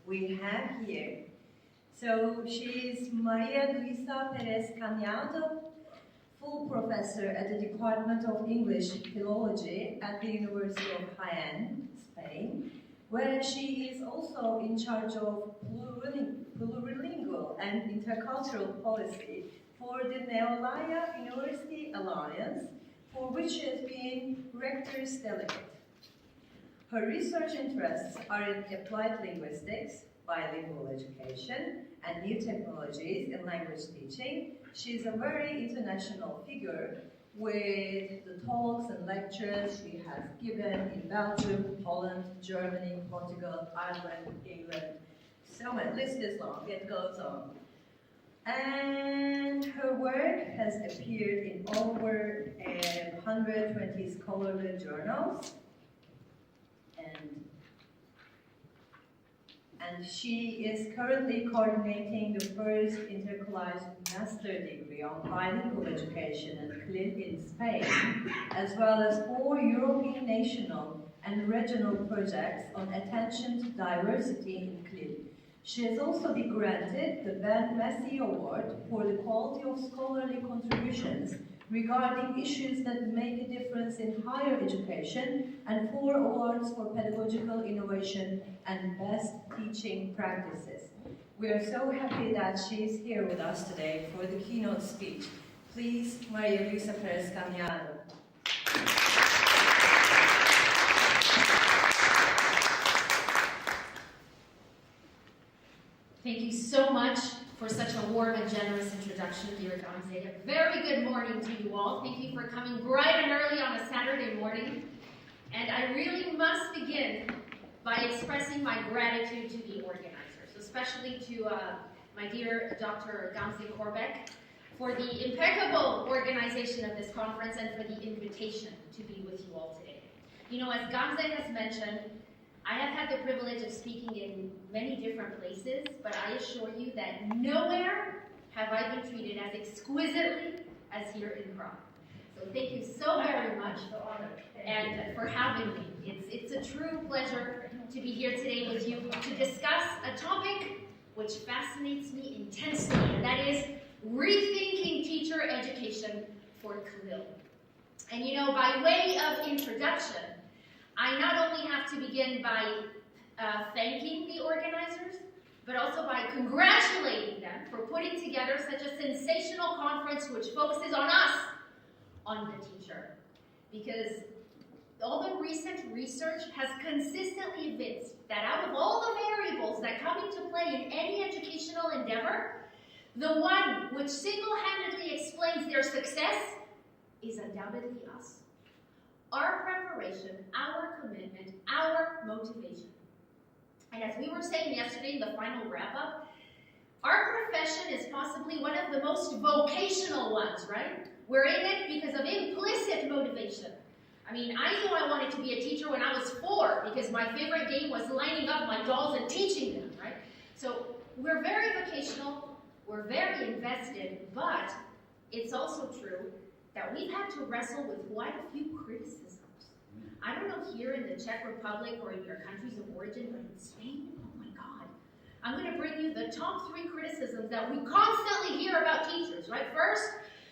we have here. So she is Maria Luisa Perez Cañado, full professor at the Department of English Philology at the University of Jaén, Spain, where she is also in charge of plurilingual and intercultural policy for the Neolaya University Alliance, for which she has been Rector's Delegate. Her research interests are in applied linguistics, bilingual education, and new technologies in language teaching. She is a very international figure with the talks and lectures she has given in Belgium, Holland, Germany, Portugal, Ireland, England. So my list is long, it goes on. And her work has appeared in over 120 scholarly journals. And she is currently coordinating the first intercalated master degree on bilingual education at CLIL in Spain, as well as 4 European national and regional projects on attention to diversity in CLIL. She has also been granted the Ben Massey Award for the quality of scholarly contributions regarding issues that make a difference in higher education, and 4 awards for pedagogical innovation and best teaching practices. We are so happy that she is here with us today for the keynote speech. Please, Maria Luisa Perez Cañado. Thank you so much for such a warm and generous introduction, dear Gamze. A very good morning to you all. Thank you for coming bright and early on a Saturday morning. And I really must begin by expressing my gratitude to the organizers, especially to my dear Dr. Gamze Korbek for the impeccable organization of this conference and for the invitation to be with you all today. You know, as Gamze has mentioned, I have had the privilege of speaking in many different places, but I assure you that nowhere have I been treated as exquisitely as here in Prague. So thank you so very much and for having me. It's a true pleasure to be here today with you to discuss a topic which fascinates me intensely, and that is rethinking teacher education for CLIL. And you know, by way of introduction, I not only have to begin by thanking the organizers, but also by congratulating them for putting together such a sensational conference which focuses on us, on the teacher. Because all the recent research has consistently evinced that out of all the variables that come into play in any educational endeavor, the one which single-handedly explains their success is undoubtedly us. Our preparation, our commitment, our motivation. And as we were saying yesterday in the final wrap-up, our profession is possibly one of the most vocational ones, right? We're in it because of implicit motivation. I mean, I knew I wanted to be a teacher when I was 4 because my favorite game was lining up my dolls and teaching them, right? So we're very vocational, we're very invested, but it's also true that we've had to wrestle with quite a few criticisms. I don't know here in the Czech Republic or in your countries of origin, but in Spain, oh my God. I'm going to bring you the top 3 criticisms that we constantly hear about teachers, right? First,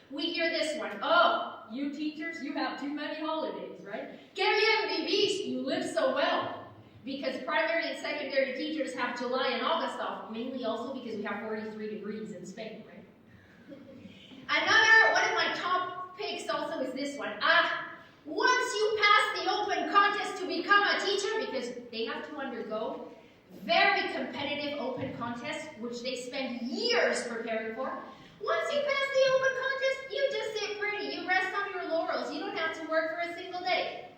we hear this one. Oh, you teachers, you have too many holidays, right? Que bien vivís, you live so well. Because primary and secondary teachers have July and August off, mainly also because we have 43 degrees in Spain, right? Another, one of my top picks also is this one. Once you pass the open contest to become a teacher, because they have to undergo very competitive open contests, which they spend years preparing for. Once you pass the open contest, you just sit pretty. You rest on your laurels. You don't have to work for a single day.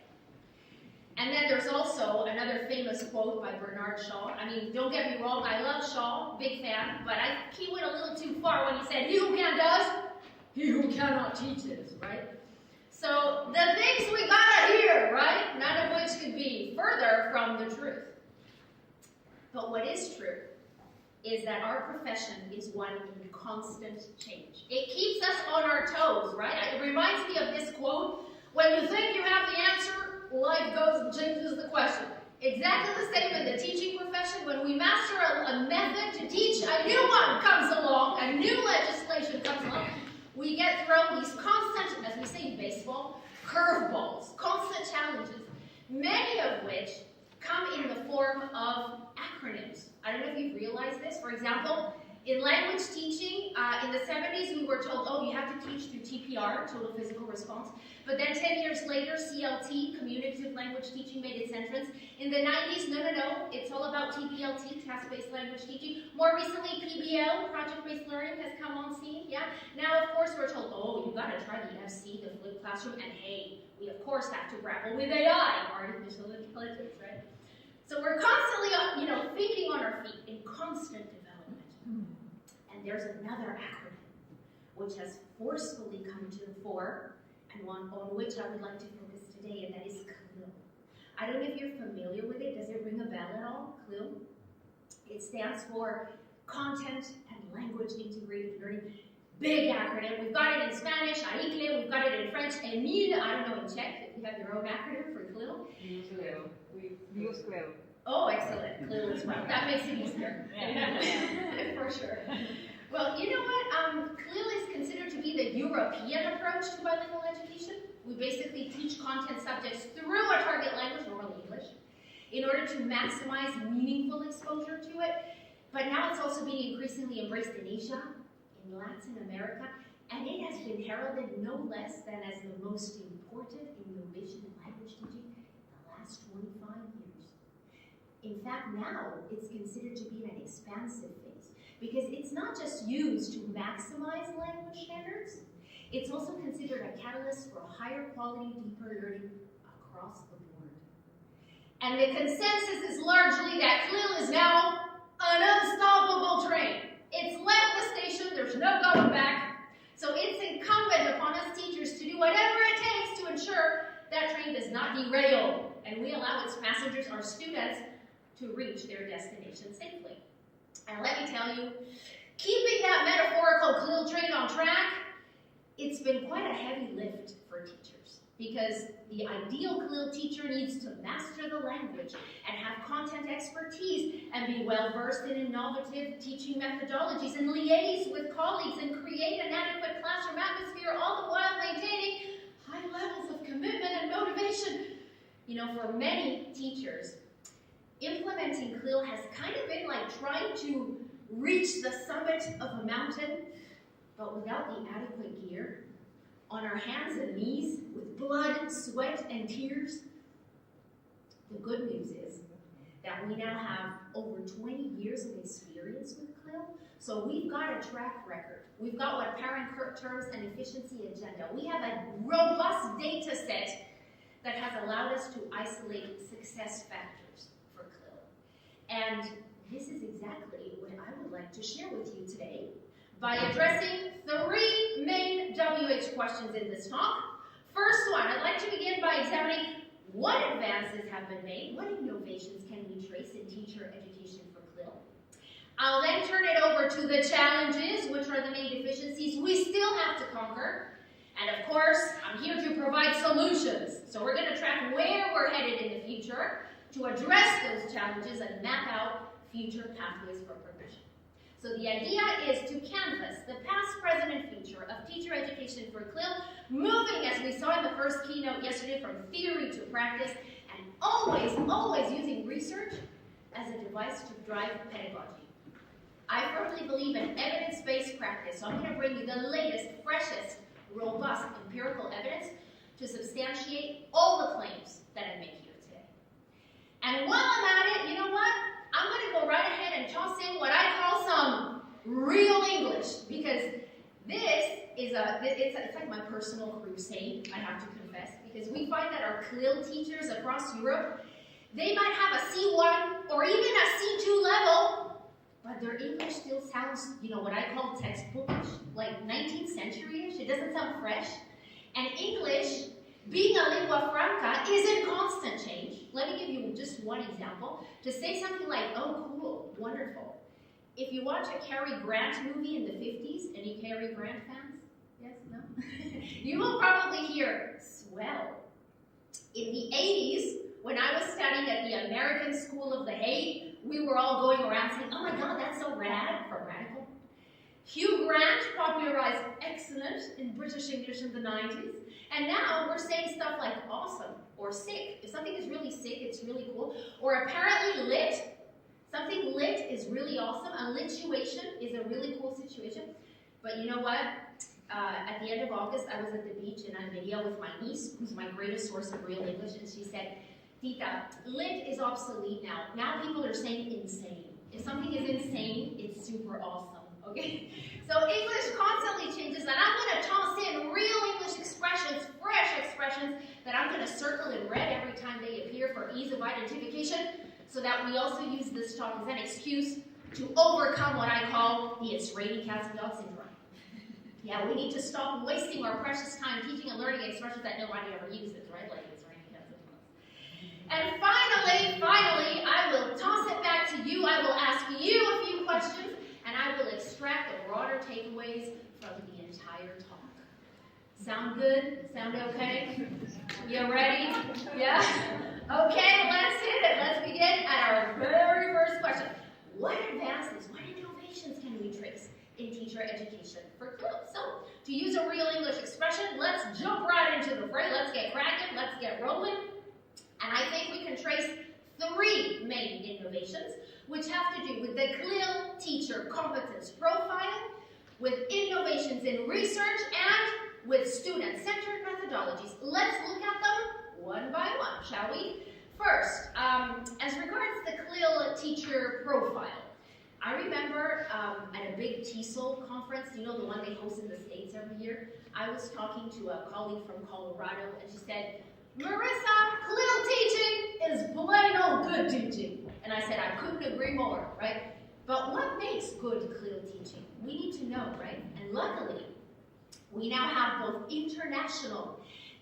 And then there's also another famous quote by Bernard Shaw. I mean, don't get me wrong, I love Shaw, big fan, but he went a little too far when he said, he who can does, he who cannot teaches, right? So the things we gotta hear, right? None of which could be further from the truth. But what is true is that our profession is one in constant change. It keeps us on our toes, right? It reminds me of this quote, when you think you have the answer, life goes and changes the question. Exactly the same in the teaching profession. When we master a method to teach, a new one comes along, a new legislation comes along. We get thrown these constant, as we say in baseball, curveballs, constant challenges, many of which come in the form of acronyms. I don't know if you've realized this. For example, in language teaching, in the 70s, we were told, oh, you have to teach through TPR, total physical response. But then 10 years later, CLT, communicative language teaching, made its entrance. In the 90s, no, it's all about TPLT, task-based language teaching. More recently, PBL, project-based learning, has come on scene, yeah? Now, of course, we're told, oh, you've got to try the FC, the flipped classroom, and hey, we of course have to grapple with AI, artificial intelligence, right? So we're constantly, thinking on our feet in constant development. And there's another acronym which has forcefully come to the fore, and one on which I would like to focus today, and that is CLIL. I don't know if you're familiar with it. Does it ring a bell at all, CLIL? It stands for Content and Language Integrated Learning. Big acronym. We've got it in Spanish, AICLE, we've got it in French, EMIL, I don't know in Czech, if you have your own acronym for CLIL. We use CLIL. Oh, excellent. CLIL as well. That makes it easier. For sure. Well, you know what? CLIL is considered to be the European approach to bilingual education. We basically teach content subjects through a target language, normally English, in order to maximize meaningful exposure to it. But now it's also being increasingly embraced in Asia, in Latin America, and it has been heralded no less than as the most important innovation in language teaching in the last 25 years. In fact, now it's considered to be in an expansive phase, because it's not just used to maximize language standards, it's also considered a catalyst for higher quality, deeper learning across the board. And the consensus is largely that CLIL is now an unstoppable train. It's left the station, there's no going back. So it's incumbent upon us teachers to do whatever it takes to ensure that train does not derail, and we allow its passengers, our students, to reach their destination safely. And let me tell you, keeping that metaphorical CLIL train on track, it's been quite a heavy lift for teachers, because the ideal CLIL teacher needs to master the language and have content expertise and be well-versed in innovative teaching methodologies and liaise with colleagues and create an adequate classroom atmosphere, all the while maintaining high levels of commitment and motivation. For many teachers, implementing CLIL has kind of been like trying to reach the summit of a mountain, but without the adequate gear, on our hands and knees, with blood, sweat, and tears. The good news is that we now have over 20 years of experience with CLIL, so we've got a track record. We've got what Parent terms an efficiency agenda. We have a robust data set that has allowed us to isolate success factors for CLIL. And this is exactly what I would like to share with you today by addressing 3 main WH questions in this talk. First one, I'd like to begin by examining what advances have been made, what innovations can we trace in teacher education for CLIL. I'll then turn it over to the challenges, which are the main deficiencies we still have to conquer. And of course, I'm here to provide solutions. So we're going to track where we're headed in the future to address those challenges and map out future pathways for progression. So the idea is to canvass the past, present, and future of teacher education for CLIL, moving, as we saw in the first keynote yesterday, from theory to practice, and always using research as a device to drive pedagogy. I firmly believe in evidence-based practice, so I'm going to bring you the latest, freshest, robust empirical evidence to substantiate all the claims that I make here today. And while I'm at it, you know what? I'm going to go right ahead and toss in what I call some real English, because this is it's like my personal crusade, I have to confess, because we find that our CLIL teachers across Europe, they might have a C1 or even a C2 level, but their English still sounds, what I call textbookish, like 19th century-ish. It doesn't sound fresh. And English, being a lingua franca, is in constant change. Let me give you just one example. To say something like, oh, cool, wonderful. If you watch a Cary Grant movie in the 50s, any Cary Grant fans? Yes? No? You will probably hear, swell. In the 80s, When I was studying at the American School of The Hague, we were all going around saying, oh my God, that's so rad, from radical. Hugh Grant popularized excellent in British English in the 90s. And now we're saying stuff like awesome or sick. If something is really sick, it's really cool. Or apparently lit. Something lit is really awesome. A lituation is a really cool situation. But you know what? At the end of August, I was at the beach in Almeria with my niece, who's my greatest source of real English, and she said, Tita, lit is obsolete now. Now people are saying insane. If something is insane, it's super awesome, okay? So English constantly changes, and I'm going to toss in real English expressions, fresh expressions, that I'm going to circle in red every time they appear for ease of identification, so that we also use this talk as an excuse to overcome what I call the Israeli cats and dogs syndrome. Yeah, we need to stop wasting our precious time teaching and learning expressions that nobody ever uses, right? Like Israeli cats and dogs. And finally, I will toss it back to you. I will ask you a few questions, and I will extract the broader takeaways from the entire talk. Sound good? Sound okay? You ready? Yeah? Okay, let's hit it. Let's begin at our very first question. What advances, what innovations can we trace in teacher education for CLIL? So, to use a real English expression, let's jump right into the fray. Let's get cracking. Let's get rolling. And I think we can trace 3 main innovations, which have to do with the CLIL teacher competence profile, with innovations in research, and with student-centered methodologies. Let's look at them one by one, shall we? First, as regards the CLIL teacher profile, I remember at a big TESOL conference, you know, the one they host in the States every year, I was talking to a colleague from Colorado, and she said, Marissa, CLIL teaching is plain old good teaching. And I said, I couldn't agree more, right? But what makes good CLIL teaching? We need to know, right? And luckily, we now have both international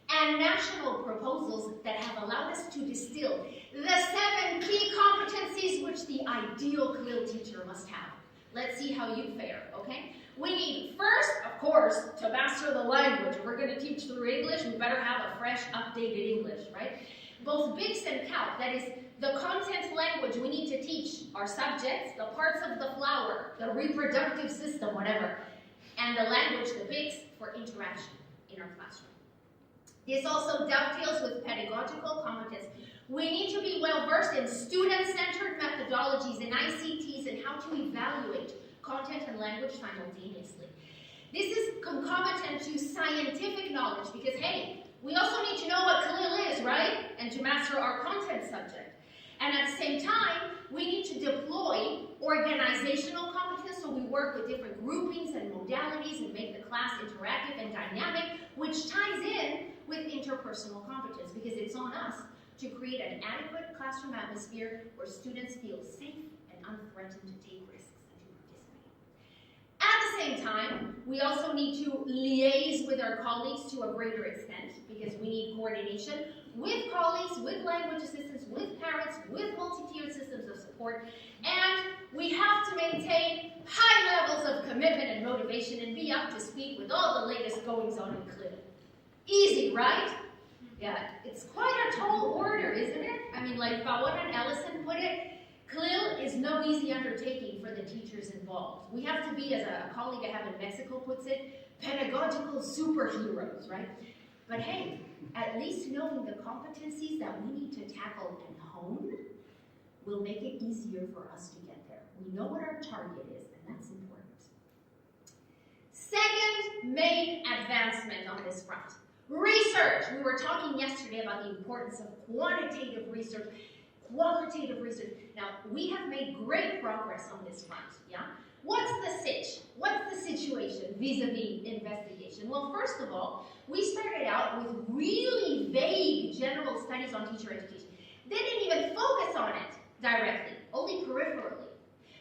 and national proposals that have allowed us to distill the 7 key competencies which the ideal CLIL teacher must have. Let's see how you fare, okay? We need first, of course, to master the language. If we're going to teach through English, we better have a fresh, updated English, right? Both BICS and CALC, that is, the content language we need to teach our subjects, the parts of the flower, the reproductive system, whatever, and the language, the BICS, for interaction in our classroom. This also dovetails with pedagogical competence. We need to be well-versed in student-centered methodologies and ICTs and how to evaluate content and language simultaneously. This is concomitant to scientific knowledge because, hey, we also need to know what CLIL is, right? And to master our content subject. And at the same time, we need to deploy organizational competence, so we work with different groupings and modalities and make the class interactive and dynamic, which ties in with interpersonal competence, because it's on us to create an adequate classroom atmosphere where students feel safe and unthreatened to take risks and to participate. At the same time, we also need to liaise with our colleagues to a greater extent, because we need coordination with colleagues, with language assistants, with parents, with multi-tiered systems of support, and we have to maintain high levels of commitment and motivation and be up to speed with all the latest goings-on in CLIL. Easy, right? Yeah, it's quite a tall order, isn't it? I mean, like Bawon and Ellison put it, CLIL is no easy undertaking for the teachers involved. We have to be, as a colleague I have in Mexico puts it, pedagogical superheroes, right? But hey, at least knowing the competencies that we need to tackle and hone will make it easier for us to get there. We know what our target is, and that's important. Second main advancement on this front. Research. We were talking yesterday about the importance of quantitative research, qualitative research. Now, we have made great progress on this front, yeah? What's the sitch? What's the situation vis-a-vis investigation? Well, first of all, we started out with really vague general studies on teacher education. They didn't even focus on it directly, only peripherally.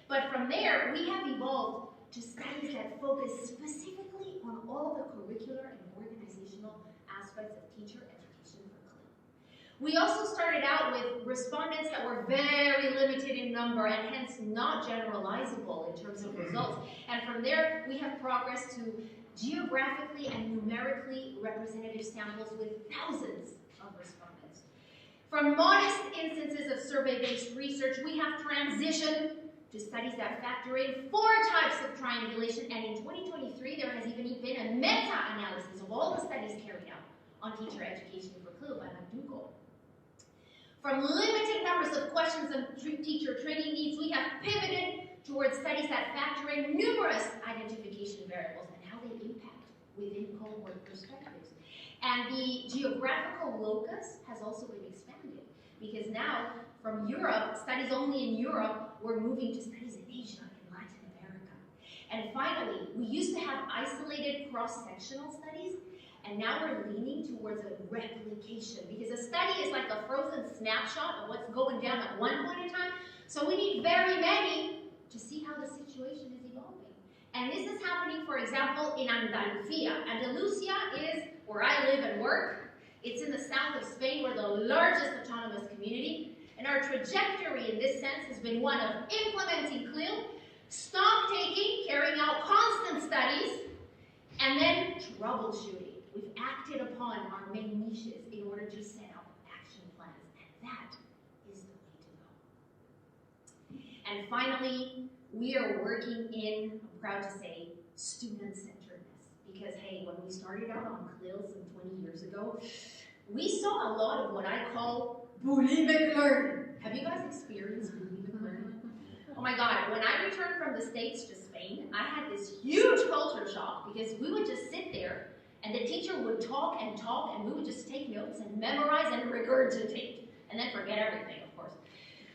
But from there, we have evolved to studies that focus specifically on all the curricular and organizational aspects of teacher education for CLIL. We also started out with respondents that were very limited in number and hence not generalizable in terms of results. And from there, we have progressed to geographically and numerically representative samples with thousands of respondents. From modest instances of survey-based research, we have transitioned to studies that factor in 4 types of triangulation, and in 2023, there has even been a meta-analysis of all the studies carried out on teacher education for CLIL by McDougall. From limited numbers of questions on teacher training needs, we have pivoted towards studies that factor in numerous identification variables and how they impact within cohort perspectives. And the geographical locus has also been expanded, because now, from Europe, studies only in Europe, we're moving to studies in Asia and Latin America. And finally, we used to have isolated cross-sectional studies, and now we're leaning towards a replication, because a study is like a frozen snapshot of what's going down at one point in time. So we need very many to see how the situation is evolving. And this is happening, for example, in Andalusia. Andalusia is where I live and work. It's in the south of Spain. We're the largest autonomous community. And our trajectory in this sense has been one of implementing CLIL, stock-taking, carrying out constant studies, and then troubleshooting. We've acted upon our main niches in order to set up action plans, and that is the way to go. And finally, we are working in, I'm proud to say, student-centeredness. Because, hey, when we started out on CLIL some 20 years ago, we saw a lot of what I call bulimic learning. Have you guys experienced bulimic learning? Oh my God, when I returned from the States to Spain, I had this huge culture shock, because we would just sit there and the teacher would talk, and we would just take notes and memorize and regurgitate, and then forget everything, of course.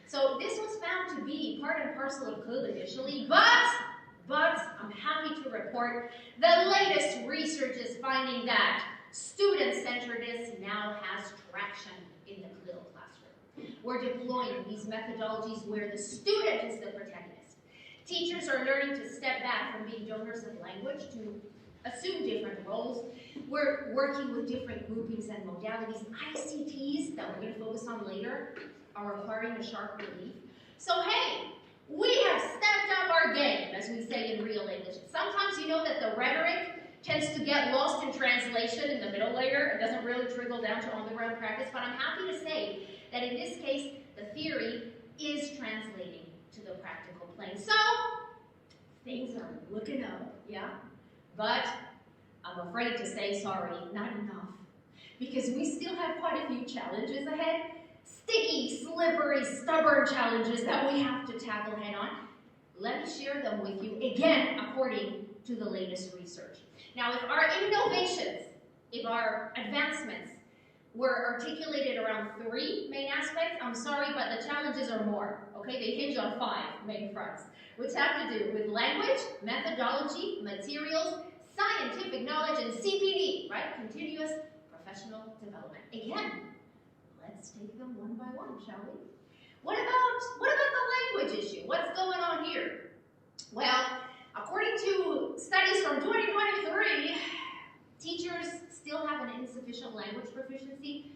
So this was found to be part and parcel of CLIL initially, but I'm happy to report the latest research is finding that student-centeredness now has traction in the CLIL classroom. We're deploying these methodologies where the student is the protagonist. Teachers are learning to step back from being donors of language to assume different roles. We're working with different groupings and modalities. ICTs, that we're going to focus on later, are requiring a sharp relief. So hey, we have stepped up our game, as we say in real English. Sometimes you know that the rhetoric tends to get lost in translation in the middle layer. It doesn't really trickle down to on-the-ground practice, but I'm happy to say that in this case, the theory is translating to the practical plane. So, things are looking up, yeah? But I'm afraid to say, sorry, not enough. Because we still have quite a few challenges ahead. Sticky, slippery, stubborn challenges that we have to tackle head on. Let me share them with you, again, according to the latest research. Now, if our innovations, if our advancements were articulated around 3 main aspects, I'm sorry, but the challenges are more, okay? They hinge on 5 main fronts, which have to do with language, methodology, materials, scientific knowledge, and CPD, right? Continuous professional development. Again, let's take them one by one, shall we? What about the language issue? What's going on here? Well, according to studies from 2023, teachers still have an insufficient language proficiency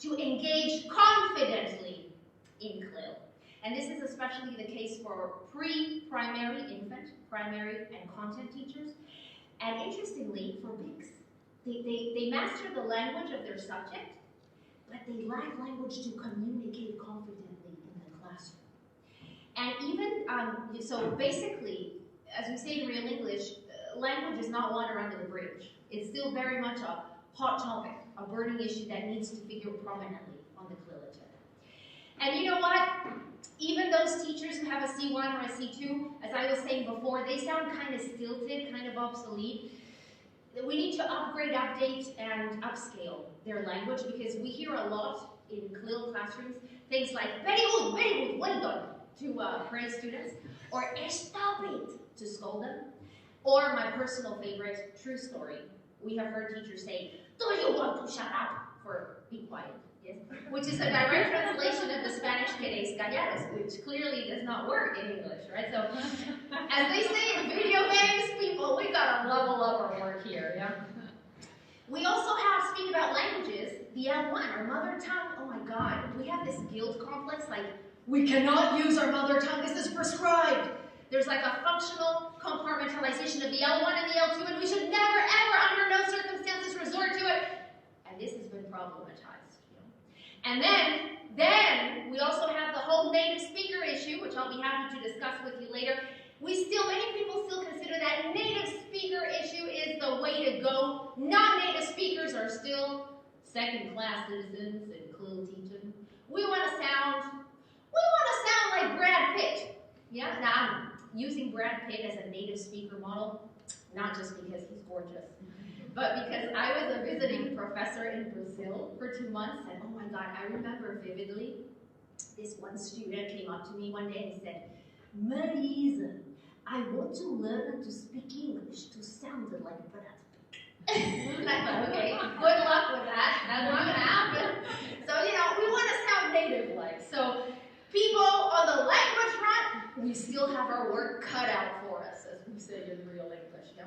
to engage confidently in CLIL. And this is especially the case for pre-primary, infant, primary, and content teachers. And interestingly, for BICs, they master the language of their subject, but they lack language to communicate confidently in the classroom. And even, so basically, as we say in real English, language is not water under the bridge. It's still very much a hot topic, a burning issue that needs to figure prominently on the CLIL agenda. And you know what? Even those teachers who have a C1 or a C2, as I was saying before, they sound kind of stilted, kind of obsolete. We need to upgrade, update, and upscale their language, because we hear a lot in CLIL classrooms things like very good, well done, to praise students, or stop it, to scold them, or my personal favorite, true story. We have heard teachers say, do you want to shut up? For be quiet. Yes? Which is a direct translation of the Spanish queréis callaros, which clearly does not work in English, right? So, as they say in video games, people, we gotta level up our work here, yeah? We also have, speaking about languages, the L1, our mother tongue. Oh my God, we have this guilt complex, like, we cannot use our mother tongue, this is prescribed. There's like a functional compartmentalization of the L1 and the L2, and we should never, ever, under no circumstances, resort to it. And this has been problematized. And then we also have the whole native speaker issue, which I'll be happy to discuss with you later. Many people still consider that native speaker issue is the way to go. Non-native speakers are still second-class citizens in CLIL teaching. We want to sound like Brad Pitt. Yeah, now I'm using Brad Pitt as a native speaker model, not just because he's gorgeous, but because I was a visiting professor in Brazil for 2 months, and oh my God, I remember vividly, this one student came up to me one day and said, Marisa, I want to learn to speak English to sound like Brad Pitt. And I thought, okay, good luck with that. That's not going to happen. So, we want to sound native-like. So, people on the language front, we still have our work cut out for us, as we say in real English. Yeah?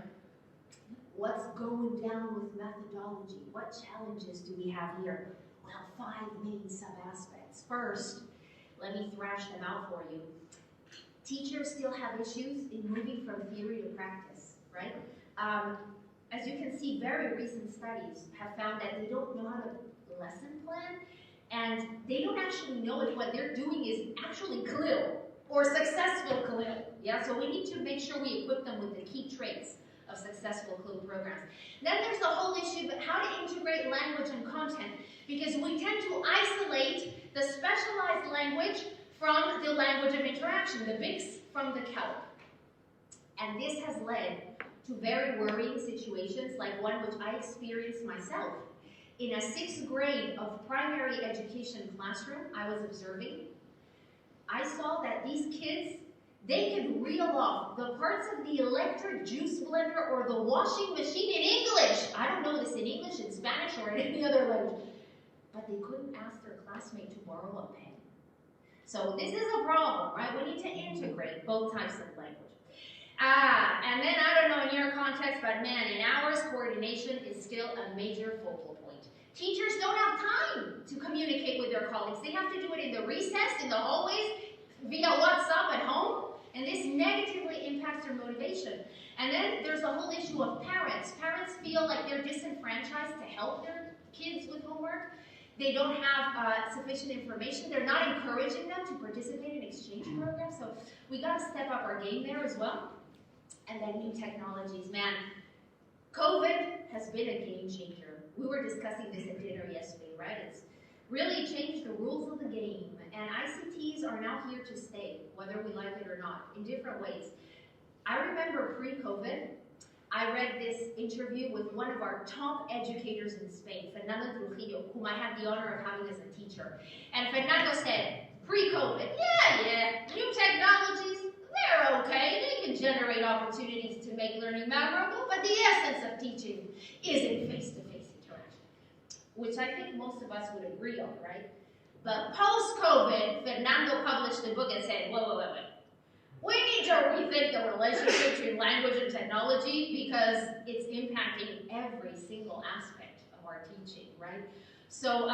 What's going down with methodology? What challenges do we have here? Well, 5 main sub-aspects. First, let me thrash them out for you. Teachers still have issues in moving from theory to practice, right? As you can see, very recent studies have found that they don't know how to lesson plan, and they don't actually know if what they're doing is actually CLIL or successful CLIL. Yeah, so we need to make sure we equip them with the key traits of successful CLIL programs. Then there's the whole issue of how to integrate language and content, because we tend to isolate the specialized language from the language of interaction, the BICS from the CALP. And this has led to very worrying situations, like one which I experienced myself. In a 6th grade of primary education classroom I was observing, I saw that these kids, they could reel off the parts of the electric juice blender or the washing machine in English. I don't know this in English, in Spanish, or in any other language. But they couldn't ask their classmate to borrow a pen. So this is a problem, right? We need to integrate both types of language. And then, I don't know in your context, but man, in ours, coordination is still a major focal point. Teachers don't have time to communicate with their colleagues. They have to do it in the recess, in the hallways, via WhatsApp at home, and this negatively impacts their motivation. And then there's the whole issue of parents. Parents feel like they're disenfranchised to help their kids with homework. They don't have sufficient information. They're not encouraging them to participate in exchange programs. So we got to step up our game there as well. And then new technologies. Man, COVID has been a game changer. We were discussing this at dinner yesterday, right? It's really changed the rules of the game. And ICTs are now here to stay, whether we like it or not, in different ways. I remember pre-COVID, I read this interview with one of our top educators in Spain, Fernando Trujillo, whom I had the honor of having as a teacher. And Fernando said, pre-COVID, yeah, new technologies, they're okay. They can generate opportunities to make learning memorable, but the essence of teaching is in face-to-face interaction, which I think most of us would agree on, right? But post-COVID, Fernando published a book and said, wait. We need to rethink the relationship between language and technology because it's impacting every single aspect of our teaching, right? So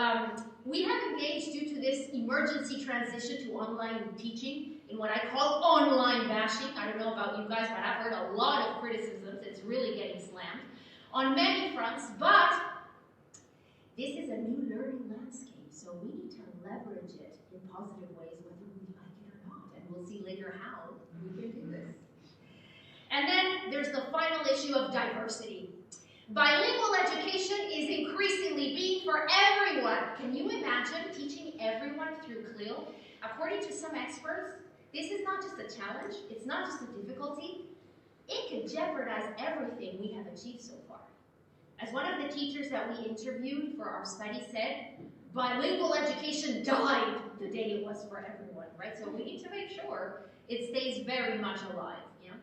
we have engaged due to this emergency transition to online teaching in what I call online bashing. I don't know about you guys, but I've heard a lot of criticisms. It's really getting slammed on many fronts, but this is a new learning landscape, so we need to leverage it in positive ways, whether we like it or not, and we'll see later how we can do this. And then there's the final issue of diversity. Bilingual education is increasingly being for everyone. Can you imagine teaching everyone through CLIL? According to some experts, this is not just a challenge, it's not just a difficulty, it could jeopardize everything we have achieved so far. As one of the teachers that we interviewed for our study said, bilingual education died the day it was for everyone, right? So we need to make sure it stays very much alive, you know?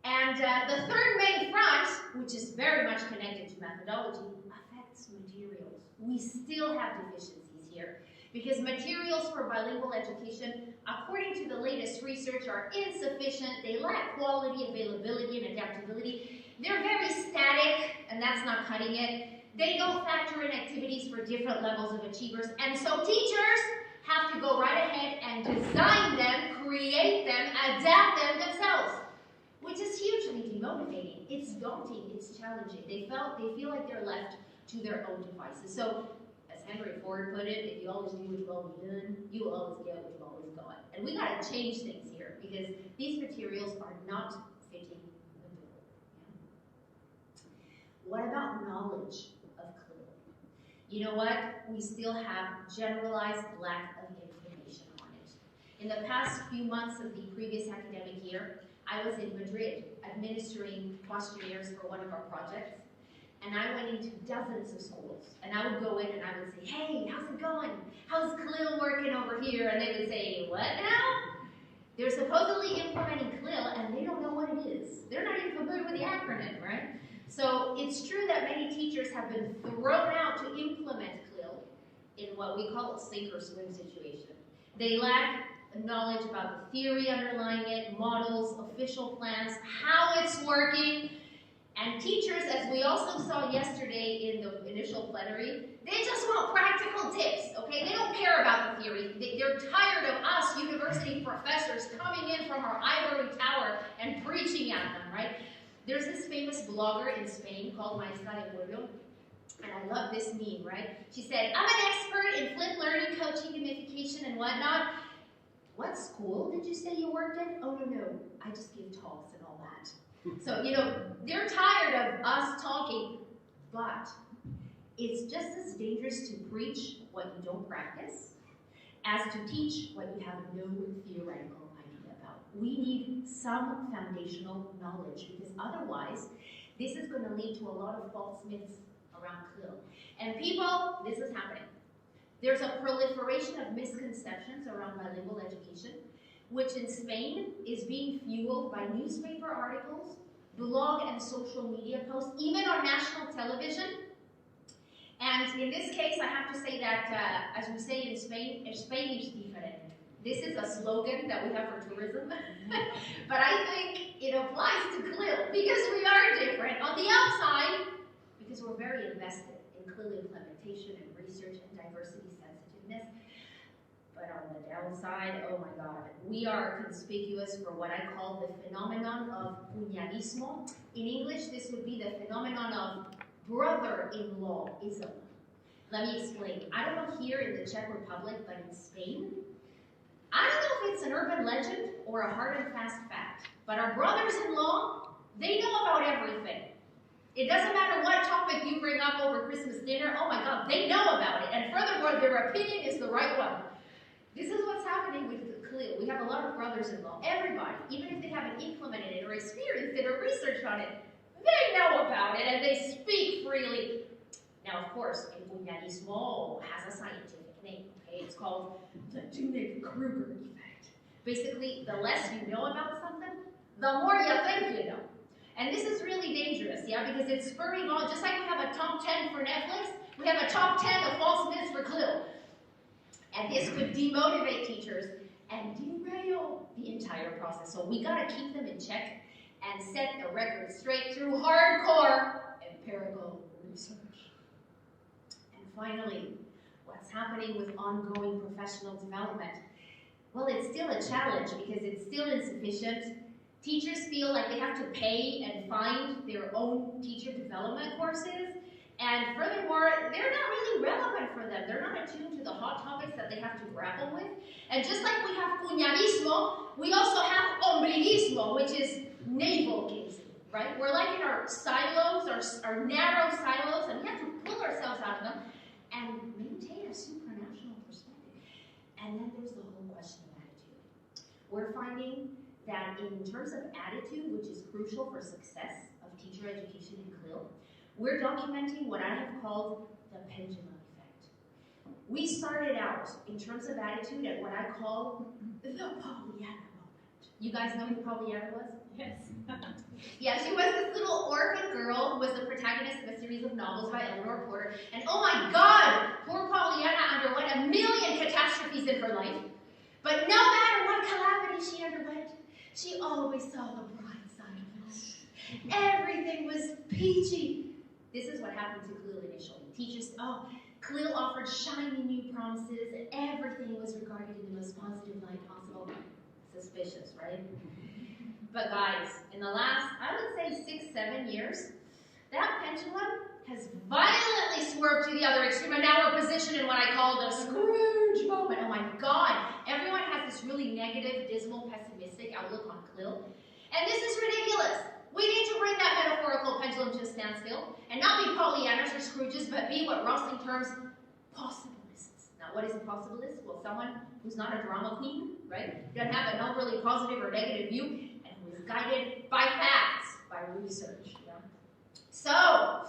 And the third main front, which is very much connected to methodology, affects materials. We still have deficiencies here because materials for bilingual education, according to the latest research, are insufficient. They lack quality, availability, and adaptability. They're very static, and that's not cutting it. They don't factor in activities for different levels of achievers, and so teachers have to go right ahead and design them, create them, adapt them themselves, which is hugely demotivating. It's daunting, it's challenging. They feel like they're left to their own devices. So, as Henry Ford put it, if you always do what you've always done, you will always get what you've always got. And we got to change things here because these materials are not fitting the bill. Yeah? What about knowledge of CLIL? You know what? We still have generalized lack of information on it. In the past few months of the previous academic year, I was in Madrid administering questionnaires for one of our projects. And I went into dozens of schools, and I would go in and I would say, hey, how's it going? How's CLIL working over here? And they would say, what now? They're supposedly implementing CLIL, and they don't know what it is. They're not even familiar with the acronym, right? So it's true that many teachers have been thrown out to implement CLIL in what we call a sink or swim situation. They lack knowledge about the theory underlying it, models, official plans, how it's working. And teachers, as we also saw yesterday in the initial plenary, they just want practical tips, okay? They don't care about the theory. They're tired of us university professors coming in from our ivory tower and preaching at them, right? There's this famous blogger in Spain called Maestra de Pueblo, and I love this meme, right? She said, I'm an expert in flip learning, coaching, gamification, and whatnot. What school did you say you worked in? Oh, no, I just give talks and all that. So, they're tired of us talking, but it's just as dangerous to preach what you don't practice as to teach what you have no theoretical idea about. We need some foundational knowledge because otherwise, this is going to lead to a lot of false myths around CLIL. And people, this is happening. There's a proliferation of misconceptions around bilingual education, which in Spain is being fueled by newspaper articles, blog and social media posts, even on national television. And in this case, I have to say that, as we say in Spain, Spain is different. This is a slogan that we have for tourism, but I think it applies to CLIL because we are different. On the outside, because we're very invested in CLIL implementation and research and diversity sensitiveness, but on the downside, oh my God, we are conspicuous for what I call the phenomenon of cuñadismo. In English, this would be the phenomenon of brother-in-law-ism. Let me explain. I don't know here in the Czech Republic, but in Spain, I don't know if it's an urban legend or a hard and fast fact, but our brothers-in-law, they know about everything. It doesn't matter what topic you bring up over Christmas dinner, oh my God, they know about it. And furthermore, their opinion is the right one. This is what's happening with CLIL. We have a lot of brothers-in-law. Everybody, even if they haven't implemented it or experienced it or researched on it, they know about it and they speak freely. Now, of course, el cuñadismo has a scientific name, okay? It's called the Dunning-Kruger effect. Basically, the less you know about something, the more you think you know. And this is really dangerous, yeah, because it's spurring on, just like we have a top 10 for Netflix, we have a top 10 of false myths for CLIL. And this could demotivate teachers and derail the entire process. So we gotta keep them in check and set the record straight through hardcore empirical research. And finally, what's happening with ongoing professional development? Well, it's still a challenge because it's still insufficient. Teachers feel like they have to pay and find their own teacher development courses. And furthermore, they're not really relevant for them. They're not attuned to the hot topics that they have to grapple with. And just like we have cuñadismo, we also have ombliguismo, which is navel gazing, right? We're like in our silos, our narrow silos, and we have to pull ourselves out of them and maintain a supranational perspective. And then there's the whole question of attitude. We're finding that in terms of attitude, which is crucial for success of teacher education in CLIL, we're documenting what I have called the pendulum effect. We started out in terms of attitude at what I call the Pollyanna moment. You guys know who Pollyanna was? Yes. Yeah, she was this little orphan girl who was the protagonist of a series of novels by Eleanor Porter. And oh my God, poor Pollyanna underwent a million catastrophes in her life. But no matter what calamity she underwent, she always saw the bright side of it. Everything was peachy. This is what happened to CLIL initially. Teachers, CLIL offered shiny new promises, and everything was regarded in the most positive light possible. Suspicious, right? But guys, in the last, I would say 6-7 years, that pendulum has violently swerved to the other extreme, and now we're positioned in what I call the Scrooge moment. Oh my God. Everyone has this really negative, dismal, pessimistic outlook on CLIL. And this is ridiculous. We need to bring that metaphorical pendulum to a standstill and not be Pollyannas or Scrooges, but be what Rosling terms possibilists. Now, what is a possibilist? Well, someone who's not a drama queen, right? Doesn't have an overly positive or negative view, and who is guided by facts, by research. Yeah? So,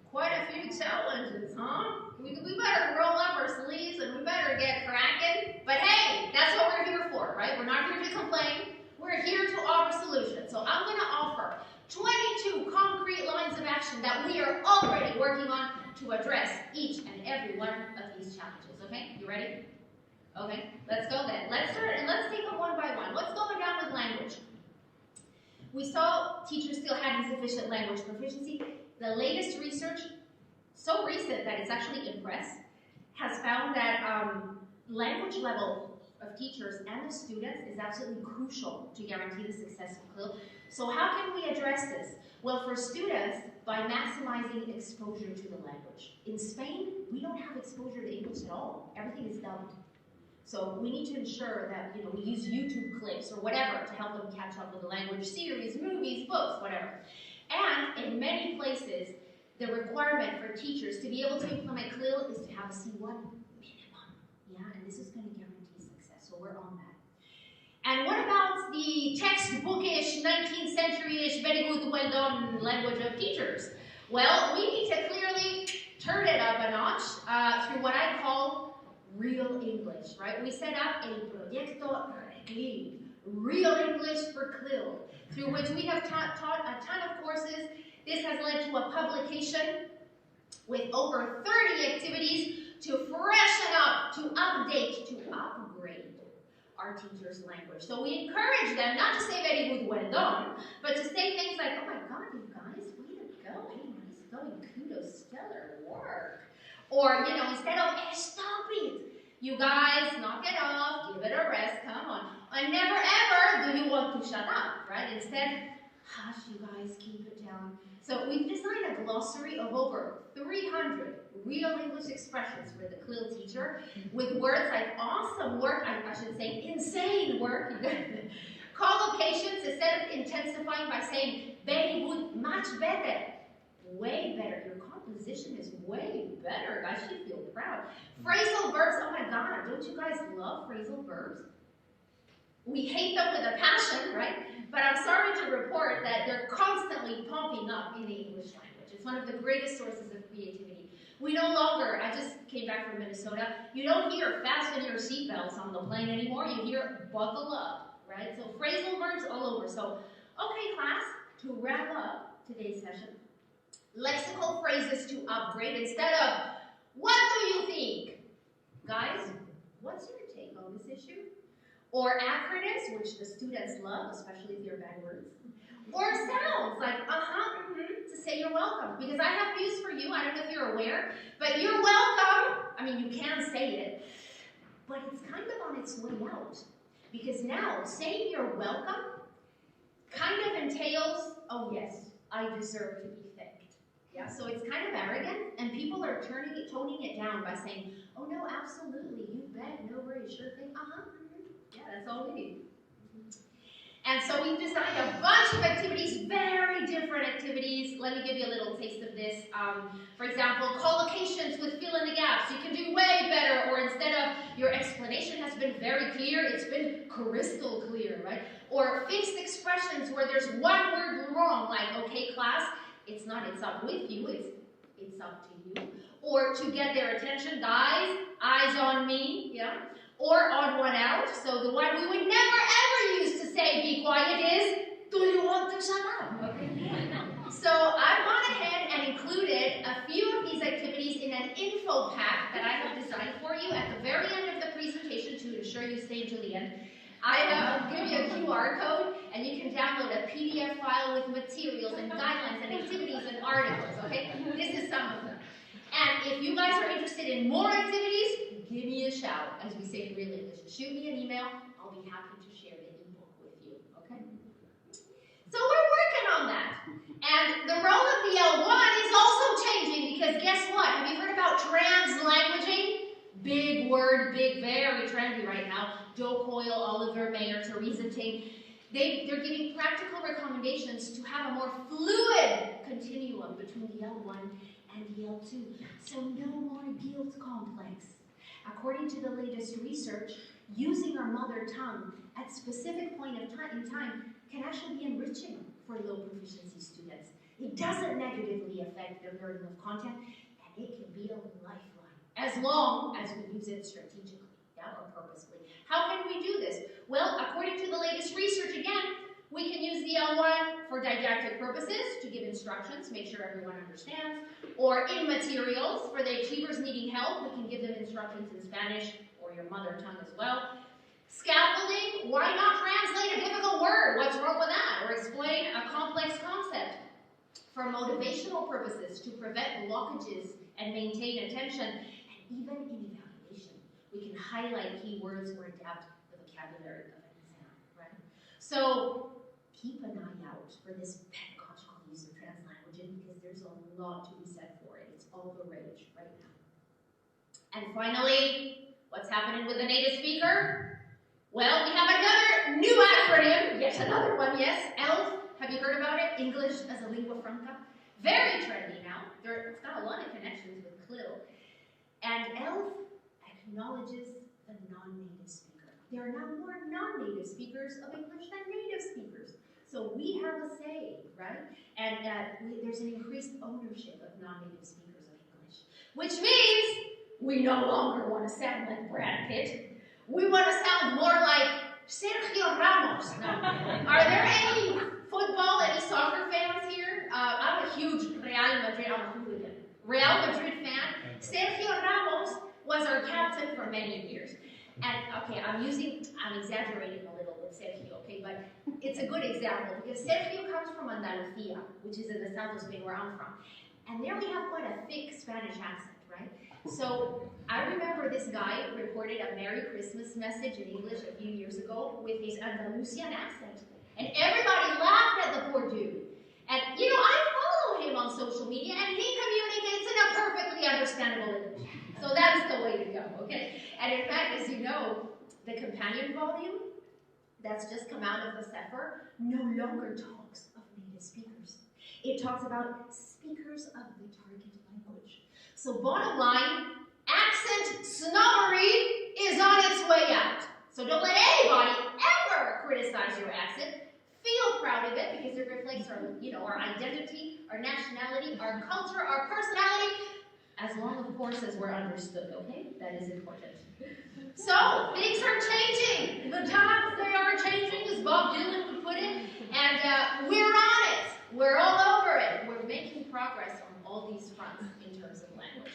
quite a few challenges, huh? We better roll up our sleeves and we better get cracking. But hey, that's what we're here for, right? We're not here to complain. We're here to offer solutions. So I'm going to offer 22 concrete lines of action that we are already working on to address each and every one of these challenges. Okay? You ready? Okay, let's go then. Let's start and let's take them one by one. What's going down with language? We saw teachers still had insufficient language proficiency. The latest research, so recent that it's actually in press, has found that language level of teachers and the students is absolutely crucial to guarantee the success of CLIL. So how can we address this? Well, for students, by maximizing exposure to the language. In Spain, we don't have exposure to English at all. Everything is dubbed. So we need to ensure that we use YouTube clips or whatever to help them catch up with the language, series, movies, books, whatever. And in many places, the requirement for teachers to be able to implement CLIL is to have a C1 minimum. Yeah, and this is going to guarantee success, so we're on that. And what about the textbookish, 19th century-ish, very good, well done language of teachers? Well, we need to clearly turn it up a notch through what I call real English, right? We set up a proyecto real, real English for CLIL, through which we have taught a ton of courses. This has led to a publication with over 30 activities to freshen up, to update, to upgrade our teachers' language. So we encourage them not to say very good, well done, but to say things like, oh my God, you guys, way to go, hey, nice going, kudos, stellar work. Or, instead of, hey, stop it, you guys, knock it off, give it a rest, come on. And never ever do you want to shut up, right? Instead, hush, you guys, keep it down. So we've designed a glossary of over 300 real English expressions for the CLIL teacher with words like awesome work, I should say insane work, collocations instead of intensifying by saying very good, much better, way better. Your composition is way better. I should feel proud. Phrasal verbs, oh my God, don't you guys love phrasal verbs? We hate them with a passion, right? But I'm sorry to report that they're constantly popping up in the English language. It's one of the greatest sources of creativity. We no longer, I just came back from Minnesota, you don't hear fasten your seatbelts on the plane anymore, you hear buckle up, right? So phrasal verbs all over. So, okay class, to wrap up today's session, lexical phrases to upgrade instead of, what do you think? Guys, what's your take on this issue? Or acronyms, which the students love, especially if they're bad words. Or sounds like to say you're welcome. Because I have news for you, I don't know if you're aware, but you're welcome. I mean, you can say it, but it's kind of on its way out. Because now, saying you're welcome kind of entails, oh yes, I deserve to be thanked. Yeah, so it's kind of arrogant, and people are toning it down by saying, oh no, absolutely, you bet, no worries, sure thing, yeah, that's all we need. And so we've designed a bunch of activities, very different activities. Let me give you a little taste of this. For example, collocations with fill in the gaps. You can do way better, or instead of your explanation has been very clear, it's been crystal clear, right? Or fixed expressions where there's one word wrong, like, okay, class, it's not it's up with you, it's up to you. Or to get their attention, guys, eyes on me, yeah? Or odd one out, so the one we would never ever use to say be quiet is, do you want to shut up? Okay. So I've gone ahead and included a few of these activities in an info pack that I have designed for you at the very end of the presentation to ensure you stay until the end. I'll give you a QR code, and you can download a PDF file with materials and guidelines and activities and articles, okay? This is some of them. And if you guys are interested in more activities, give me a shout, as we say in real English. Shoot me an email. I'll be happy to share the ebook with you, okay? So we're working on that. And the role of the L1 is also take Oliver, Mayer, Teresa Tate, they're giving practical recommendations to have a more fluid continuum between the L1 and the L2. So no more guilt complex. According to the latest research, using our mother tongue at specific point in time can actually be enriching for low proficiency students. It doesn't negatively affect their learning of content, and it can be a lifeline, as long as we use it strategically, or purposefully. How can we do this? Well, according to the latest research, again, we can use the L1 for didactic purposes, to give instructions, make sure everyone understands, or in materials, for the achievers needing help, we can give them instructions in Spanish, or your mother tongue as well. Scaffolding, why not translate a difficult word? What's wrong with that? Or explain a complex concept. For motivational purposes, to prevent blockages and maintain attention, and even in evaluation, we can highlight keywords or adapt the vocabulary of an exam, right? So keep an eye out for this pedagogical use of translanguaging, because there's a lot to be said for it. It's all the rage right now. And finally, what's happening with the native speaker? Well, we have another new acronym, yet another one, yes, ELF. Have you heard about it? English as a lingua franca. Very trendy now. It's got a lot of connections with CLIL. And ELF acknowledges the non-native speaker. There are now more non-native speakers of English than native speakers. So we have a say, right? And there's an increased ownership of non-native speakers of English, which means we no longer want to sound like Brad Pitt. We want to sound more like Sergio Ramos. No. Are there any football, any soccer fans here? I'm a huge Real Madrid fan. Sergio Ramos was our captain for many years. And okay, I'm exaggerating a little with Sergio, okay, but it's a good example because Sergio comes from Andalusia, which is in the south of Spain where I'm from. And there we have quite a thick Spanish accent, right? So I remember this guy recorded a Merry Christmas message in English a few years ago with his Andalusian accent. And everybody laughed at the poor dude. And, I follow him on social media, and he communicates in a perfectly understandable English. So that's the way to go, okay? And in fact, as you know, the companion volume that's just come out of the Sefer no longer talks of native speakers. It talks about speakers of the target language. So bottom line, accent snobbery is on its way out. So don't let anybody ever criticize your accent. Feel proud of it because it reflects our identity, our nationality, our culture, our personality, as long, of course, as we're understood, okay? That is important. So, things are changing. The times, they are changing, as Bob Dylan would put it, and we're on it. We're all over it. We're making progress on all these fronts in terms of language.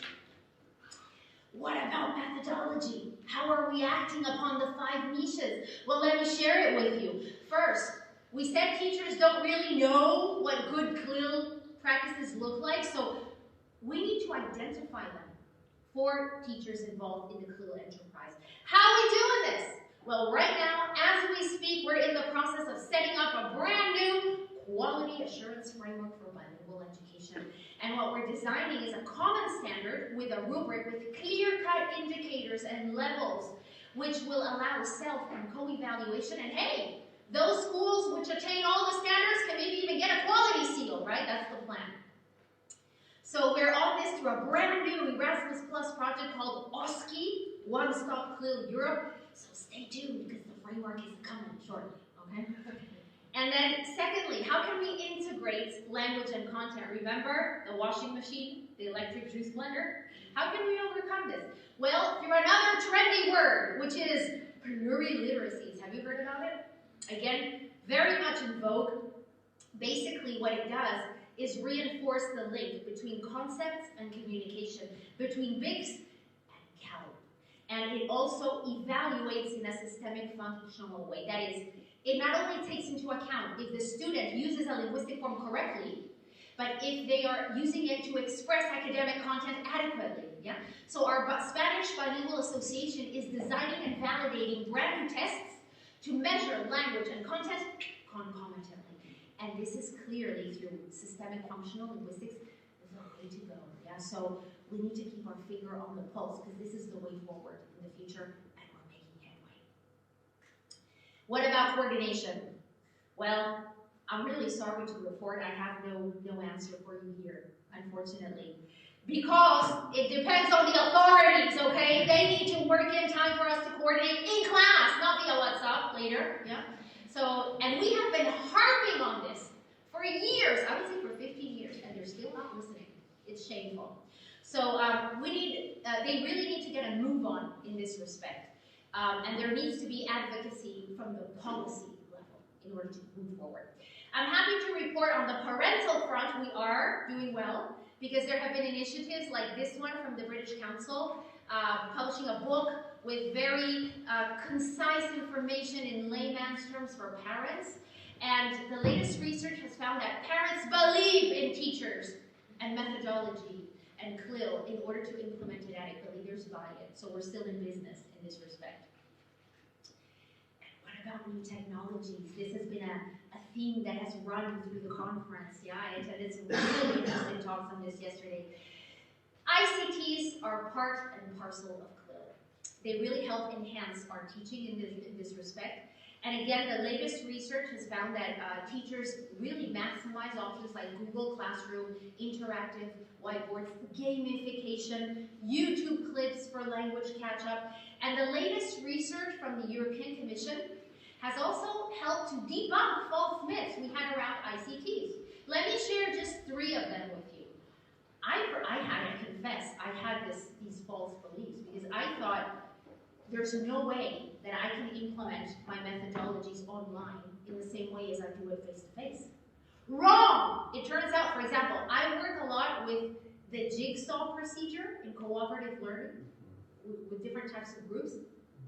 What about methodology? How are we acting upon the 5 niches? Well, let me share it with you. First, we said teachers don't really know what good CLIL practices look like, so we need to identify them for teachers involved in the CLIL enterprise. How are we doing this? Well, right now, as we speak, we're in the process of setting up a brand new quality assurance framework for bilingual education. And what we're designing is a common standard with a rubric with clear-cut indicators and levels, which will allow self and co-evaluation. And hey, those schools which attain all the standards can maybe even get a quality seal, right? That's the plan. So we're on this through a brand new Erasmus Plus project called OSCE, One Stop CLIL Europe. So stay tuned because the framework is coming shortly, okay? And then secondly, how can we integrate language and content? Remember the washing machine, the electric juice blender? How can we overcome this? Well, through another trendy word, which is plurilingualities. Have you heard about it? Again, very much in vogue. Basically what it does is reinforce the link between concepts and communication, between Bix and Cal. And it also evaluates in a systemic functional way. That is, it not only takes into account if the student uses a linguistic form correctly, but if they are using it to express academic content adequately. Yeah? So our Spanish Bilingual Association is designing and validating brand new tests to measure language and content concomitantly. And this is clearly through systemic functional linguistics the way to go. Yeah? So we need to keep our finger on the pulse because this is the way forward in the future and we're making headway. What about coordination? Well, I'm really sorry to report I have no answer for you here, unfortunately. Because it depends on the authorities, okay? They need to work in time for us to coordinate in class, not via WhatsApp later, yeah? So, and we have been harping on this for years, I would say for 15 years, and they're still not listening. It's shameful. So they really need to get a move on in this respect. And there needs to be advocacy from the policy level in order to move forward. I'm happy to report on the parental front we are doing well, because there have been initiatives like this one from the British Council, publishing a book with very concise information in layman's terms for parents. And the latest research has found that parents believe in teachers and methodology and CLIL in order to implement it adequately. There's buy-in, so we're still in business in this respect. And what about new technologies? This has been a theme that has run through the conference. Yeah, I attended some really interesting talks on this yesterday. ICTs are part and parcel of CLIL. They really help enhance our teaching in this respect. And again, the latest research has found that teachers really maximize options like Google Classroom, interactive whiteboards, gamification, YouTube clips for language catch-up. And the latest research from the European Commission has also helped to debunk false myths we had around ICTs. Let me share just 3 of them with you. I had to confess, I had these false beliefs because I thought there's no way that I can implement my methodologies online in the same way as I do it face-to-face. Wrong! It turns out, for example, I work a lot with the jigsaw procedure in cooperative learning with different types of groups.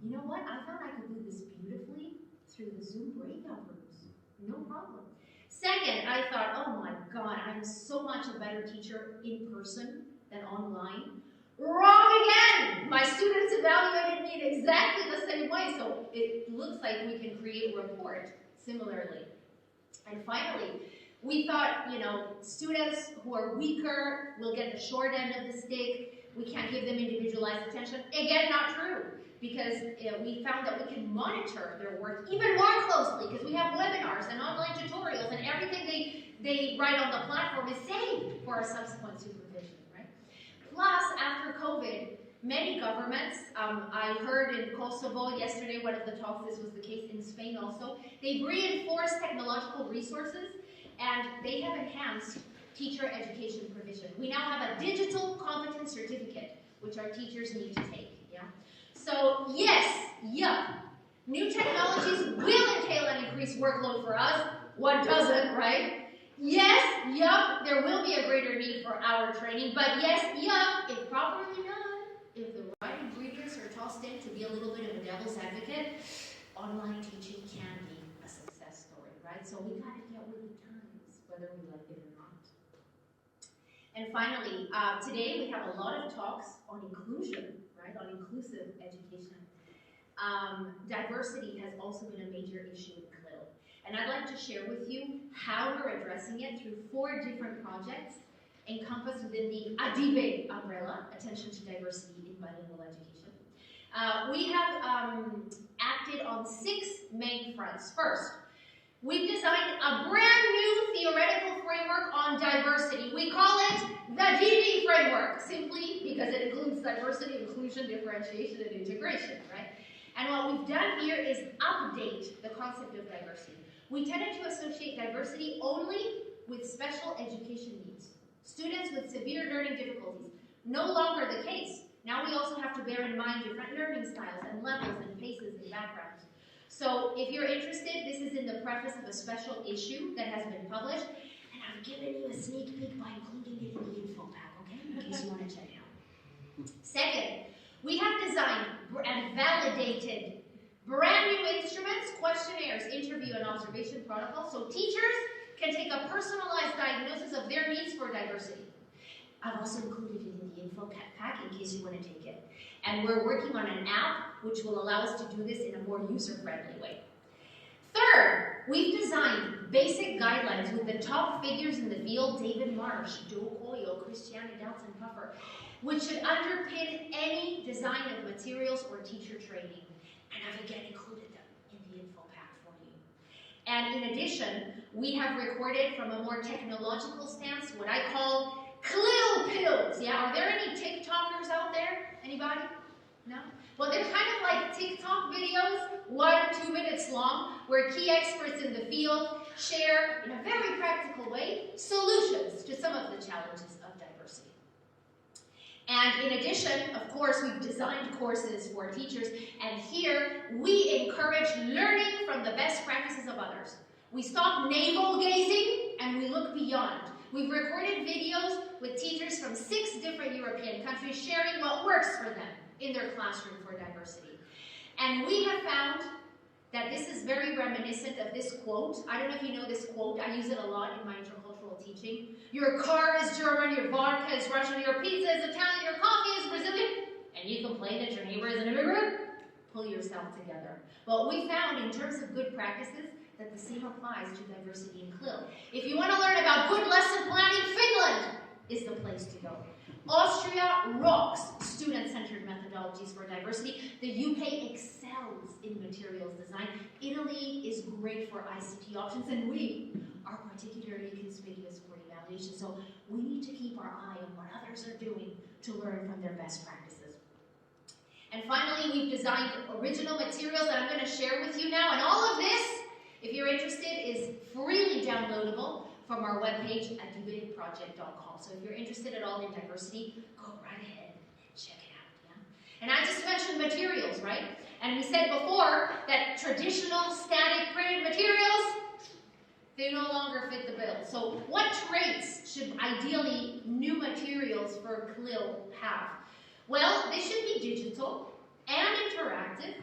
You know what? I found I could do this beautifully through the Zoom breakout rooms. No problem. Second, I thought, oh my God, I'm so much a better teacher in person than online. Wrong again! My students evaluated me in exactly the same way, so it looks like we can create rapport similarly. And finally, we thought, students who are weaker will get the short end of the stick. We can't give them individualized attention. Again, not true, because we found that we can monitor their work even more closely, because we have webinars and online tutorials, and everything they write on the platform is saved for our subsequent supervision. Plus, after COVID, many governments, I heard in Kosovo yesterday, one of the talks, this was the case in Spain also, they've reinforced technological resources and they have enhanced teacher education provision. We now have a digital competence certificate, which our teachers need to take. Yeah. So yes, new technologies will entail an increased workload for us. What doesn't, right? Yes, there will be a greater need for our training, but yes, if properly done, if the right ingredients are tossed in to be a little bit of a devil's advocate, online teaching can be a success story, right? So we got to get with the times, whether we like it or not. And finally, today we have a lot of talks on inclusion, right? On inclusive education. Diversity has also been a major issue in CLIL. And I'd like to share with you how we're addressing it through 4 different projects encompassed within the ADIBE umbrella, Attention to Diversity in Bilingual Education. We have acted on 6 main fronts. First, we've designed a brand new theoretical framework on diversity. We call it the DD framework, simply because it includes diversity, inclusion, differentiation, and integration, right? And what we've done here is update the concept of diversity. We tended to associate diversity only with special education needs. Students with severe learning difficulties. No longer the case. Now we also have to bear in mind different learning styles and levels and paces and backgrounds. So if you're interested, this is in the preface of a special issue that has been published. And I've given you a sneak peek by including it in the info pack, okay? In case you want to check it out. Second, we have designed and validated brand new instruments, questionnaires, interview, and observation protocols, so teachers can take a personalized diagnosis of their needs for diversity. I've also included it in the info pack in case you want to take it. And we're working on an app which will allow us to do this in a more user-friendly way. Third, we've designed basic guidelines with the top figures in the field, David Marsh, Joe Coyle, Christiane Doutzen-Puffer, which should underpin any design of materials or teacher training. And I've again included them in the info pack And in addition, we have recorded from a more technological stance what I call CLIL pills. Yeah, are there any TikTokers out there? Anybody? No? Well, they're kind of like TikTok videos, 1-2 minutes long, where key experts in the field share, in a very practical way, solutions to some of the challenges of diversity. And in addition, of course, we've designed courses for teachers, and here we encourage learning from the best practices of others. We stop navel gazing and we look beyond. We've recorded videos with teachers from 6 different European countries sharing what works for them in their classroom for diversity. And we have found that this is very reminiscent of this quote. I don't know if you know this quote. I use it a lot in my intercultural teaching. Your car is German, your vodka is Russian, your pizza is Italian, your coffee is Brazilian, and you complain that your neighbor is an immigrant? Pull yourself together. But we found in terms of good practices that the same applies to diversity in CLIL. If you want to learn about good lesson planning, Finland is the place to go. Austria rocks student-centered methodologies for diversity. The UK excels in materials design. Italy is great for ICT options, and we are particularly conspicuous for evaluation. So we need to keep our eye on what others are doing to learn from their best practices. And finally, we've designed original materials that I'm going to share with you now. And all of this, if you're interested, is freely downloadable from our webpage at debateproject.com. So if you're interested at all in diversity, go right ahead and check it out. Yeah? And I just mentioned materials, right? And we said before that traditional static printed materials, they no longer fit the bill. So what traits should ideally new materials for CLIL have? Well, they should be digital and interactive,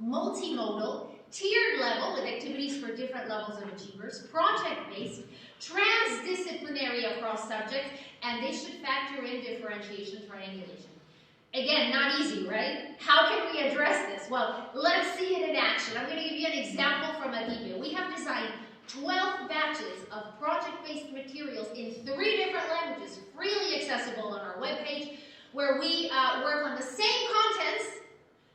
multimodal, tiered level with activities for different levels of achievers, project-based, transdisciplinary across subjects, and they should factor in differentiation triangulation. Again, not easy, right? How can we address this? Well, let's see it in action. I'm going to give you an example from Adibe. We have designed 12 batches of project-based materials in 3 different languages, freely accessible on our webpage, where we work on the same contents,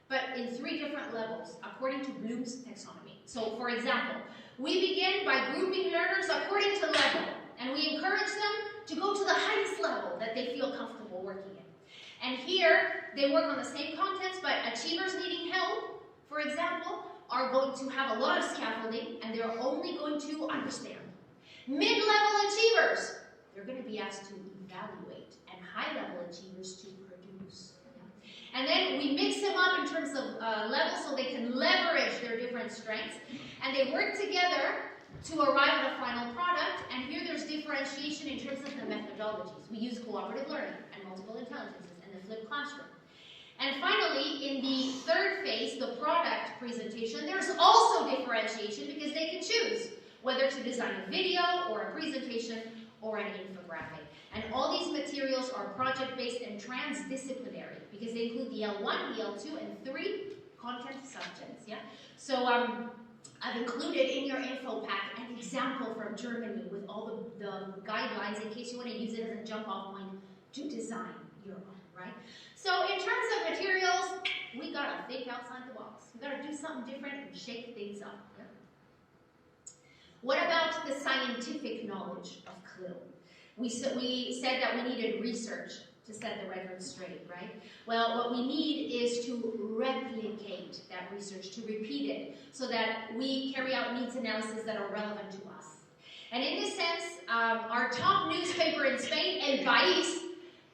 but in 3 different levels, according to Bloom's taxonomy. So, for example, we begin by grouping learners according to level, and we encourage them to go to the highest level that they feel comfortable working in. And here, they work on the same contents, but achievers needing help, for example, are going to have a lot of scaffolding, and they're only going to understand. Mid-level achievers, they're going to be asked to evaluate, and high-level achievers to produce. And then we mix them up in terms of levels so they can leverage their different strengths. And they work together to arrive at a final product. And here there's differentiation in terms of the methodologies. We use cooperative learning and multiple intelligences and the flipped classroom. And finally, in the 3rd phase, the product presentation, there's also differentiation because they can choose whether to design a video or a presentation or an infographic. And all these materials are project-based and transdisciplinary because they include the L1, the L2, and 3 content subjects. Yeah. So I've included in your info pack an example from Germany with all the guidelines in case you want to use it as a jump-off point to design your own, right? So in terms of materials, we gotta think outside the box. We gotta do something different and shake things up. Yeah? What about the scientific knowledge of CLIL? We said that we needed research to set the record straight, right? Well, what we need is to replicate that research, to repeat it, so that we carry out needs analysis that are relevant to us. And in this sense, our top newspaper in Spain, El País,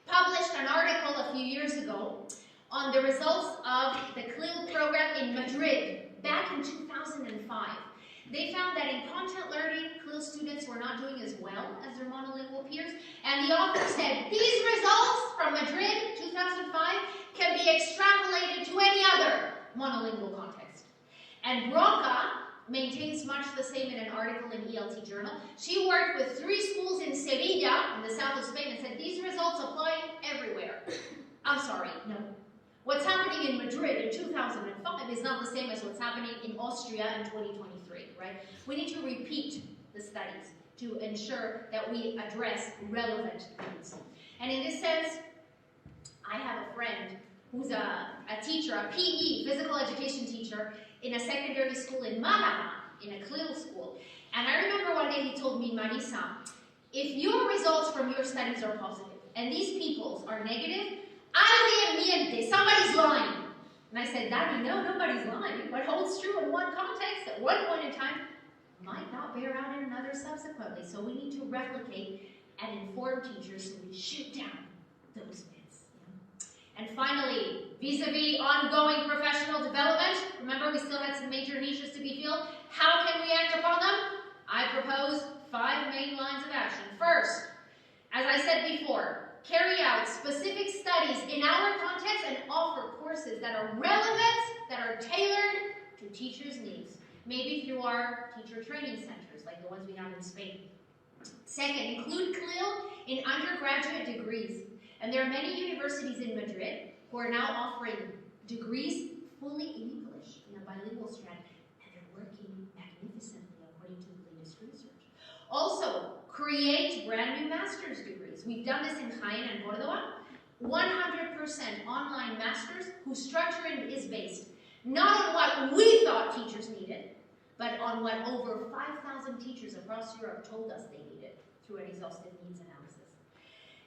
published an article a few years ago on the results of the CLIL program in Madrid back in 2005. They found that in content learning, CLIL students were not doing as well as their monolingual peers, and the author said, these results from Madrid, 2005, can be extrapolated to any other monolingual context. And Bronca maintains much the same in an article in ELT Journal. She worked with 3 schools in Sevilla, in the south of Spain, and said, these results apply everywhere. I'm sorry, no. What's happening in Madrid in 2005 is not the same as what's happening in Austria in 2023, right? We need to repeat the studies to ensure that we address relevant needs. And in this sense, I have a friend who's a teacher, a PE, physical education teacher, in a secondary school in Málaga. in a CLIL school. And I remember one day he told me, Marisa, if your results from your studies are positive and these people's are negative, alguien miente, somebody's lying. And I said, Daddy, no, nobody's lying. What holds true in one context at one point in time might not bear out in another subsequently. So we need to replicate and inform teachers so we shoot down those myths. And finally, vis-a-vis ongoing professional development, remember we still had some major niches to be filled. How can we act upon them? I propose 5 main lines of action. First, as I said before, carry out specific studies in our context and offer courses that are relevant, that are tailored to teachers' needs. Maybe through our teacher training centers, like the ones we have in Spain. Second, include CLIL in undergraduate degrees. And there are many universities in Madrid who are now offering degrees fully in English in a bilingual strand, and they're working magnificently according to the latest research. Also, create brand new master's degrees. We've done this in Jaén and Córdoba. 100% online masters whose structure is based not on what we thought teachers needed, but on what over 5,000 teachers across Europe told us they needed through an exhaustive needs analysis.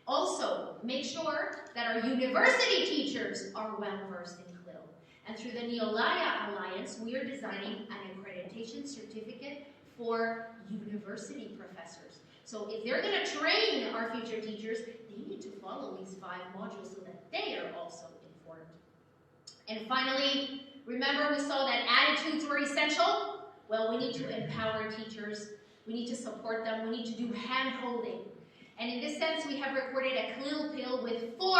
Also, make sure that our university teachers are well versed in CLIL. And through the Neolaya Alliance, we are designing an accreditation certificate for university professors. So if they're going to train our future teachers, they need to follow these 5 modules so that they are also informed. And finally, remember we saw that attitudes were essential? Well, we need to empower teachers. We need to support them. We need to do hand-holding. And in this sense, we have recorded a CLIL pill with 4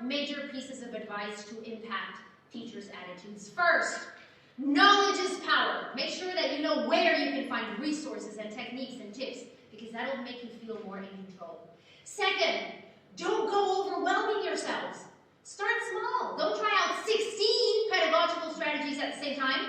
major pieces of advice to impact teachers' attitudes. First, knowledge is power. Make sure that you know where you can find resources and techniques and tips, because that'll make you feel more in control. Second, don't go overwhelming yourselves. Start small. Don't try out 16 pedagogical strategies at the same time.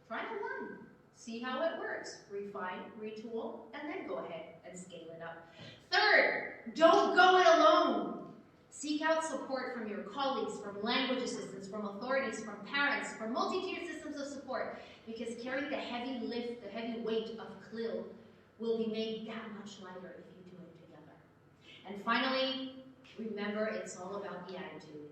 Try one. See how it works. Refine, retool, and then go ahead and scale it up. Third, don't go it alone. Seek out support from your colleagues, from language assistants, from authorities, from parents, from multi-tiered systems of support, because carrying the heavy lift, the heavy weight of CLIL will be made that much lighter if you do it together. And finally, remember it's all about the attitude.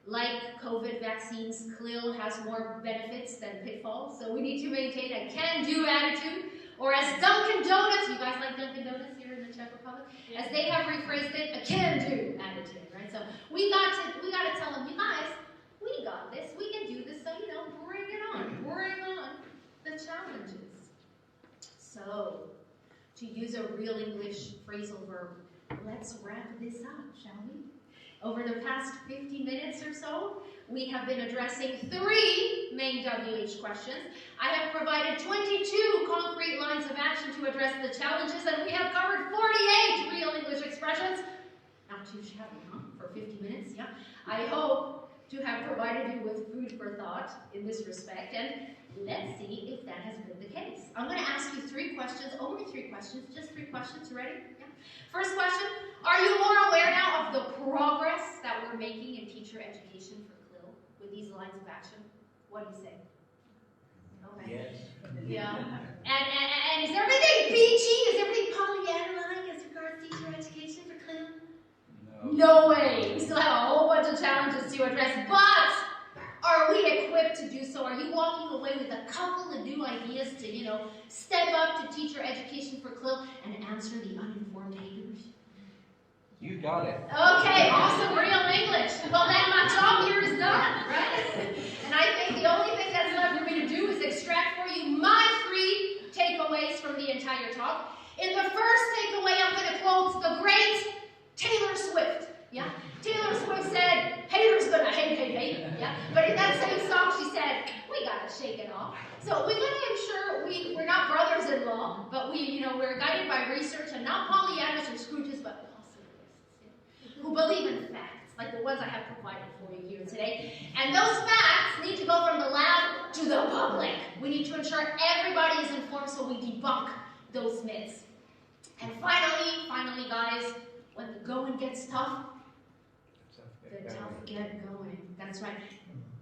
Like COVID vaccines, CLIL has more benefits than pitfalls, so we need to maintain a can-do attitude, or as Dunkin' Donuts, you guys like Dunkin' Donuts here in the Czech Republic? As they have rephrased it, a can-do attitude, right? So we got to tell them, you guys, we got this, we can do this, so, bring it on, bring on the challenges. So, to use a real English phrasal verb, let's wrap this up, shall we? Over the past 50 minutes or so, we have been addressing 3 main WH questions. I have provided 22 concrete lines of action to address the challenges, and we have covered 48 real English expressions. Not too shabby, huh? For 50 minutes, yeah. I hope to have provided you with food for thought in this respect, and let's see if that has been the case. I'm going to ask you 3 questions, only 3 questions, just 3 questions. Ready? Yeah. First question, are you more aware now of the progress that we're making in teacher education for CLIL with these lines of action? What do you say? Okay. Yes. Yeah. And is everything peachy? Is everything Pollyanna-like as regards teacher education for CLIL? No way. We still have a whole bunch of challenges to address, but are we equipped to do so? Are you walking away with a couple of new ideas to, step up to teacher education for CLIL and answer the uninformed haters? You got it. Okay, awesome, real English. Well, then my job here is done, right? And I think the only thing that's left for me to do is extract for you my 3 takeaways from the entire talk. In the first takeaway, I'm going to quote the great Taylor Swift. Yeah? Taylor Swift said, haters gonna hate, yeah? But in that same song, she said, we gotta shake it off. So we gotta ensure we're not brothers-in-law, but we're guided by research and not Pollyannas or Scrooges, but possibilists, who believe in facts, like the ones I have provided for you here today. And those facts need to go from the lab to the public. We need to ensure everybody is informed so we debunk those myths. And finally, guys, when the going gets tough, the tough get going. That's right.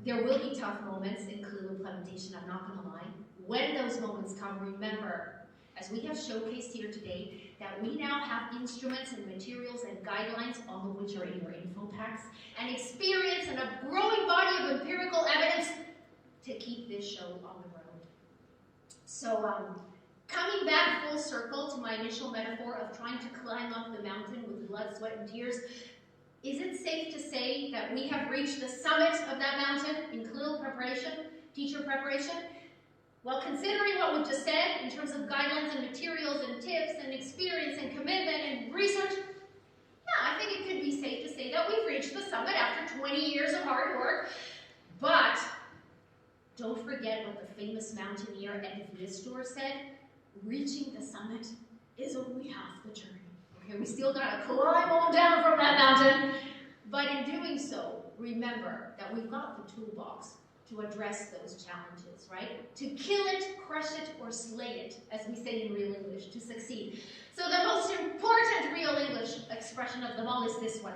There will be tough moments in CLIL implementation, I'm not going to lie. When those moments come, remember, as we have showcased here today, that we now have instruments and materials and guidelines, all of which are in your info packs, and experience and a growing body of empirical evidence to keep this show on the road. So, coming back full circle to my initial metaphor of trying to climb up the mountain with blood, sweat, and tears, is it safe to say that we have reached the summit of that mountain in CLIL preparation, teacher preparation? Well, considering what we've just said in terms of guidelines and materials and tips and experience and commitment and research, yeah, I think it could be safe to say that we've reached the summit after 20 years of hard work. But don't forget what the famous mountaineer Ed Vistor said, reaching the summit is only half the journey. Okay, we still gotta climb on down from that mountain. But in doing so, remember that we've got the toolbox to address those challenges, right? To kill it, crush it, or slay it, as we say in real English, to succeed. So the most important real English expression of them all is this one.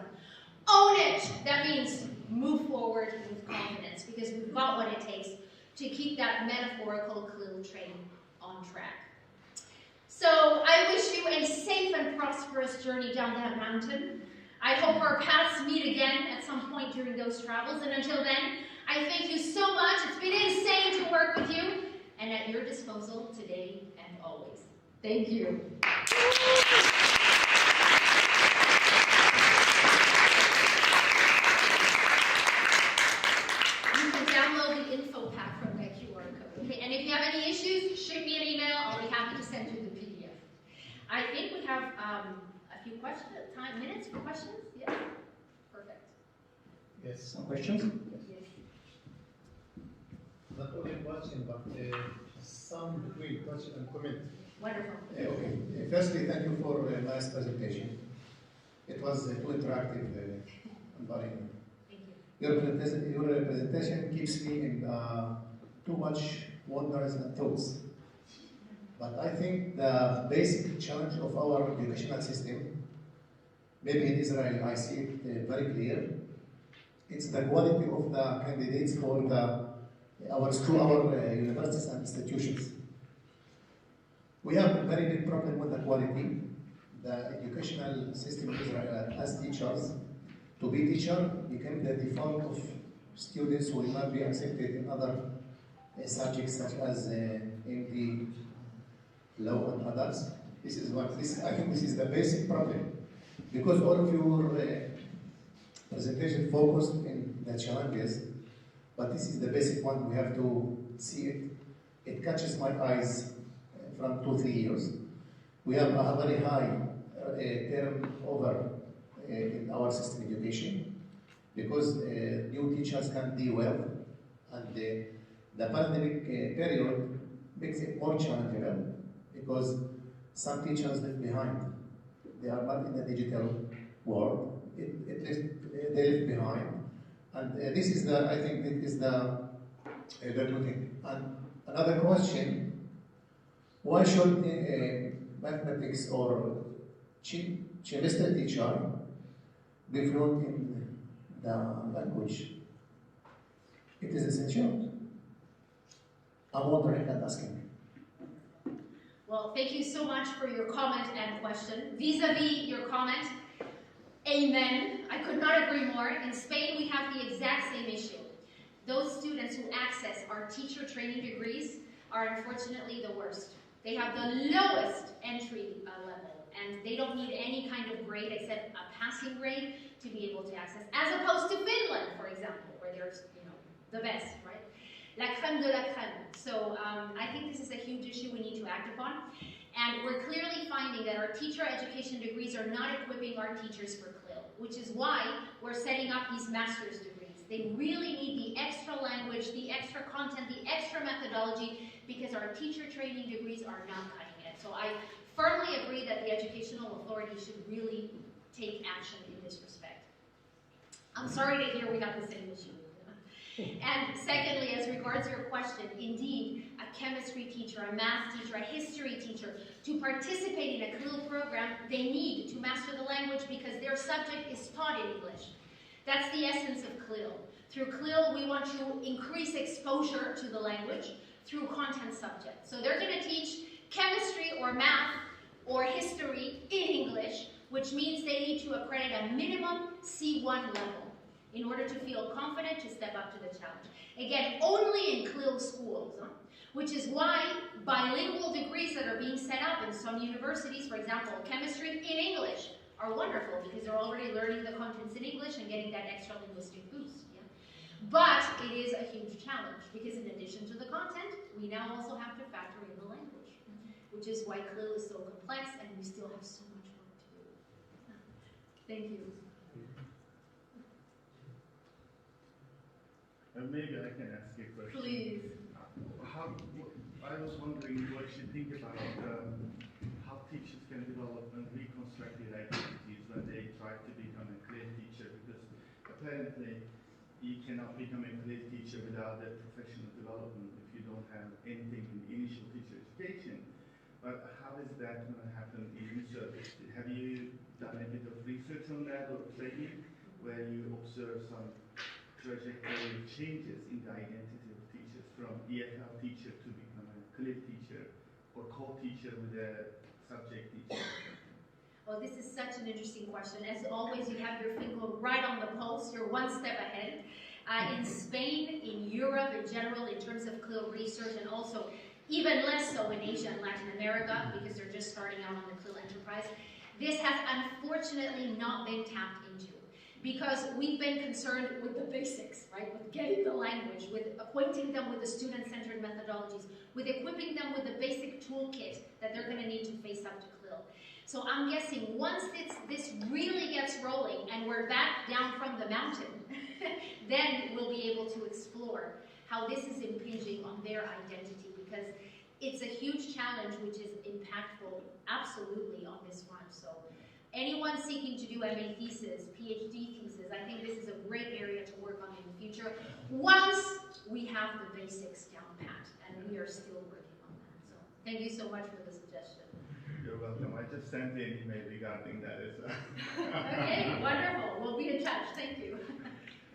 Own it! That means move forward with confidence, because we've got what it takes to keep that metaphorical CLIL train on track. So I wish you a safe and prosperous journey down that mountain. I hope our paths meet again at some point during those travels, and until then, I thank you so much. It's been insane to work with you, and at your disposal today and always. Thank you. You can download the info pack from that QR code. Okay? And if you have any issues, shoot me an email. I'll be happy to send you the PDF. I think we have a few questions, minutes for questions. Yes? Perfect. Yes, some questions? Yes. Not only question, but some between question and comment. Wonderful. Okay. Firstly, thank you for a nice presentation. It was too interactive environment. Thank you. Your presentation keeps me in too much wonders and thoughts. But I think the basic challenge of our educational system, maybe in Israel I see it very clear, it's the quality of the candidates for our universities and institutions. We have a very big problem with the quality. The educational system in Israel as teachers, to be teacher became the default of students who will not be accepted in other subjects such as MD, law and others. I think this is the basic problem. Because all of your presentation focused in the challenges, but this is the basic one, we have to see it. It catches my eyes from 2-3 years. We have a very high turnover in our system education because new teachers can't do well, and the pandemic period makes it more challenging because some teachers left behind. They are not in the digital world. They left behind. And this is I think it is the two things. And another question, why should mathematics or chemistry teacher be fluent in the language? It is essential. I'm wondering and asking. Well, thank you so much for your comment and question. Vis-a-vis your comment, amen. I could not agree more. In Spain, we have the exact same issue. Those students who access our teacher training degrees are unfortunately the worst. They have the lowest entry level, and they don't need any kind of grade except a passing grade to be able to access, as opposed to Finland, for example, where there's, the best, right? La crème de la crème. So I think this is a huge issue we need to act upon. And we're clearly finding that our teacher education degrees are not equipping our teachers for CLIL, which is why we're setting up these master's degrees. They really need the extra language, the extra content, the extra methodology, because our teacher training degrees are not cutting it. So I firmly agree that the educational authority should really take action in this respect. I'm sorry to hear we have the same issue. And secondly, as regards your question, indeed, a chemistry teacher, a math teacher, a history teacher, to participate in a CLIL program, they need to master the language because their subject is taught in English. That's the essence of CLIL. Through CLIL, we want to increase exposure to the language. through content subjects. So they're going to teach chemistry or math or history in English, which means they need to accredit a minimum C1 level in order to feel confident to step up to the challenge. Again, only in CLIL schools, which is why bilingual degrees that are being set up in some universities, for example, chemistry in English, are wonderful because they're already learning the contents in English and getting that extra linguistic boost. Yeah? But it is a huge challenge because in addition to the content, we now also have to factor in the language, which is why CLIL is so complex and we still have so much work to do. Thank you. Maybe I can ask you a question. Please. I was wondering what you think about how teachers can develop and reconstruct their identities when they try to become a clear teacher, because apparently you cannot become a clear teacher without that professional development if you don't have anything in initial teacher education. But how is that going to happen in service? Have you done a bit of research on that or training where you observe some trajectory changes in the identity of teachers from EFL teacher to become a clear teacher or co-teacher with a subject teacher? Well, this is such an interesting question. As always, you have your finger right on the pulse. You're one step ahead. In Spain, in Europe in general, in terms of CLIL research, and also even less so in Asia and Latin America, because they're just starting out on the CLIL enterprise, this has unfortunately not been tapped into. Because we've been concerned with the basics, right? With getting the language, with acquainting them with the student-centered methodologies, with equipping them with the basic toolkit that they're going to need to face up to CLIL. So I'm guessing once this really gets rolling and we're back down from the mountain, then we'll be able to explore how this is impinging on their identity, because it's a huge challenge which is impactful absolutely on this front. So anyone seeking to do MA thesis, PhD thesis, I think this is a great area to work on in the future once we have the basics down pat, and we are still working on that. So thank you so much for the suggestion. You're welcome. I just sent an email regarding that as well. Okay, wonderful. We'll be in touch. Thank you.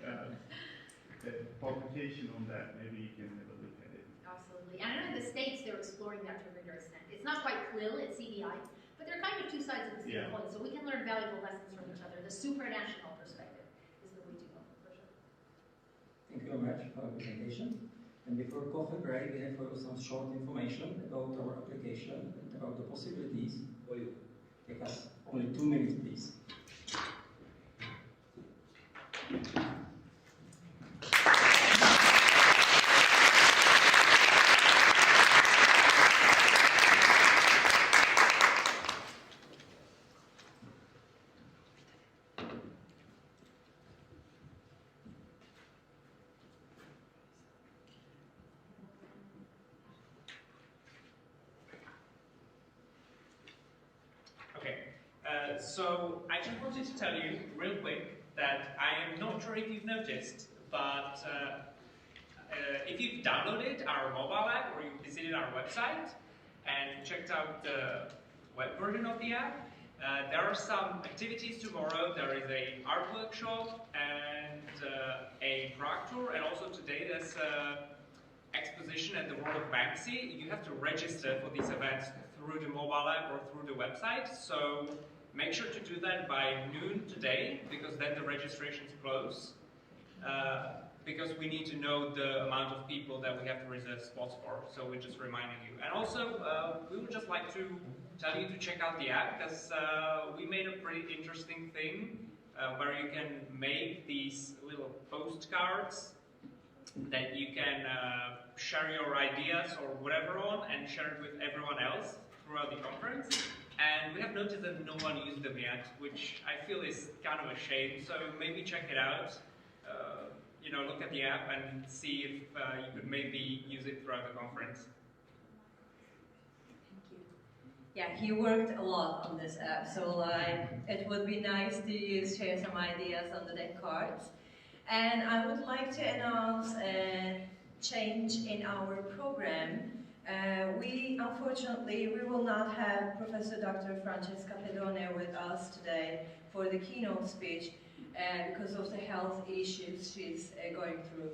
A publication on that, maybe you can have a look at it. Absolutely. And I know in the States they're exploring that to a greater extent. It's not quite CLIL, it's CBI, but they're kind of two sides of the same coin, so we can learn valuable lessons from each other. The supranational perspective is the way to go, for sure. Thank you very much for the presentation. And before coffee break, we have for you some short information about our application and about the possibilities for you. Take us only 2 minutes, please. So I just wanted to tell you real quick that I am not sure if you've noticed, but if you've downloaded our mobile app or you've visited our website and checked out the web version of the app, there are some activities tomorrow. There is an art workshop and a prac tour, and also today there's an exposition at the World of Banksy. You have to register for these events through the mobile app or through the website, so make sure to do that by noon today, because then the registrations close, because we need to know the amount of people that we have to reserve spots for, so we're just reminding you. And also, we would just like to tell you to check out the app, because we made a pretty interesting thing where you can make these little postcards that you can share your ideas or whatever on and share it with everyone else throughout the conference. And we have noticed that no one used them yet, which I feel is kind of a shame. So maybe check it out. Look at the app and see if you could maybe use it throughout the conference. Thank you. Yeah, he worked a lot on this app, so it would be nice to share some ideas on the deck cards. And I would like to announce a change in our program. Unfortunately, we will not have Professor Dr. Francesca Pedone with us today for the keynote speech because of the health issues she's going through.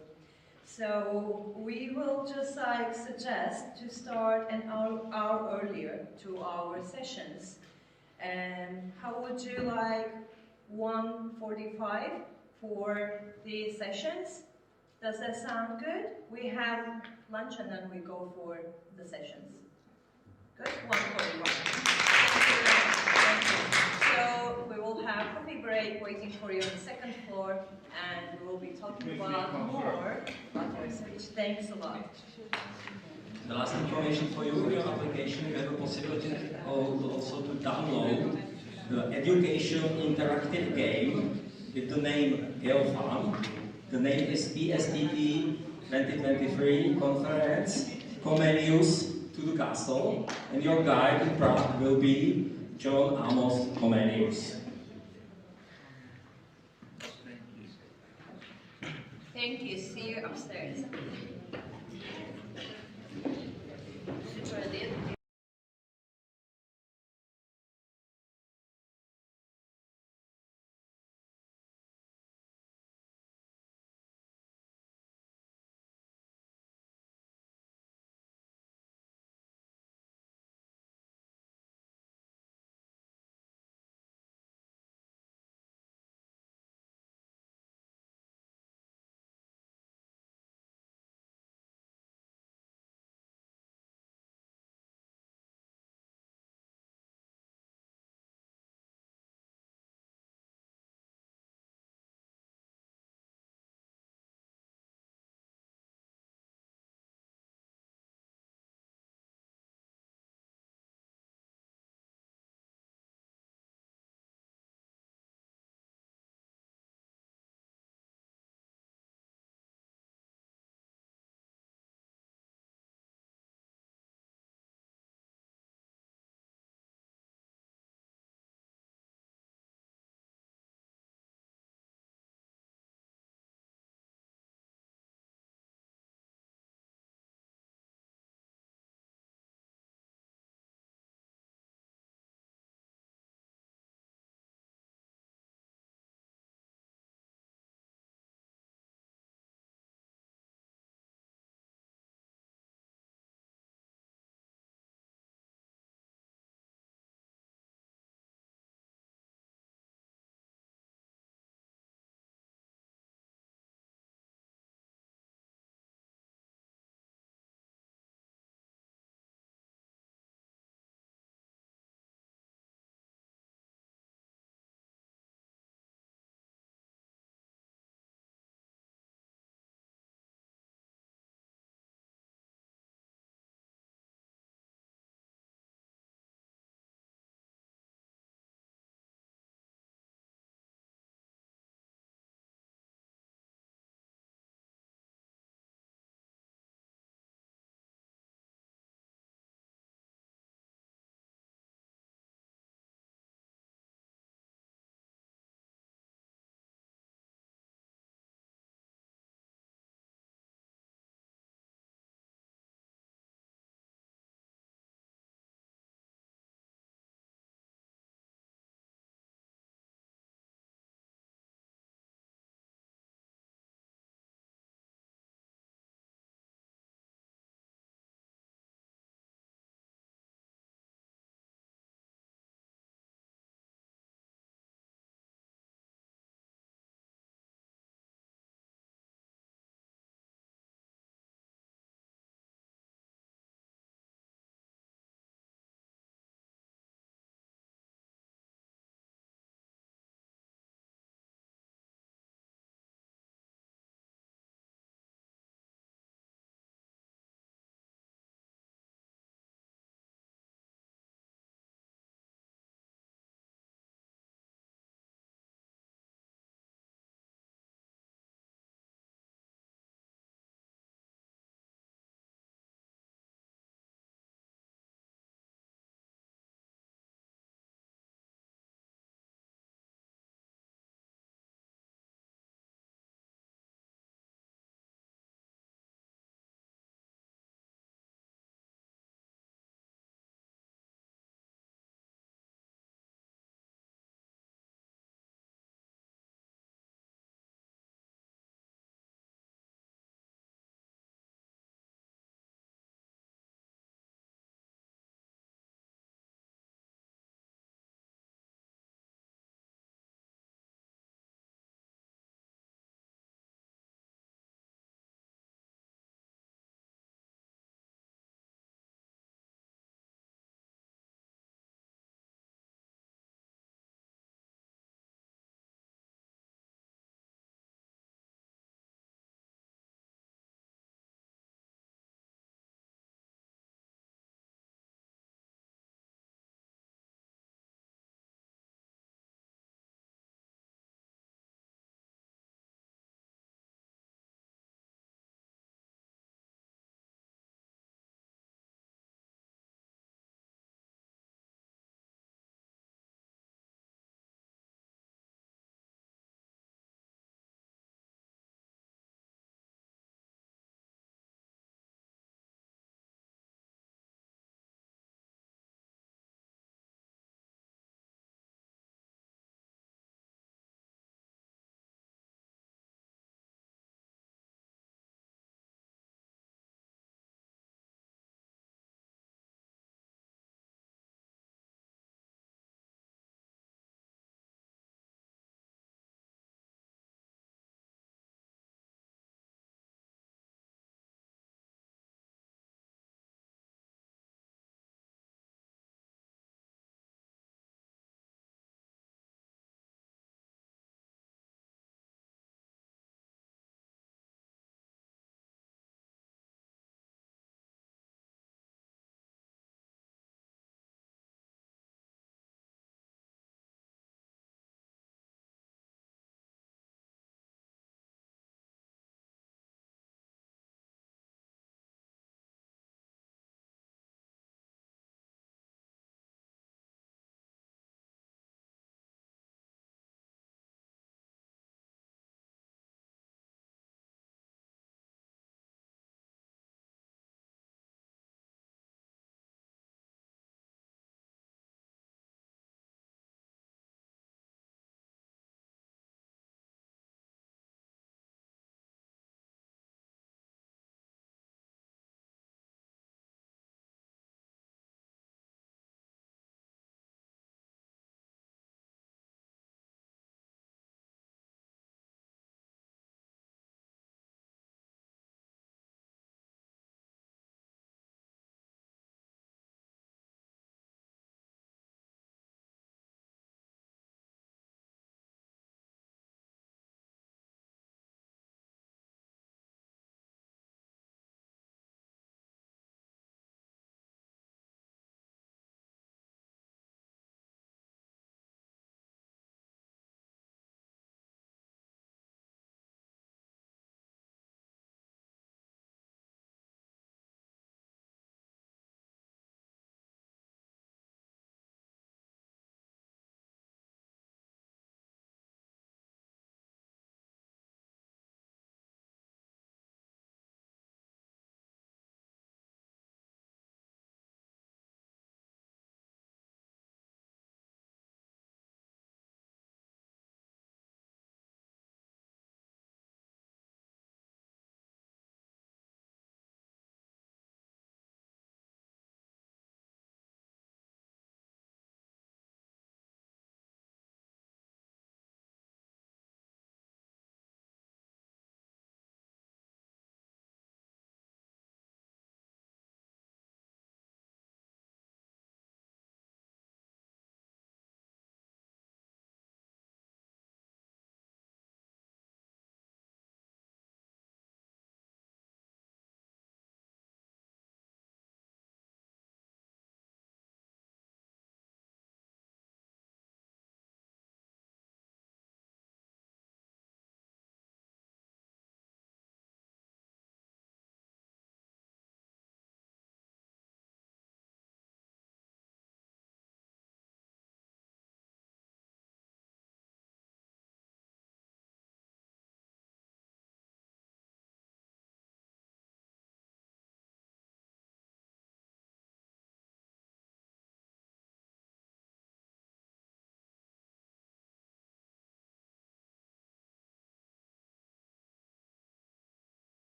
So we will just like suggest to start an hour earlier to our sessions. And how would you like 1:45 for the sessions? Does that sound good? We have lunch and then we go for the sessions. Good? 1:45. Thank you. So we will have coffee break waiting for you on the second floor, and we will be talking about more about research. Thanks a lot. The last information for you, in your application, you have a possibility also to download the education interactive game with the name GeoFun. The name is TSTT 2023 Conference, Comenius to the Castle, and your guide in Prague will be John Amos Comenius. Thank you. See you upstairs.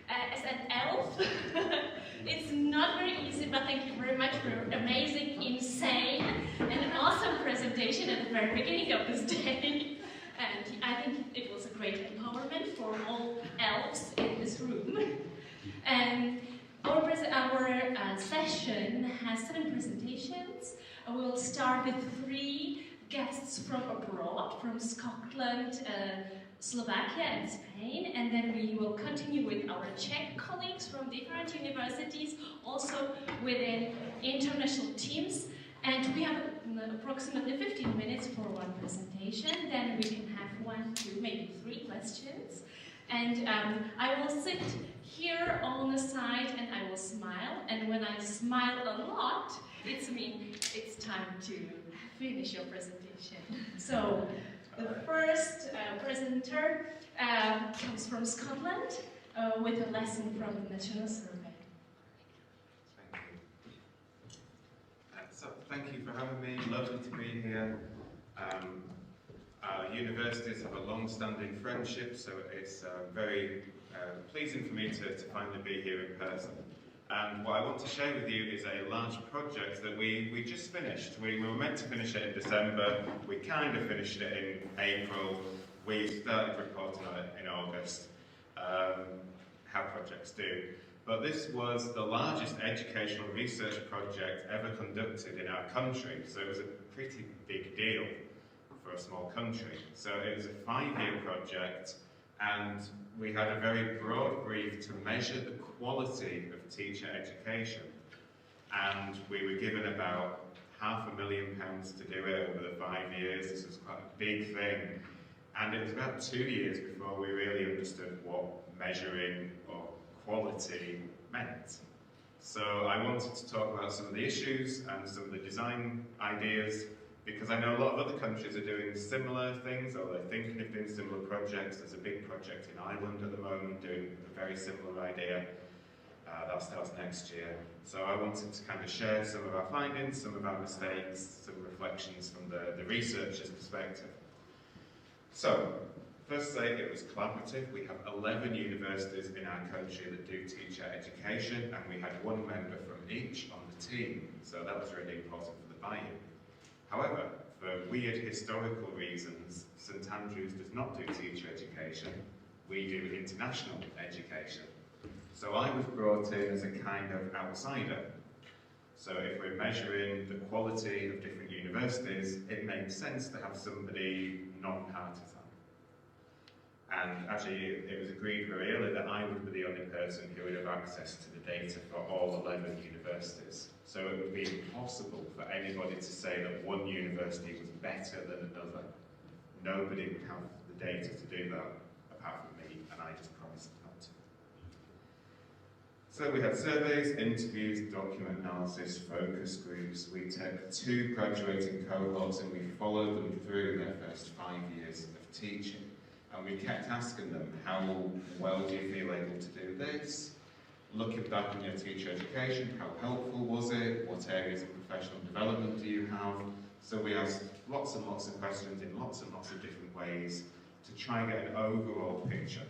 as an elf. It's not very easy, but thank you very much for your amazing, insane, and awesome presentation at the very beginning of this day. And I think it was a great empowerment for all elves in this room. And our session has 7 presentations. We'll start with 3 guests from abroad, from Scotland, Slovakia and Spain, and then we will continue with our Czech colleagues from different universities, also within international teams. And we have approximately 15 minutes for one presentation, then we can have 1, 2, maybe 3 questions. And I will sit here on the side and I will smile, and when I smile a lot, it's time to finish your presentation. So, the first presenter comes from Scotland with a lesson from the National Survey. Thank you. So thank you for having me. Lovely to be here. Our universities have a long-standing friendship, so it's very pleasing for me to finally be here in person. And what I want to share with you is a large project that we just finished. We were meant to finish it in December, we kind of finished it in April, we started reporting on it in August, how projects do. But this was the largest educational research project ever conducted in our country, so it was a pretty big deal for a small country. So it was a 5-year project, and we had a very broad brief to measure the quality of teacher education. And we were given about £500,000 to do it over the 5 years. This was quite a big thing. And it was about 2 years before we really understood what measuring or quality meant. So I wanted to talk about some of the issues and some of the design ideas, because I know a lot of other countries are doing similar things, or they're thinking of doing similar projects. There's a big project in Ireland at the moment doing a very similar idea. That starts next year. So I wanted to kind of share some of our findings, some of our mistakes, some reflections from the researcher's perspective. So, first say it was collaborative. We have 11 universities in our country that do teacher education, and we had 1 member from each on the team. So that was really important for the buy-in. However, for weird historical reasons, St Andrews does not do teacher education, we do international education. So I was brought in as a kind of outsider. So if we're measuring the quality of different universities, it makes sense to have somebody non-partisan. And actually, it was agreed very early that I would be the only person who would have access to the data for all 11 universities. So it would be impossible for anybody to say that one university was better than another. Nobody would have the data to do that, apart from me, and I just promised not to. So we had surveys, interviews, document analysis, focus groups. We took 2 graduating cohorts and we followed them through their first 5 years of teaching. And we kept asking them, how well do you feel able to do this? Looking back on your teacher education, how helpful was it? What areas of professional development do you have? So we asked lots and lots of questions in lots and lots of different ways to try and get an overall picture.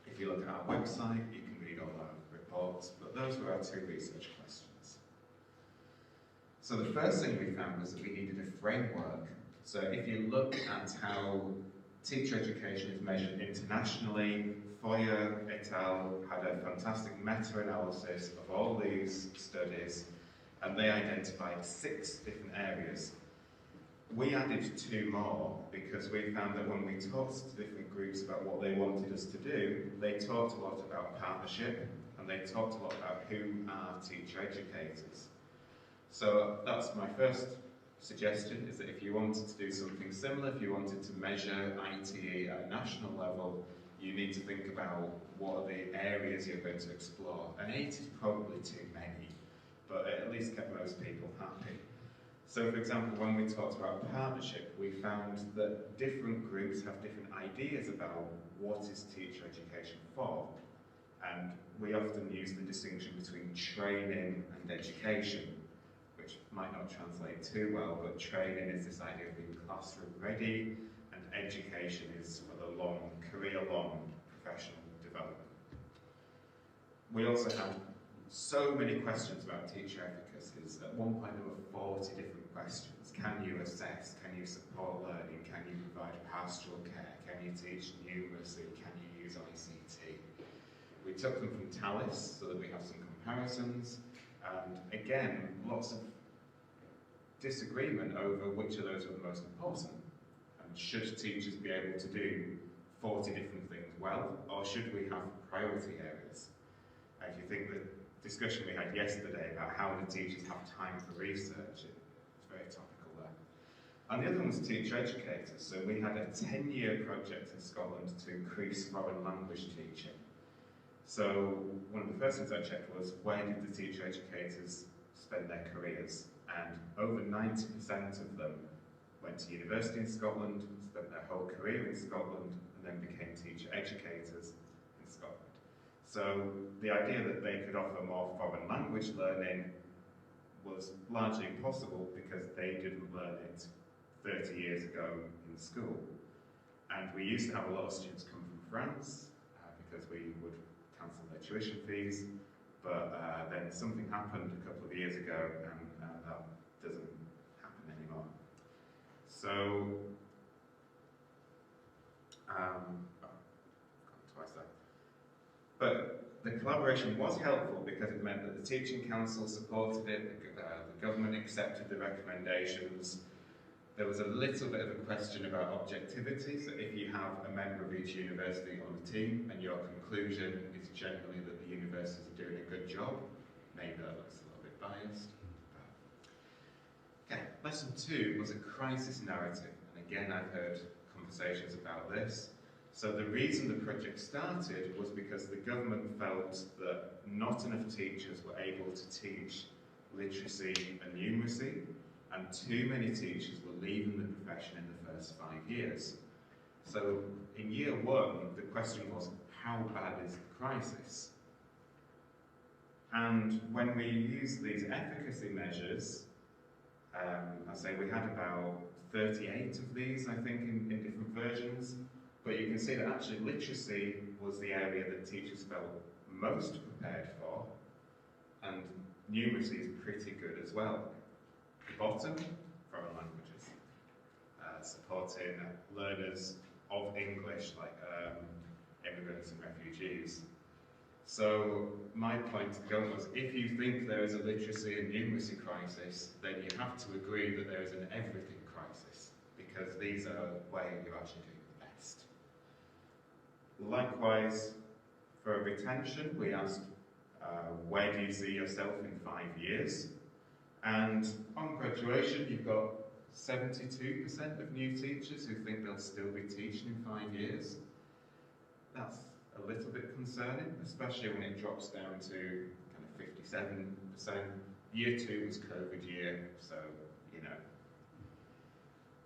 If you look at our website, you can read all our reports, but those were our 2 research questions. So the first thing we found was that we needed a framework. So if you look at how teacher education is measured internationally, Foyer et al. Had a fantastic meta-analysis of all these studies, and they identified 6 different areas. We added 2 more because we found that when we talked to different groups about what they wanted us to do, they talked a lot about partnership, and they talked a lot about who are teacher educators. So that's my first suggestion, is that if you wanted to do something similar, if you wanted to measure ITE at a national level, you need to think about what are the areas you're going to explore. And 8 is probably too many, but it at least kept most people happy. So for example, when we talked about partnership, we found that different groups have different ideas about what is teacher education for. And we often use the distinction between training and education, which might not translate too well, but training is this idea of being classroom ready, and education is for the long, career-long professional development. we also had so many questions about teacher efficacies. At one point there were 40 different questions. Can you assess? Can you support learning? Can you provide pastoral care? Can you teach numeracy? Can you use ICT? We took them from Talis so that we have some comparisons, and again, lots of disagreement over which of those were the most important. And should teachers be able to do 40 different things well, or should we have priority areas? If you think the discussion we had yesterday about how do teachers have time for research, it's very topical there. And the other one was teacher educators. So we had a 10-year project in Scotland to increase foreign language teaching. So one of the first things I checked was, where did the teacher educators spend their careers? And over 90% of them went to university in Scotland, spent their whole career in Scotland, and then became teacher educators in Scotland. So the idea that they could offer more foreign language learning was largely impossible because they didn't learn it 30 years ago in school. And we used to have a lot of students come from France because we would cancel their tuition fees, but then something happened a couple of years ago and that doesn't happen anymore. So, twice that. But the collaboration was helpful because it meant that the Teaching Council supported it, the government accepted the recommendations. There was a little bit of a question about objectivity, so if you have a member of each university on the team and your conclusion is generally that the universities are doing a good job, maybe that looks a little bit biased. Okay, lesson 2 was a crisis narrative, and again I've heard conversations about this. So the reason the project started was because the government felt that not enough teachers were able to teach literacy and numeracy, and too many teachers were leaving the profession in the first 5 years. So in year 1, the question was, how bad is the crisis? And when we used these efficacy measures, I say we had about 38 of these, I think, in different versions, but you can see that actually literacy was the area that teachers felt most prepared for, and numeracy is pretty good as well. Bottom, foreign languages, supporting learners of English, like immigrants and refugees. So my point to the government was, if you think there is a literacy and numeracy crisis, then you have to agree that there is an everything crisis, because these are where you're actually doing the best. Likewise, for retention, we asked, where do you see yourself in 5 years? And on graduation, you've got 72% of new teachers who think they'll still be teaching in 5 years. That's a little bit concerning, especially when it drops down to kind of 57%. Year 2 was COVID year, so, you know.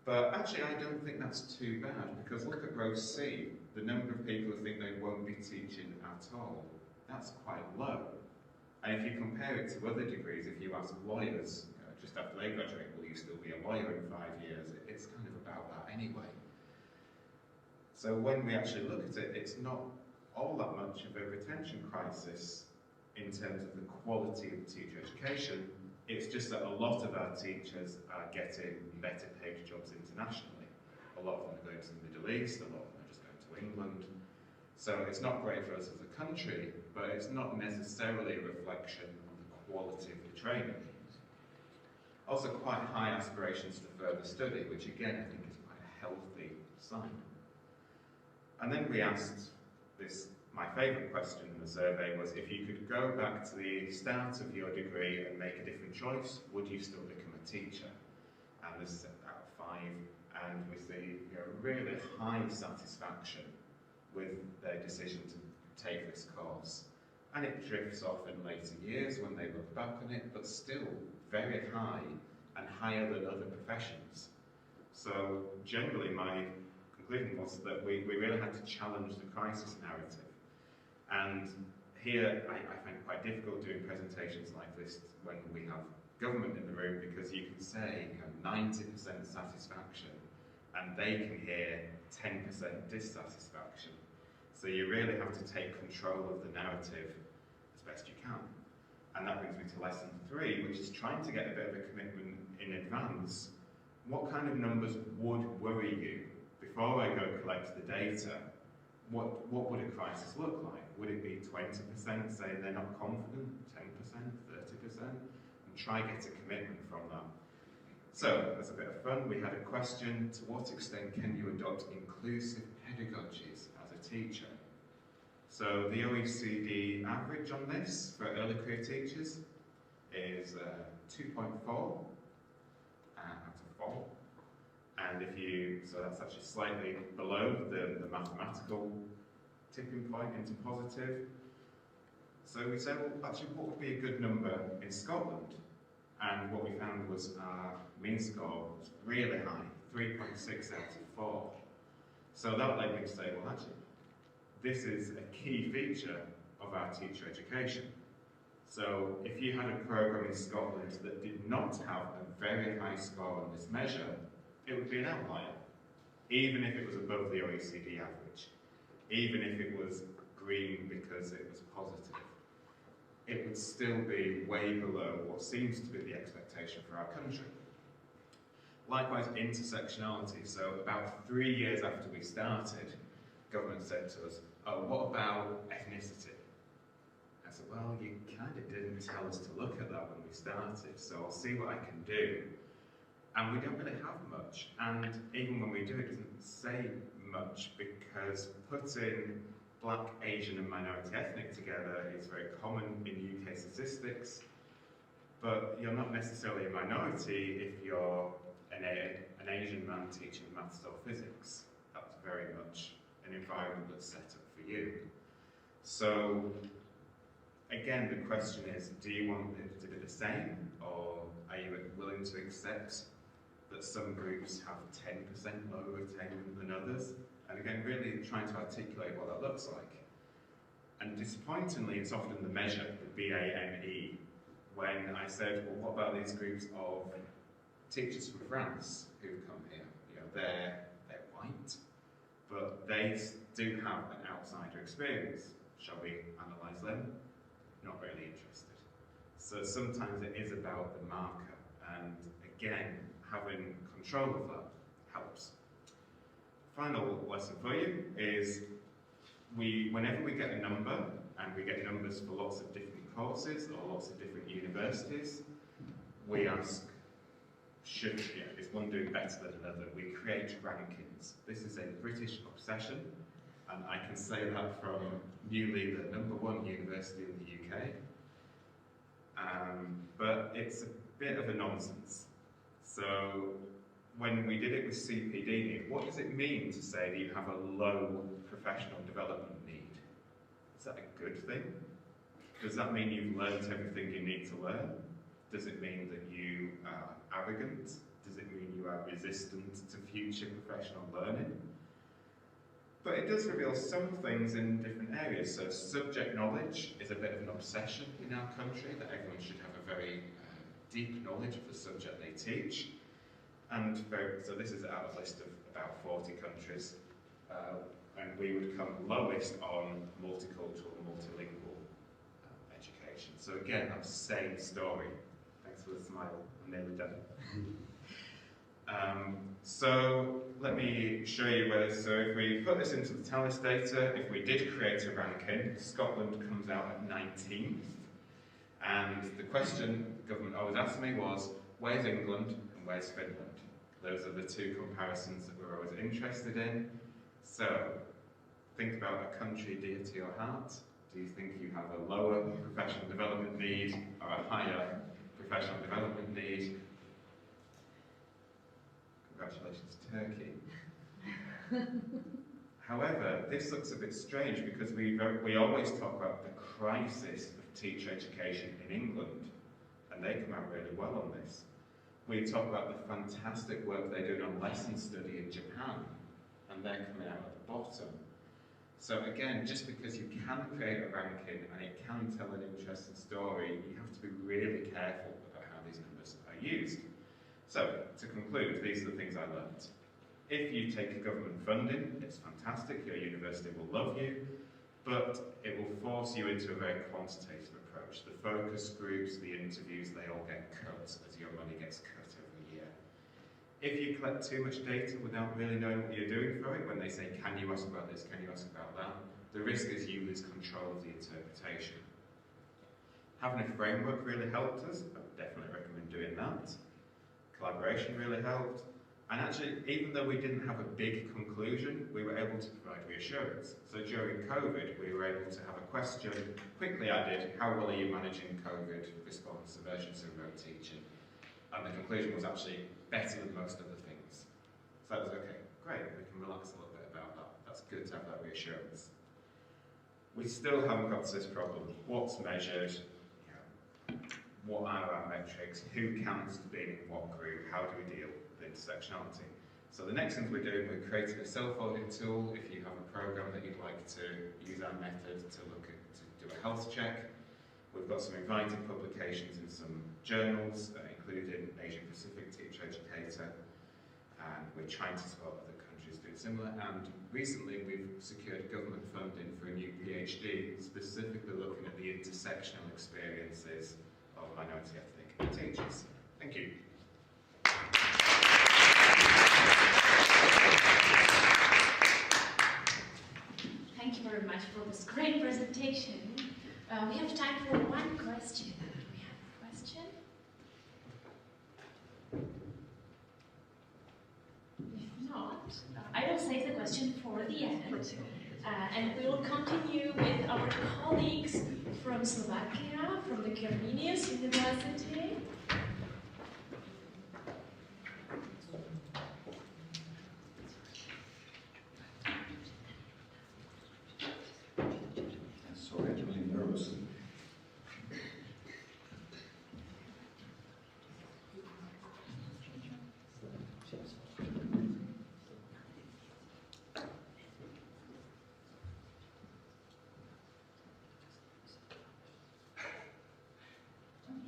But actually, I don't think that's too bad, because look at row C, the number of people who think they won't be teaching at all. That's quite low. And if you compare it to other degrees, if you ask lawyers, just after they graduate, will you still be a lawyer in 5 years? It's kind of about that anyway. So when we actually look at it, it's not all that much of a retention crisis in terms of the quality of teacher education. It's just that a lot of our teachers are getting better paid jobs internationally. A lot of them are going to the Middle East, a lot of them are just going to England. So it's not great for us as a country, but it's not necessarily a reflection on the quality of the training. Also quite high aspirations for further study, which again I think is quite a healthy sign. And then we asked this, my favourite question in the survey was, if you could go back to the start of your degree and make a different choice, would you still become a teacher? And this is out of 5, and we see really high satisfaction with their decision to take this course. And it drifts off in later years when they look back on it, but still very high and higher than other professions. So generally my conclusion was that we really had to challenge the crisis narrative. And here I find it quite difficult doing presentations like this when we have government in the room, because you can say 90% satisfaction and they can hear 10% dissatisfaction. So you really have to take control of the narrative as as best you can. And that brings me to lesson 3, which is trying to get a bit of a commitment in advance. What kind of numbers would worry you? Before I go collect the data, what would a crisis look like? Would it be 20% saying they're not confident, 10%, 30%? And try get a commitment from that. So, as a bit of fun, we had a question: to what extent can you adopt inclusive pedagogies as a teacher? So the OECD average on this for early career teachers is 2.4 out of 4. And so that's actually slightly below the mathematical tipping point into positive. So we said, well, actually, what would be a good number in Scotland? And what we found was our mean score was really high, 3.6 out of 4. So that led me to say, well, actually, this is a key feature of our teacher education. So if you had a programme in Scotland that did not have a very high score on this measure, it would be an outlier, even if it was above the OECD average, even if it was green because it was positive. It would still be way below what seems to be the expectation for our country. Likewise, intersectionality. So about 3 years after we started, government said to us, oh, what about ethnicity? I said, well, you kind of didn't tell us to look at that when we started, so I'll see what I can do. And we don't really have much, and even when we do, it doesn't say much, because putting Black, Asian and minority ethnic together is very common in UK statistics, but you're not necessarily a minority if you're an Asian man teaching maths or physics. That's very much an environment that's set up for you. So, again, the question is, do you want it to be the same, or are you willing to accept that some groups have 10% lower attainment than others? And again, really trying to articulate what that looks like. And disappointingly, it's often the measure, the BAME, when I said, well, what about these groups of teachers from France who come here? You know, they're white, but they do have an outsider experience. Shall we analyse them? Not really interested. So sometimes it is about the marker, and again, having control of that helps. Final lesson for you is whenever we get a number, and we get numbers for lots of different courses or lots of different universities, we ask, is one doing better than another? We create rankings. This is a British obsession, and I can say that from newly the #1 university in the UK. But it's a bit of a nonsense. So when we did it with CPD, what does it mean to say that you have a low professional development need? Is that a good thing? Does that mean you've learned everything you need to learn? Does it mean that you are arrogant? Does it mean you are resistant to future professional learning? But it does reveal some things in different areas. So subject knowledge is a bit of an obsession in our country, that everyone should have a very deep knowledge of the subject they teach. And so this is out of a list of about 40 countries, and we would come lowest on multicultural, multilingual education. So again, that same story. Thanks for the smile, I'm nearly done. So let me show you whether, so if we put this into the TALIS data, if we did create a ranking, Scotland comes out at 19th. And the question the government always asked me was, where's England and where's Finland? Those are the two comparisons that we're always interested in. So, think about a country dear to your heart. Do you think you have a lower professional development need or a higher professional development need? Congratulations, Turkey. However, this looks a bit strange because we always talk about the crisis of teacher education in England, and they come out really well on this. We talk about the fantastic work they're doing on lesson study in Japan, and they're coming out at the bottom. So again, just because you can create a ranking and it can tell an interesting story, you have to be really careful about how these numbers are used. So, to conclude, these are the things I learned. If you take government funding, it's fantastic, your university will love you. but it will force you into a very quantitative approach. The focus groups, the interviews, they all get cut as your money gets cut every year. If you collect too much data without really knowing what you're doing for it, when they say, can you ask about this, can you ask about that, the risk is you lose control of the interpretation. Having a framework really helped us. I would definitely recommend doing that. Collaboration really helped. And actually, even though we didn't have a big conclusion, we were able to provide reassurance. So during COVID, we were able to have a question quickly added, how well are you managing COVID response, emergency remote teaching? And the conclusion was actually better than most other things. So that was okay, great, we can relax a little bit about that. That's good to have that reassurance. We still haven't got to this problem. What's measured? What are our metrics? Who counts as being in what group? How do we deal with intersectionality? So the next things we're doing, we're creating a self-audit tool. If you have a program that you'd like to use our method to look at, to do a health check. We've got some invited publications in some journals, including Asian Pacific Teacher Educator, and we're trying to support other countries doing similar. And recently we've secured government funding for a new PhD, specifically looking at the intersectional experiences of minority ethnic teachers. Thank you. Thank you very much for this great presentation. We have time for one question. Do we have a question? If not, I will save the question for the end. And we will continue with our colleagues from Slovakia, from the Comenius University. Sorry, I'm really nervous.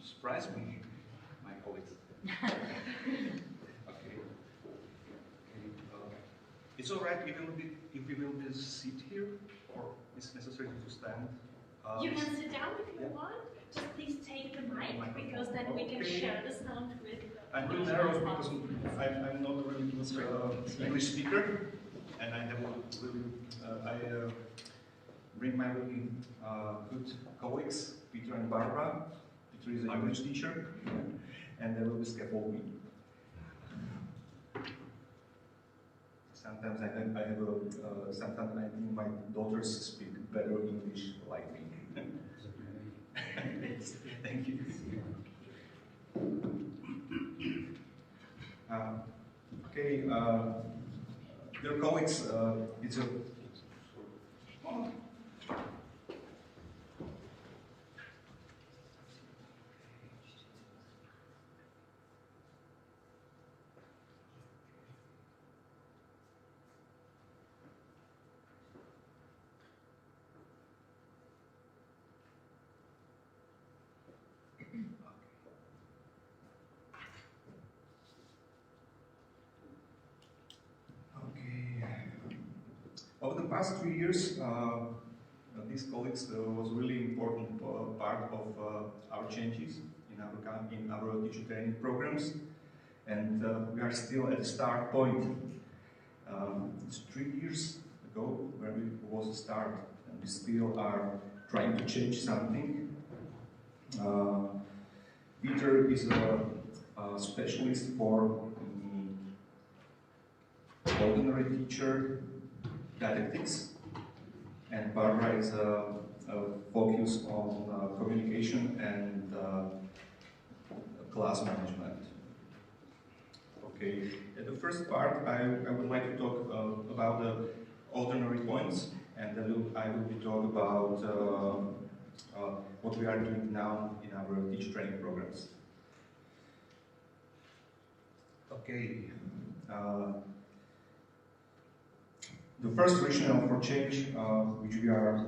Surprise me, my colleagues. Okay. It's all right if we will be sit here, or it's necessary to stand. You can sit down if you want. Just please take the mic, because then we can share the sound with. I'm really nervous because I'm not a really good English speaker, and I have I bring my really good colleagues, Peter and Barbara. Peter is an English teacher, and they will scaffold me. Sometimes I think my daughters speak better English like me. Thank you. Okay, dear colleagues, it's a over the past 3 years, these colleagues was really important part of our changes in our teacher training programs, and we are still at the start point. It's 3 years ago where we was the start, and we still are trying to change something. Peter is a specialist for ordinary teacher didactics, and Barbara is a focus on communication and class management. Okay, in the first part I would like to talk about the ordinary points, and then I will be talking about what we are doing now in our teacher training programs. Okay. The first rationale for change, which we are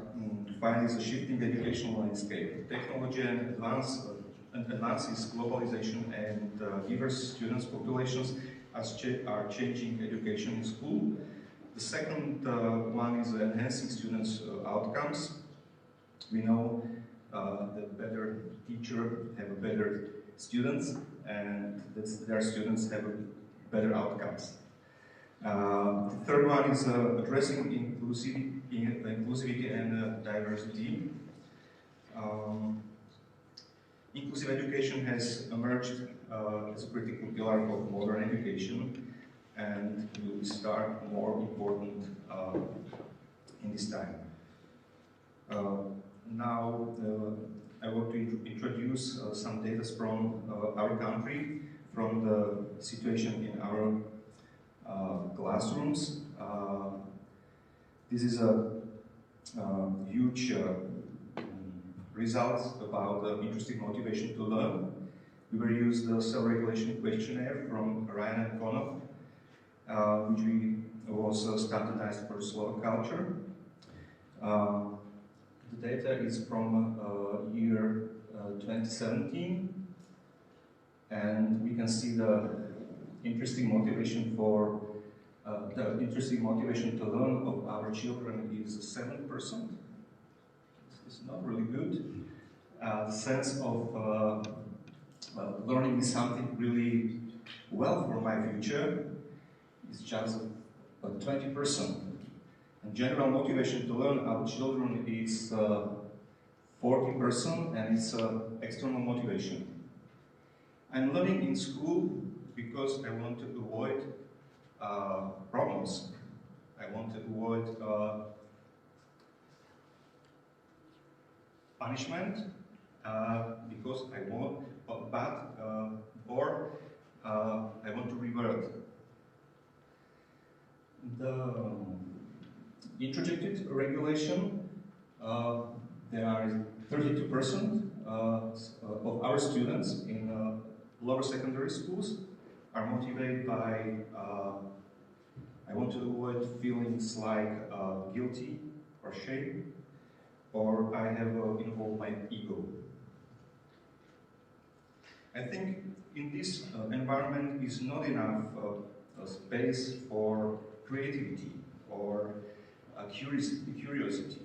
finding, is a shifting educational landscape. Technology and advances, globalization, and diverse students' populations are changing education in school. The second one is enhancing students' outcomes. We know that better teacher have better students, and that their students have better outcomes. The third one is addressing inclusivity and diversity. Inclusive education has emerged as a critical pillar of modern education and will start more important in this time. Now, I want to introduce some data from our country, from the situation in our classrooms. This is a huge results about interesting motivation to learn. We will use the self-regulation questionnaire from Ryan and Konov, which was standardized for Slovak culture. The data is from year 2017, and we can see the interesting motivation for the interesting motivation to learn of our children is 7%. It's not really good. The sense of learning is something really well for my future is just 20%. And general motivation to learn our children is 40%, and it's external motivation. I'm learning in school because I want to avoid problems. I want to avoid punishment because I want, or I want to revert. The introjected regulation, there are 32% of our students in lower secondary schools are motivated by I want to avoid feelings like guilty or shame, or I have involved my ego. I think in this environment is not enough space for creativity or curiosity.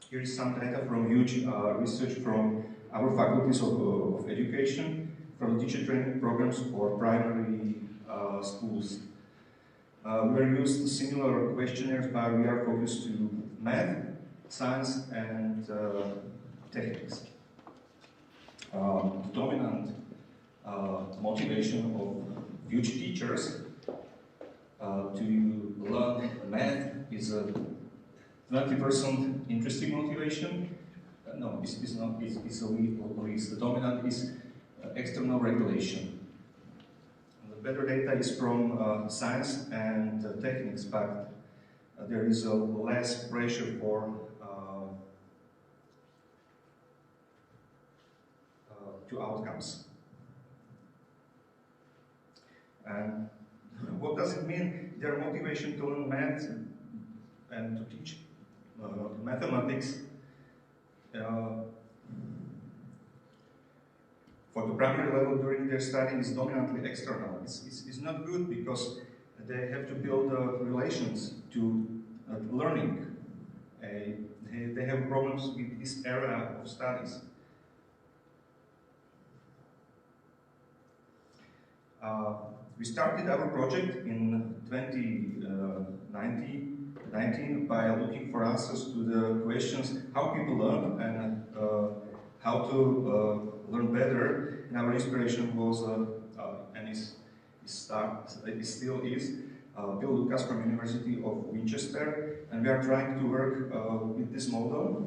Here is some data from huge research from our faculties of education, from teacher training programs for primary schools. We are used similar questionnaires, but we are focused to math, science, and techniques. The dominant motivation of future teachers to learn math is a 20% interesting motivation. No, it's not. It's a least. The dominant is external regulation. The better data is from science and techniques, but there is less pressure for to outcomes. And what does it mean? Their motivation to learn math and to teach mathematics for the primary level during their study is dominantly external. It's not good because they have to build relations to learning. They have problems with this area of studies. We started our project in 2019 by looking for answers to the questions how people learn and how to learn better. And our inspiration was, and it still is, Bill Lucas from University of Winchester, and we are trying to work with this model,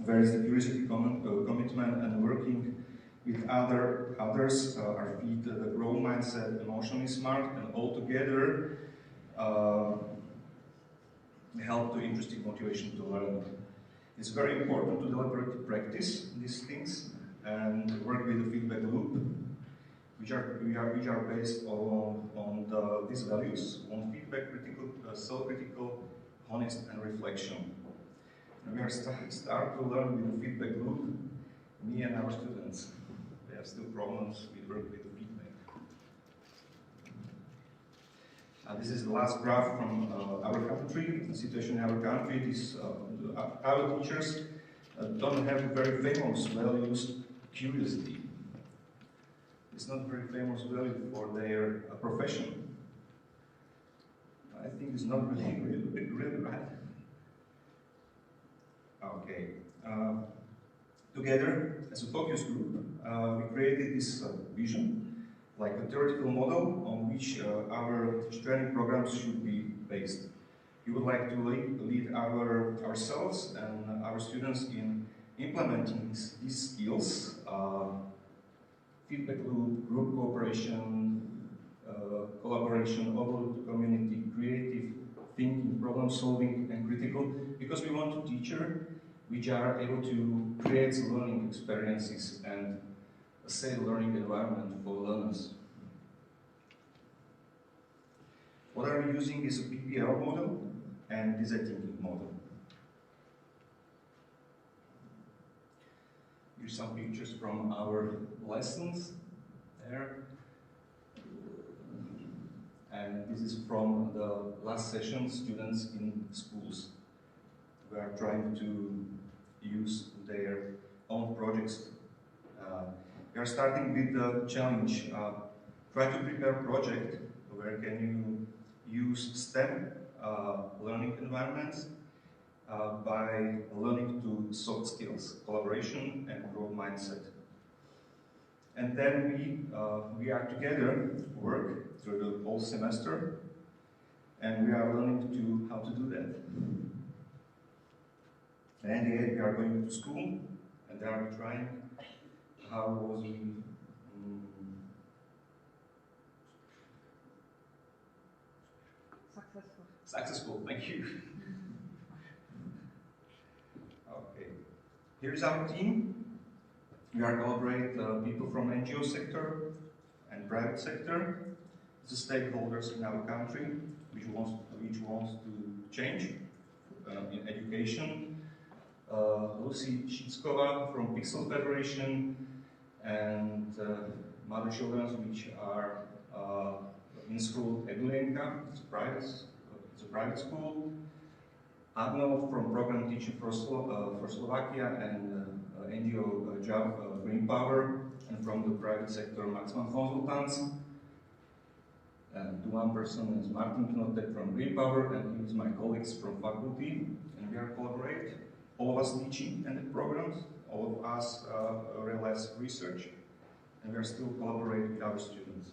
where is the curiosity, commitment, and working with others, our feet, the growth mindset, emotionally smart, and all together help to interesting motivation to learn. It's very important to deliberately practice these things and work with the feedback loop, which are based on these values, on feedback, critical, self-critical, honest, and reflection. And we are start to learn with the feedback loop, me and our students. There are still problems with work with the feedback. This is the last graph from our country, the situation in our country. Our teachers don't have very famous values, curiosity. It's not very famous value for their profession. I think it's not really right. Okay. Together, as a focus group, we created this vision, like a theoretical model on which our training programs should be based. We would like to lead ourselves and our students in implementing these skills, feedback loop, group cooperation, collaboration, overload community, creative thinking, problem solving, and critical, because we want a teacher which are able to create learning experiences and a safe learning environment for learners. What are we using is a PPL model and design thinking model. Here's some pictures from our lessons there. And this is from the last session, students in schools. We are trying to use their own projects. We are starting with the challenge, try to prepare a project where can you use STEM learning environments by learning to soft skills, collaboration and growth mindset. And then we are together work through the whole semester, and we are learning how to do that. And yet we are going to school, and they are trying how was we successful. Thank you. Okay, here's our team. We are collaborate people from NGO sector and private sector, the stakeholders in our country, which wants to change in education. Lucy Shitskova from Pixel Federation and Mother Children's, which are in school Edulenka, it's a private school. Arnold from Program Teaching for Slovakia and NGO job Green Power, and from the private sector Maximum Consultants. And one person is Martin Knotek from Green Power, and he is my colleagues from faculty, and we are collaborate. All of us teaching in the programs, all of us realize research, and we are still collaborating with our students.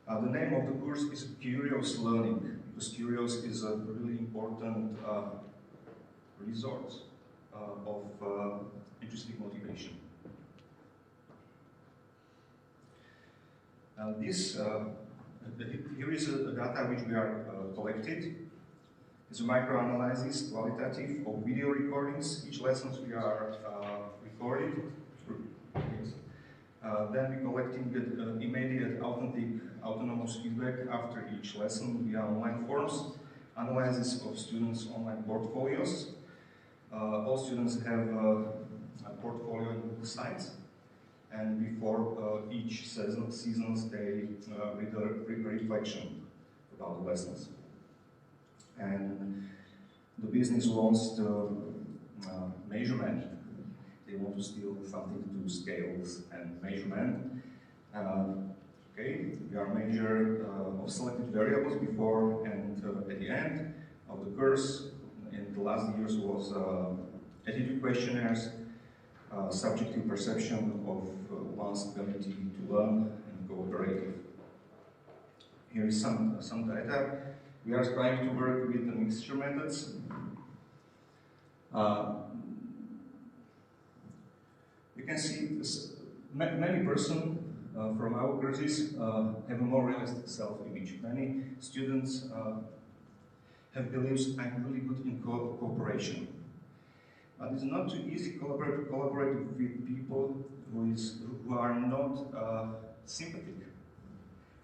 The name of the course is Curious Learning, because curious is a really important resource of intrinsic motivation. Here is a data which we are collected. It's a microanalysis, qualitative, of video recordings. Each lessons we are recorded. Then we collecting the immediate, authentic, autonomous feedback after each lesson via online forms, analysis of students' online portfolios. All students have a portfolio in the sites, and before each seasons they read a reflection about the lessons. And the business wants the measurement. They want to steal something to scales and measurement. Okay, we are measure of selected variables before and at the end of the course. In the last years was attitude questionnaires, subjective perception of one's ability to learn and cooperate. Here is some data. We are trying to work with the mixture methods. You can see this, many persons from our courses have a more realistic self-image. Many students have beliefs I'm really good in cooperation. But it's not too easy to collaborate with people who are not sympathetic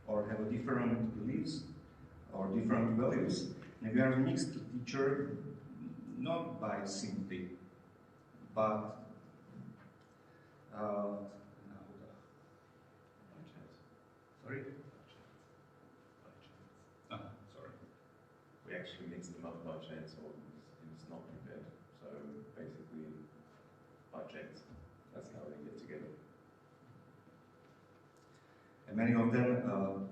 or have different beliefs or different values. And we are a mixed teacher, not by sympathy, but sorry? actually mix them up by chainsaw and it's not prepared. So basically, by chains, that's how they get together. And many of them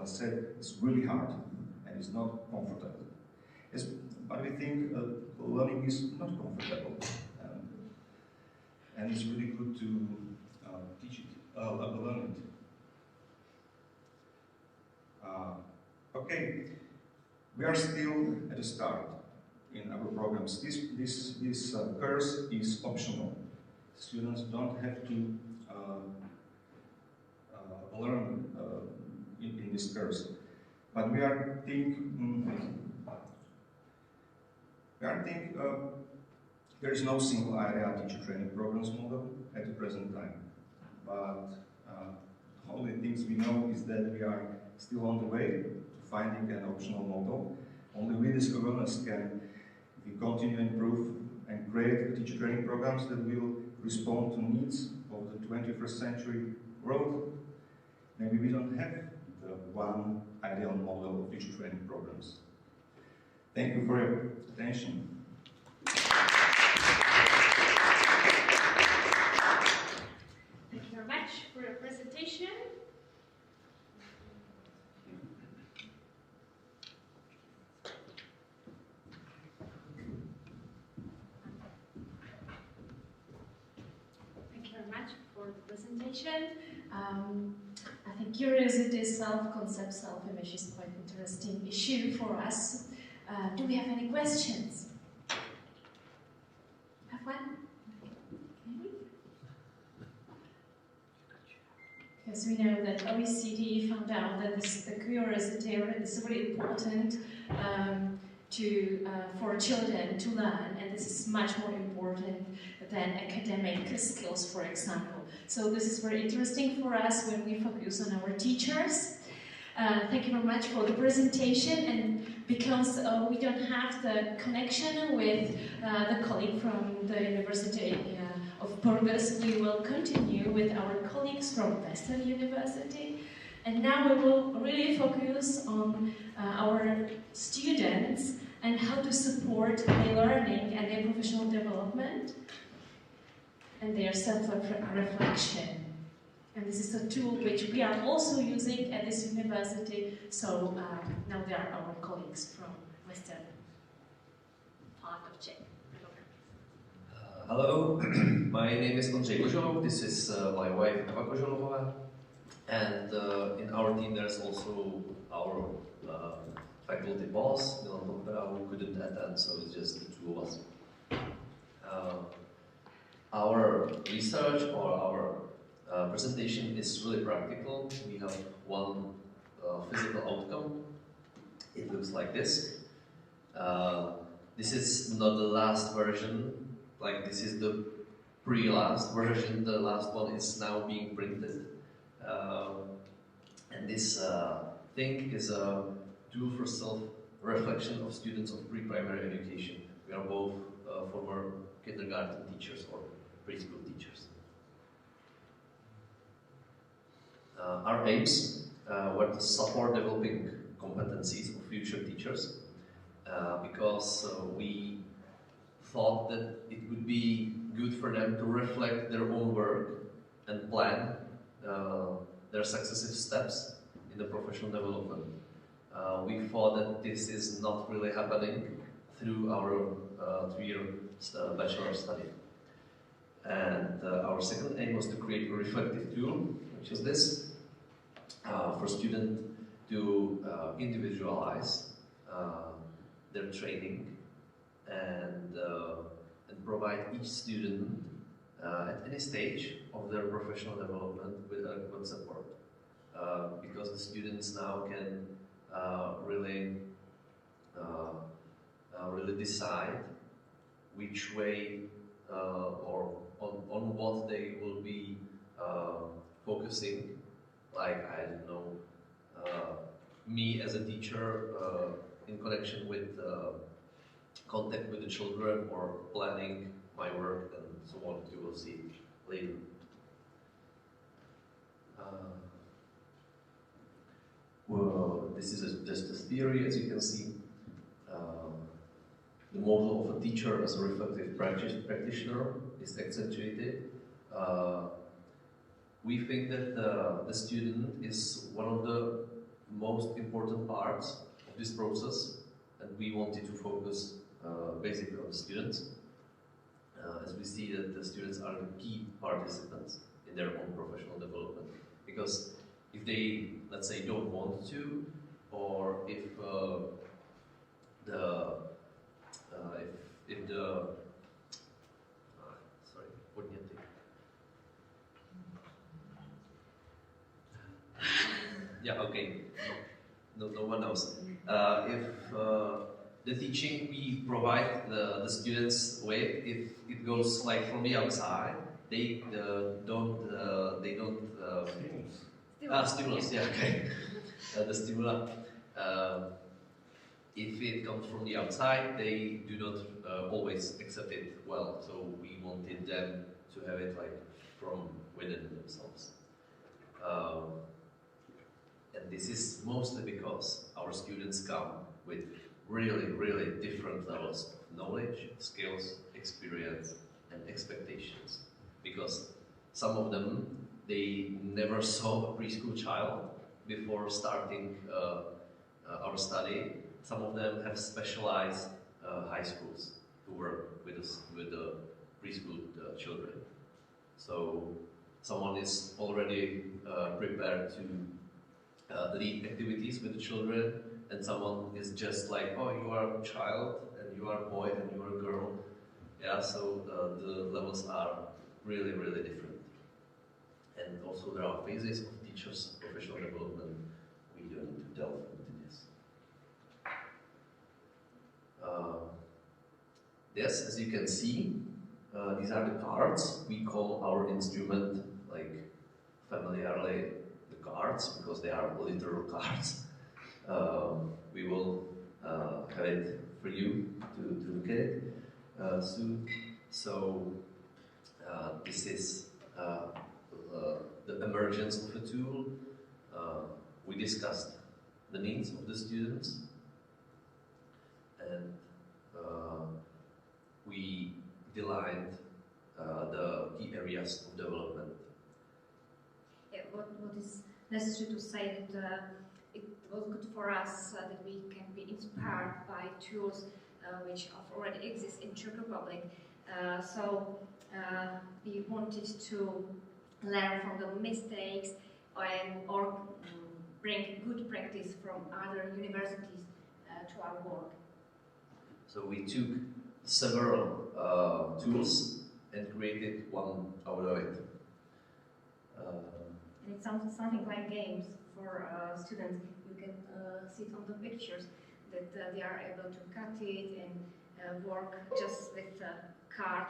said it's really hard and it's not comfortable. But we think learning is not comfortable. And it's really good to teach it, learn it. Okay, we are still at the start in our programs. This course is optional. Students don't have to learn in this course. But we are there is no single area teacher training programs model at the present time. But the only things we know is that we are still on the way to finding an optional model. Only with this awareness can we continue to improve and create teacher training programs that will respond to needs of the 21st century world. Maybe we don't have the one ideal model of teacher training programs. Thank you for your attention. Thank you very much for your presentation. Thank you very much for the presentation. I think curiosity, self-concept, self-image is quite an interesting issue for us. Do we have any questions? Have one? Okay. Because we know that OECD found out that the curiosity is really important for children to learn, and this is much more important than academic skills, for example. So this is very interesting for us when we focus on our teachers. Thank you very much for the presentation, and because we don't have the connection with the colleague from the University of Burgos, we will continue with our colleagues from Western University. And now we will really focus on our students and how to support their learning and their professional development and their self-reflection. And this is a tool which we are also using at this university, so now they are our colleagues from Western part of Czech. Hello, my name is Ondřej Kožolov, this is my wife Eva Kožolová, and in our team there's also our faculty boss, Milan Popera, who couldn't attend, so it's just the two of us. Our research or our presentation is really practical. We have one physical outcome. It looks like this. This is not the last version, like this is the pre-last version. The last one is now being printed. And this thing is a tool for self-reflection of students of pre-primary education. We are both former kindergarten teachers or preschool teachers. Our aims were to support developing competencies of future teachers because we thought that it would be good for them to reflect their own work and plan their successive steps in the professional development. We thought that this is not really happening through our 3-year bachelor study. And our second aim was to create a reflective tool, which is this, for students to individualize their training and provide each student at any stage of their professional development with adequate support. Because the students now can really decide which way or on what they will be focusing. Like, I don't know, me as a teacher in connection with contact with the children or planning my work and so on, you will see later. Well, this is just a theory, as you can see. the model of a teacher as a reflective practitioner is accentuated. We think that the student is one of the most important parts of this process, and we wanted to focus basically on the students, as we see that the students are the key participants in their own professional development. Because if they, let's say, don't want to, or if sorry, podněty. Yeah, okay. No one knows. If the teaching we provide the students with, if it goes like from the outside, they don't. Stimulus. Yeah, okay. The stimuli. If it comes from the outside, they do not always accept it well. So we wanted them to have it like from within themselves. And this is mostly because our students come with really, really different levels of knowledge, skills, experience, and expectations. Because some of them, they never saw a preschool child before starting our study. Some of them have specialized high schools to work with the preschool children. So someone is already prepared to lead activities with the children, and someone is just like, oh, you are a child, and you are a boy, and you are a girl. Yeah, so the levels are really, really different. And also there are phases of teachers' professional development. We don't need to delve into this. Yes, as you can see, these are the cards. We call our instrument, like familiarly, the cards, because they are literal cards. We will have it for you to look at it soon. So this is the emergence of a tool. We discussed the needs of the students, and we designed the key areas of development. Yeah, what is necessary to say that it was good for us that we can be inspired by tools which already exist in Czech Republic. So we wanted to learn from the mistakes or bring good practice from other universities to our work. So we took several tools and created one out of it. And it's something like games for students. You can see it on the pictures that they are able to cut it and work just with a card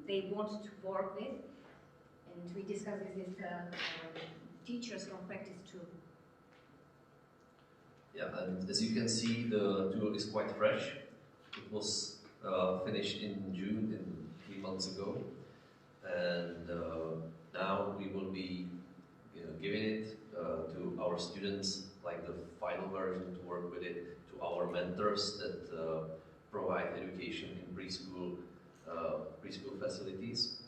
they want to work with. And we discussed this with teachers from practice too. Yeah, and as you can see, the tool is quite fresh. It was finished in June, 3 months ago, and now we will be giving it to our students, like the final version, to work with it, to our mentors that provide education in preschool facilities,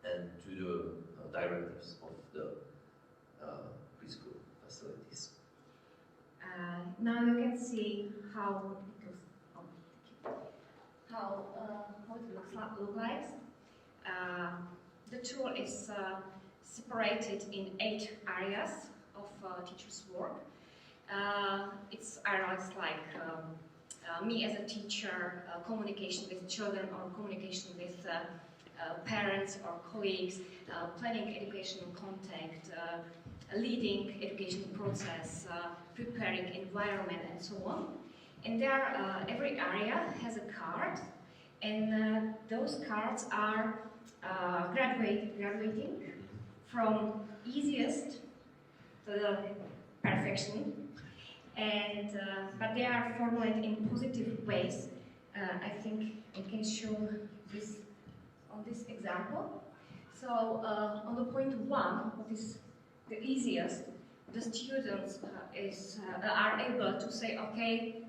and to the directors of the preschool facilities. Now you can see how it looks like. The tool is separated in 8 areas of teacher's work. It's areas like me as a teacher, communication with children or communication with parents or colleagues, planning educational contact, leading education process, preparing environment, and so on. And there, every area has a card, and those cards are graduating from easiest to the perfection, and but they are formulated in positive ways. I think I can show this on this example. So on the point 1, what is the easiest, the students are able to say, okay,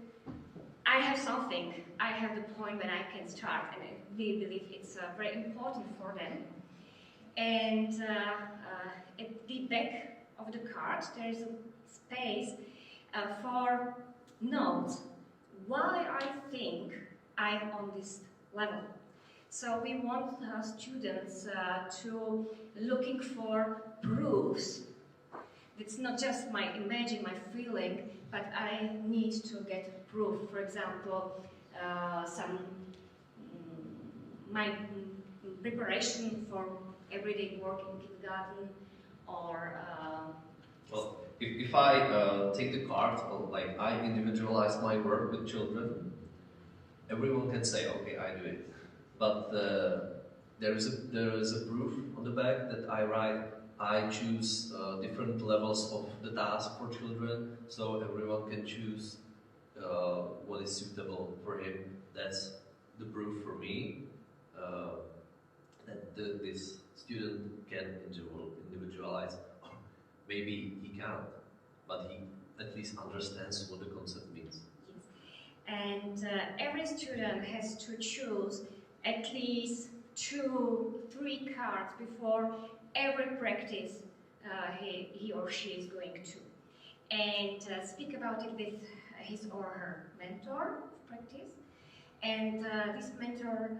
I have something. I have the point when I can start, and we believe it's very important for them. And at the back of the card, there is a space for notes. Why I think I'm on this level. So we want students to looking for proofs. It's not just my imagine, my feeling, but I need to get proof. For example, my preparation for everyday work in kindergarten, or well, if I take the card, like I individualize my work with children, everyone can say, okay, I do it. But there is a proof on the back that I write. I choose different levels of the task for children, so everyone can choose what is suitable for him. That's the proof for me that this student can individualize. Maybe he can't, but he at least understands what the concept means. Yes. And every student has to choose at least 2-3 cards before every practice he or she is going to. And speak about it with his or her mentor of practice. And this mentor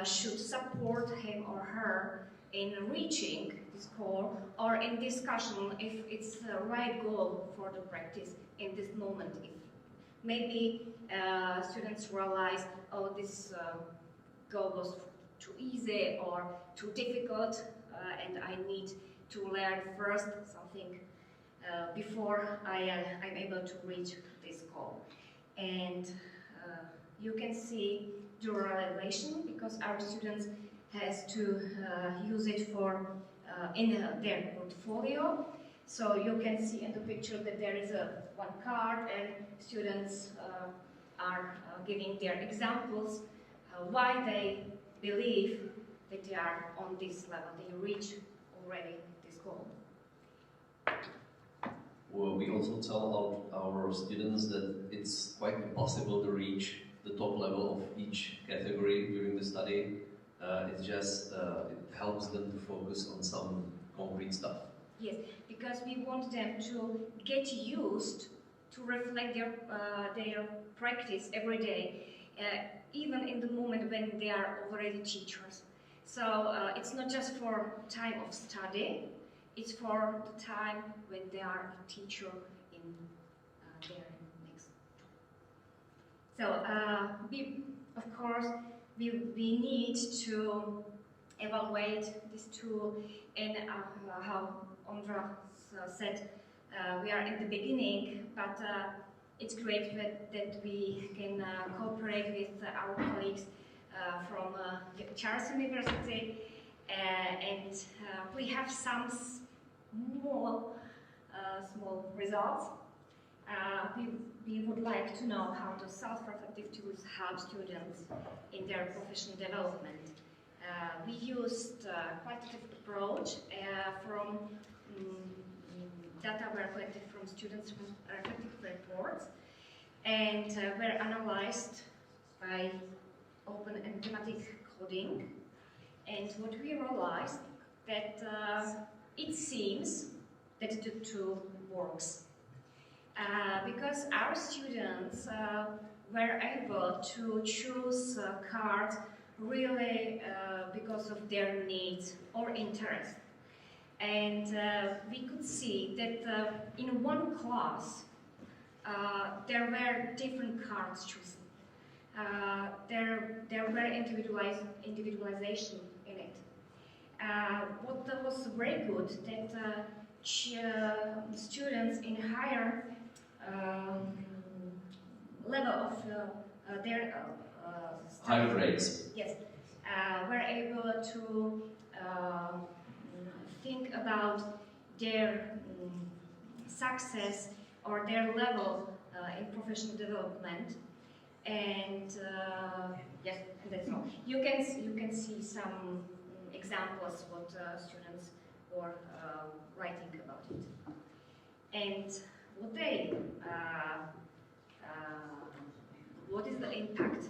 should support him or her in reaching this goal, or in discussion if it's the right goal for the practice in this moment. If maybe students realize, oh, this goal was too easy or too difficult, and I need to learn first something before I'm able to reach this goal. And you can see the relation, because our students has to use it for in their portfolio. So you can see in the picture that there is one card, and students are giving their examples why they believe that they are on this level, they reach already this goal. Well, we also tell our students that it's quite impossible to reach the top level of each category during the study. It's just, it helps them to focus on some concrete stuff. Yes, because we want them to get used to reflect their practice every day, even in the moment when they are already teachers. So it's not just for time of study, it's for the time when they are a teacher in their next job. So of course, we need to evaluate this tool, and how Ondra said, we are in the beginning, but it's great that we can cooperate with our colleagues from Charles University, and we have some small results. We would like to know how the self-reflective tools help students in their professional development. We used a quantitative approach from data were collected from students' reflective reports, and were analyzed by open and thematic coding. And what we realized that it seems that the tool works. Because our students were able to choose cards really because of their needs or interest. And we could see that in one class there were different cards chosen. There were individualization in it. What was very good, that students in higher level of their higher grades. Yes, were able to think about their success or their level in professional development, and yes, and that's all. You can see some examples what students were writing about it, and what they what is the impact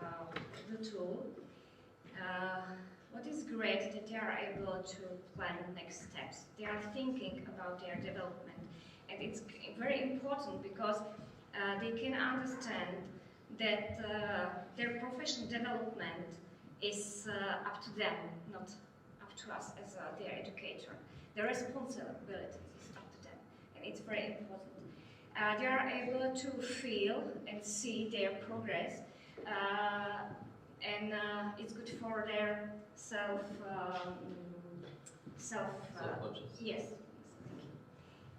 of the tool. What is great that they are able to plan next steps. They are thinking about their development, and it's very important because they can understand that their professional development is up to them, not up to us as their educator. Their responsibility is up to them, and it's very important. They are able to feel and see their progress, and it's good for their self-conscious. Yes,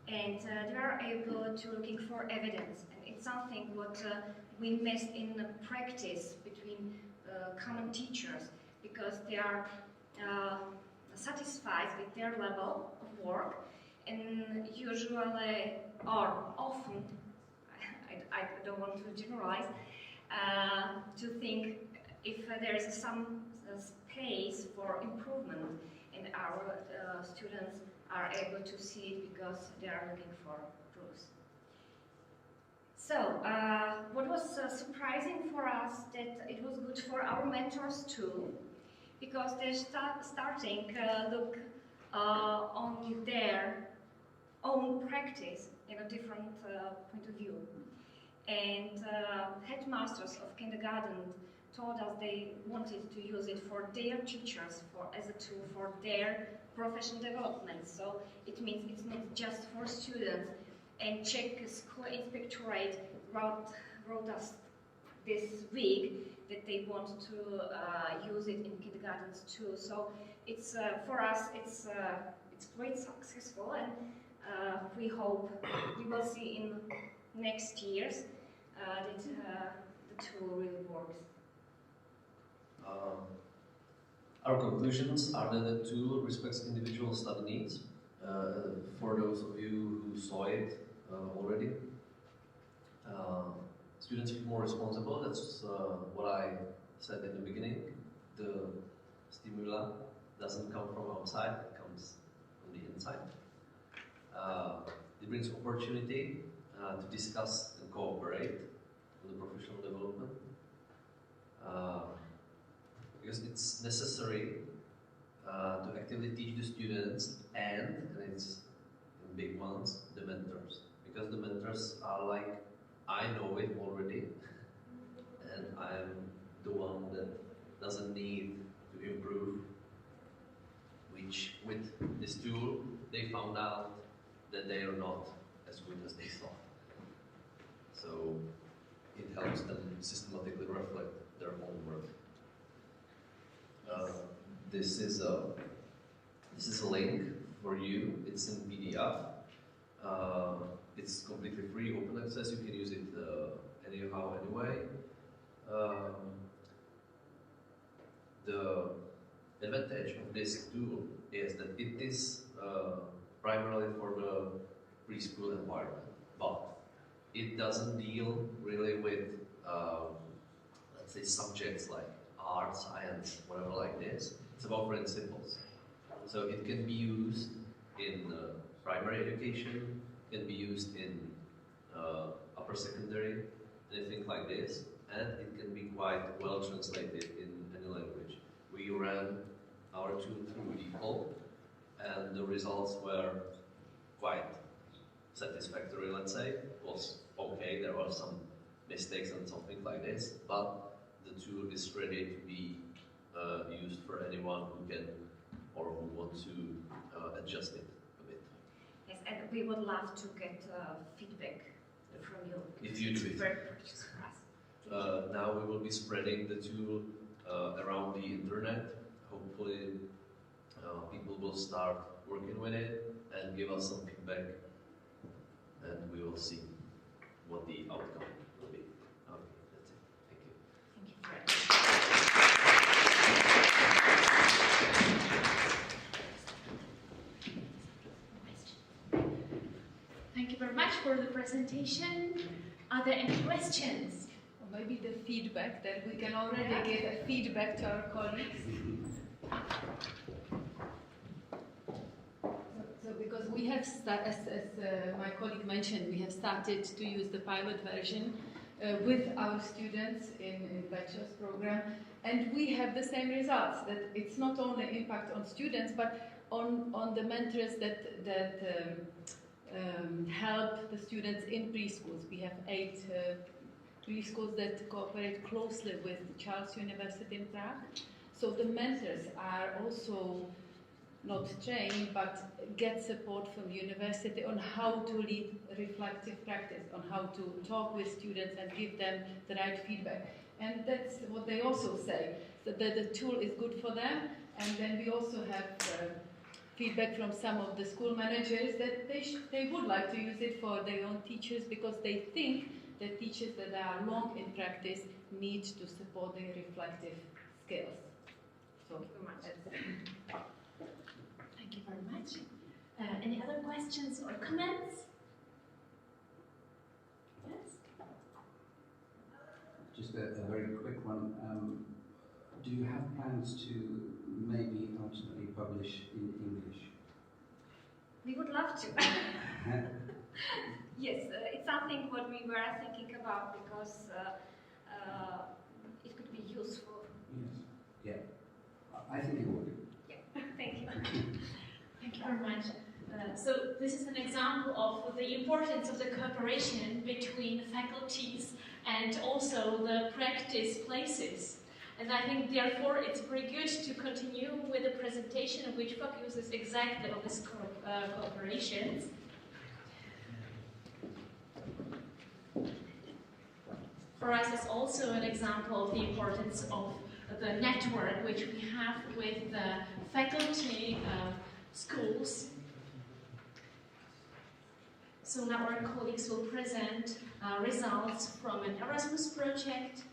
and they are able to looking for evidence, and it's something what we miss in the practice between common teachers, because they are satisfied with their level of work, and usually or often, I don't want to generalize, to think if there is some space for improvement, and our students are able to see it because they are looking for proofs. So, what was surprising for us that it was good for our mentors too, because they're starting look on their own practice in a different point of view. And headmasters of kindergarten told us they wanted to use it for their teachers, as a tool for their professional development. So it means it's not just for students. And Czech School Inspectorate wrote us this week that they want to use it in kindergartens too. So it's for us it's quite successful, and we hope we will see in next years that the tool really works. Our conclusions are that the tool respects individual study needs. For those of you who saw it already, students feel more responsible. That's what I said in the beginning. The stimuli doesn't come from outside, it comes from the inside. It brings opportunity to discuss and cooperate on the professional development. Because it's necessary to actively teach the students and it's in big ones, the mentors. Because the mentors are like, I know it already and I'm the one that doesn't need to improve, which with this tool they found out that they are not as good as they thought. So it helps them systematically reflect their own work. This is a link for you. It's in PDF. It's completely free, open access. You can use it anyhow, anyway. The advantage of this tool is that it is primarily for the preschool environment, but it doesn't deal really with, let's say, subjects like art, science, whatever like this. It's about principles. So it can be used in primary education, can be used in upper secondary, anything like this, and it can be quite well translated in any language. We ran our tool through DeepL, and the results were quite satisfactory, let's say. It was okay, there were some mistakes and something like this, but the tool is ready to be used for anyone who can or who wants to adjust it a bit. Yes, and we would love to get feedback from you. If you do it. Very precious for us. Now we will be spreading the tool around the internet. Hopefully people will start working with it and give us some feedback, and we will see what the outcome will be. Okay, that's it. Thank you. Thank you very much. Thank you very much for the presentation. Are there any questions? Or maybe the feedback, that we can already give a feedback to our colleagues. So because we have, as my colleague mentioned, we have started to use the pilot version. with our students in bachelor's program, and we have the same results, that it's not only impact on students, but on the mentors that help the students in preschools. We have 8 preschools that cooperate closely with Charles University in Prague. So the mentors are also not trained, but get support from university on how to lead reflective practice, on how to talk with students and give them the right feedback. And that's what they also say, that the tool is good for them. And then we also have feedback from some of the school managers that they would like to use it for their own teachers, because they think that teachers that are long in practice need to support their reflective skills. So Thank you very much. Any other questions or comments? Yes? Just a very quick one. Do you have plans to maybe ultimately publish in English? We would love to. Yes, it's something what we were thinking about, because it could be useful. Yes. Yeah. I think it would. Yeah. Thank you. Thank you very much. So this is an example of the importance of the cooperation between faculties and also the practice places. And I think, therefore, it's very good to continue with a presentation which focuses exactly on this cooperation. For us, it's also an example of the importance of the network which we have with the faculty, schools. So now our colleagues will present results from an Erasmus project.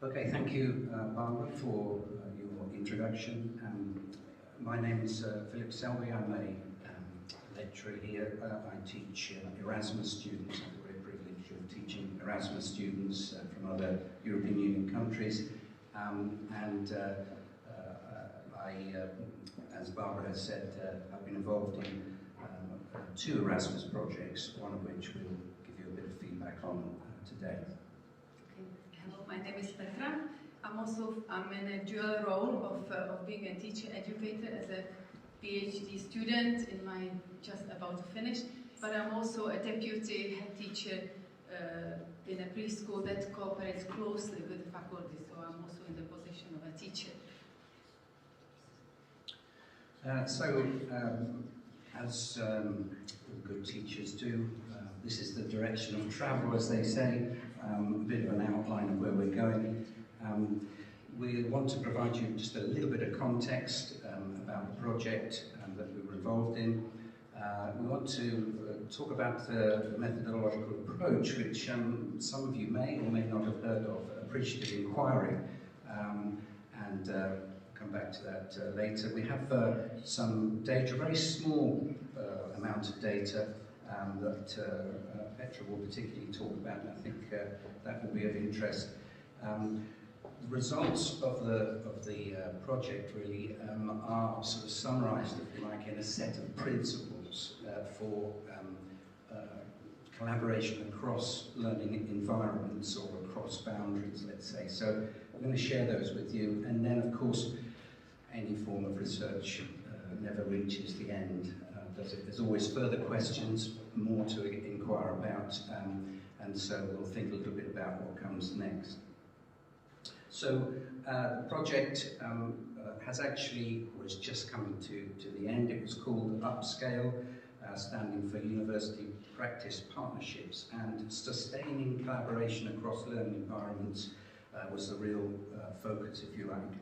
Okay, thank you, Barbara, for your introduction. My name is Philip Selby. I'm a lecturer here. I teach Erasmus students. I have the great privilege of teaching Erasmus students from other European Union countries. As Barbara has said, I've been involved in 2 Erasmus projects, one of which we'll give you a bit of feedback on today. Hello, my name is Petra. I'm in a dual role of being a teacher educator as a PhD student in my just about to finish, but I'm also a deputy head teacher in a preschool that cooperates closely with the faculty, so I'm also in the position of a teacher. As good teachers do, this is the direction of travel, as they say, a bit of an outline of where we're going. We want to provide you just a little bit of context about the project that we were involved in. We want to talk about the methodological approach, which some of you may or may not have heard of, appreciative inquiry, and come back to that later. We have some data, very small amount of data that Petra will particularly talk about, and I think that will be of interest. Results of the project really are sort of summarised, if you like, in a set of principles for collaboration across learning environments or across boundaries, let's say. So I'm going to share those with you, and then of course any form of research never reaches the end, does it? There's always further questions, more to inquire about, and so we'll think a little bit about what comes next. So the project has actually, was just coming to the end. It was called Upscale, standing for University Practice Partnerships, and sustaining collaboration across learning environments was the real focus, if you like.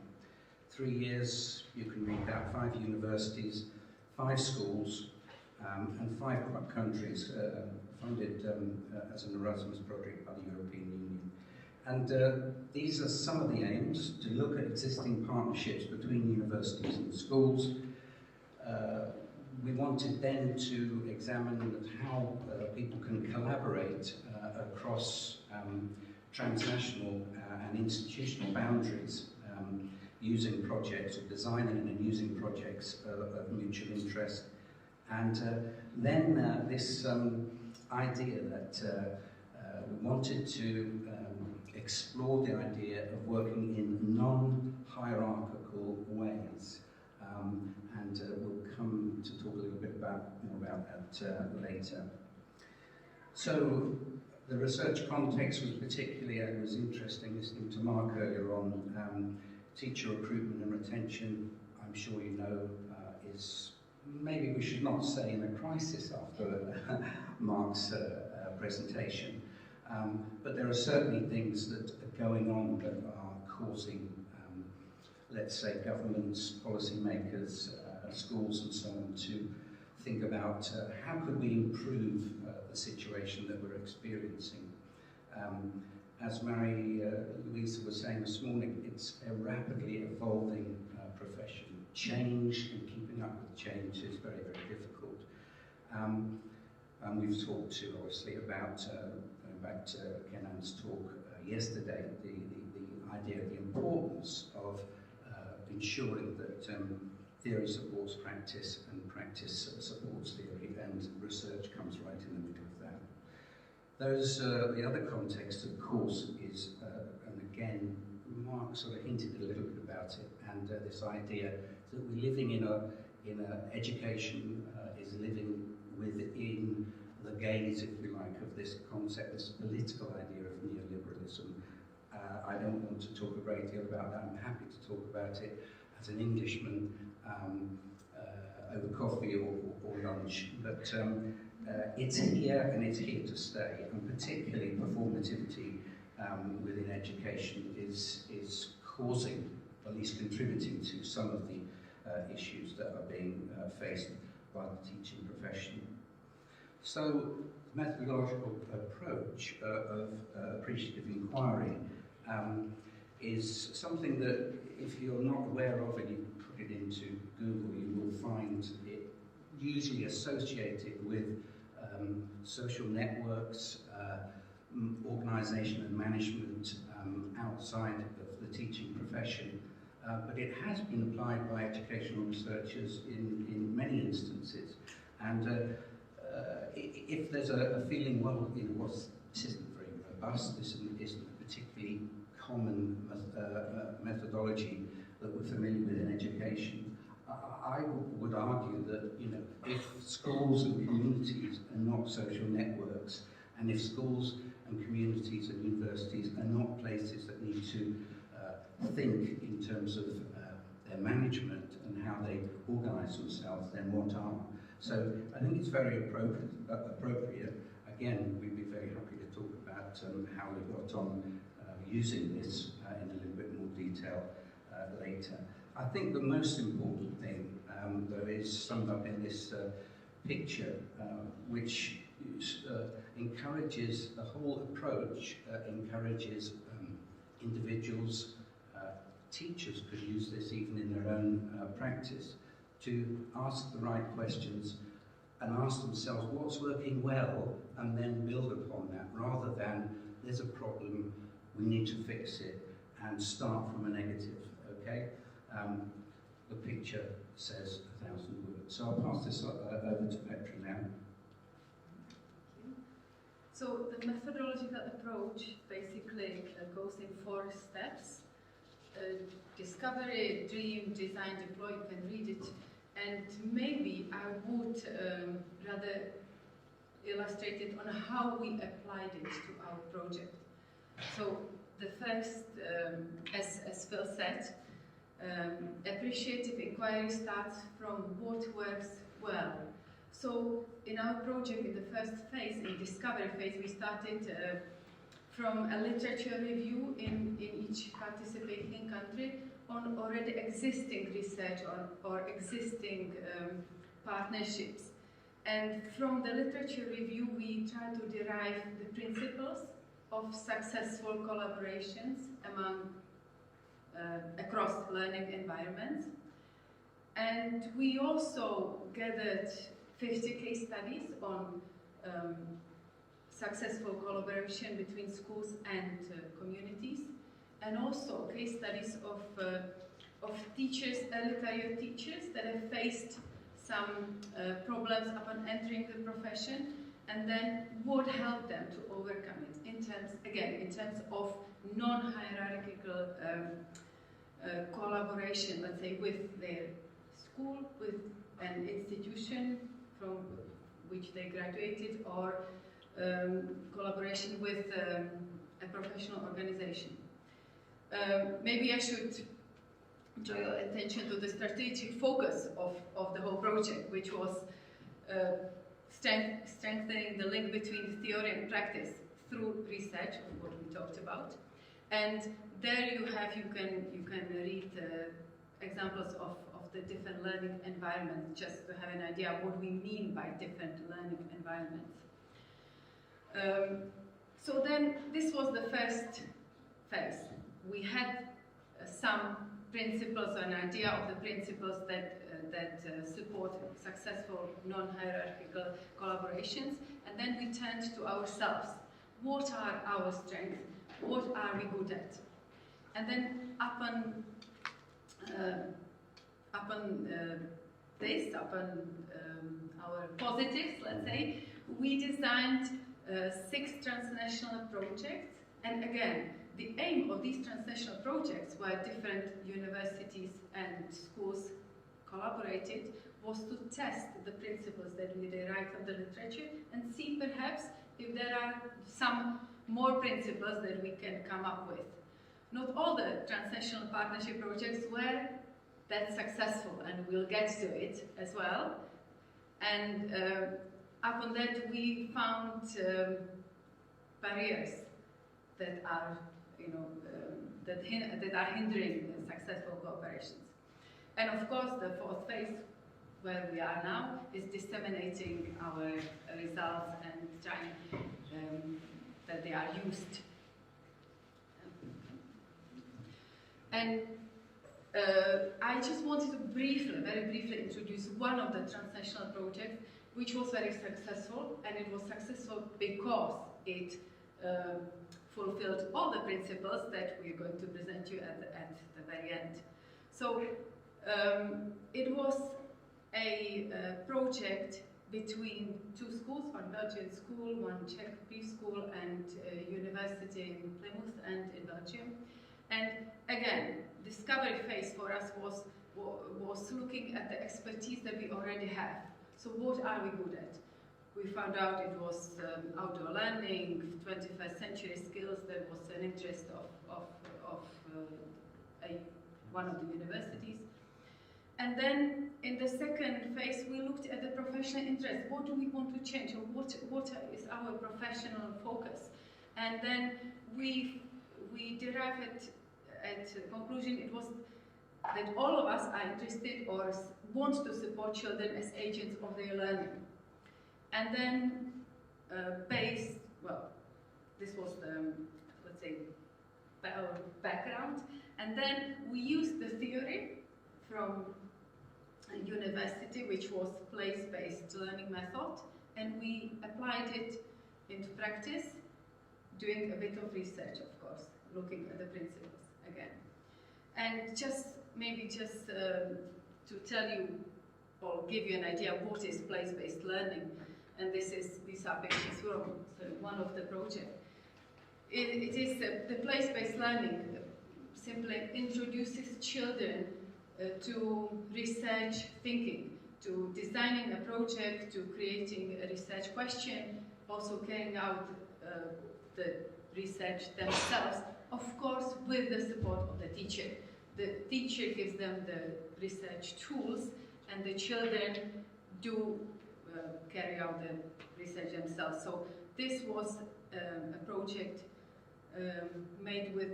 3 years, you can read about 5 universities, 5 schools, and 5 countries, funded as an Erasmus project by the European Union. And these are some of the aims: to look at existing partnerships between universities and schools. We wanted then to examine how people can collaborate across transnational and institutional boundaries, using projects, or designing and using projects of mutual interest. And then this idea that we wanted to explore the idea of working in non-hierarchical ways. And we'll come to talk a little bit more about that later. So the research context was particularly, it was interesting listening to Mark earlier on. Teacher recruitment and retention, I'm sure you know, is, maybe we should not say in a crisis after Mark's presentation, but there are certainly things that are going on that are causing, let's say, governments, policymakers, schools and so on to think about how could we improve the situation that we're experiencing. As Marie-Louise was saying this morning, it's a rapidly evolving profession. Change and keeping up with change is very, very difficult. And we've talked too, obviously, about, going back to Kenan's talk yesterday, the idea of the importance of ensuring that theory supports practice and practice supports theory, and research comes right in the middle of that. The other context, of course, is, and again, Mark sort of hinted a little bit about it, and this idea that we're living in a education is living within the gaze, if you like, of this concept, this political idea of neoliberalism. I don't want to talk a great deal about that. I'm happy to talk about it as an Englishman over coffee or lunch, but it's here and it's here to stay, and particularly performativity within education is causing, at least contributing to, some of the issues that are being faced by the teaching profession. So, the methodological approach of appreciative inquiry is something that, if you're not aware of and you put it into Google, you will find it usually associated with social networks, organisation and management outside of the teaching profession. But it has been applied by educational researchers in many instances. And if there's a feeling, well, you know, this isn't very robust, this isn't a particularly common methodology that we're familiar with in education, I would argue that, you know, if schools and communities are not social networks, and if schools and communities and universities are not places that need to think in terms of their management and how they organise themselves, then what are? So I think it's very appropriate. Again, we'd be very happy to talk about how we got on using this in a little bit more detail later. I think the most important thing, though, is summed up in this picture, which encourages, the whole approach encourages individuals, teachers could use this even in their own practice, to ask the right questions and ask themselves what's working well and then build upon that, rather than there's a problem, we need to fix it, and start from a negative, okay? The picture says 1,000 words. So I'll pass this over to Petra now. So the methodological approach basically goes in 4 steps. Discovery, dream, design, deploy, you can read it. And maybe I would rather illustrate it on how we applied it to our project. So the first, as Phil said, appreciative inquiry starts from what works well. So in our project, in the first phase, in discovery phase, we started from a literature review in each participating country on already existing research or existing partnerships. And from the literature review, we try to derive the principles of successful collaborations across learning environments. And we also gathered 50 case studies on successful collaboration between schools and communities, and also case studies of teachers, early career teachers that have faced some problems upon entering the profession, and then what helped them to overcome it in terms of non-hierarchical collaboration, let's say, with their school, with an institution from which they graduated, or collaboration with a professional organization. Maybe I should draw your attention to the strategic focus of the whole project, which was strengthening the link between theory and practice through research, what we talked about. And there you can read examples of the different learning environments, just to have an idea of what we mean by different learning environments. So then, this was the first phase. We had some principles, an idea of the principles that support successful non-hierarchical collaborations, and then we turned to ourselves. What are our strengths? What are we good at? And then upon our positives, let's say, we designed 6 transnational projects, and again, the aim of these transnational projects, where different universities and schools collaborated, was to test the principles that we derived from the literature and see perhaps if there are some more principles that we can come up with. Not all the transnational partnership projects were that successful, and we'll get to it as well. And upon that, we found barriers that are, that are hindering the successful cooperations. And of course, the 4th phase, where we are now, is disseminating our results and trying that they are used. And I just wanted to very briefly introduce one of the transnational projects, which was very successful, and it was successful because it fulfilled all the principles that we're going to present you at the very end. So it was a project between 2 schools, one Belgian school, one Czech preschool, and a university in Plymouth and in Belgium. And again, discovery phase for us was looking at the expertise that we already have. So what are we good at? We found out it was outdoor learning, 21st century skills. That was an interest of one of the universities. And then in the second phase, we looked at the professional interest. What do we want to change, or what is our professional focus? And then we derived at conclusion, it was that all of us are interested or want to support children as agents of their learning. And then this was the, let's say, our background. And then we used the theory from a university, which was place-based learning method, and we applied it into practice, doing a bit of research, of course, looking at the principles again. And maybe to tell you or give you an idea of what is place-based learning, and these are pictures from one of the projects. It is the place-based learning simply introduces children to research thinking, to designing a project, to creating a research question, also carrying out the research themselves, of course with the support of the teacher. The teacher gives them the research tools, and the children do carry out the research themselves. So this was a project made with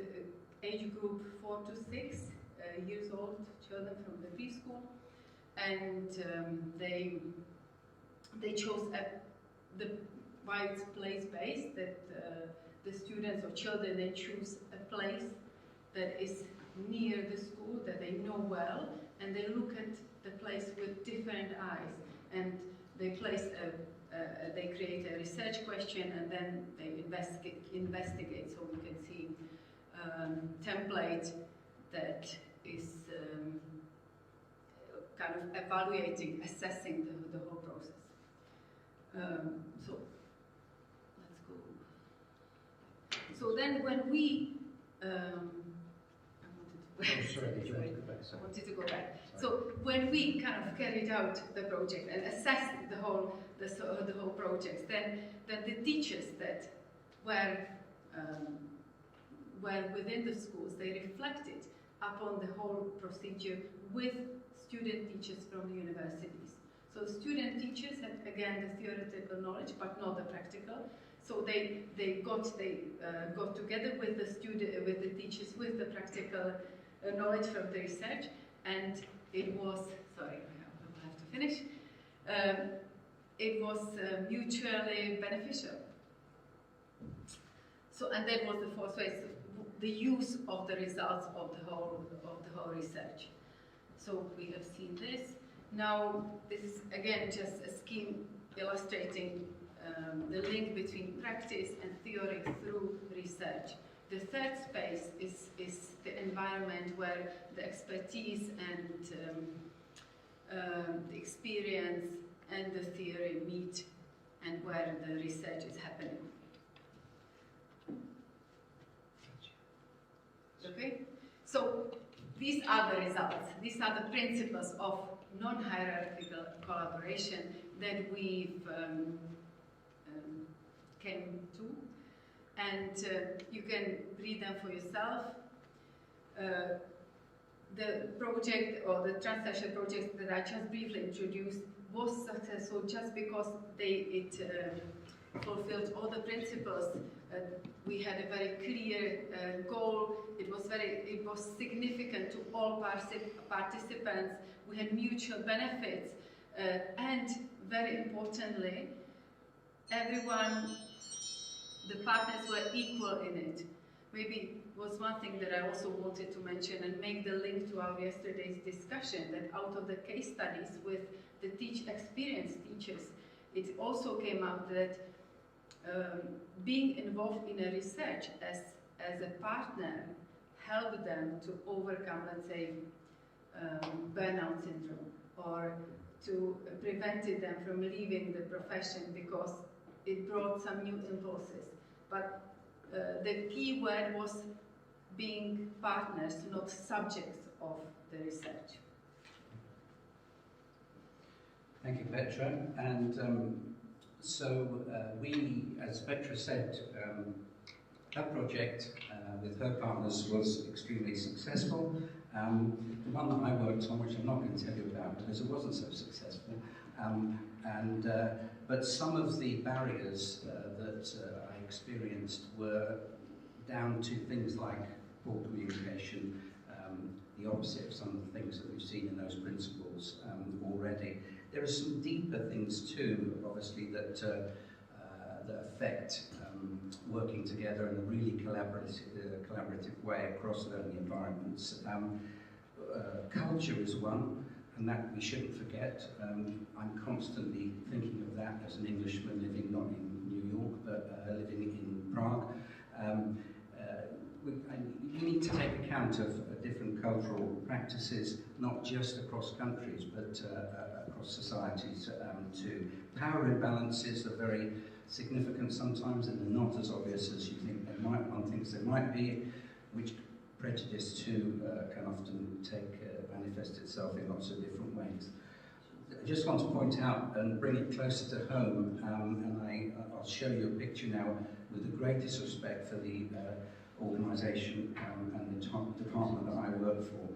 age group 4 to 6 years old children from the preschool, and they they chose why it's place-based, that the students or children, they choose a place that is near the school, that they know well, and they look at the place with different eyes, and they they create a research question, and then they investigate, so we can see template that is kind of evaluating, assessing the whole process. So let's go. So then when we I wanted to go back. So when we kind of carried out the project and assessed the whole project, then the teachers that were within the schools, they reflected upon the whole procedure with student teachers from the universities. So student teachers had again the theoretical knowledge, but not the practical. So they got together with the teachers with the practical knowledge from the research, and it was, sorry, I have to finish, it was mutually beneficial. So, and that was the fourth way, so the use of the results of the whole research. So we have seen this. Now, this is again just a scheme illustrating the link between practice and theory through research. The third space is the environment where the expertise and the experience and the theory meet, and where the research is happening. Okay? So these are the results. These are the principles of non-hierarchical collaboration that we've came to. And you can read them for yourself. The project, or the translation project that I just briefly introduced, was successful just because it fulfilled all the principles. We had a very clear goal. It was significant to all participants. We had mutual benefits, and very importantly, everyone, the partners were equal in it. Maybe was one thing that I also wanted to mention and make the link to our yesterday's discussion, that out of the case studies with the experienced teachers, it also came out that being involved in a research as a partner helped them to overcome, let's say, burnout syndrome, or to prevented them from leaving the profession because it brought some new impulses. But the key word was being partners, not subjects of the research. Thank you, Petra. And so we, as Petra said, her project with her partners was extremely successful. The one that I worked on, which I'm not going to tell you about because it wasn't so successful, but some of the barriers that I experienced were down to things like poor communication, the opposite of some of the things that we've seen in those principles already. There are some deeper things too, obviously, that affect working together in a really collaborative way across learning environments. Culture is one, and that we shouldn't forget. I'm constantly thinking of that as an Englishman living not in New York, but living in Prague. We need to take account of different cultural practices, not just across countries, but across societies too. Power imbalances are very significant sometimes, and they're not as obvious as you think they might. One thinks they might be, which prejudice too can often manifest itself in lots of different ways. I just want to point out and bring it closer to home, and I'll show you a picture now with the greatest respect for the organisation and the department that I work for.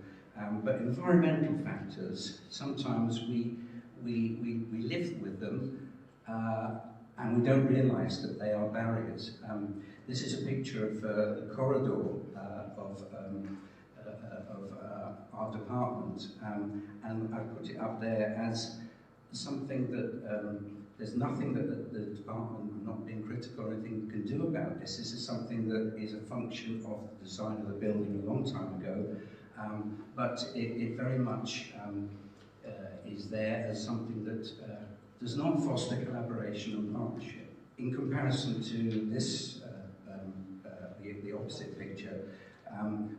But environmental factors, sometimes we live with them and we don't realise that they are barriers. This is a picture of the corridor of our department, and I put it up there as something that There's nothing that the department, I'm not being critical or anything, can do about this. This is something that is a function of the design of the building a long time ago, but it very much is there as something that does not foster collaboration and partnership. In comparison to this, the opposite picture,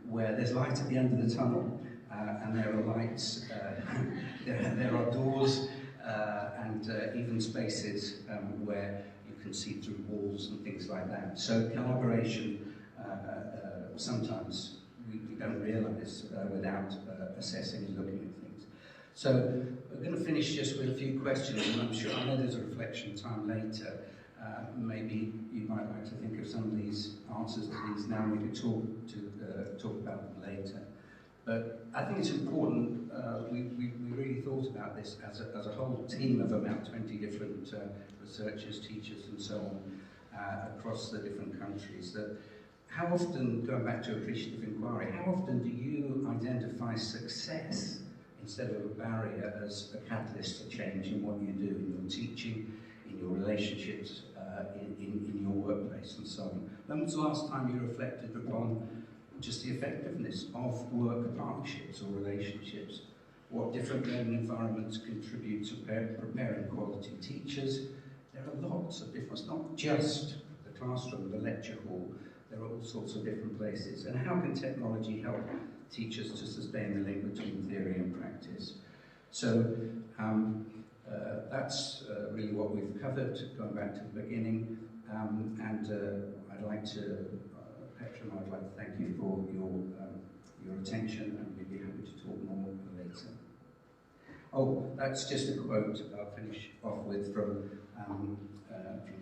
where there's light at the end of the tunnel, and there are lights, there are doors, and even spaces where you can see through walls and things like that. So collaboration, sometimes we don't realise without assessing and looking at things. So we're going to finish just with a few questions, and I'm sure, I know there's a reflection time later. Maybe you might like to think of some of these answers to these now, and we could talk about them later. But I think it's important, we really thought about this as a whole team of about 20 different researchers, teachers and so on across the different countries. That how often, going back to appreciative inquiry, how often do you identify success instead of a barrier as a catalyst for change in what you do, in your teaching, in your relationships, in your workplace and so on? When was the last time you reflected upon just the effectiveness of work partnerships or relationships? What different learning environments contribute to preparing quality teachers? There are lots of different, it's not just the classroom, the lecture hall, there are all sorts of different places. And how can technology help teachers to sustain the link between theory and practice? So that's really what we've covered, going back to the beginning. I'd like to, Petra, I'd like to thank you for your attention, and we'd be happy to talk more later. Oh, that's just a quote I'll finish off with from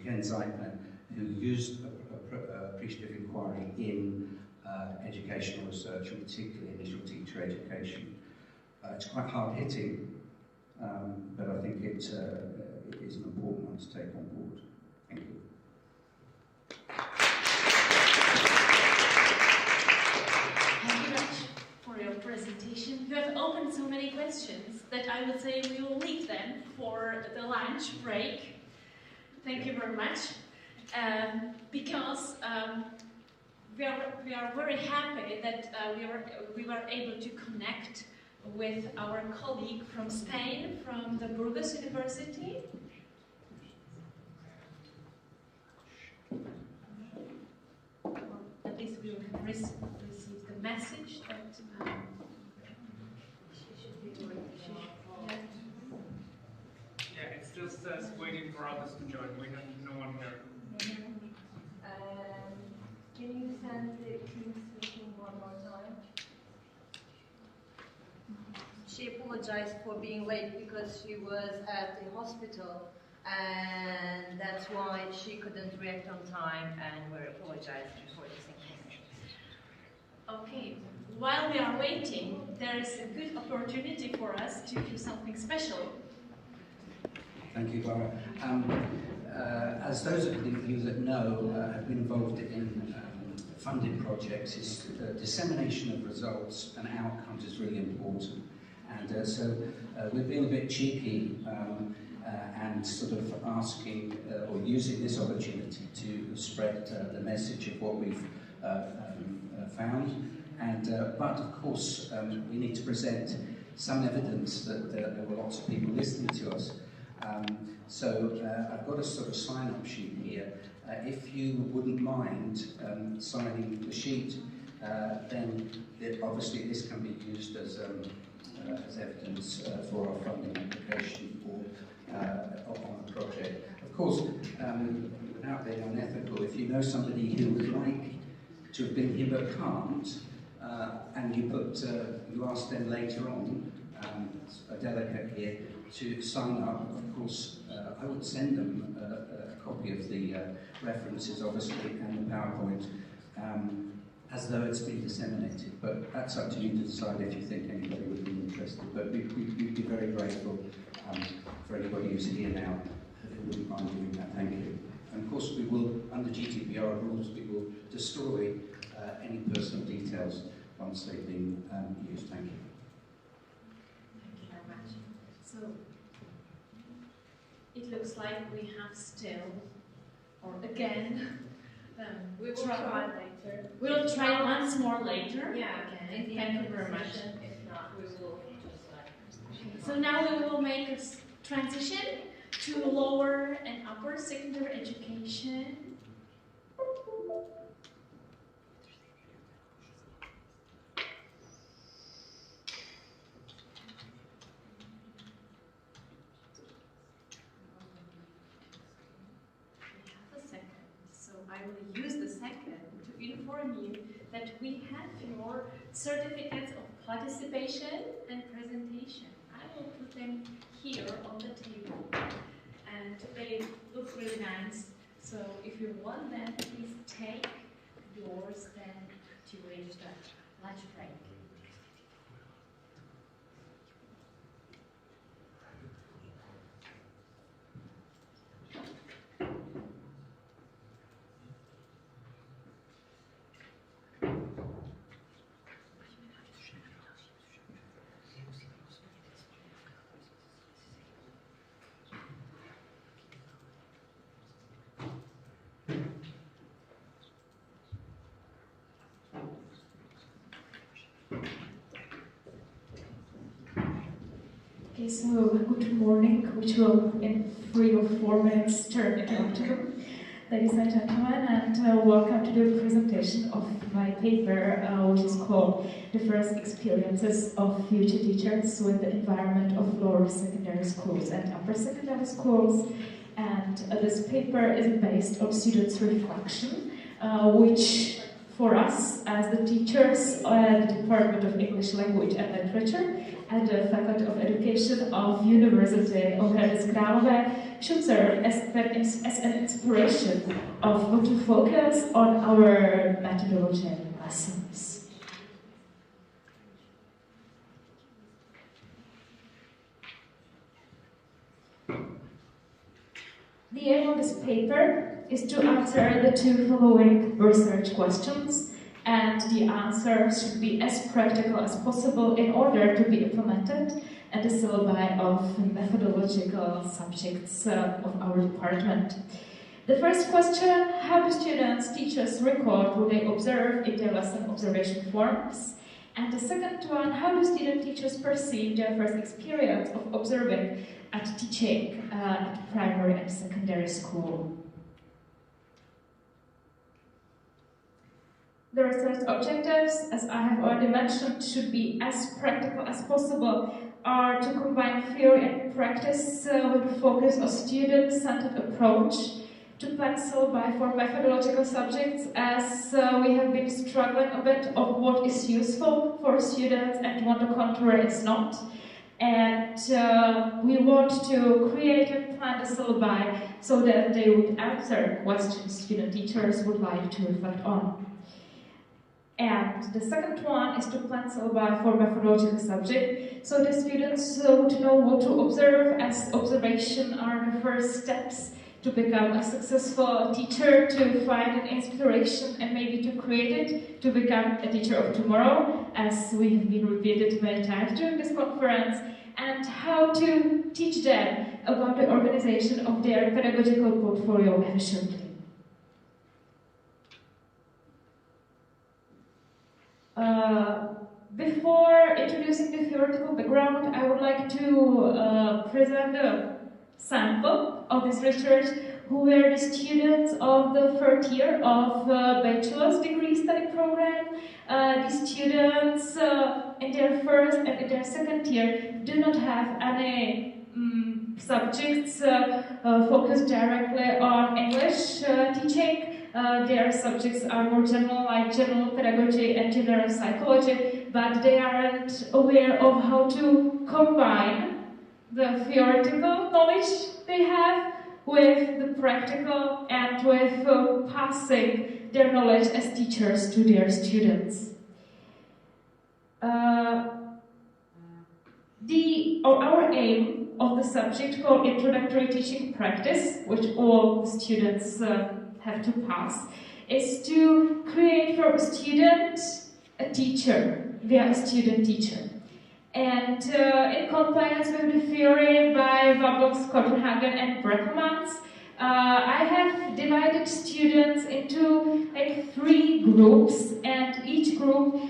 Ken Zeitler, who used appreciative inquiry in educational research, and particularly initial teacher education. It's quite hard-hitting, but I think it is an important one to take on board. Thank you. Thank you much for your presentation. You have opened so many questions that I would say we will leave them for the lunch break. Thank you very much. Because we are very happy that we were able to connect with our colleague from Spain, from the Burgos University. Well, at least we will have received the message that she should be doing. Yeah, it still says waiting for others to join. We have no one here. Can you send the Teams meeting one more time? She apologized for being late because she was at the hospital, and that's why she couldn't react on time, and we're apologizing for this inconvenience. Okay, while we are waiting, there is a good opportunity for us to do something special. Thank you, Clara. As those of you that know have been involved in funded projects, dissemination of results and outcomes is really important. And so we've been a bit cheeky and sort of asking or using this opportunity to spread the message of what we've found. But of course, we need to present some evidence that there were lots of people listening to us. So I've got a sort of sign-up sheet here. If you wouldn't mind signing the sheet, then obviously this can be used as evidence for our funding application or on the project. Of course, without being unethical, if you know somebody who would like to have been here but can't, and you ask them later on, a delegate here, to sign up, of course, I would send them a copy of the references, obviously, and the PowerPoint, as though it's been disseminated. But that's up to you to decide if you think anybody would be interested. But we'd be very grateful for anybody who's here now who wouldn't mind doing that. Thank you. And of course, we will, under GDPR rules, we will destroy any personal details once they've been used. Thank you. Thank you very much. So, it looks like we have still, or again, We will try later. We'll try once more later. Yeah, again. Thank you very much. If not, we will just like. So now we will make a transition to lower and upper secondary education. I will use the second to inform you that we have your certificates of participation and presentation. I will put them here on the table, and they look really nice. So if you want them, please take yours then during the lunch break. Okay, so good morning, which will in 3 or 4 minutes turn into afternoon. Ladies and gentlemen, and welcome to the presentation of my paper, which is called The First Experiences of Future Teachers with the Environment of Lower Secondary Schools and Upper Secondary Schools. And this paper is based on students' reflection, which for us as the teachers at the Department of English Language and Literature at the Faculty of Education of University of Hradec Králové should serve as an inspiration of how to focus on our methodology and lessons. The aim of this paper is to answer the 2 following research questions, and the answers should be as practical as possible in order to be implemented at the syllabi of methodological subjects of our department. The first question: how do students, teachers record what they observe in their lesson observation forms? And the second one: how do student teachers perceive their first experience of observing at teaching at primary and secondary school? The research objectives, as I have already mentioned, should be as practical as possible, are to combine theory and practice with a focus on student-centered approach, to plan syllabi for methodological subjects, as we have been struggling a bit of what is useful for students and what the contrary is not. And we want to create and plan the syllabi so that they would answer questions student teachers would like to reflect on. And the second one is to plan syllabi for methodological subject, so the students would know what to observe, as observation are the first steps to become a successful teacher, to find an inspiration and maybe to create it, to become a teacher of tomorrow, as we have been repeated many times during this conference, and how to teach them about the organization of their pedagogical portfolio efficiently. Before introducing the theoretical background, I would like to present a sample of this research, who were the students of the 3rd year of bachelor's degree study program. These students in their 1st and in their 2nd year do not have any subjects focused directly on English teaching. Their subjects are more general, like general pedagogy and general psychology, but they aren't aware of how to combine the theoretical knowledge they have with the practical and with passing their knowledge as teachers to their students. Our aim of the subject called Introductory Teaching Practice, which all students have to pass, is to create from a student a teacher via a student teacher. And in compliance with the theory by Wabok, Copenhagen, and Breckelmans, I have divided students into like 3 groups, and each group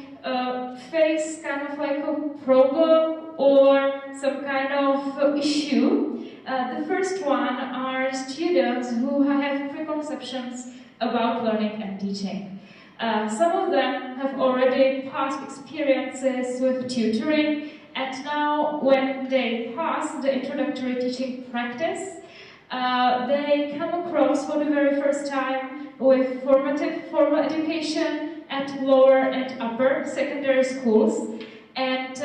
face kind of like a problem or some kind of issue. The first one are students who have preconceptions about learning and teaching. Some of them have already past experiences with tutoring, and now when they pass the introductory teaching practice, they come across for the very first time with formal education at lower and upper secondary schools, and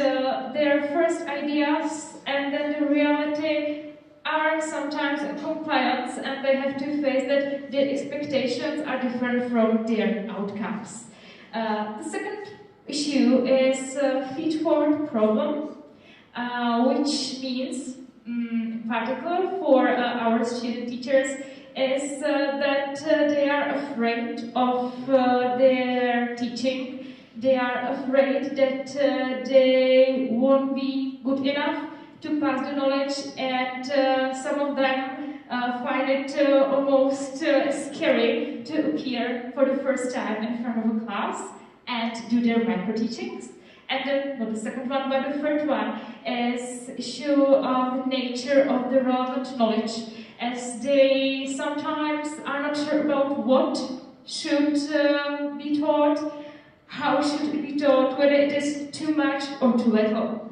their first ideas and then the reality are sometimes in compliance, and they have to face that their expectations are different from their outcomes. The second issue is feed-forward problem, which means, in particular for our student teachers, is that they are afraid of their teaching. They are afraid that they won't be good enough to pass the knowledge, and some of them find it almost scary to appear for the first time in front of a class and do their micro-teachings. And then, not the second one, but the third one is issue of the nature of the relevant knowledge, as they sometimes are not sure about what should be taught, how should it be taught, whether it is too much or too little.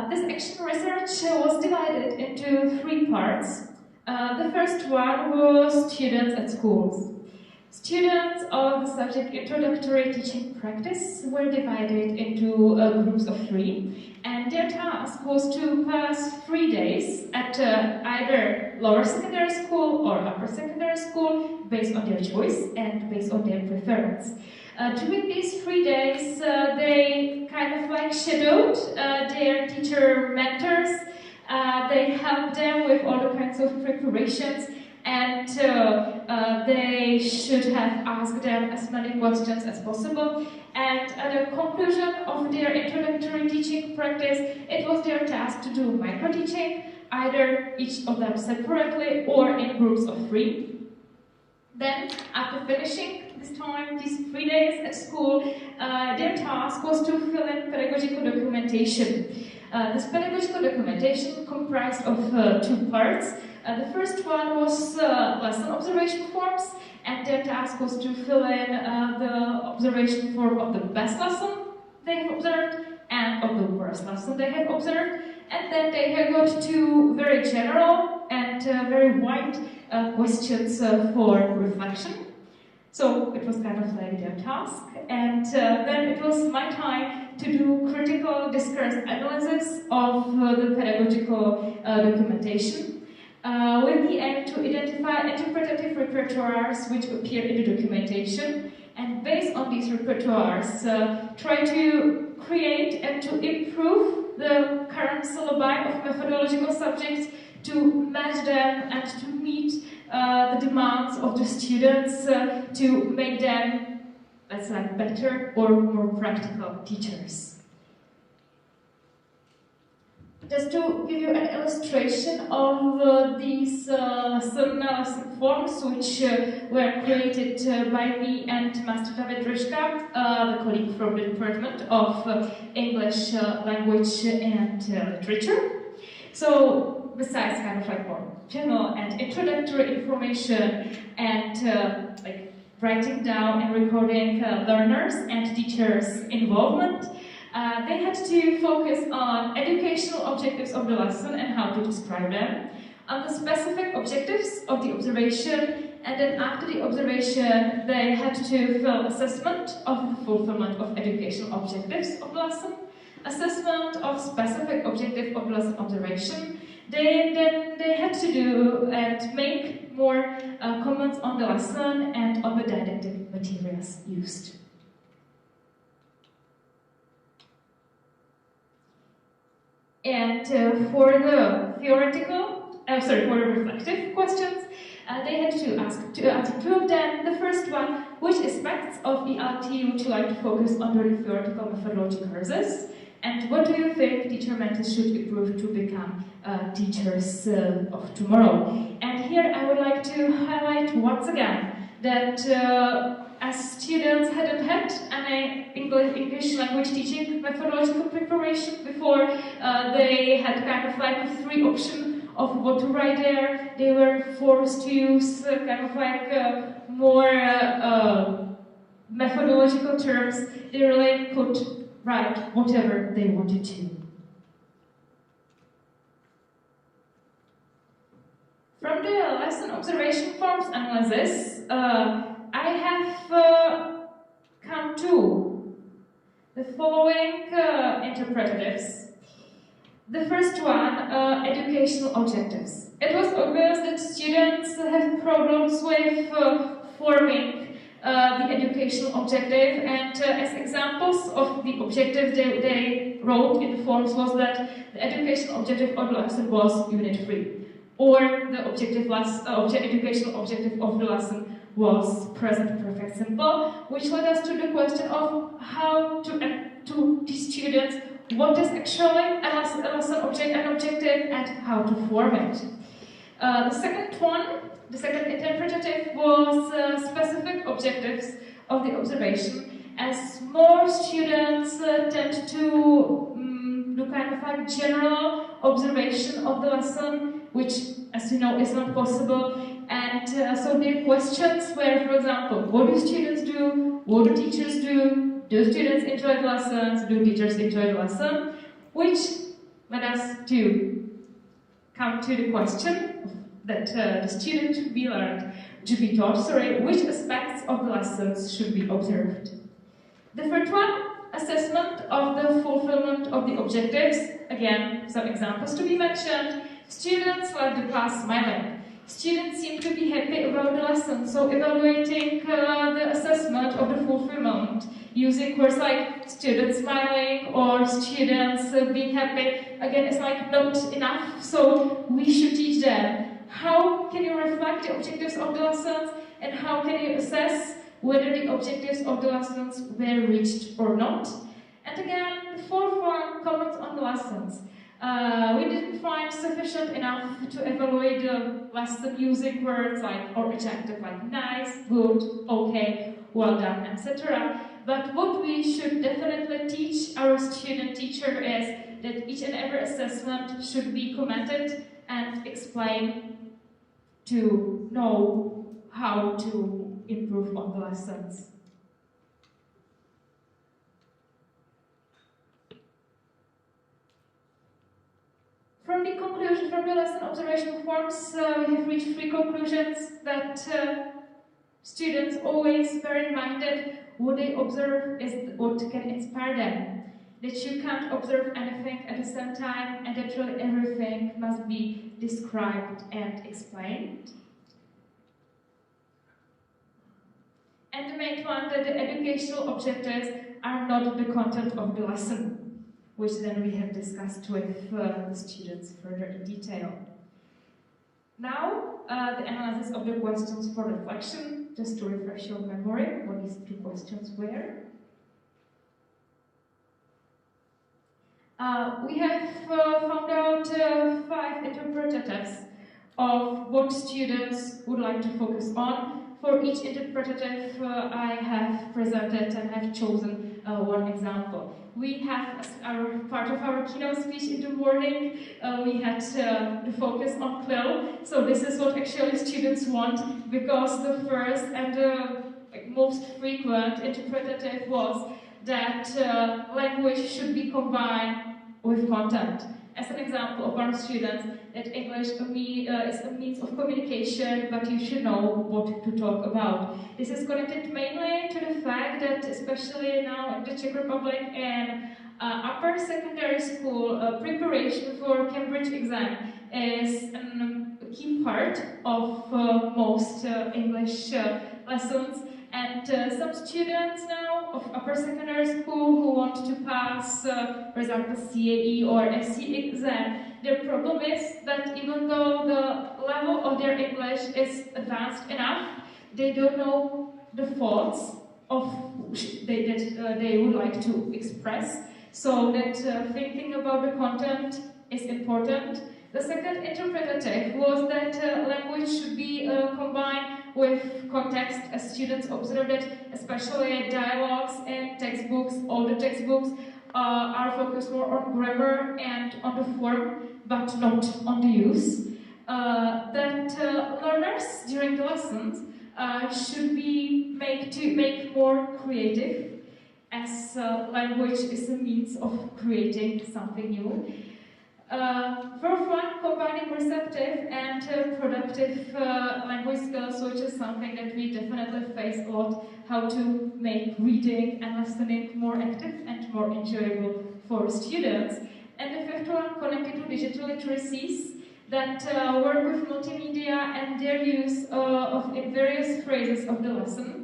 This action research was divided into 3 parts. The first one was students at schools. Students of the subject Introductory Teaching Practice were divided into groups of 3, and their task was to pass 3 days at either lower secondary school or upper secondary school based on their choice and based on their preference. During these 3 days, they kind of like shadowed their teacher mentors. They helped them with all the kinds of preparations, and they should have asked them as many questions as possible. And at the conclusion of their introductory teaching practice, it was their task to do micro-teaching, either each of them separately or in groups of 3. Then, after finishing this time, these 3 days at school, their task was to fill in pedagogical documentation. This pedagogical documentation comprised of 2 parts. The first one was lesson observation forms, and their task was to fill in the observation form of the best lesson they have observed and of the worst lesson they have observed. And then they have got 2 very general and very wide questions for reflection. So it was kind of like their task, and then it was my time to do critical discourse analysis of the pedagogical documentation, with the aim to identify interpretative repertoires which appear in the documentation, and based on these repertoires, try to create and to improve the current syllabi of methodological subjects to match them and to meet the demands of the students to make them, let's say, better or more practical teachers. Just to give you an illustration of these lesson forms, which were created by me and Master David Ryszka, the colleague from the Department of English Language and Literature. So, besides kind of like more general and introductory information and like writing down and recording learners and teachers' involvement, they had to focus on educational objectives of the lesson and how to describe them, on the specific objectives of the observation, and then after the observation they had to fill assessment of the fulfillment of educational objectives of the lesson, assessment of specific objective of the lesson observation. They had to do and make more comments on the lesson and on the didactic materials used. And for the for the reflective questions, they had to answer 2 of them. The first one which aspects of ELT would you like to focus on during theoretical methodology courses? And what do you think teacher mentors should improve to become teachers of tomorrow? And here I would like to highlight once again that as students hadn't had any English language teaching methodological preparation before, they had kind of like 3 options of what to write there. They were forced to use kind of like more methodological terms. They really could write whatever they wanted to. From the lesson observation forms analysis, I have come to the following interpretatives. The first one, educational objectives. It was obvious that students have problems with forming the educational objective, and as examples of the objective they wrote in the forms was that the educational objective of the lesson was Unit 3, or the educational objective of the lesson was present perfect simple, which led us to the question of how to teach students what is actually an objective and how to form it. The second interpretative was specific objectives of the observation, as more students tend to do kind of like general observation of the lesson, which, as you know, is not possible. And so their questions were, for example, what do students do? What do teachers do? Do students enjoy the lessons? Do teachers enjoy the lesson? Which led us to come to the question that the student should be taught, which aspects of the lessons should be observed. The third one, assessment of the fulfillment of the objectives. Again, some examples to be mentioned. Students left the class smiling. Students seem to be happy about the lesson, so evaluating the assessment of the fulfillment using words like students smiling or students being happy, again, is like not enough, so we should teach them. How can you reflect the objectives of the lessons, and how can you assess whether the objectives of the lessons were reached or not? And again, the fourth one, comments on the lessons. We didn't find sufficient enough to evaluate the lesson using words like or adjective like nice, good, okay, well done, etc. But what we should definitely teach our student teacher is that each and every assessment should be commented and explained to know how to improve on the lessons. From the lesson observation forms, we have reached 3 conclusions that students always bear in mind that what they observe is what can inspire them. That you can't observe anything at the same time, and that really everything must be described and explained. And the main one, that the educational objectives are not the content of the lesson, which then we have discussed with the students further in detail. Now, the analysis of the questions for reflection, just to refresh your memory what these 2 questions were. We have found out 5 interpretatives of what students would like to focus on. For each interpretative, I have presented and have chosen 1 example. We have, as part of our keynote speech in the morning, we had the focus on CLIL. So this is what actually students want, because the first and the most frequent interpretative was that language should be combined with content. As an example of one student, that English is a means of communication, but you should know what to talk about. This is connected mainly to the fact that, especially now in the Czech Republic and upper secondary school, preparation for Cambridge exam is a key part of most English lessons. And some students now of upper secondary school who want to pass, for example, CAE or SC exam, their problem is that even though the level of their English is advanced enough, they don't know the thoughts of that they would like to express, so that thinking about the content is important. The second interpretative was that language should be combined with context, as students observed that especially dialogues and textbooks, all the textbooks are focused more on grammar and on the form, but not on the use. That learners during the lessons should be made to make more creative, as language is a means of creating something new. Fourth one, combining receptive and productive language skills, which is something that we definitely face a lot, how to make reading and listening more active and more enjoyable for students. And the fifth one, connected to digital literacies, that work with multimedia and their use of various phrases of the lesson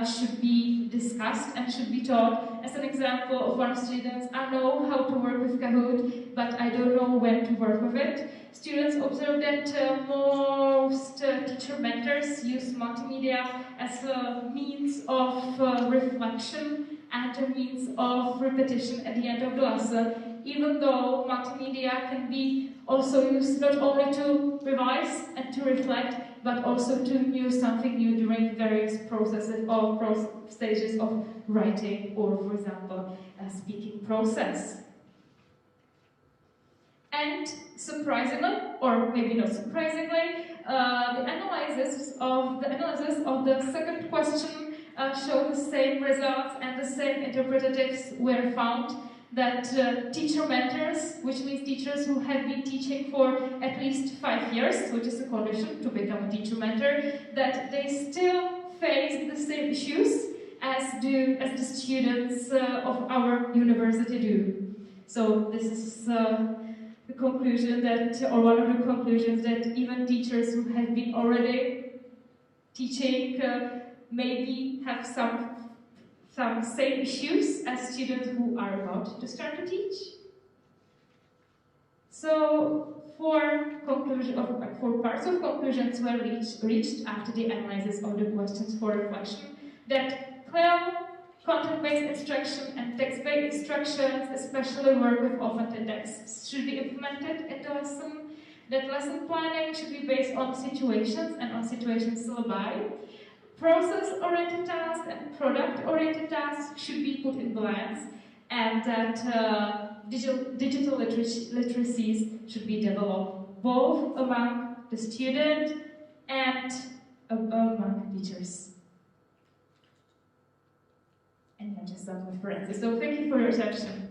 should be discussed and should be taught. As an example of one of students, I know how to work with Kahoot, but I don't know when to work with it. Students observe that most teacher mentors use multimedia as a means of reflection and a means of repetition at the end of the lesson, even though multimedia can be also used not only to revise and to reflect, but also to use something new during various processes or stages of writing or, for example, a speaking process. And surprisingly, or maybe not surprisingly, the analysis of the second question show the same results and the same interpretatives were found, that teacher mentors, which means teachers who have been teaching for at least 5 years, which is a condition to become a teacher mentor, that they still face the same issues as the students of our university do. So this is the conclusion that, or one of the conclusions, that even teachers who have been already teaching maybe have some same issues as students who are about to start to teach. So four parts of conclusions were reached after the analysis of the questions for reflection, that clear content-based instruction and text-based instructions, especially work with authentic texts, should be implemented in the lesson, that lesson planning should be based on situations and on situation syllabi. Process-oriented tasks and product-oriented tasks should be put in balance, and that digital literacies should be developed both among the student and among teachers. And not just some references. So thank you for your attention.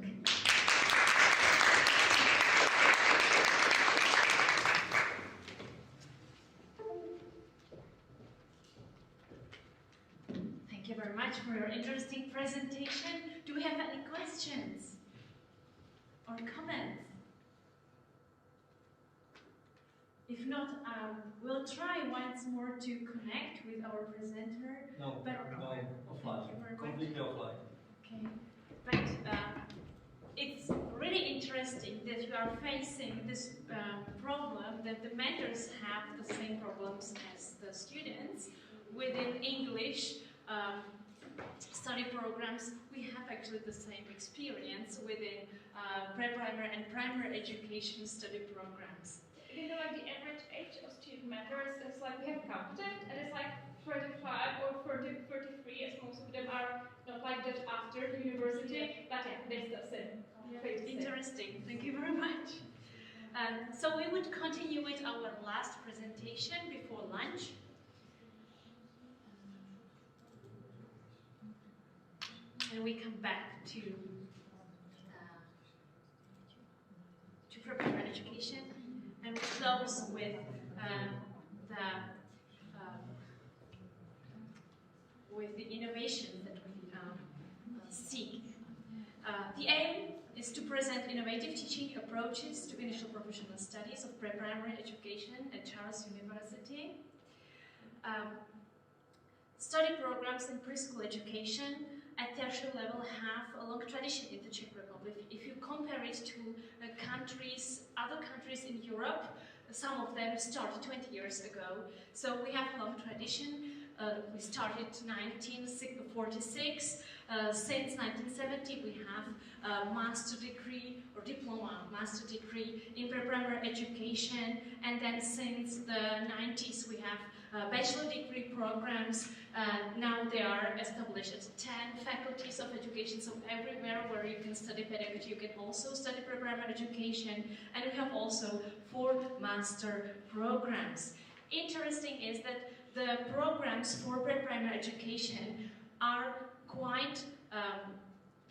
Thank you very much for your interesting presentation. Do we have any questions or comments? If not, we'll try once more to connect with our presenter. No, offline. Completely offline. Okay, but it's really interesting that you are facing this problem, that the mentors have the same problems as the students. Within English study programs, we have actually the same experience within pre-primary and primary education study programs. You know, like the average age of student mentors is like, we have counted, and it's like 35 or 33, as most of them are not like that after the university, but yeah, they still same. Yeah, interesting, thank you very much. So we would continue with our last presentation before lunch. And we come back to prepare education, and we close with the innovation that we seek. The aim is to present innovative teaching approaches to initial professional studies of pre-primary education at Charles University. Study programs in preschool education at tertiary level have a long tradition in the Czech Republic. If you compare it to other countries in Europe, some of them started 20 years ago. So we have a long tradition. We started 1946. Since 1970, we have a master degree or diploma, master degree in pre-primary education, and then since the 90s, we have bachelor degree programs. Now they are established as 10 faculties of education, so everywhere where you can study pedagogy, you can also study pre-primary education, and we have also 4 master programs. Interesting is that the programs for pre-primary education are quite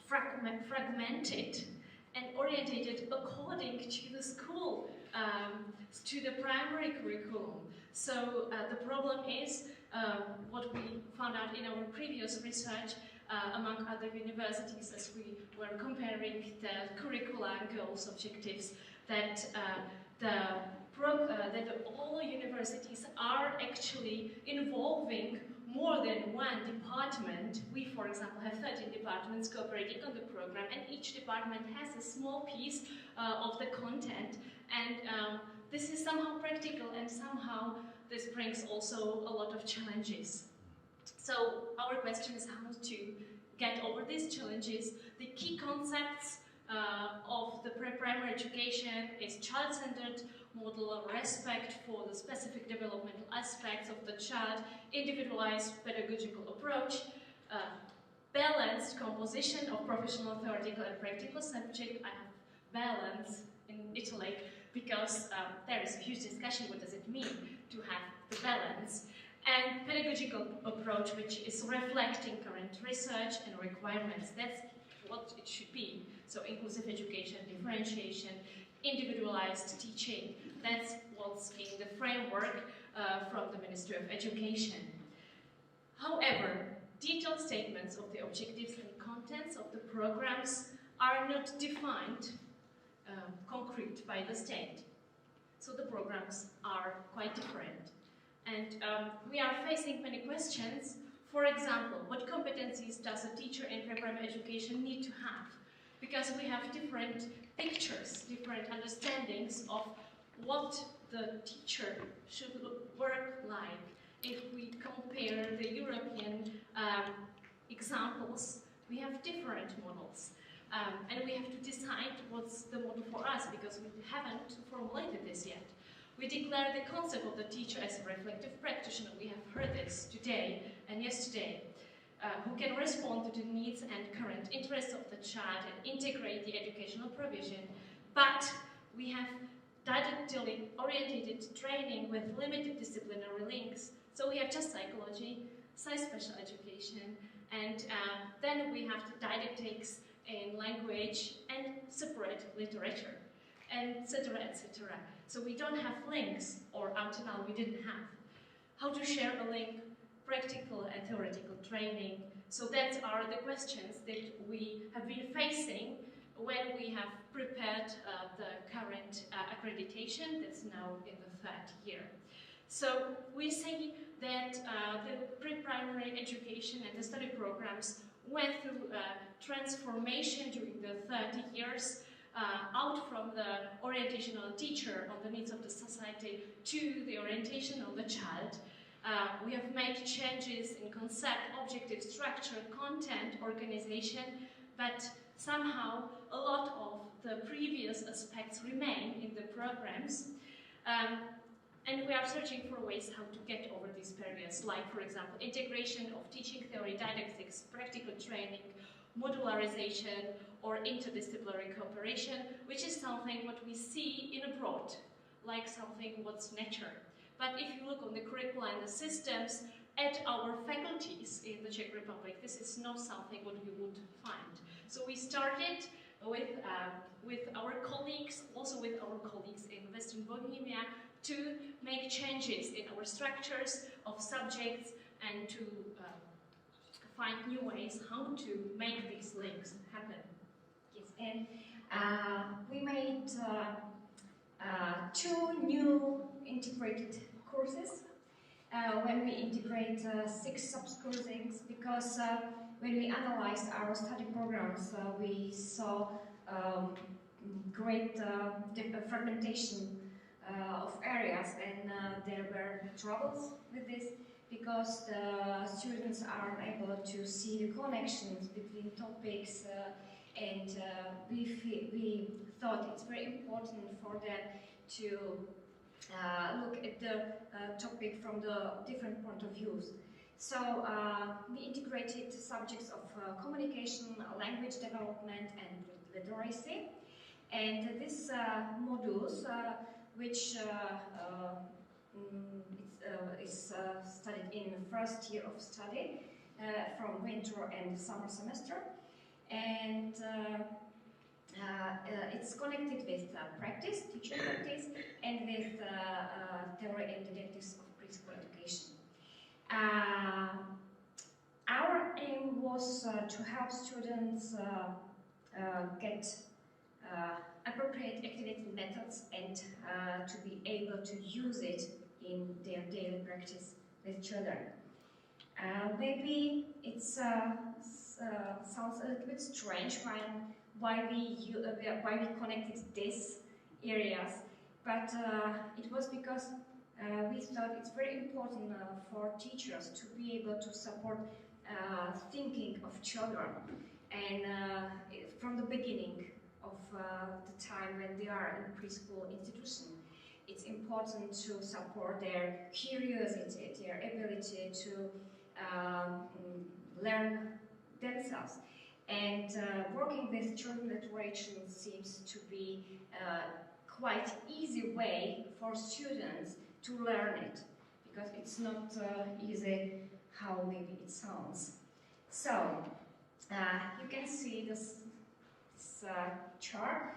fragmented and orientated according to the school, to the primary curriculum. So the problem is what we found out in our previous research among other universities as we were comparing the curricula and goals, objectives, that all universities are actually involving more than one department. We, for example, have 13 departments cooperating on the program, and each department has a small piece of the content, and this is somehow practical, and somehow this brings also a lot of challenges. So our question is how to get over these challenges. The key concepts of the pre-primary education is child-centered model of respect for the specific developmental aspects of the child, individualized pedagogical approach, balanced composition of professional, theoretical and practical subject. I have balance in italic because there is a huge discussion what does it mean to have the balance, and pedagogical approach which is reflecting current research and requirements. That's what it should be. So inclusive education, differentiation, individualized teaching. That's what's in the framework from the Ministry of Education. However, detailed statements of the objectives and contents of the programs are not defined concrete by the state. So the programs are quite different. And we are facing many questions. For example, what competencies does a teacher in pre-primary education need to have? Because we have different pictures, different understandings of what the teacher should work like. If we compare the European examples, we have different models. And we have to decide what's the model for us, because we haven't formulated this yet. We declare the concept of the teacher as a reflective practitioner. We have heard this today and yesterday, who can respond to the needs and current interests of the child and integrate the educational provision. But we have didactically oriented training with limited disciplinary links. So we have just psychology, special education, and then we have the didactics in language and separate literature, etc., etc. So we don't have links, or until now we didn't have. How to share a link, practical and theoretical training. So that are the questions that we have been facing when we have prepared the current accreditation that's now in the 3rd year. So we see that the pre-primary education and the study programs went through transformation during the 30 years out from the orientation of the teacher on the needs of the society to the orientation of the child. We have made changes in concept, objective, structure, content, organization, but somehow a lot of the previous aspects remain in the programs. And we are searching for ways how to get over these barriers, like, for example, integration of teaching theory, didactics, practical training, modularization, or interdisciplinary cooperation, which is something what we see in abroad, like something what's nature. But if you look on the curricula and the systems at our faculties in the Czech Republic, this is not something what we would find. So we started with our colleagues, also with our colleagues in Western Bohemia, to make changes in our structures of subjects and to find new ways how to make these links happen. Yes, and we made 2 new integrated courses when we integrate 6 sub-courses, because when we analyzed our study programs, we saw great fragmentation of areas, and there were troubles with this because the students are able to see the connections between topics, and we thought it's very important for them to look at the topic from the different point of views. So we integrated subjects of communication, language development, and literacy. And these modules, which is studied in the first year of study, from winter and summer semester, and it's connected with practice, teaching practice, and with theory and directives of preschool education. Our aim was to help students get appropriate activity methods and to be able to use it in their daily practice with children. Maybe it sounds a little bit strange why we connected these areas, but it was because we thought it's very important for teachers to be able to support thinking of children, and from the beginning of the time when they are in preschool institution, it's important to support their curiosity, their ability to learn themselves. And working with children literature seems to be quite easy way for students to learn it, because it's not easy how maybe it sounds. So you can see this chart,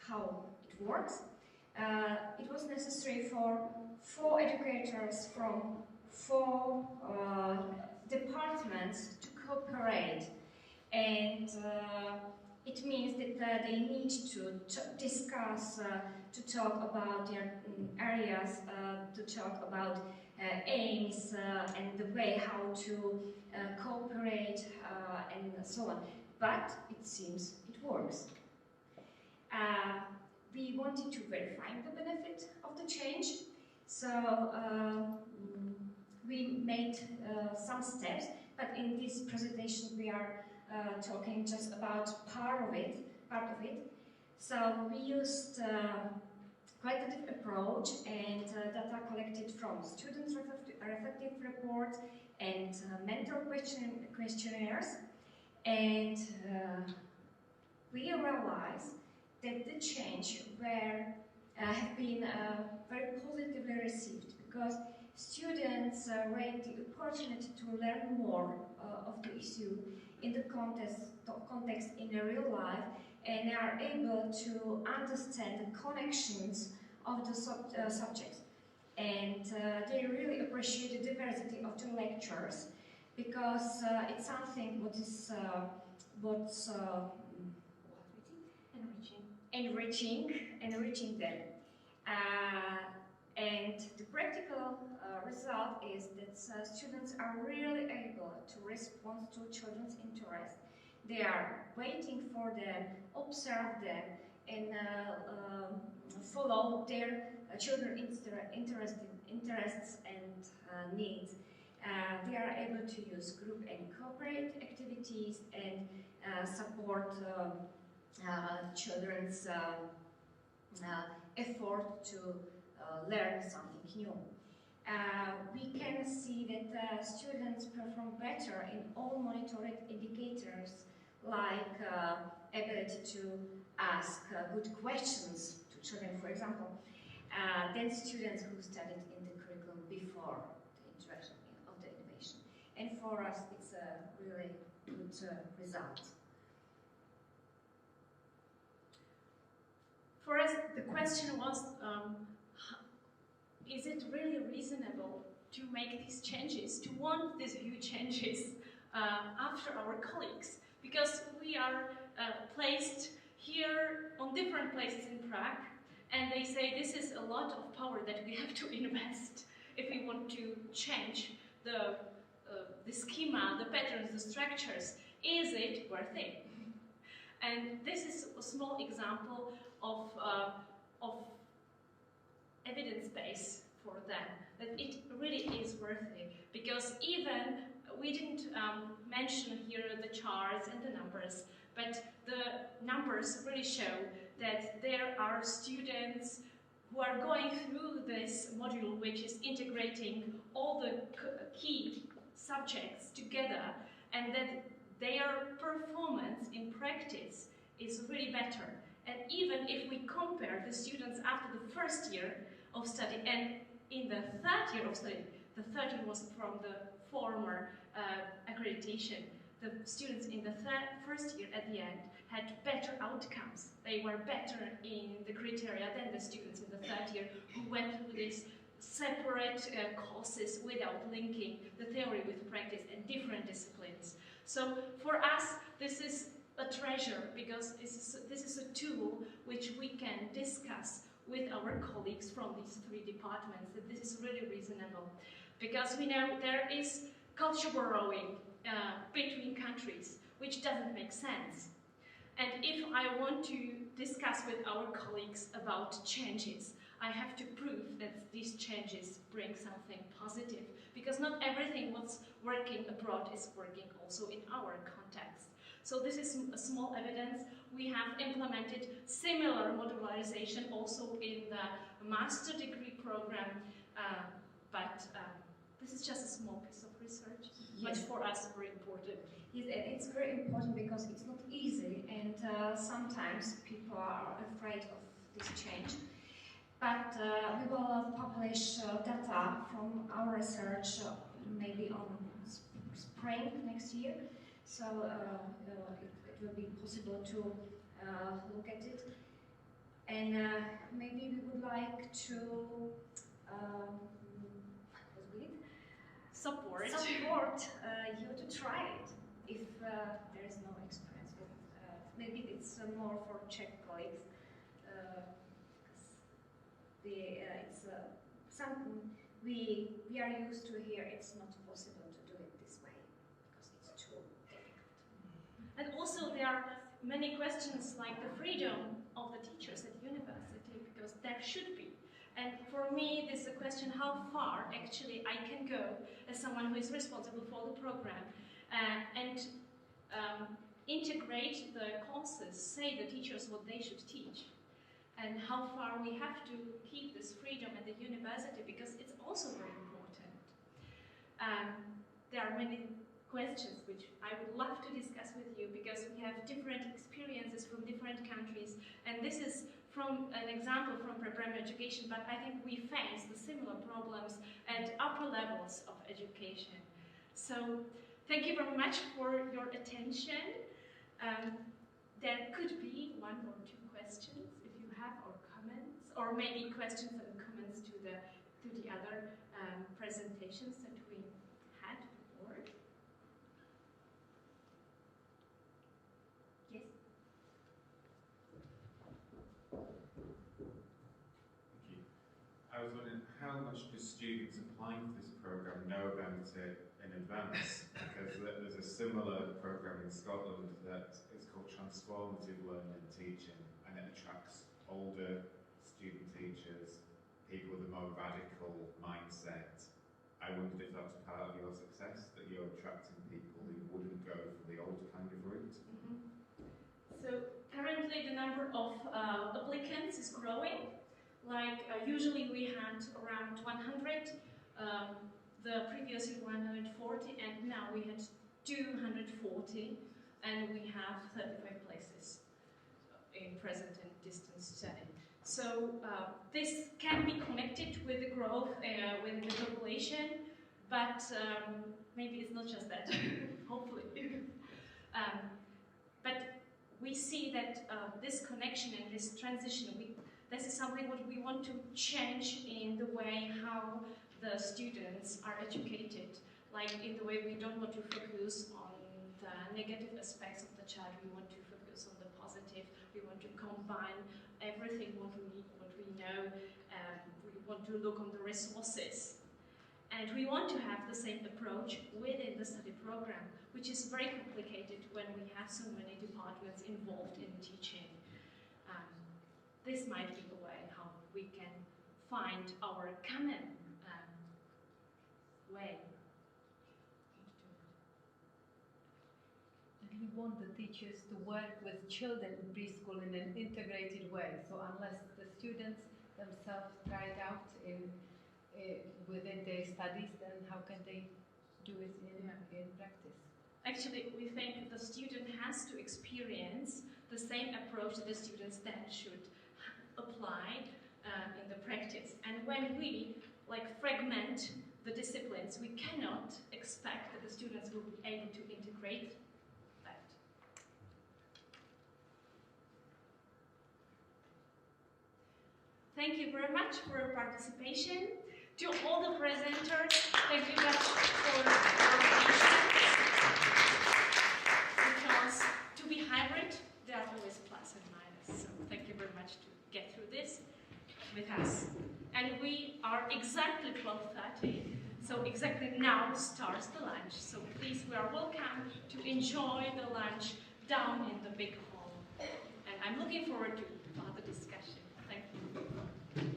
how it works. It was necessary for 4 educators from 4 departments to cooperate, and it means that they need to discuss, to talk about their areas, to talk about aims and the way how to cooperate and so on. But it seems it works. We wanted to verify the benefit of the change, so we made some steps, but in this presentation we are talking just about part of it. So we used qualitative approach and data collected from students' reflective reports and mentor questionnaires, and we realized that the change have been very positively received, because students rate the opportunity to learn more of the issue in the context in a real life, and they are able to understand the connections of the subjects. And they really appreciate the diversity of the lectures, because it's something what's enriching them. And the practical result is that students are really able to respond to children's interest. They are waiting for them, observe them, and follow their children's interests and needs. They are able to use group and corporate activities and support children's effort to learn something new. We can see that students perform better in all monitored indicators, like ability to ask good questions to children, for example, than students who studied in the curriculum before the introduction of the innovation. And for us, it's a really good result. For us, the question was, is it really reasonable to make these changes, to want these huge changes after our colleagues? Because we are placed here on different places in Prague, and they say this is a lot of power that we have to invest if we want to change the schema, the patterns, the structures. Is it worth it? And this is a small example of evidence base for them, that it really is worthy. Because even, we didn't mention here the charts and the numbers, but the numbers really show that there are students who are going through this module, which is integrating all the key subjects together, and that their performance in practice is really better. And even if we compare the students after the first year of study and in the third year of study, the third year was from the former accreditation, the students in the first year at the end had better outcomes. They were better in the criteria than the students in the third year who went through these separate courses without linking the theory with practice and different disciplines. So for us, this is a treasure, because this is a tool which we can discuss with our colleagues from these three departments, that this is really reasonable. Because we know there is culture borrowing between countries, which doesn't make sense. And if I want to discuss with our colleagues about changes, I have to prove that these changes bring something positive, because not everything what's working abroad is working also in our context. So this is a small evidence. We have implemented similar modularization also in the master degree program, but this is just a small piece of research, but for us very important. Yes, and it's very important because it's not easy, and sometimes people are afraid of this change. But we will publish data from our research maybe on spring next year, so it will be possible to look at it. And maybe we would like to support you to try it if there is no experience with it. Maybe it's more for Czech colleagues. It's something we are used to here. It's not possible to do it this way because it's too difficult. And also there are many questions like the freedom of the teachers at university, because there should be. And for me, this is a question how far actually I can go as someone who is responsible for the program and integrate the courses, say the teachers what they should teach, and how far we have to keep this freedom at the university, because it's also very important. There are many questions which I would love to discuss with you, because we have different experiences from different countries, and this is from an example from pre-primary education, but I think we face the similar problems at upper levels of education. So thank you very much for your attention. There could be one or two questions if you have, or comments, or maybe questions and comments to the other presentations that we had before. Yes? Thank you. I was wondering, how much do students applying for this program know about it in advance? Because there's a similar program in Scotland that is called Transformative Learning and Teaching, and it attracts older student teachers, people with a more radical mindset. I wondered if that's part of your success, that you're attracting people who wouldn't go for the old kind of route. So currently the number of applicants is growing. Like usually we had around 100, the previous year 140, and now we had 240, and we have 35 places in present and distance study. So this can be connected with the growth with the population, but maybe it's not just that, hopefully. But we see that this connection and this transition, this is something what we want to change in the way how the students are educated. Like in the way we don't want to focus on the negative aspects of the child, we want to focus on the positive. We want to combine everything what we know. We want to look on the resources. And we want to have the same approach within the study program, which is very complicated when we have so many departments involved in teaching. This might be the way how we can find our common way. And we want the teachers to work with children in preschool in an integrated way. So unless the students themselves try it out within their studies, then how can they do it in practice? Actually, we think the student has to experience the same approach that the students then should apply in the practice. And when we fragment the disciplines, we cannot expect that the students will be able to integrate that. Thank you very much for your participation. To all the presenters, thank you much for your patience. Because to be hybrid, there are always plus and minus. So thank you very much to get through this with us. And we are exactly 12:30, so exactly now starts the lunch. So please, we are welcome to enjoy the lunch down in the big hall. And I'm looking forward to further discussion. Thank you.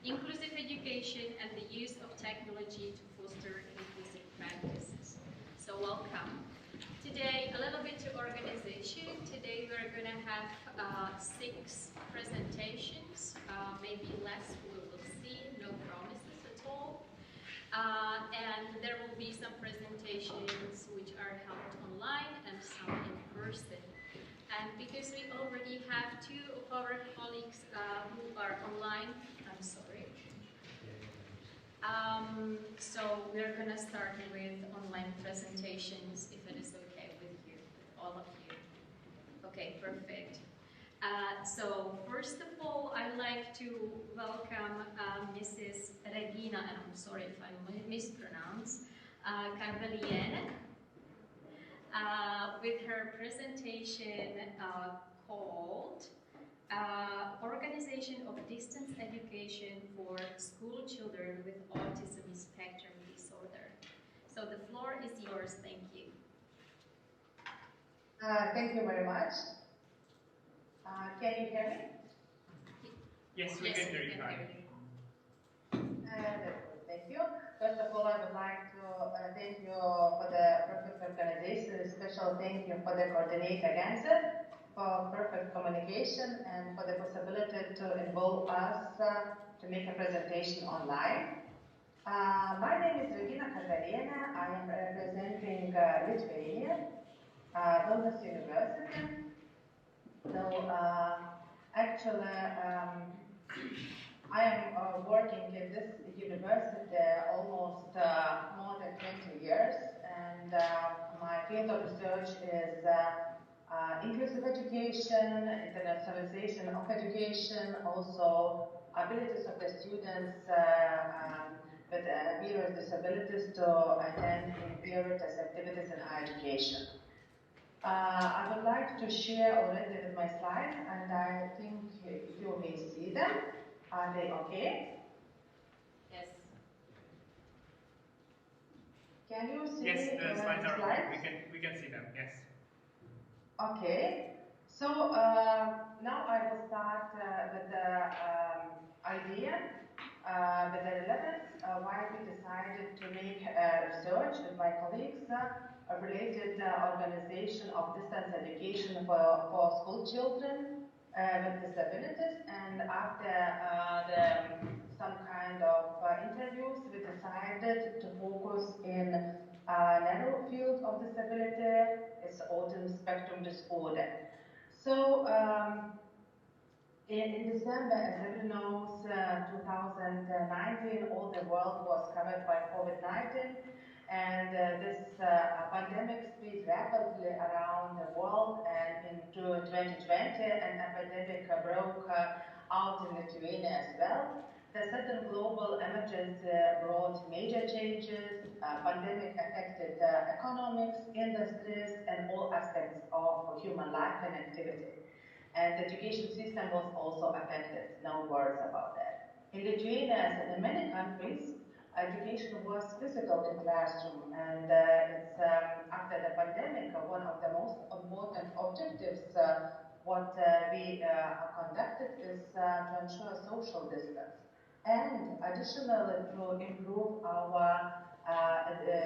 inclusive education, and the use of technology to foster inclusive practices. So welcome. Today, a little bit to organization. Today we're going to have 6 presentations, maybe less, we will see, no promises at all. And there will be some presentations which are held online and some in person. And because we already have 2 of our colleagues who are online, I'm sorry. So we're going to start with online presentations, if it is okay with you, with all of you. Okay, perfect. So first of all, I'd like to welcome Mrs. Regina, and I'm sorry if I mispronounce, Carveliene, with her presentation called Organization of Distance Education for School Children with Autism Spectrum Disorder. So the floor is yours, thank you. Thank you very much. Can you hear me? Yes, we can hear you fine. Thank you. First of all, I would like to thank you for the perfect organization. A special thank you for the coordinator, Ganser, for perfect communication and for the possibility to involve us to make a presentation online. My name is Regina Carveliene. I am representing Lithuania, Vilnius University. So actually, I am working in this university almost more than 20 years, and my field of research is inclusive education, internationalization of education, also abilities of the students with various disabilities to attend in various activities in higher education. I would like to share already with my slides, and I think you may see them. Are they okay? Yes. Can you see Yes, the slides are slides? okay. We can see them, yes. Okay. So now I will start with the idea, with the relevance, why we decided to make research with my colleagues a related organization of distance education for school children with disabilities. And after some kind of interviews, we decided to focus in a narrow field of disability. It's autism spectrum disorder. So in December, as everyone knows, 2019, all the world was covered by COVID-19, and this pandemic spread rapidly around the world and into 2020, an epidemic broke out in Lithuania as well. The sudden global emergency brought major changes. Pandemic affected economics, industries, and all aspects of human life and activity. And the education system was also affected, no words about that. In Lithuania, as in many countries, education was physical in classroom, and it's after the pandemic, one of the most important objectives what we conducted is to ensure social distance. And additionally, to improve our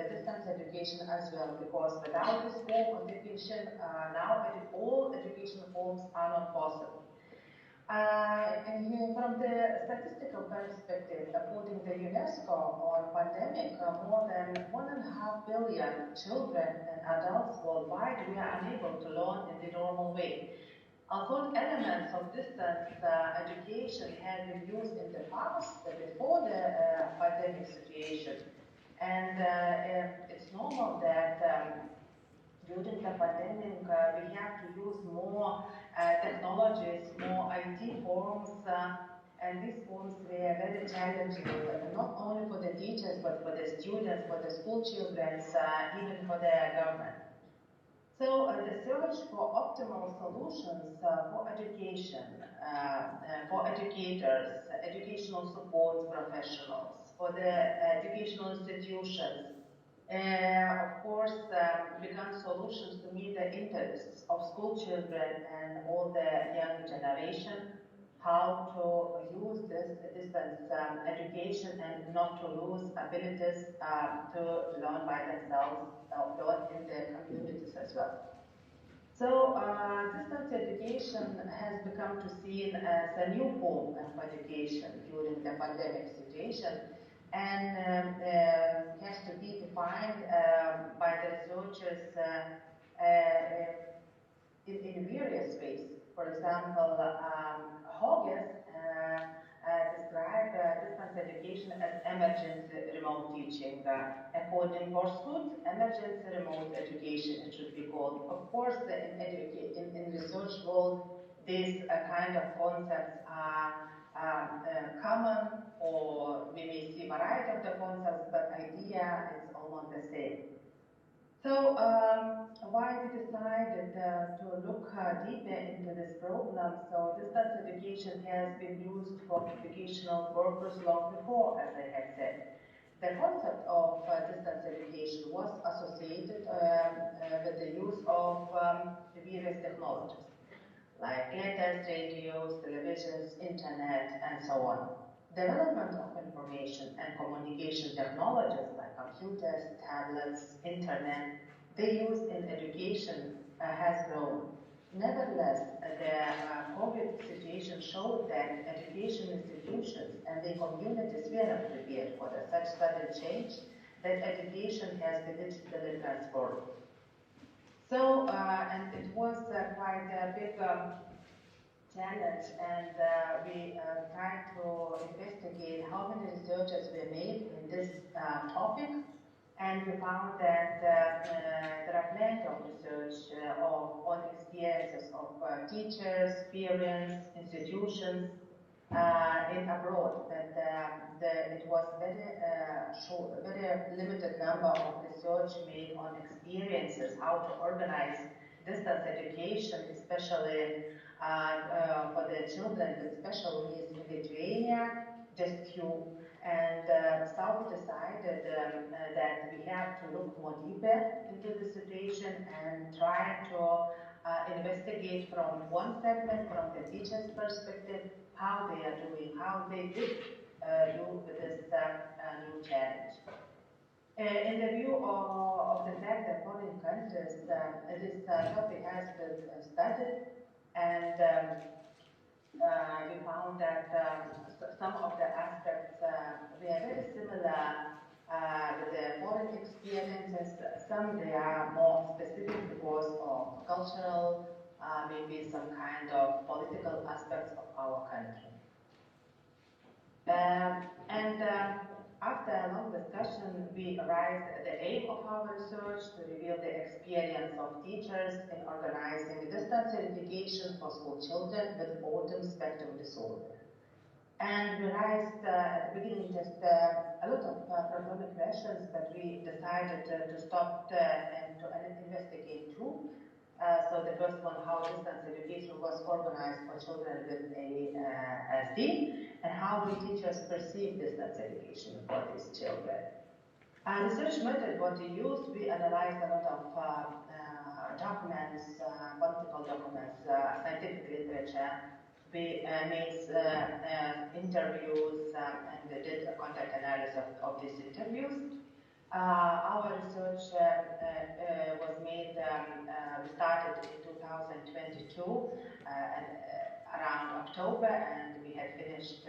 distance education as well, because without this form of education, now all education forms are not possible. And here, from the statistical perspective, according to UNESCO on pandemic, more than 1.5 billion children and adults worldwide were unable to learn in the normal way. Although elements of distance education had been used in the past, before the pandemic situation, and it's normal that during the pandemic we have to use more technologies, more IT forms, and these forms were very challenging, not only for the teachers, but for the students, for the school children, even for the government. So the search for optimal solutions for education, for educators, educational support professionals, for the educational institutions, of course, become solutions to meet the interests of school children and all the young generation. how to use this distance education and not to lose abilities to learn by themselves, learn in their communities as well. So distance education has become to seen as a new form of education during the pandemic situation, and has to be defined by the researchers in various ways. For example, Hogges described distance education as emergency remote teaching. According Borswood, emergency remote education it should be called. Of course, in research world, these kind of concepts are common, or we may see variety of the concepts, but idea is almost the same. So why we decided to look deeper into this problem? So distance education has been used for educational purpose long before, as I had said. The concept of distance education was associated with the use of various technologies, like letters, radios, televisions, internet, and so on. Development of information and communication technologies like computers, tablets, internet, the use in education has grown. Nevertheless, the COVID situation showed that education institutions and the communities were not prepared for such sudden change, that education has been digitally transformed. So, and it was quite a big challenge, and we tried to investigate how many researches were made in this topic, and we found that there are plenty of research on experiences of teachers, parents, institutions in abroad, that it was very limited number of research made on experiences, how to organize distance education, especially for the children with special needs in Lithuania, just few. And so we decided that we have to look more deeper into the situation and try to investigate from one segment, from the teacher's perspective, how they are doing, how they did do with this new challenge. In the view of the fact that foreign countries, this topic has been studied, and we found that some of the aspects were very similar with the foreign experiences. Some they are more specific because of cultural, maybe some kind of political aspects of our country. After a long discussion, we arrived at the aim of our research to reveal the experience of teachers in organizing distance education for school children with autism spectrum disorder. And we raised at the beginning just a lot of problematic questions, but we decided to stop and to investigate two. So the first one, how distance education was organized for children with ASD, and how do teachers perceive distance education for these children. Research method, what we used, we analyzed a lot of documents, political documents, scientific literature. We made interviews and did a contact analysis of these interviews. Our research was made, we started in 2022 around October, and we had finished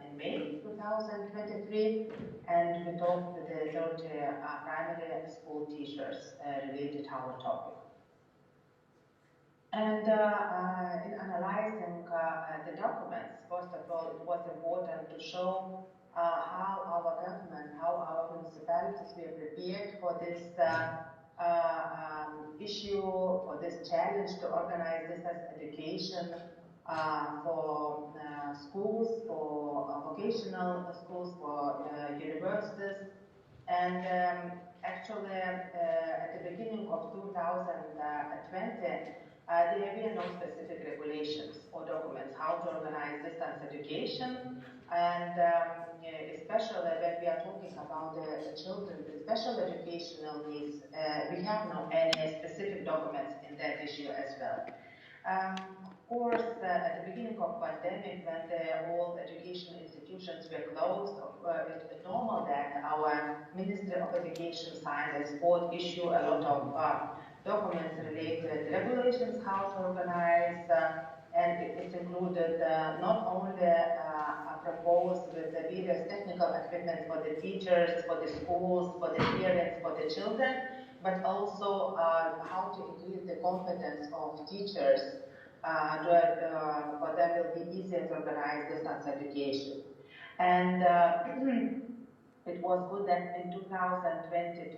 in May 2023, and we talked with the 30 primary school teachers related to our topic. And in analyzing the documents, first of all, it was important to show how our government, how our municipalities were prepared for this issue, for this challenge to organize distance education for schools, for vocational schools, for universities. And actually, at the beginning of 2020, there were no specific regulations or documents how to organize distance education, and especially when we are talking about the children with special educational needs, we have no any specific documents in that issue as well. Of course, at the beginning of pandemic when all education institutions were closed. It's normal that our Ministry of Education signed a sport issue a lot of documents related regulations, how to organize, and it included not only a proposal with the various technical equipment for the teachers, for the schools, for the parents, for the children, but also how to increase the competence of teachers for them will be easier to organize distance education. And it was good that in 2020, in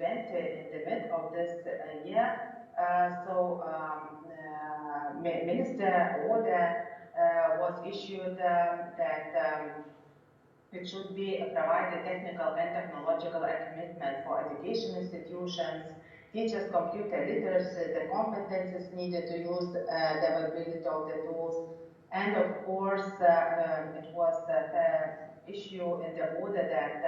the mid of this year, Minister order was issued that it should be provided technical and technological commitment for education institutions, teachers' computer literacy, the competences needed to use the availability of the tools, and of course it was issue in the order that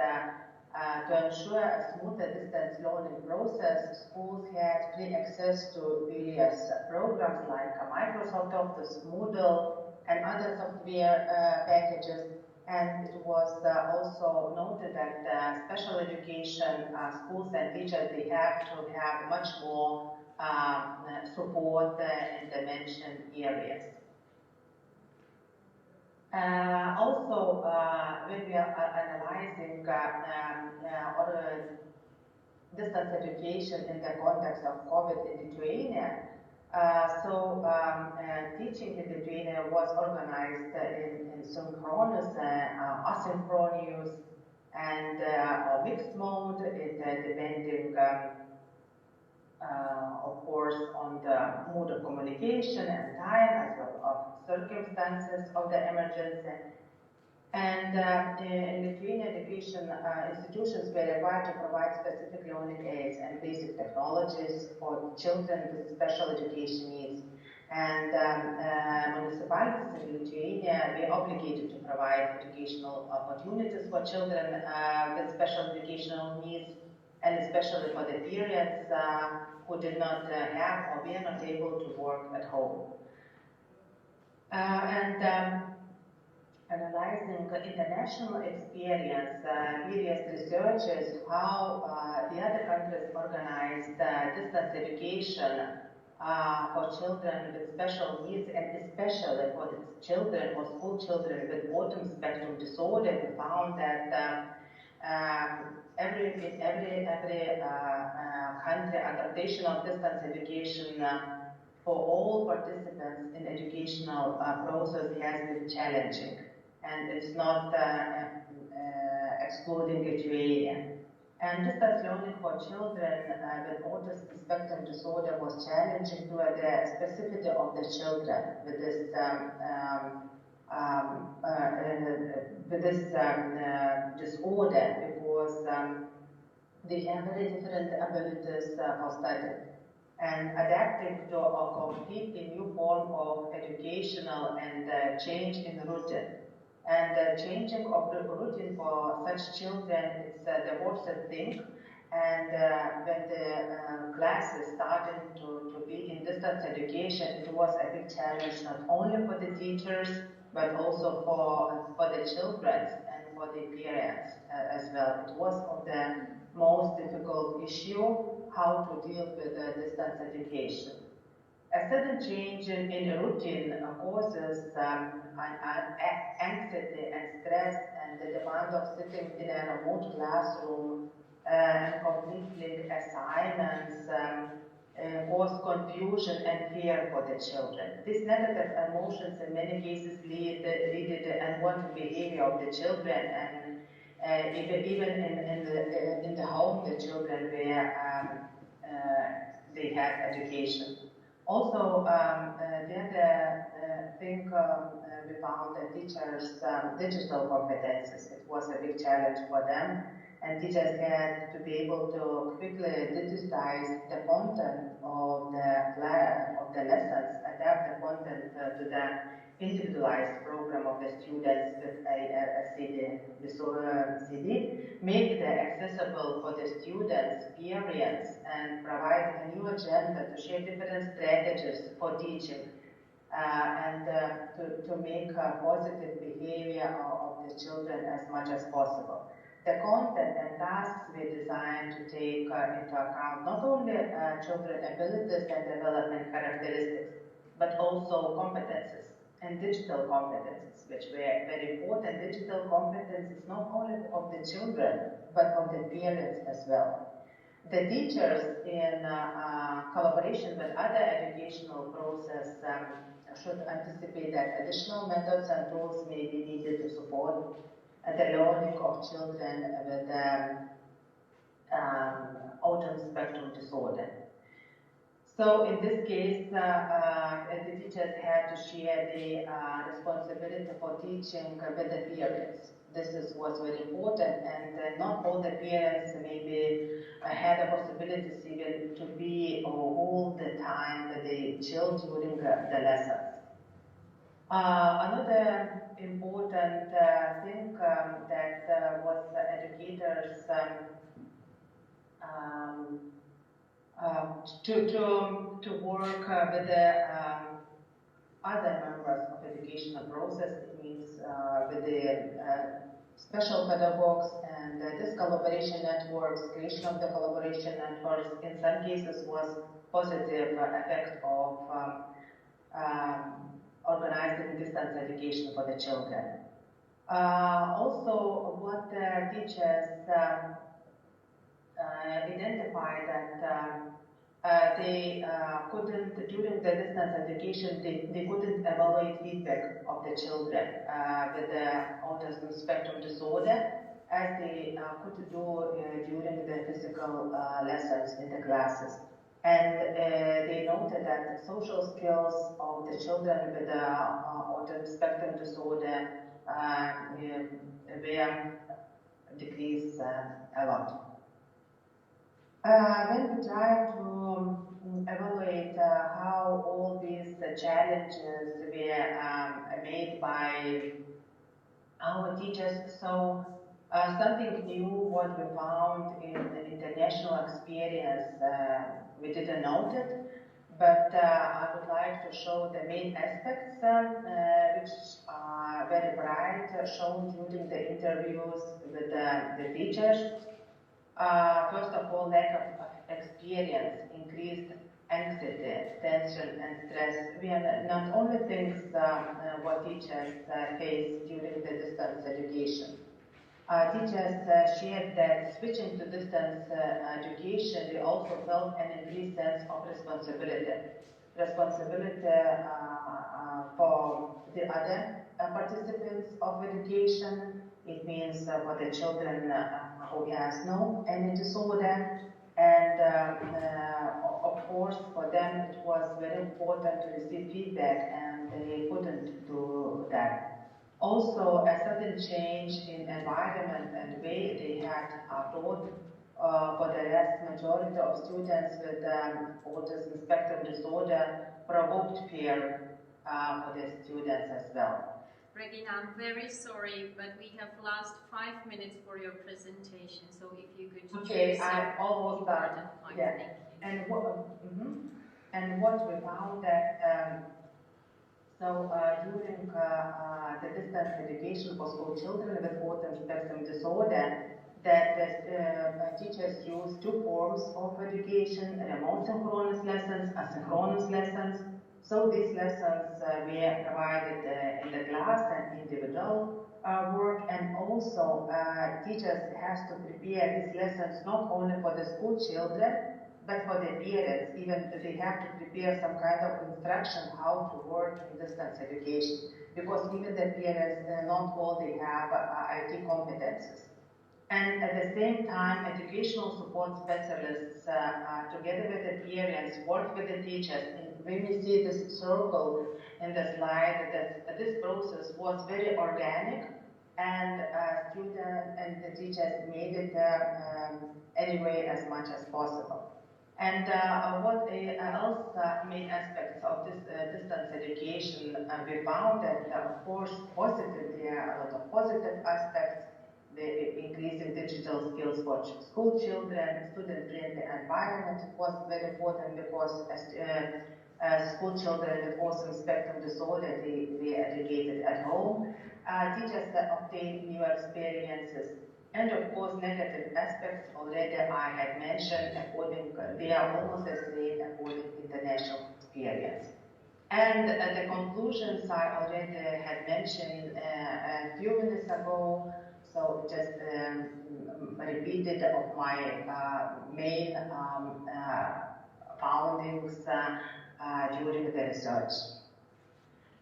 to ensure a smoother distance learning process, schools had free access to various programs like Microsoft Office, Moodle, and other software packages. And it was also noted that special education schools and teachers, they have to have much more support in the mentioned areas. Also, when we are analyzing distance education in the context of COVID in Lithuania, teaching in Lithuania was organized in synchronous, asynchronous, and mixed mode, depending, of course, on the mode of communication and time, as well as circumstances of the emergency. And in Lithuanian education institutions were required to provide specific learning aids and basic technologies for children with special education needs. And municipalities in Lithuania were obligated to provide educational opportunities for children with special educational needs, and especially for the parents who did not have or were not able to work at home. Analyzing international experience, various researchers, how the other countries organized distance education for children with special needs, and especially for the children or school children with autism spectrum disorder. We found that every country adaptation of distance education for all participants in educational process has been challenging. And it's not excluding Lithuania. And distance learning for children with autism spectrum disorder was challenging to the specificity of the children with this disorder, because they have very different abilities for study. And adapting to a completely new form of educational and change in routine. And changing of the routine for such children is the worst thing. And when the classes started to be in distance education, it was a big challenge not only for the teachers, but also for the children and for the parents as well. It was of the most difficult issue, how to deal with distance education. A sudden change in routine causes anxiety and stress, and the demand of sitting in a remote classroom and completing assignments cause confusion and fear for the children. These negative emotions in many cases lead to unwanted behavior of the children, and even in the home, the children where they had education. Also, the other thing we found that teachers' digital competences, it was a big challenge for them, and teachers had to be able to quickly digitize the content of the lessons, adapt the content to the individualized program of the students with a CD, make it accessible for the students' parents, and provide a new agenda to share different strategies for teaching. to make positive behavior of the children as much as possible. The content and tasks we designed to take into account not only children abilities and development characteristics, but also competences and digital competences, which were very important. Digital competences not only of the children, but of the parents as well. The teachers, in collaboration with other educational process, should anticipate that additional methods and tools may be needed to support the learning of children with autism spectrum disorder. So in this case, the teachers had to share the responsibility for teaching with the parents. This was very important, and not all the parents maybe had a possibility even to be all the time with the child during the lessons. Another important thing that was educators to work with the other members of educational process. It means with the special pedagogues and this collaboration networks, creation of the collaboration networks in some cases was positive effect of organizing distance education for the children. Also, what the teachers identified that they couldn't, during the distance education, they couldn't evaluate feedback of the children with the autism spectrum disorder as they could do during the physical lessons in the classes. And they noted that the social skills of the children with autism spectrum disorder were decreased a lot. When we try to evaluate how all these challenges were made by our teachers, so something new what we found in the international experience, we didn't note it, but I would like to show the main aspects which are very bright, shown during the interviews with the teachers. First of all, lack of experience, increased anxiety, tension, and stress. We are not only things what teachers face during the distance education. Teachers shared that switching to distance education, they also felt an increased sense of responsibility. Responsibility for the other participants of education. It means for the children who has no any disorder, and of course for them it was very important to receive feedback, and they couldn't do that. Also, a sudden change in environment and way they had taught for the vast majority of students with autism spectrum disorder provoked fear for the students as well. Regina, I'm very sorry, but we have lost 5 minutes for your presentation, so if you could Okay, I'm almost done. Yeah. And what we found that during the distance education for school children with autism spectrum disorder, that teachers use two forms of education: remote synchronous lessons, asynchronous lessons. So these lessons were provided in the class and individual work, and also teachers has to prepare these lessons not only for the school children, but for the parents. Even they have to prepare some kind of instruction how to work in distance education, because even the parents, not all they have IT competences. And at the same time, educational support specialists, together with the parents, work with the teachers. And when we see this circle in the slide, that this process was very organic, and students and the teachers made it anyway as much as possible. And what else main aspects of this distance education we found that, of course, positive, there are a lot of positive aspects. The increasing digital skills for school children, student-friendly environment was very important, because school children with autism spectrum disorder, they educated at home. Teachers obtain new experiences. And of course, negative aspects already I had mentioned, they are almost the same according to international experience. And the conclusions I already had mentioned a few minutes ago, so just repeated of my main findings during the research.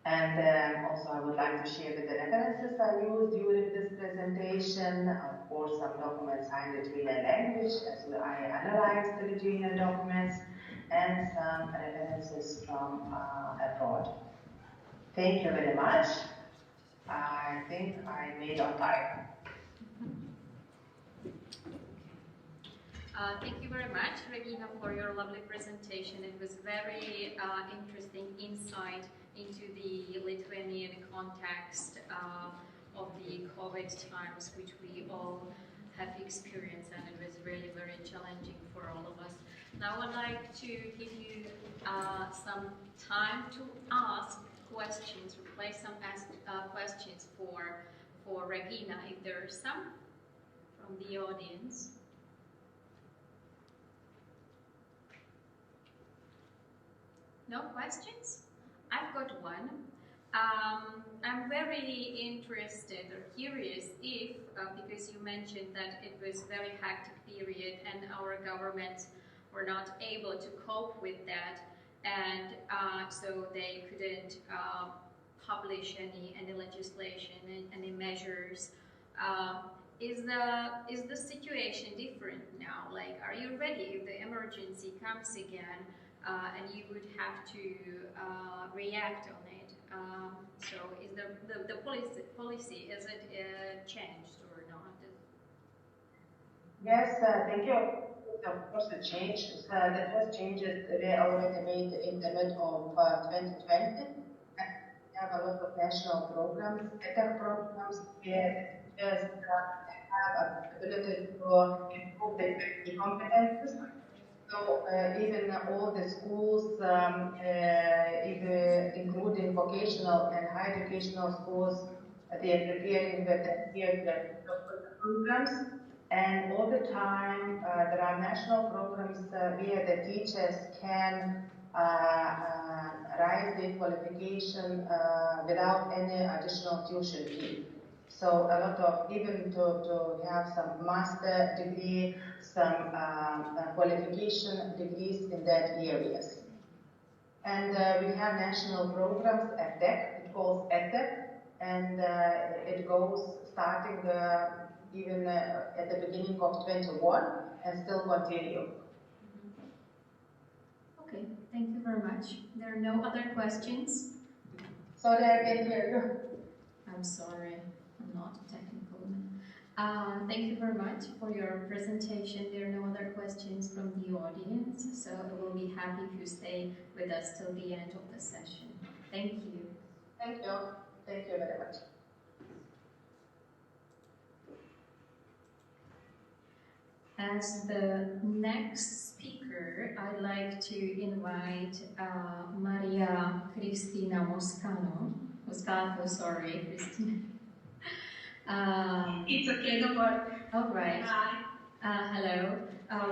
And also I would like to share the references I used during this presentation. Of course, some documents signed in Lithuanian language as I analyzed the Lithuanian documents, and some references from abroad. Thank you very much. I think I made on time. Thank you very much, Regina, for your lovely presentation. It was very interesting insight into the Lithuanian context of the COVID times, which we all have experienced, and it was really very challenging for all of us. Now I'd like to give you some time to ask questions, or place some questions for Regina, if there are some from the audience. No questions? I've got one. I'm very interested or curious if, because you mentioned that it was a very hectic period and our governments were not able to cope with that, and so they couldn't publish any legislation, any measures. Is the situation different now? Like, are you ready if the emergency comes again? And you would have to react on it. So is the policy, is it changed or not? Yes, thank you. Of course, the changes. The first changes they already made in the mid of 2020. We have a lot of national programs, better programs, where teachers have ability to improve their competences. So even all the schools, including vocational and higher educational schools, they are preparing the programs. And all the time, there are national programs where the teachers can rise their qualification without any additional tuition fee. So a lot of, even to have some master degree, some qualification degrees in that areas. And we have national programs, EdTech, it calls EdTech, and it goes starting even at the beginning of 21 and still continue. Okay, thank you very much. There are no other questions? Sorry, I can't hear you. I'm sorry, I'm not a technical woman. Thank you very much for your presentation. There are no other questions from the audience, so I will be happy if you stay with us till the end of the session. Thank you. Thank you. Thank you very much. As the next speaker, I'd like to invite Maria Cristina Moscato, sorry, Cristina. It's okay, don't worry. All right. Hi. Hello.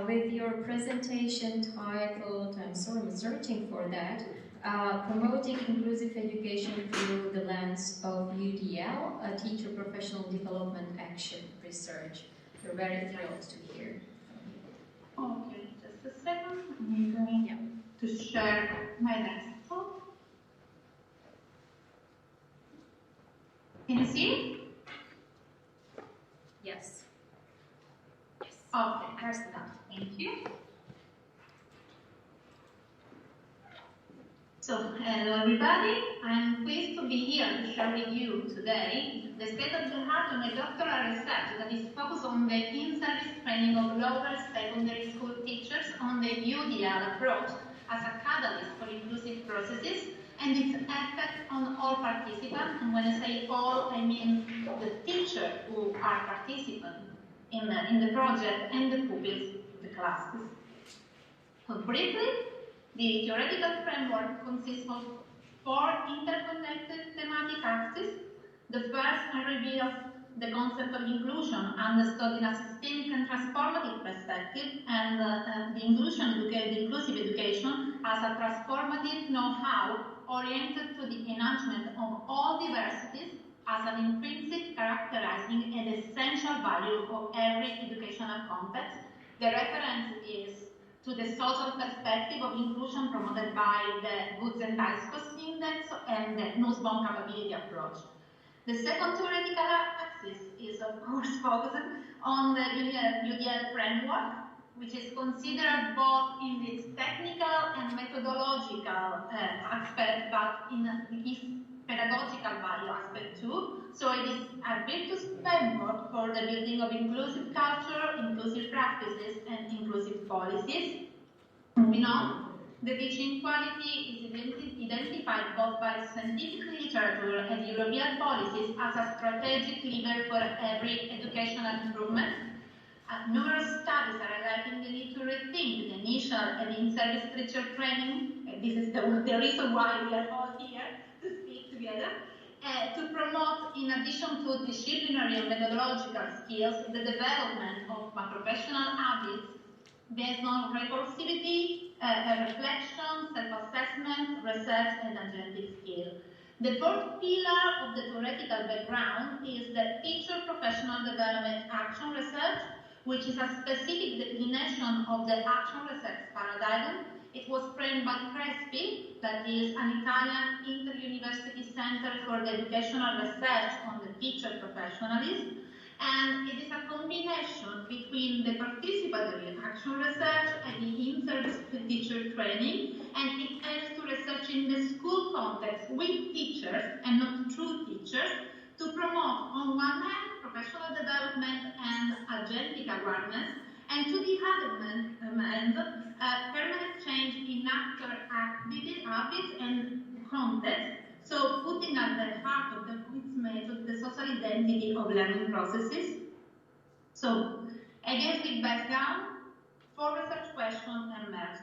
With your presentation titled, I'm sorry, I'm searching for that, Promoting Inclusive Education Through the Lens of UDL, a Teacher Professional Development Action Research. We're very thrilled to hear. Okay, just a second. I'm going to share my desktop. Can you see? Yes. Okay, excellent. Thank you. So, hello everybody. I'm pleased to be here to share with you today the state-of-the-art of my doctoral research that is focused on the in-service training of lower secondary school teachers on the UDL approach as a catalyst for inclusive processes and its effect on all participants. And when I say all, I mean the teachers who are participants in the project and the pupils, the classes. So briefly, The theoretical framework consists of 4 interconnected thematic axes. The first reveals the concept of inclusion understood in a systemic and transformative perspective, and the inclusive education as a transformative know-how oriented to the enhancement of all diversities as an intrinsic characterizing and essential value of every educational context. The reference is to the social perspective of inclusion promoted by the Goods and Discourse Index and the Nussbaum capability approach. The second theoretical axis is, of course, focused on the UDL framework, which is considered both in its technical and methodological aspect, but in its pedagogical value aspect too. So it is a virtuous framework for the building of inclusive culture, inclusive practices, and inclusive policies. Moving on. The teaching quality is identified both by scientific literature and European policies as a strategic lever for every educational improvement. Numerous studies are highlighting the need to rethink the initial and in-service teacher training. This is the reason why we are all here to speak together. To promote, in addition to disciplinary and methodological skills, the development of professional habits based on recursivity, reflection, self-assessment, research, and agentic skill. The fourth pillar of the theoretical background is the teacher professional development action research, which is a specific declination of the action research paradigm. It was framed by Crespi, that is an Italian inter-university center for the educational research on the teacher professionalism. And it is a combination between the participatory action research and the in-service teacher training, and it aims to research in the school context with teachers and not through teachers to promote, on one hand, professional development and agentic awareness, and to the other hand, permanent change in actor habits and context. So putting at the heart of the quiz method the social identity of learning processes. So, against this background, 4 research questions emerged.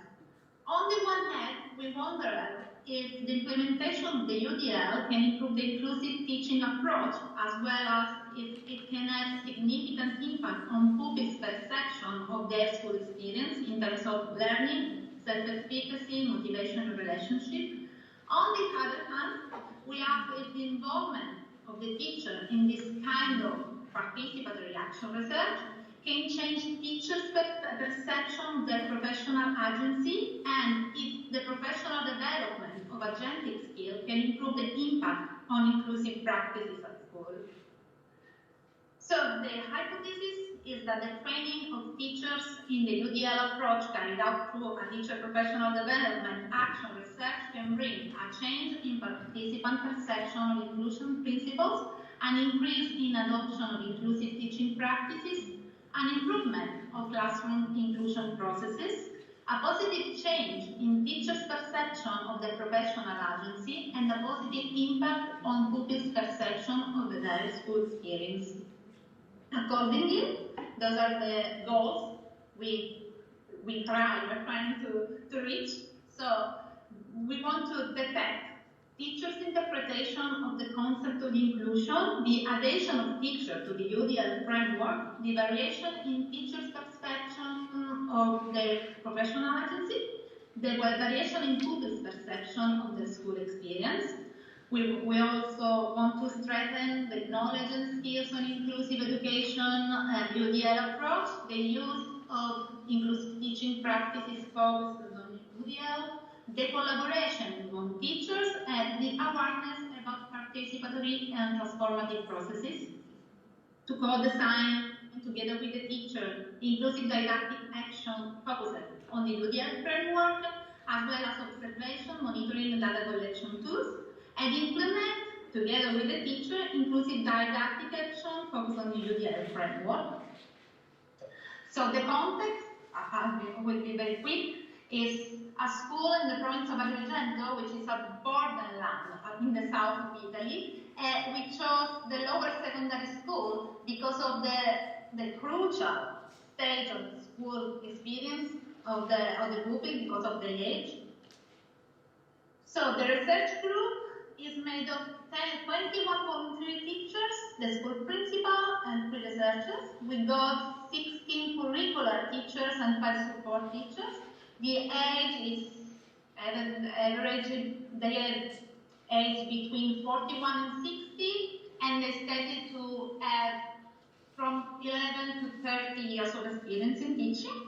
On the one hand, we wonder if the implementation of the UDL can improve the inclusive teaching approach, as well as if it can have significant impact on pupils' perception of their school experience in terms of learning, self-efficacy, motivation, and relationship. On the other hand, we ask if the involvement of the teacher in this kind of participatory action research can change teachers' perception of their professional agency, and if the professional development of agentic skill can improve the impact on inclusive practices at school. So the hypothesis is that the training of teachers in the UDL approach carried out through a teacher professional development action research can bring a change in participant perception of inclusion principles, an increase in adoption of inclusive teaching practices, an improvement of classroom inclusion processes, a positive change in teachers' perception of their professional agency, and a positive impact on pupils' perception of their school experience. Accordingly, those are the goals we're trying to reach. So we want to detect teachers' interpretation of the concept of inclusion, the adhesion of teachers to the UDL framework, the variation in teachers' perception of their professional agency, the variation in pupils' perception of their school experience. We also want to strengthen the knowledge and skills on inclusive education UDL approach, the use of inclusive teaching practices focused on UDL, the collaboration among teachers, and the awareness about participatory and transformative processes. To co-design, together with the teacher, inclusive didactic action focused on the UDL framework, as well as observation, monitoring, and data collection tools, and implement, together with the teacher, inclusive didactic action focused on the UDL framework. So the context, will be very quick, is a school in the province of Agrigento, which is a borderland in the south of Italy. We chose the lower secondary school because of the crucial stage of the school experience of the pupil, because of the age. So the research group is made of 21 voluntary teachers, the school principal, and 3 researchers. We got 16 curricular teachers and 5 support teachers. The age is average, they age between 41 and 60, and they stated to have from 11 to 30 years of experience in teaching.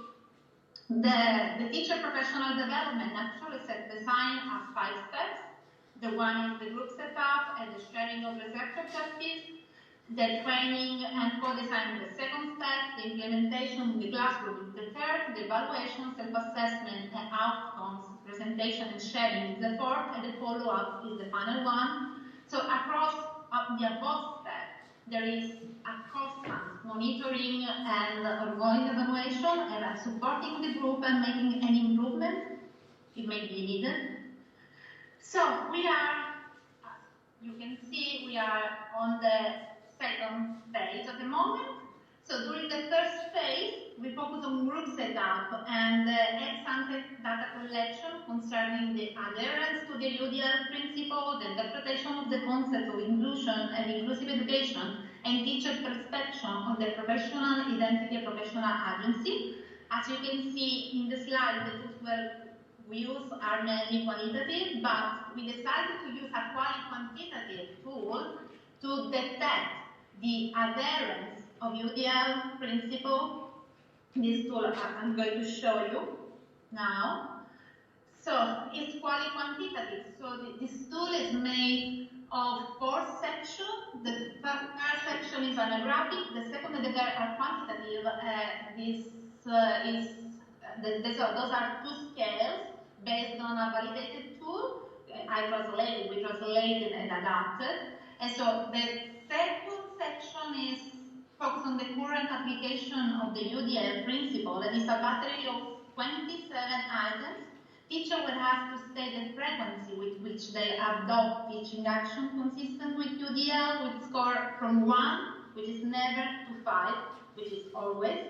The teacher professional development actually set the design as 5 steps. The one is the group setup and the sharing of research objectives, the training and co-design the second step, the implementation in the classroom is the third, the evaluation, self-assessment and outcomes, presentation and sharing is the fourth, and the follow-up is the final one. So across the above steps, there is a constant monitoring and ongoing evaluation and supporting the group and making any improvement it may be needed. So we are, as you can see, we are on the second phase at the moment. So during the first phase, we focus on group setup and ex-ante data collection concerning the adherence to the UDL principle, the interpretation of the concept of inclusion and inclusive education, and teacher perception on the professional identity and professional agency. As you can see in the slide, the tools we use are mainly qualitative, but we decided to use a quantitative tool to detect the adherence of UDL principle. This tool I'm going to show you now. So it's quantitative. So this tool is made of 4 sections. The first section is ethnographic, the second and the third are quantitative. Those are 2 scales based on a validated tool. We translated and adapted. And so the second section is focused on the current application of the UDL principle. That is a battery of 27 items. Teacher will have to state the frequency with which they adopt teaching action consistent with UDL, with score from 1, which is never, to 5, which is always.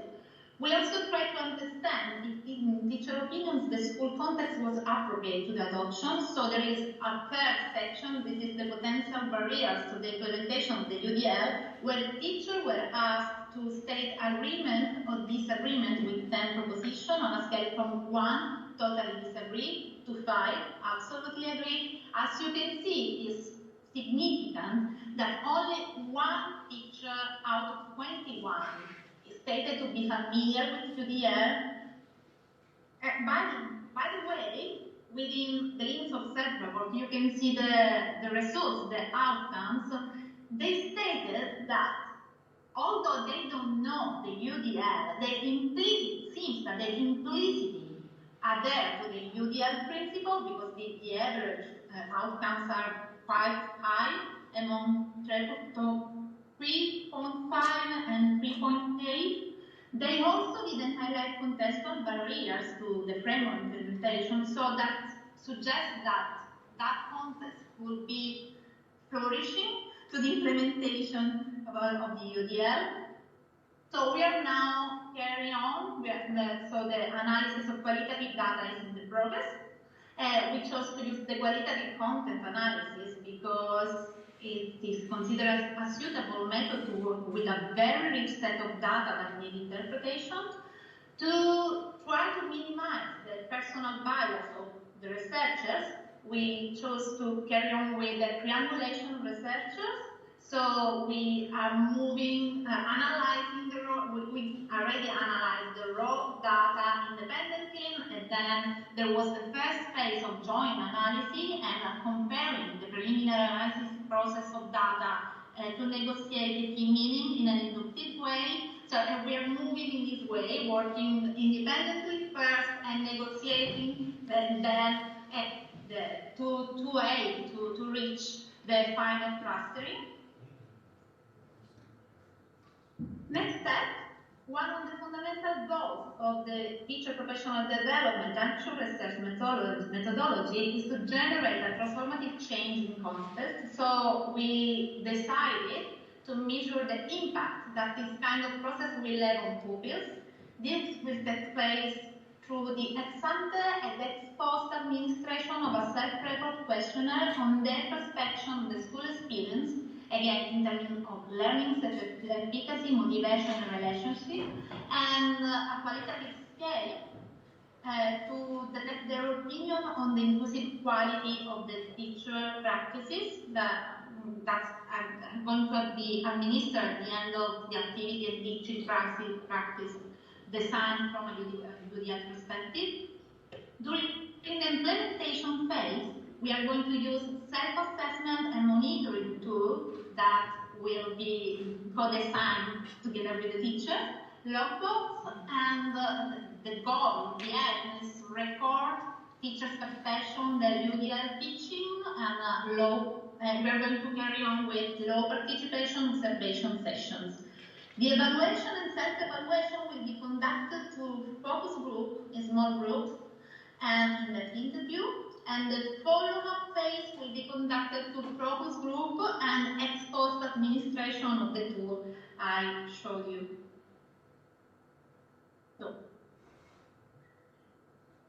We also try to understand if in teacher opinions the school context was appropriate to the adoption. So there is a third section, this is the potential barriers to the implementation of the UDL, where teachers were asked to state agreement or disagreement with 10 propositions on a scale from 1, totally disagree, to 5, absolutely agree. As you can see, it's significant that only 1 teacher out of 21 stated to be familiar with UDL. By the way, within the limits of self-report, you can see the results, the outcomes. They stated that although they don't know the UDL, it seems that they implicitly adhere to the UDL principle because the average outcomes are quite high among 3.5 and 3.8. They also didn't highlight contextual barriers to the framework implementation, so that suggests that that context will be flourishing to the implementation of the UDL. So we are now carrying on. So the analysis of qualitative data is in the progress. We chose to use the qualitative content analysis because it is considered a suitable method to work with a very rich set of data that need interpretation to try to minimize the personal bias of the researchers. We chose to carry on with the triangulation of researchers. So we are moving, analyzing the raw, we already analyzed the raw data independently, and then there was the first phase of joint analysis and comparing the preliminary analysis process of data to negotiate the key meaning in an inductive way. So we are moving in this way, working independently first and negotiating, then to reach the final clustering. Next step, one of the fundamental goals of the teacher professional development and true research methodology is to generate a transformative change in context. So we decided to measure the impact that this kind of process will have on pupils. This will take place through the ex-ante and ex-post administration of a self-report questionnaire on their perception of the school experience, again in terms of learning, efficacy, motivation, and relationship, and a qualitative scale to detect their opinion on the inclusive quality of the teacher practices that's going to be administered at the end of the activity and teaching practice designed from a UDL perspective. During the implementation phase, we are going to use self-assessment and monitoring tools that will be co-designed together with the teacher, logbooks, and the goal, the aim is record teachers' participation, the UDL teaching, and we are going to carry on with low participation observation sessions. The evaluation and self-evaluation will be conducted through focus group in small groups and in the interview, and the follow-up phase will be conducted through focus group and ex-post administration of the tool I showed you. So,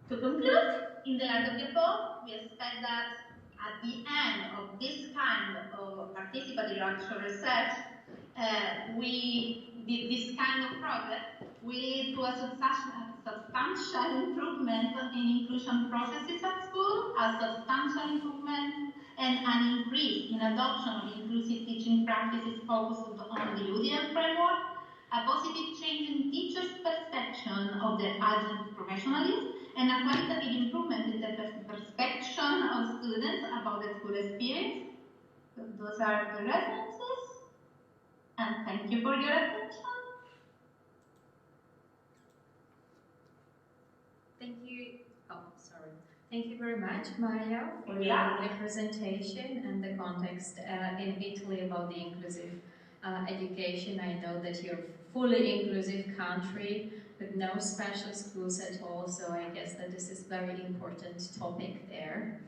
to conclude, in the light of the above, we expect that at the end of this kind of participative actual research, this kind of project will lead to a substantial improvement in inclusion processes at school, a substantial improvement and an increase in adoption of inclusive teaching practices focused on the UDL framework, a positive change in teachers' perception of the adjunct professionalism, and a qualitative improvement in the perception of students about the school experience. So those are the references, and thank you for your attention. Thank you. Oh, sorry. Thank you very much, Maria, for your presentation and the context in Italy about the inclusive education. I know that you're a fully inclusive country with no special schools at all, so I guess that this is a very important topic there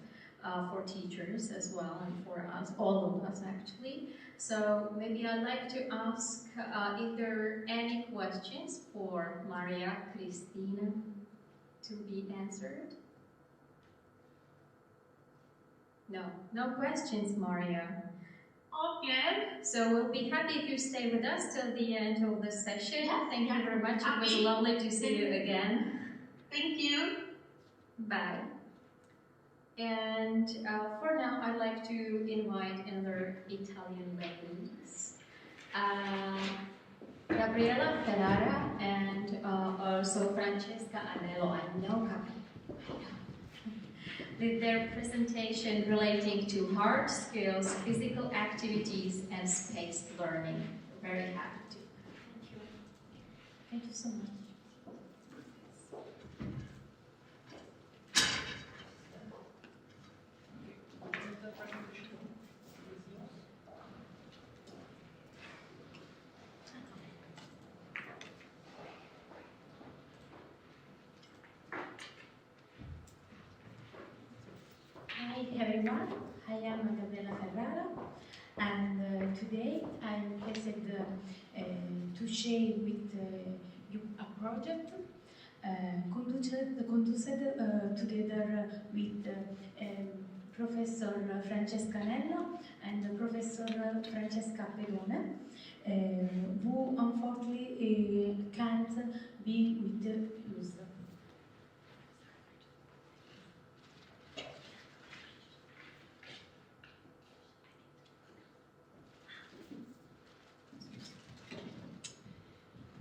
for teachers as well and for us, all of us actually. So maybe I'd like to ask if there are any questions for Maria Cristina to be answered. No questions, Maria. Okay. So we'll be happy if you stay with us till the end of the session. Yes, Thank you very much. It was lovely to see you again. Thank you. Bye. And for now, I'd like to invite another Italian ladies. Gabriela Ferrara and also Francesca Anello. I know with their presentation relating to hard skills, physical activities, and spaced learning. Very happy to. Thank you. Thank you so much. Hi everyone, I am Gabriela Ferrara, and today I'm pleased to share with you a project conducted together with Professor Francesca Anello and Professor Francesca Pedone, who unfortunately can't be with us.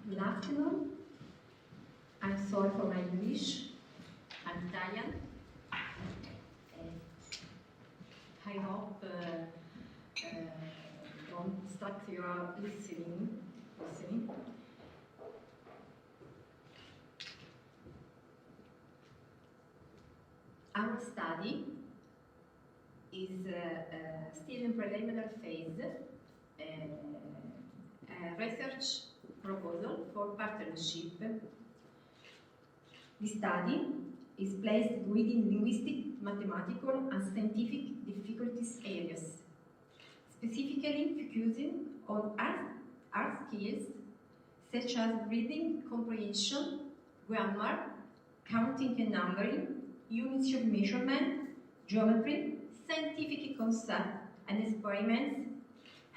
Good afternoon. I'm sorry for my English. I'm Italian. I hope don't stop your listening. Our study is still in preliminary phase. Research proposal for partnership. The study is placed within linguistic, mathematical, and scientific difficulties areas, specifically focusing on art skills such as reading comprehension, grammar, counting and numbering, units of measurement, geometry, scientific concepts and experiments,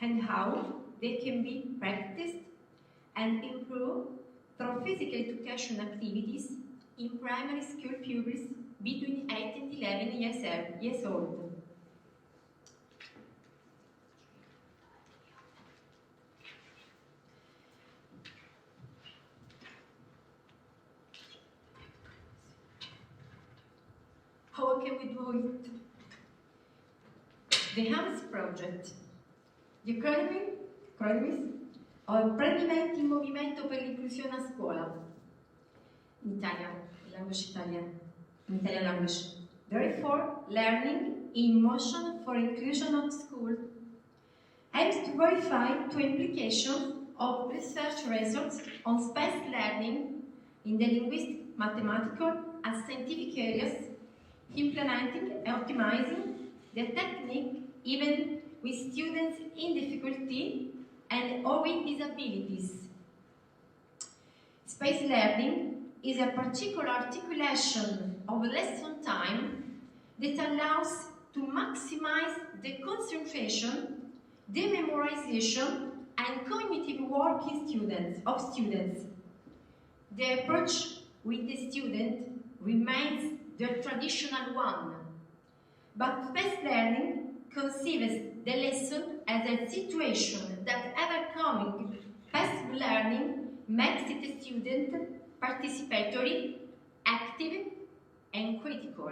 and how they can be practiced and improved through physical education activities in primary school pupils between 8 and 11 years old. How can we do it? The HAMS project. Gli acronyms o Apprendimenti in movimento per l'inclusione a scuola. In Italian, language Italian, in Italian language. Therefore, learning in motion for inclusion at school aims to verify two implications of research results on space learning in the linguistic, mathematical, and scientific areas, implementing and optimizing the technique even with students in difficulty and or with disabilities. Space learning is a particular articulation of lesson time that allows to maximize the concentration, the memorization, and cognitive work of students. The approach with the student remains the traditional one, but space learning conceives the lesson as a situation that overcoming passive learning makes the student participatory, active, and critical.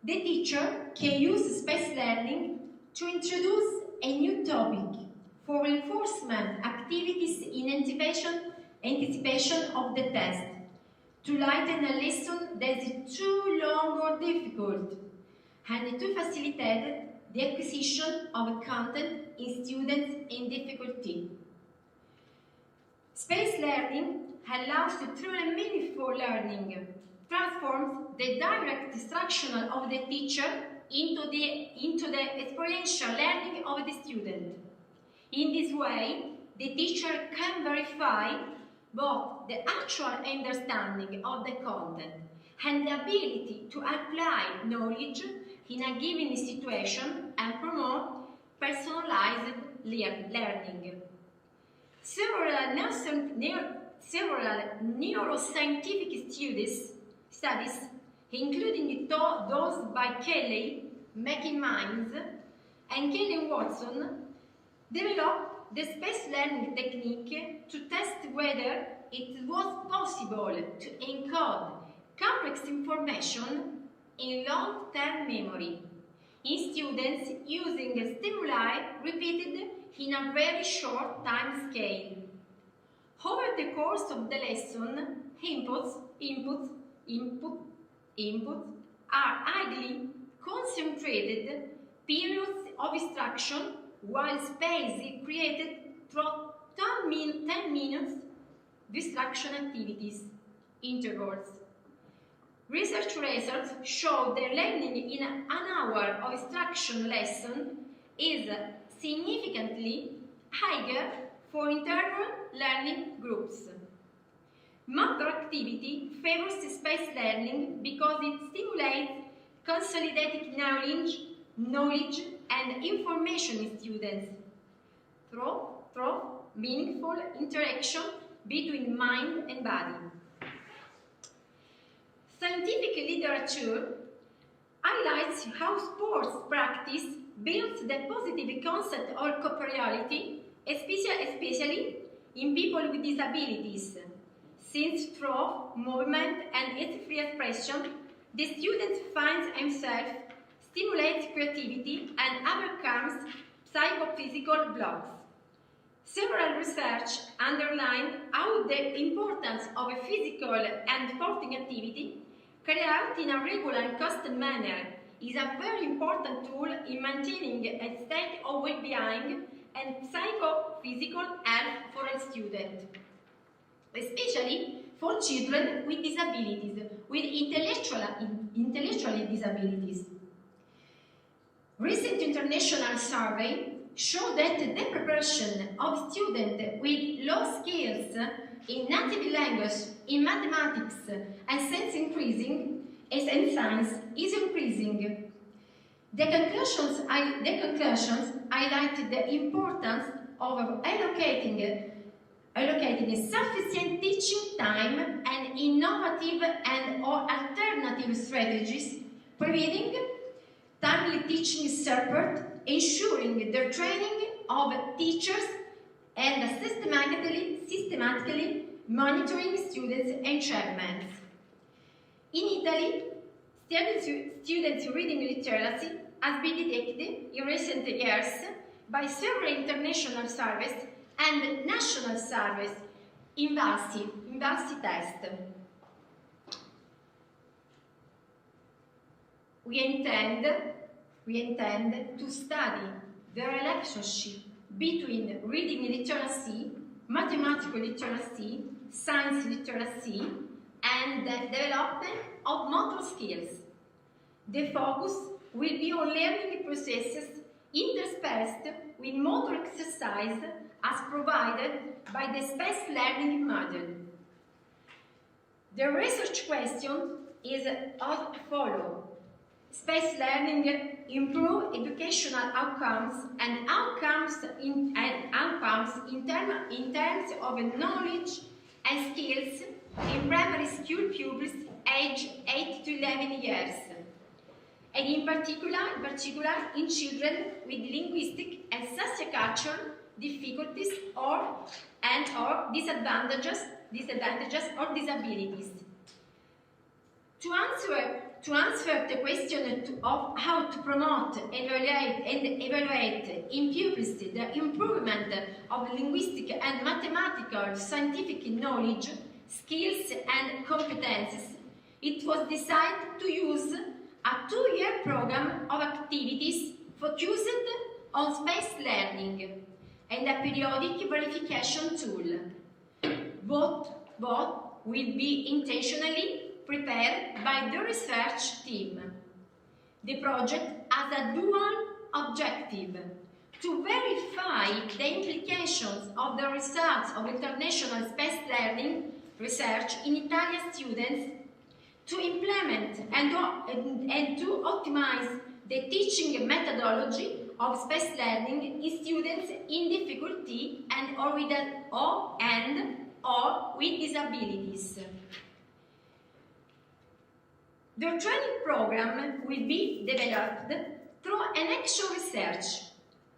The teacher can use space learning to introduce a new topic for reinforcement activities in anticipation of the test, to lighten a lesson that is too long or difficult, and to facilitate the acquisition of content in students in difficulty. Space learning allows to truly meaningful learning, transforms the direct instruction of the teacher into the experiential learning of the student. In this way, the teacher can verify both the actual understanding of the content and the ability to apply knowledge in a given situation and promote personalized learning. Several neuroscientific studies, including those by Kelly, McMines, and Kelly Watson, developed the space learning technique to test whether it was possible to encode complex information in long-term memory in students using stimuli repeated in a very short time scale. Over the course of the lesson, inputs are idly concentrated periods of instruction, while space is created through 10 minutes distraction activities, intervals. Research results show that learning in an hour of instruction lesson is significantly higher for interval learning groups. Motor activity favors space learning because it stimulates consolidated knowledge and information in students through meaningful interaction between mind and body. Scientific literature highlights how sports practice builds the positive concept of corporeality, especially in people with disabilities, since through movement and its free expression, the student finds himself, stimulates creativity, and overcomes psychophysical blocks. Several research underline how the importance of a physical and sporting activity carried out in a regular and constant manner is a very important tool in maintaining a state of well-being and psychophysical health for a student, especially for children with disabilities, with intellectual disabilities. Recent international survey show that the preparation of students with low skills in native language, in mathematics, and science is increasing. The conclusions highlighted the importance of allocating sufficient teaching time and innovative and/or alternative strategies, providing timely teaching support, ensuring the training of teachers, and systematically monitoring students' achievements. In Italy, students' reading literacy has been detected in recent years by several international surveys and national surveys in VASI test. We intend to study the relationship between reading literacy, mathematical literacy, science literacy, and the development of motor skills. The focus will be on learning processes interspersed with motor exercise as provided by the space learning model. The research question is as follows. Space learning improve educational outcomes and outcomes in terms of knowledge and skills in primary school pupils aged 8 to 11 years, and in particular in children with linguistic and sociocultural difficulties or disadvantages or disabilities. To answer the question of how to promote, evaluate in pupils the improvement of linguistic and mathematical scientific knowledge, skills and competences, it was decided to use a 2-year program of activities focused on space learning and a periodic verification tool. Both will be intentionally prepared by the research team. The project has a dual objective: to verify the implications of the results of international space learning research in Italian students, to implement and to optimize the teaching methodology of space learning in students in difficulty or with disabilities. The training program will be developed through an action research,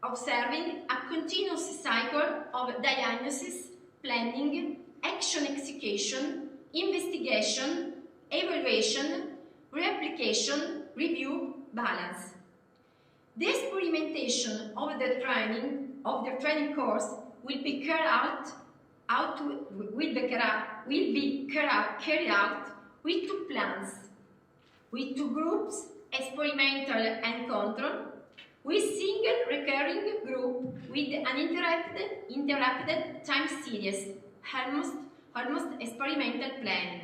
observing a continuous cycle of diagnosis, planning, action execution, investigation, evaluation, reapplication, review, balance. The experimentation of the training course will be carried out with 2 plans, with 2 groups, experimental and control, with single recurring group with an interrupted time series, almost experimental plan.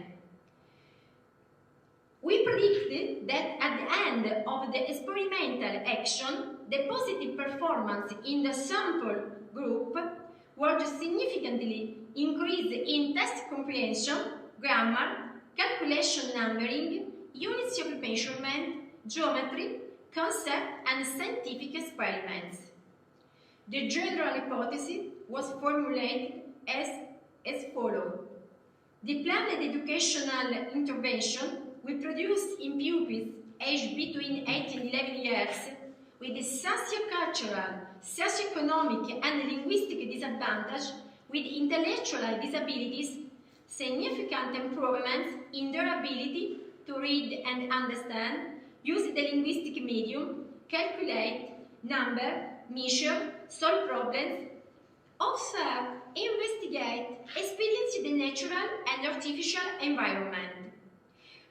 We predicted that at the end of the experimental action, the positive performance in the sample group would significantly increase in test comprehension, grammar, calculation numbering, units of measurement, geometry, concept, and scientific experiments. The general hypothesis was formulated as follows. The planned educational intervention will produce in pupils aged between 8 and 11 years with socio-cultural, socio-economic, and linguistic disadvantage, with intellectual disabilities, significant improvements in their ability to read and understand, use the linguistic medium, calculate, number, measure, solve problems, observe, investigate, experience the natural and artificial environment.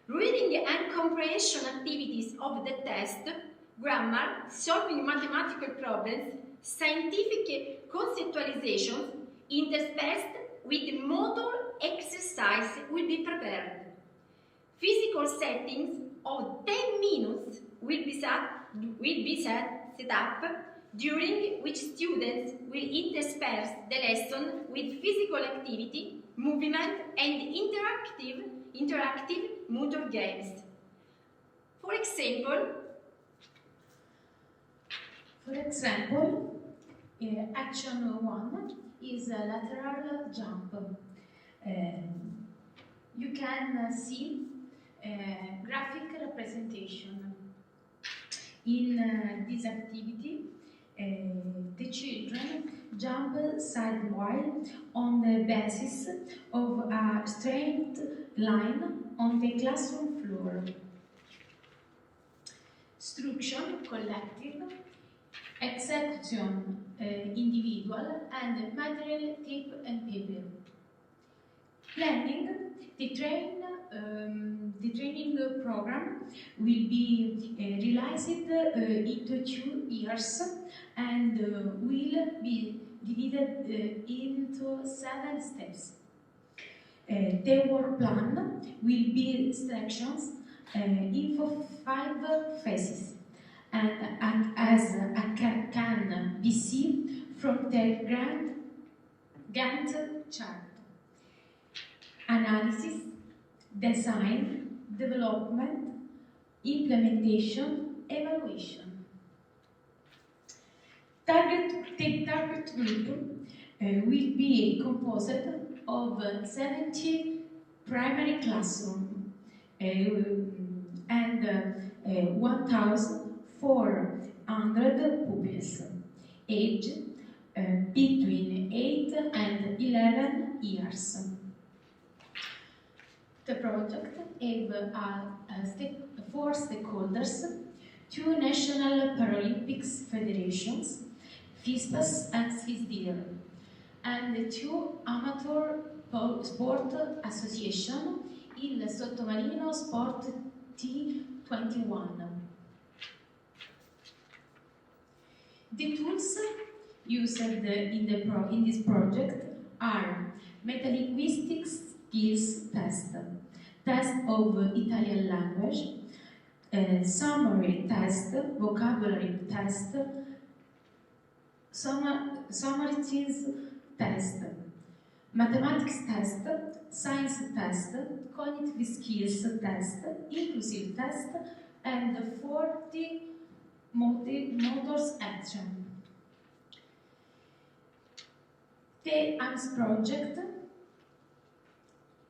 Reading and comprehension activities of the test, grammar, solving mathematical problems, scientific conceptualization, interspersed with motor exercise will be prepared. Physical settings of 10 minutes will be set set up, during which students will intersperse the lesson with physical activity, movement, and interactive motor games. For example, action 1 is a lateral jump. You can see graphic representation. In this activity, the children jump sidewise on the basis of a straight line on the classroom floor. Instruction collective, execution individual, and material tape and paper. Planning, the training program will be realized into 2 years and will be divided into 7 steps. The work plan will be sections in 5 phases, and as can be seen from the Gantt chart. Analysis, design, development, implementation, evaluation. The target group will be composed of 70 primary classrooms and 1,400 pupils, aged between 8 and 11 years. The project has 4 stakeholders: 2 national Paralympics federations, FISPAS and FISDIR, and 2 amateur sport associations, il Sottomarino Sport T21. The tools used in this project are metalinguistics skills test, test of Italian language, summary test, vocabulary test, summaries test, mathematics test, science test, cognitive skills test, inclusive test, and 40 motors action. The AMS project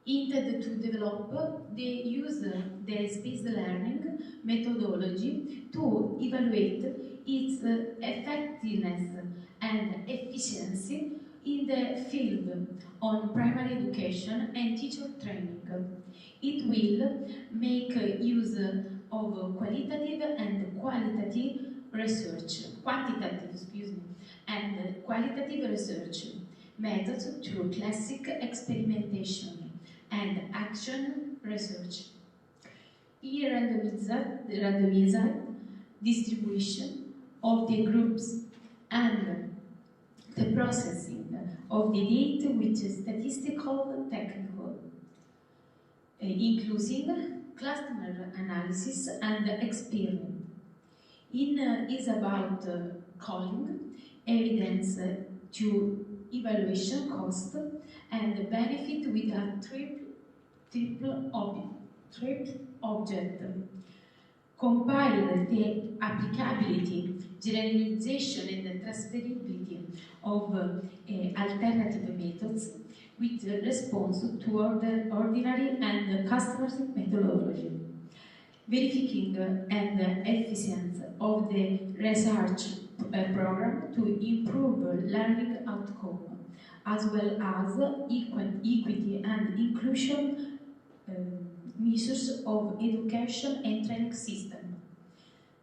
intended to develop the space learning methodology to evaluate its effectiveness and efficiency in the field on primary education and teacher training. It will make use of quantitative and qualitative research methods through classic experimentation and action research. Randomized distribution of the groups and the processing of the data with statistical technical, including cluster analysis and experiment. Is about calling evidence to evaluation cost and benefit with a triple object. Compile the applicability, generalization and transferability of alternative methods with response to ordinary and customer methodology. Verifying and efficiency of the research program to improve learning outcome, as well as equity and inclusion measures of education and training system.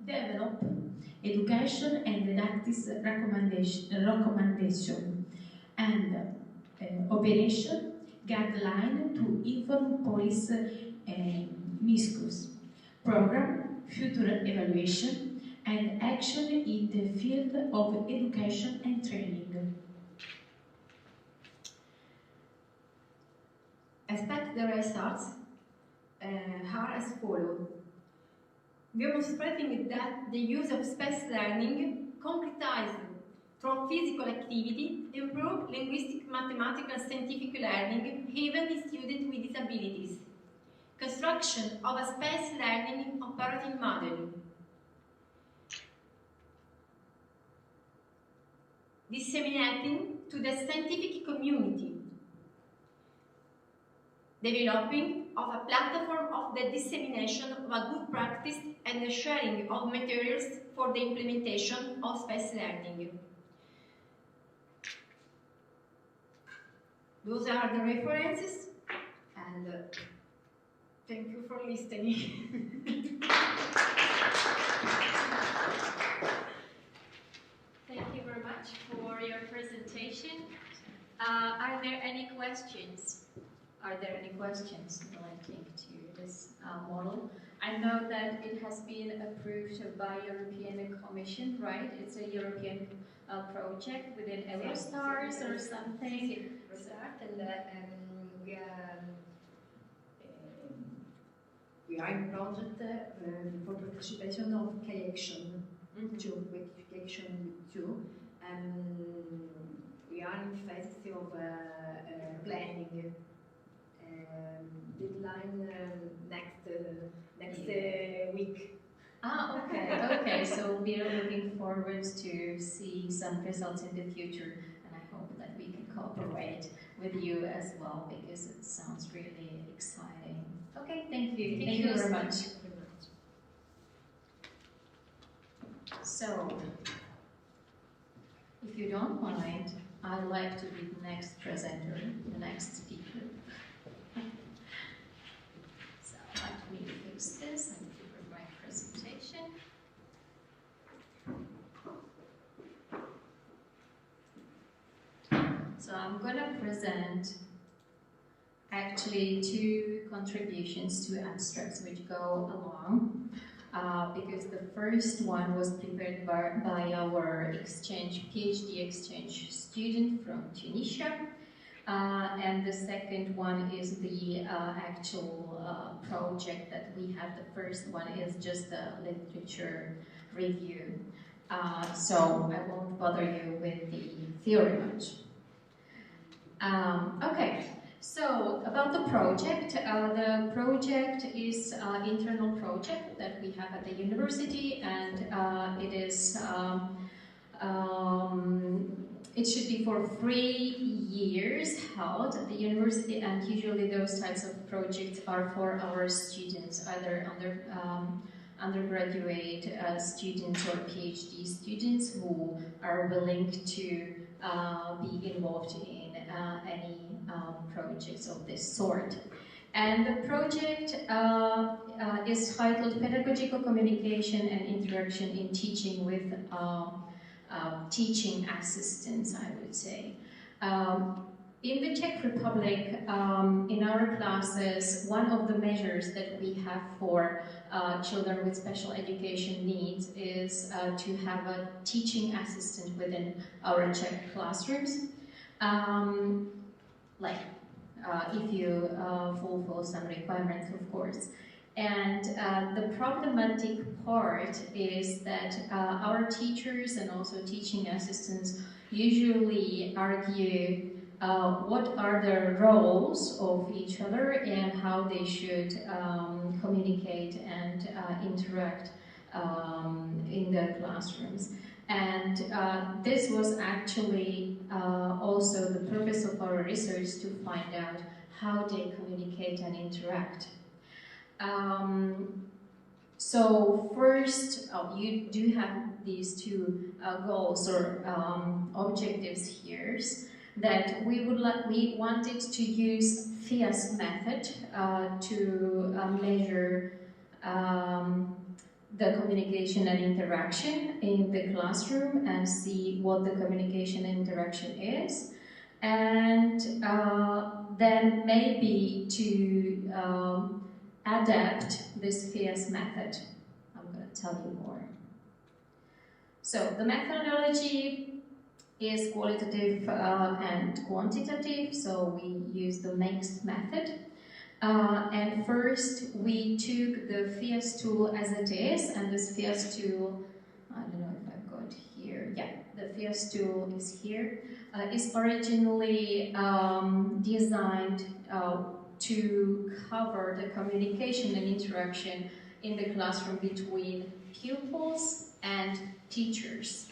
Develop education and practice recommendation and operation guideline to inform police miscues. Program, future evaluation, and action in the field of education and training. Expect the results are as follows. demonstrating that the use of space learning concretized through physical activity improve linguistic, mathematical, and scientific learning even in students with disabilities. Construction of a space learning operating model. Disseminating to the scientific community. Developing of a platform of the dissemination of a good practice and the sharing of materials for the implementation of space learning. Those are the references, and thank you for listening. Thank you very much for your presentation. Are there any questions? Are there any questions relating to this model? I know that it has been approved by European Commission, right? It's a European project within Eurostars or something. We are in project for participation of K-Action too, with K-Action 2. We are in phase of planning. Deadline next week. Ah, okay, okay. So we are looking forward to see some results in the future, and I hope that we can cooperate with you as well, because it sounds really exciting. Okay, thank you. Thank you very much. So, if you don't mind, I'd like to be the next presenter, the next speaker. So, let me fix this and prepare my presentation. So, I'm going to present actually two contributions to abstracts which go along. Because the first one was prepared by our PhD exchange student from Tunisia, and the second one is the actual project that we have. The first one is just a literature review, so I won't bother you with the theory much. Okay. So, about the project is an internal project that we have at the university, and it is, it should be for 3 years held at the university, and usually those types of projects are for our students, either undergraduate students or PhD students who are willing to be involved in any projects of this sort. And the project is titled Pedagogical Communication and Interaction in Teaching with Teaching Assistants, I would say. In the Czech Republic, in our classes, one of the measures that we have for children with special education needs is to have a teaching assistant within our Czech classrooms. If you fulfill some requirements, of course. And the problematic part is that our teachers and also teaching assistants usually argue what are the roles of each other and how they should communicate and interact in the classrooms. And this was actually also the purpose of our research, to find out how they communicate and interact. So first, you do have these two goals or objectives here, that we wanted to use FIAS method to measure the communication and interaction in the classroom and see what the communication and interaction is, and then maybe to adapt this FIAS method. I'm going to tell you more. So the methodology is qualitative and quantitative, so we use the mixed method. And first, we took the FIAS tool as it is, and this FIAS tool, I don't know if I've got here, yeah, the FIAS tool is here, is originally designed to cover the communication and interaction in the classroom between pupils and teachers.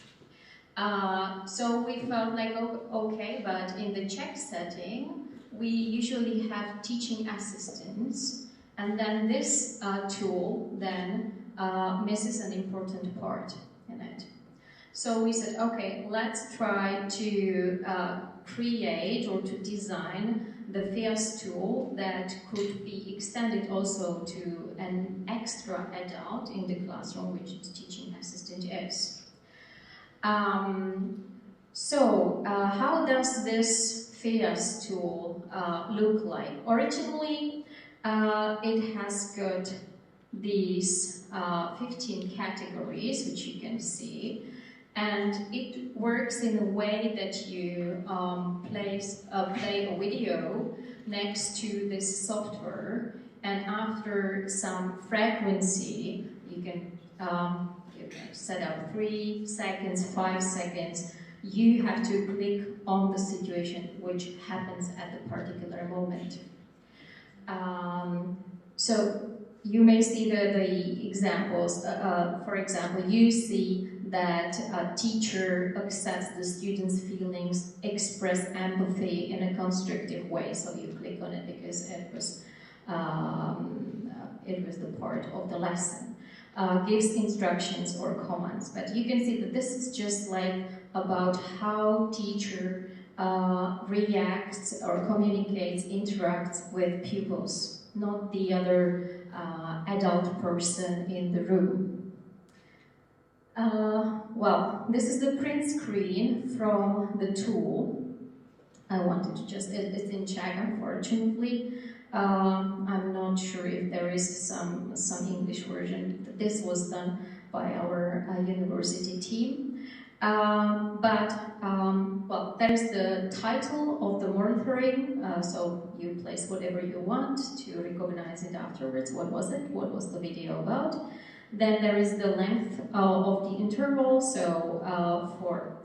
So we felt like, okay, but in the Czech setting, we usually have teaching assistants, and then this tool then misses an important part in it. So we said, okay, let's try to create or to design the FIAS tool that could be extended also to an extra adult in the classroom, which the teaching assistant is. How does this FIAS tool look like? Originally, it has got these 15 categories, which you can see, and it works in a way that you play a video next to this software, and after some frequency, you can set up 3 seconds, 5 seconds. You have to click on the situation which happens at the particular moment. So you may see the examples. For example, you see that a teacher accepts the student's feelings, express empathy in a constructive way. So you click on it because it was the part of the lesson. Gives instructions or commands. But you can see that this is just like about how teacher reacts or communicates, interacts with pupils, not the other adult person in the room. Well, this is the print screen from the tool. I wanted to just, it's in Czech, unfortunately. I'm not sure if there is some English version. This was done by our university team. Well, there is the title of the monitoring, so you place whatever you want to recognize it afterwards. What was it? What was the video about? Then there is the length of the interval, so for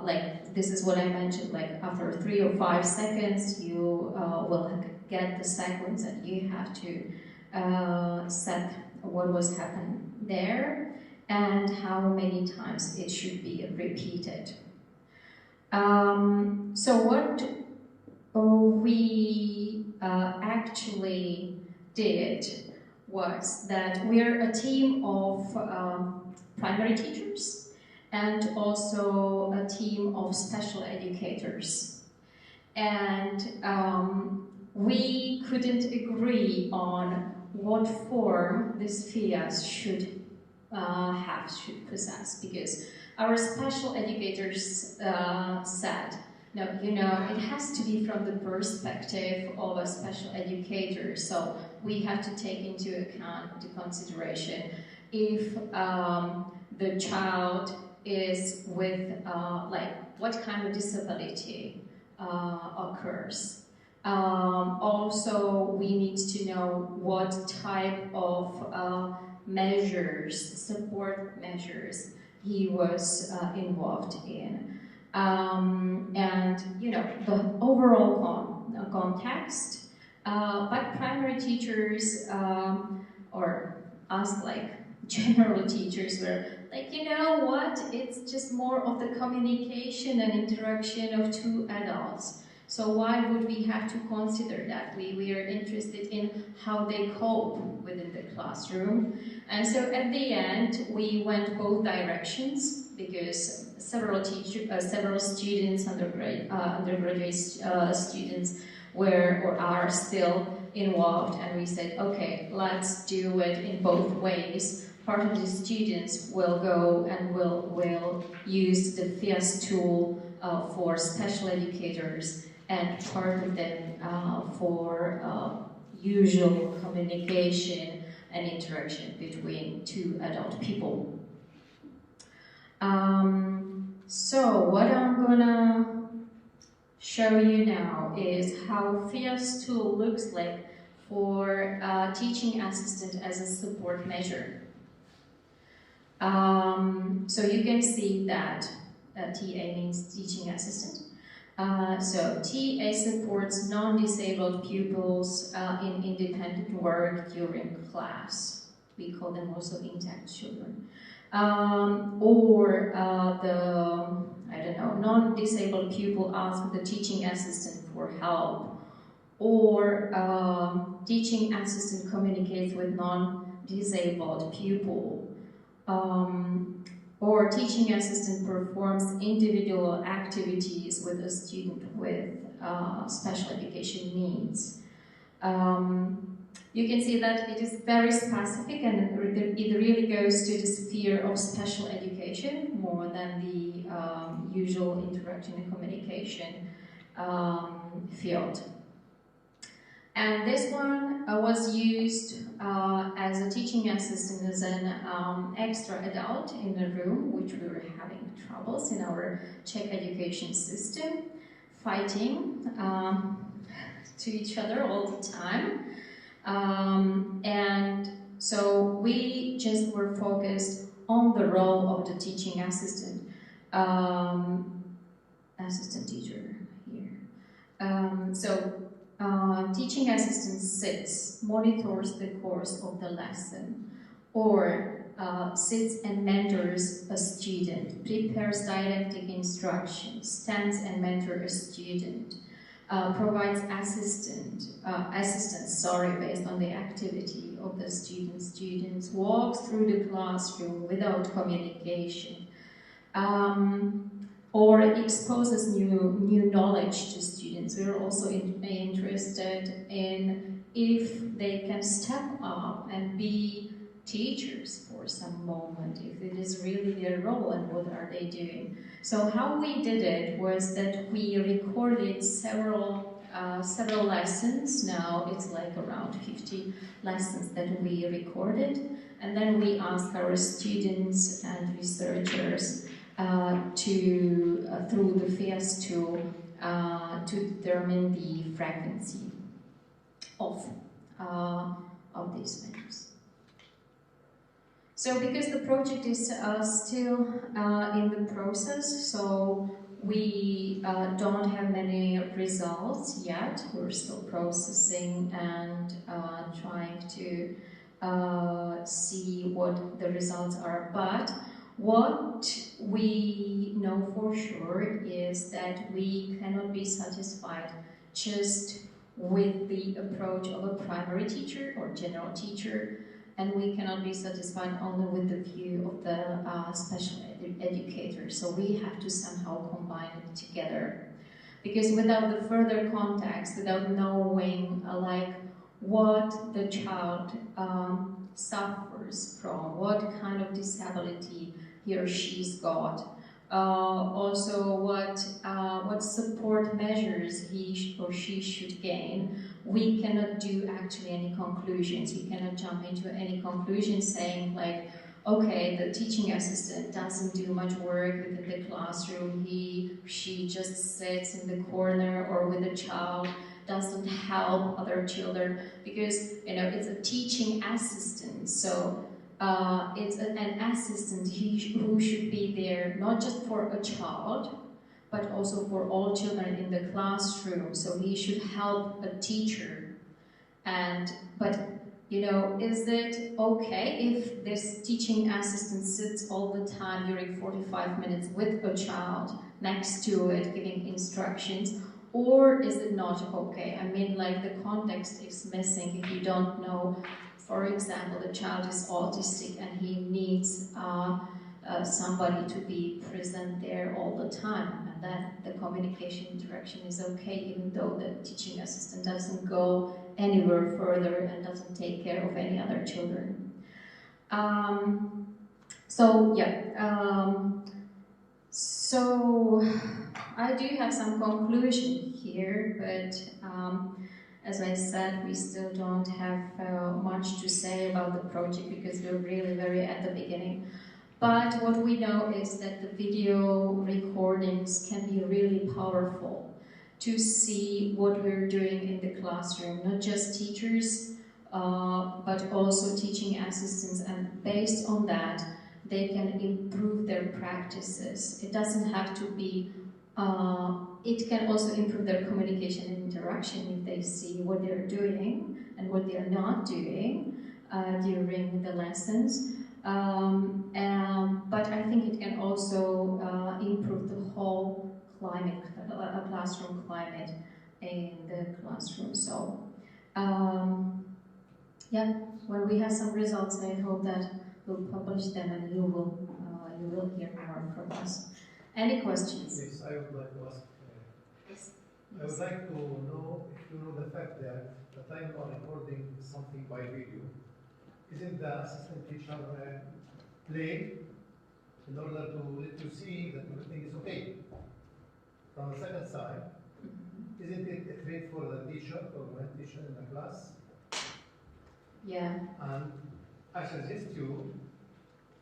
like this is what I mentioned, like after 3 or 5 seconds you will get the sequence and you have to set what was happening there and how many times it should be repeated. So what we actually did was that we're a team of primary teachers and also a team of special educators. And we couldn't agree on what form this FIAS should possess, because our special educators said, no, it has to be from the perspective of a special educator, so we have to take into account the consideration if the child is with, like, what kind of disability occurs. Also, we need to know what type of measures, support measures, he was involved in. And, the overall context, but primary teachers, or us, like, general teachers were like, it's just more of the communication and interaction of 2 adults. So why would we have to consider that? We are interested in how they cope within the classroom. And so at the end, we went both directions, because several students, undergraduate students were or are still involved, and we said, okay, let's do it in both ways. Part of the students will go and will use the FIAS tool for special educators, and part of them for usual communication and interaction between 2 adult people. So what I'm gonna show you now is how FIAS tool looks like for teaching assistant as a support measure. So you can see that TA means teaching assistant. So TA supports non-disabled pupils in independent work during class. We call them also intact children. Non-disabled pupil ask the teaching assistant for help, or teaching assistant communicates with non-disabled pupil, or teaching assistant performs individual activities with a student with special education needs. You can see that it is very specific, and it really goes to the sphere of special education more than the usual interaction and communication field. And this one was used as a teaching assistant as an extra adult in the room, which we were having troubles in our Czech education system, fighting to each other all the time. And so we just were focused on the role of the teaching assistant, assistant teacher here. Teaching assistant sits, monitors the course of the lesson, or sits and mentors a student, prepares didactic instructions, stands and mentors a student, provides assistance based on the activity of the students, walks through the classroom without communication, or exposes new knowledge to students. We're also interested in if they can step up and be teachers for some moment, if it is really their role and what are they doing. So how we did it was that we recorded several lessons. Now it's like around 50 lessons that we recorded, and then we asked our students and researchers through the FIAS tool to determine the frequency of these things. So because the project is still in the process, so we don't have many results yet. We're still processing and trying to see what the results are. But what we know for sure is that we cannot be satisfied just with the approach of a primary teacher or general teacher, and we cannot be satisfied only with the view of the special educator. So we have to somehow combine it together. Because without the further context, without knowing what the child suffers from, what kind of disability he or she's got, also what support measures he or she should gain, we cannot do actually any conclusions. We cannot jump into any conclusions saying like, okay, the teaching assistant doesn't do much work within the classroom, she just sits in the corner or with a child, doesn't help other children, because it's a teaching assistant, so it's an assistant who should be there not just for a child, but also for all children in the classroom. So he should help a teacher. But is it okay if this teaching assistant sits all the time during 45 minutes with a child next to it, giving instructions? Or is it not okay? I mean, the context is missing if you don't know. For example, the child is autistic and he needs somebody to be present there all the time, and that the communication interaction is okay, even though the teaching assistant doesn't go anywhere further and doesn't take care of any other children. So I do have some conclusion here, but as I said, we still don't have much to say about the project because we're really very at the beginning. But what we know is that the video recordings can be really powerful to see what we're doing in the classroom, not just teachers, but also teaching assistants, and based on that, they can improve their practices. It doesn't have to be, it can also improve their communication and interaction if they see what they're doing and what they're not doing during the lessons. But I think it can also improve the whole climate, classroom climate in the classroom. So, yeah, when we have some results, I hope that we'll publish them and you will hear more from us. Any questions? Yes, I would like to ask. Yes. I would like to know if you know the fact that the time you are recording something by video, isn't the assistant teacher play in order to let you see that everything is okay? From the second side, isn't it a threat for the teacher or one teacher in the class? Yeah. And I suggest you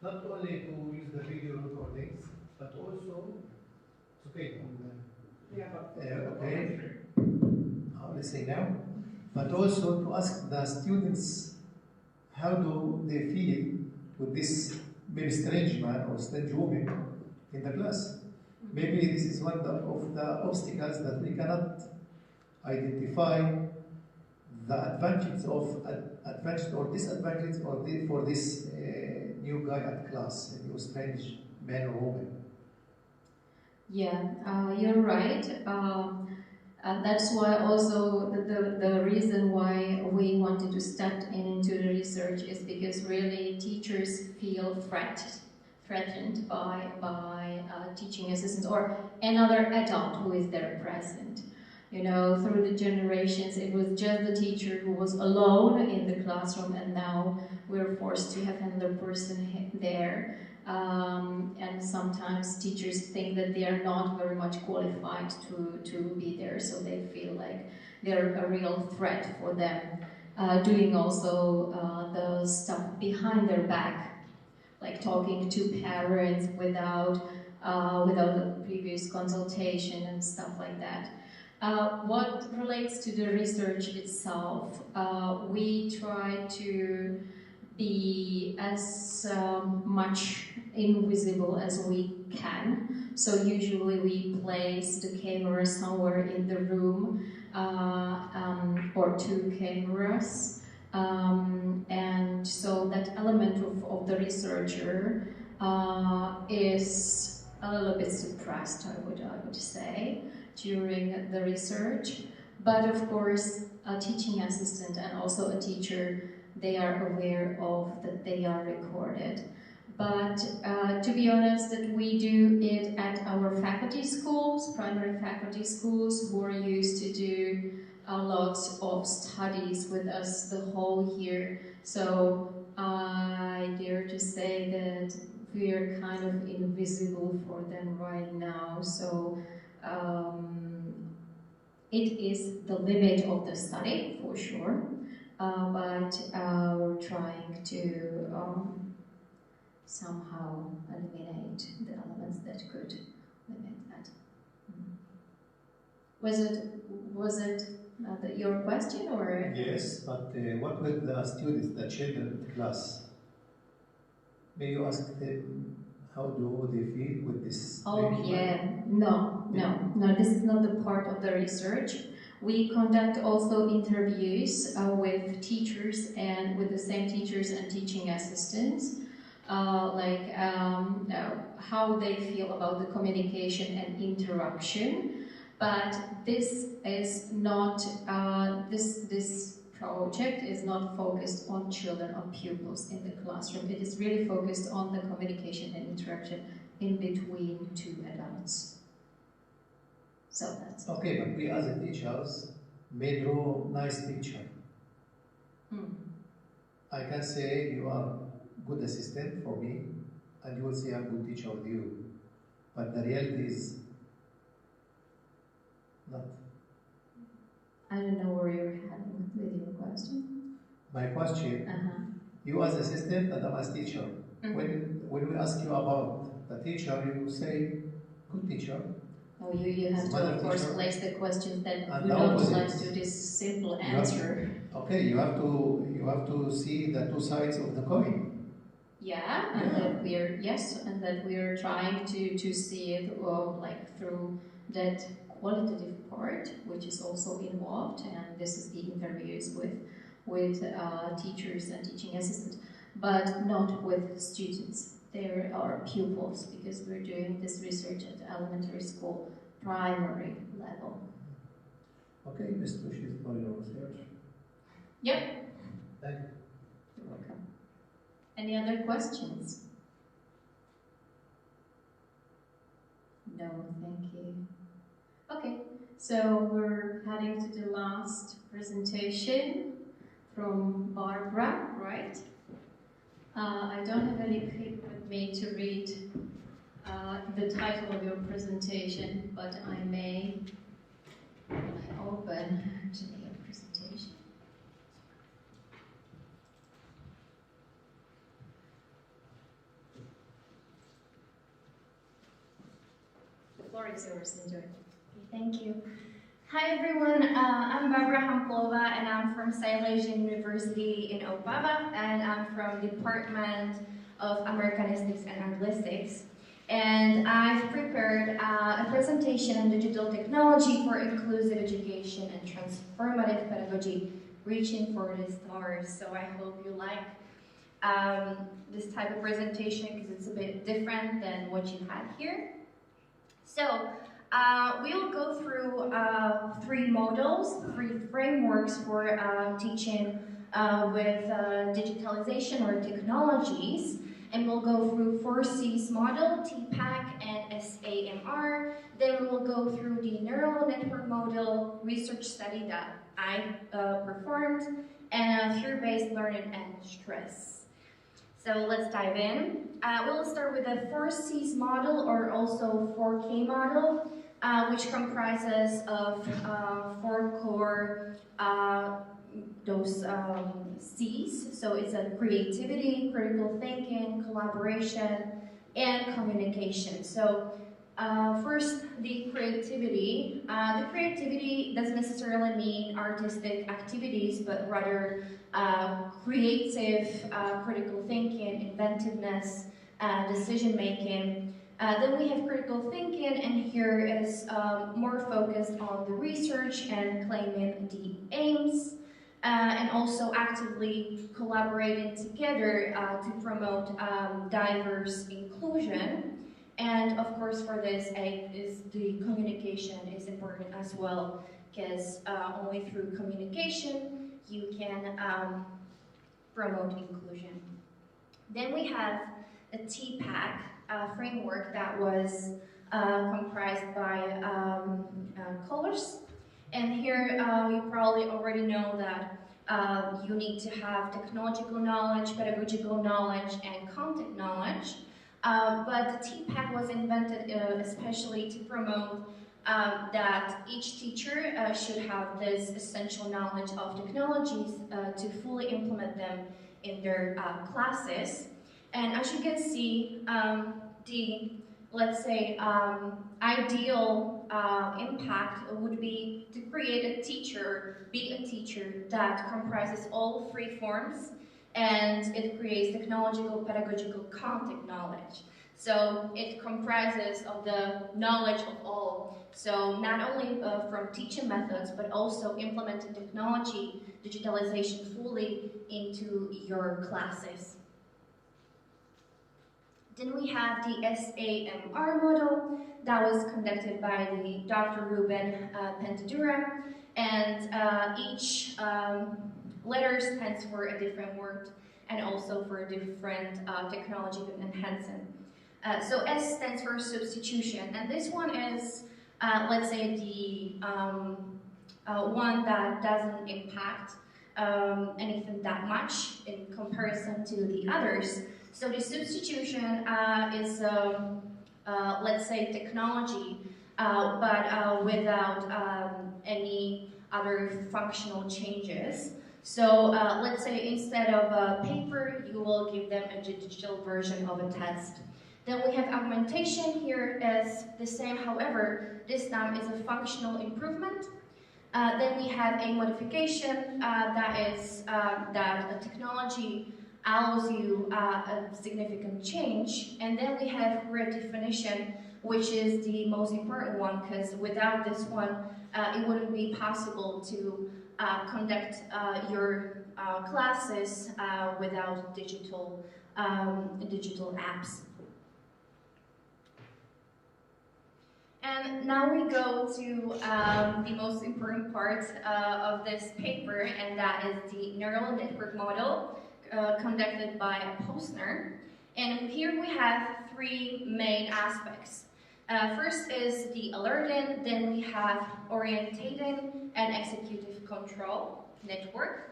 not only to use the video recordings, but also, it's okay. Okay. I'm listening now. But also to ask the students how do they feel with this maybe strange man or strange woman in the class. Maybe this is one of the obstacles that we cannot identify the advantage or disadvantage for this new guy at class, a new strange man or woman. Yeah, you're right. And that's why also the reason why we wanted to start into the research is because really teachers feel threatened by teaching assistants or another adult who is there present. You know, through the generations, it was just the teacher who was alone in the classroom, and now we're forced to have another person there. And sometimes teachers think that they are not very much qualified to be there, so they feel like they're a real threat for them, doing also the stuff behind their back, like talking to parents without a previous consultation and stuff like that. What relates to the research itself, we try to be as much invisible as we can. So usually we place the camera somewhere in the room, or 2 cameras. And so that element of the researcher is a little bit suppressed, I would say, during the research. But of course, a teaching assistant and also a teacher, they are aware of that they are recorded. But to be honest, that we do it at our faculty schools, primary faculty schools, who are used to do a lot of studies with us the whole year. So I dare to say that we are kind of invisible for them right now. So it is the limit of the study, for sure, but we're trying to somehow eliminate the elements that could limit that. Was it your question, or? Yes, but what with the students, the children in the class? May you ask them how do they feel with this? Oh yeah, no, this is not the part of the research. We conduct also interviews with teachers and with the same teachers and teaching assistants, how they feel about the communication and interaction. But this is not, this project is not focused on children or pupils in the classroom. It is really focused on the communication and interaction in between 2 adults. So that's it. Okay, but we as a teachers may draw nice picture. I can say you are good assistant for me, and you will see a good teacher with you. But the reality is not. I don't know where you're heading with your question. My question, you as assistant and I'm as teacher. When we ask you about the teacher, you say, good teacher. Oh, you have to, of course, place the questions that And we the don't opposite. like to do this simple answer. Okay, you have to see the two sides of the coin. Yeah, and that we're and that we're trying to see it like through that qualitative part, which is also involved, and this is the interviews with teachers and teaching assistants, but not with students. There are pupils, because we're doing this research at the elementary school primary level. Okay, Ms. Tushi, for your research. Yep. Thank you. You're welcome. Any other questions? No, thank you. Okay, so we're heading to the last presentation from Barbara, right? I don't have any paper with me to read the title of your presentation, but I may, when I open actually your presentation. The floor is yours, enjoy. Thank you. Hi everyone, I'm Barbara Hamplova and I'm from Silesian University in Opava, and I'm from the Department of Americanistics and Anglistics. And I've prepared a presentation on digital technology for inclusive education and transformative pedagogy, reaching for the stars. So I hope you like this type of presentation because it's a bit different than what you had here. So we'll go through 3 models, 3 frameworks for teaching with digitalization or technologies. And we'll go through 4 C's model, TPAC and SAMR. Then we will go through the neural network model research study that I performed, and fear-based learning and stress. So let's dive in. We'll start with the 4 C's model, or also 4K model, which comprises of 4 core those C's. So it's a creativity, critical thinking, collaboration, and communication. So first, the creativity. The creativity doesn't necessarily mean artistic activities, but rather creative, critical thinking, inventiveness, decision making. Then we have critical thinking, and here is more focused on the research and claiming the aims, and also actively collaborating together to promote diverse inclusion. And of course, for this, the communication is important as well, because only through communication you can promote inclusion. Then we have a TPAC framework that was comprised by colors. And here you probably already know that you need to have technological knowledge, pedagogical knowledge, and content knowledge. But the TPAC was invented especially to promote that each teacher should have this essential knowledge of technologies to fully implement them in their classes. And as you can see, let's say, ideal impact would be to create a teacher, be a teacher that comprises all 3 forms, and it creates technological, pedagogical, content knowledge. So it comprises of the knowledge of all. So not only from teaching methods, but also implementing technology, digitalization fully into your classes. Then we have the SAMR model that was conducted by the Dr. Ruben Pentadura, and each letter stands for a different word and also for a different technological enhancement. So S stands for substitution, and this one is, let's say, the one that doesn't impact anything that much in comparison to the others. So the substitution is, let's say, technology, but without any other functional changes. So let's say instead of paper, you will give them a digital version of a test. Then we have augmentation. Here is the same, however, this time is a functional improvement. Then we have a modification that is that a technology allows you a significant change. And then we have redefinition, which is the most important one, because without this one, it wouldn't be possible to conduct your classes without digital apps. And now we go to the most important part of this paper, and that is the neural network model conducted by Posner. And here we have three main aspects. First is the alerting, then we have orientating and executive control network.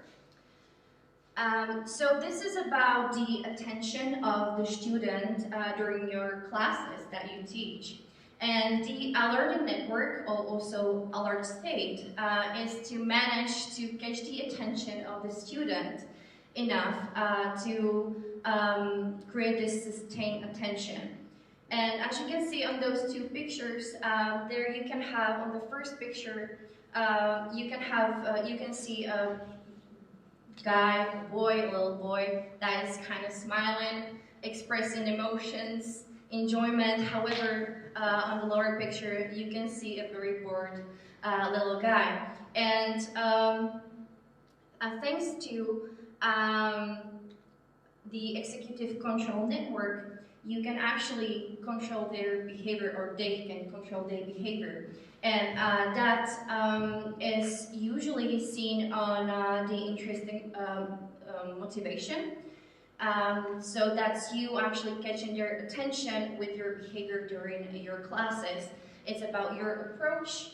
So this is about the attention of the student during your classes that you teach. And the alerting network, or also alert state, is to manage to catch the attention of the student enough to create this sustained attention. And as you can see on those two pictures, there you can have on the first picture, you can see a guy, a little boy that is kind of smiling, expressing emotions, enjoyment. However, on the lower picture, you can see a very bored little guy. And thanks to the executive control network, you can actually control their behavior, or they can control their behavior. And that is usually seen on the interesting motivation. So that's you actually catching their attention with your behavior during your classes. It's about your approach,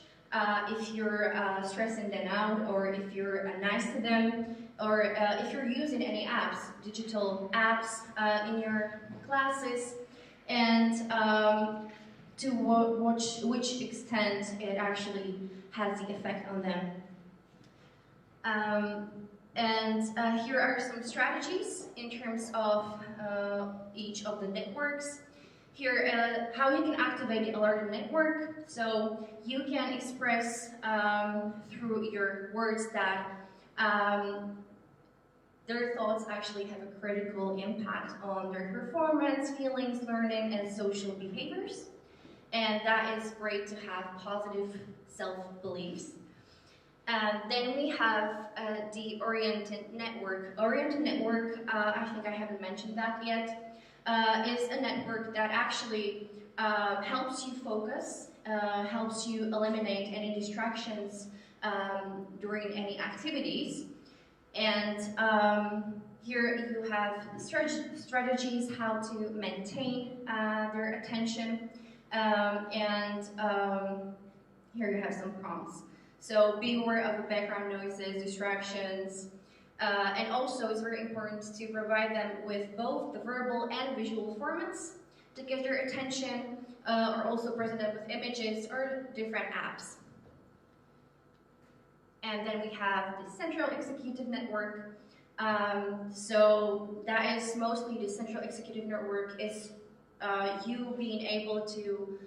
if you're stressing them out, or if you're nice to them, or if you're using any apps, digital apps in your classes, and to which extent it actually has the effect on them. And here are some strategies in terms of each of the networks. Here, how you can activate the alerting network. So you can express through your words that their thoughts actually have a critical impact on their performance, feelings, learning, and social behaviors. And that is great to have positive self-beliefs. Then we have the oriented network. Oriented network, I think I haven't mentioned that yet, is a network that actually helps you focus, helps you eliminate any distractions during any activities. And here you have strategies how to maintain their attention. And here you have some prompts. So be aware of background noises, distractions, and also it's very important to provide them with both the verbal and visual formats to get their attention, or also present them with images or different apps. And then we have the central executive network. So that is mostly the central executive network is you being able to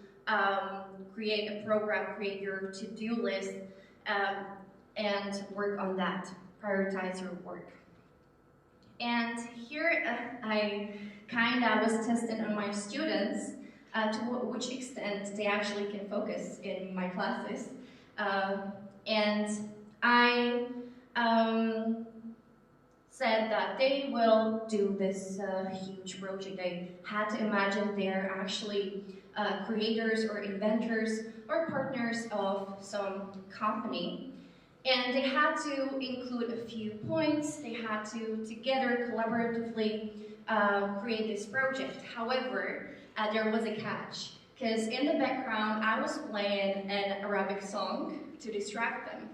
create a program, create your to-do list, and work on that, prioritize your work. And here I kind of was testing on my students to which extent they actually can focus in my classes. And I said that they will do this huge project. They had to imagine they're actually creators or inventors or partners of some company. And they had to include a few points. They had to together collaboratively create this project. However, there was a catch, because in the background I was playing an Arabic song to distract them.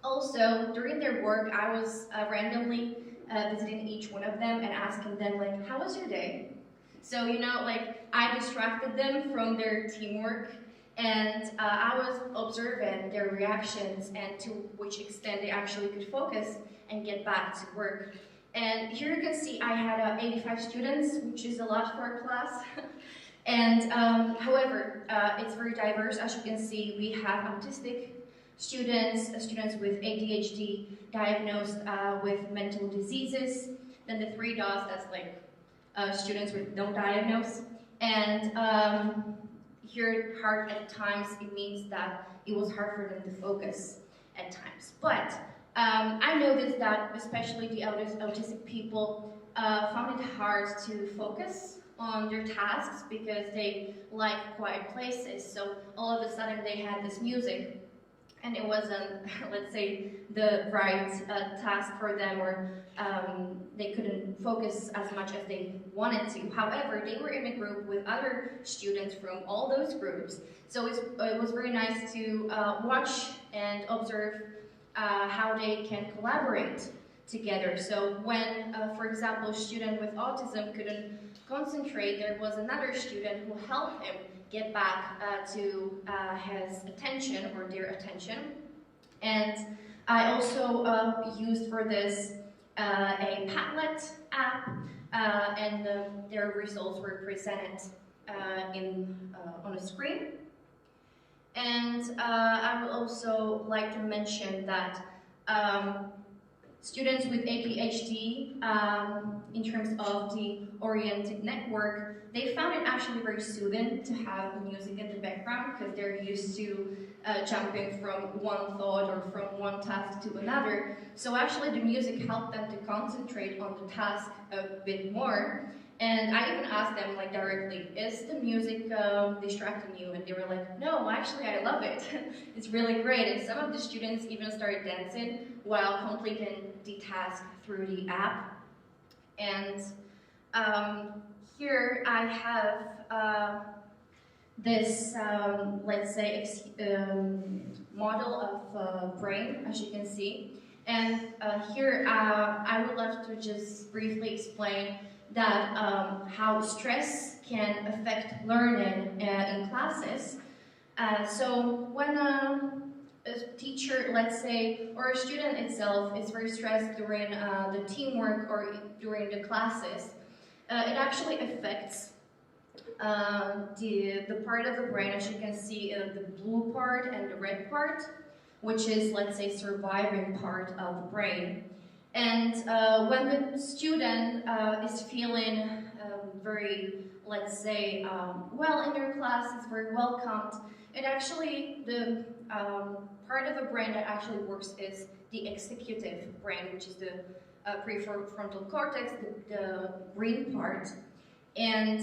Also, during their work, I was randomly visiting each one of them and asking them, like, how was your day? So, you know, like, I distracted them from their teamwork, and I was observing their reactions and to which extent they actually could focus and get back to work. And here you can see I had 85 students, which is a lot for a class. And however, it's very diverse. As you can see, we have autistic students, students with ADHD diagnosed with mental diseases. Then the 3 dots, that's like students with no diagnosis. And here, hard at times, it means that it was hard for them to focus at times. But I noticed that especially the autistic people found it hard to focus on their tasks because they like quiet places. So all of a sudden they had this music and it wasn't, let's say, the right task for them, or they couldn't focus as much as they wanted to. However, they were in a group with other students from all those groups, so it was very nice to watch and observe how they can collaborate together. So when, for example, a student with autism couldn't concentrate, there was another student who helped him get back to his attention, or their attention. And I also used for this a Padlet app, and their results were presented on a screen. And I would also like to mention that students with ADHD, in terms of the oriented network, they found it actually very soothing to have music in the background because they're used to jumping from one thought or from one task to another. So actually the music helped them to concentrate on the task a bit more. And I even asked them like directly, is the music distracting you? And they were like, no, actually I love it. It's really great. And some of the students even started dancing while completing the task through the app. And here I have this, let's say, model of brain, as you can see. And here I would love to just briefly explain that how stress can affect learning in classes. So when a teacher, let's say, or a student itself is very stressed during the teamwork or during the classes, it actually affects the part of the brain, as you can see, the blue part and the red part, which is, let's say, surviving part of the brain. And when the student is feeling very, let's say, well in their class, is very welcomed, it actually, the part of the brain that actually works is the executive brain, which is the prefrontal cortex, the green part. And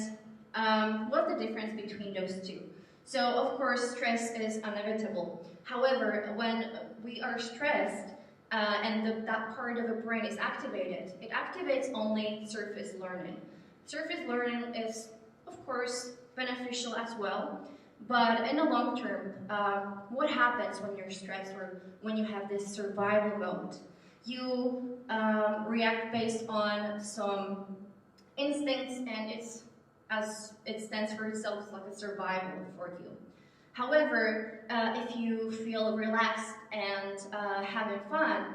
what's the difference between those two? So, of course, stress is inevitable. However, when we are stressed, and that part of the brain is activated, it activates only surface learning. Surface learning is, of course, beneficial as well, but in the long term, what happens when you're stressed or when you have this survival mode? You react based on some instincts, and as it stands for itself, it's like a survival for you. However, if you feel relaxed and having fun,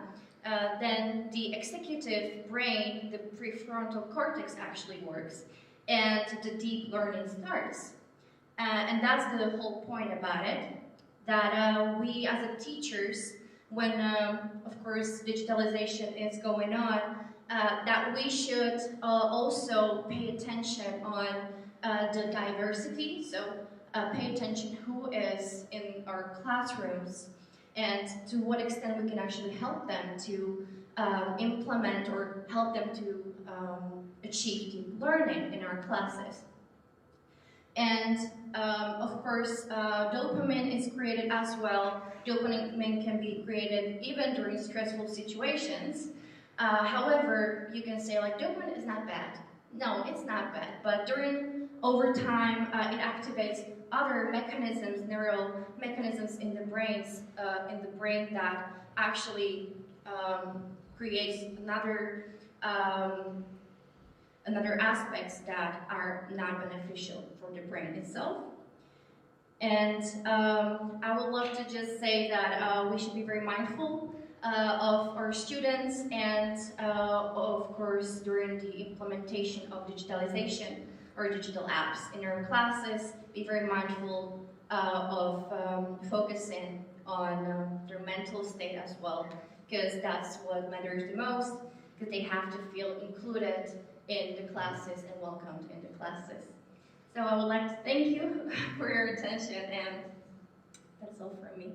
then the executive brain, the prefrontal cortex actually works, and the deep learning starts. And that's the whole point about it, that we as a teachers, when, of course, digitalization is going on, that we should also pay attention on the diversity. So pay attention who is in our classrooms and to what extent we can actually help them to implement or help them to achieve deep learning in our classes. And of course, dopamine is created as well. Dopamine can be created even during stressful situations. However, you can say like dopamine is not bad. No, it's not bad. But over time, it activates other mechanisms, neural mechanisms in the brain that actually creates another aspects that are not beneficial for the brain itself. And I would love to just say that we should be very mindful of our students, and of course during the implementation of digitalization or digital apps in our classes, be very mindful of focusing on their mental state as well, because that's what matters the most, because they have to feel included in the classes and welcomed in the classes. So I would like to thank you for your attention, and that's all from me.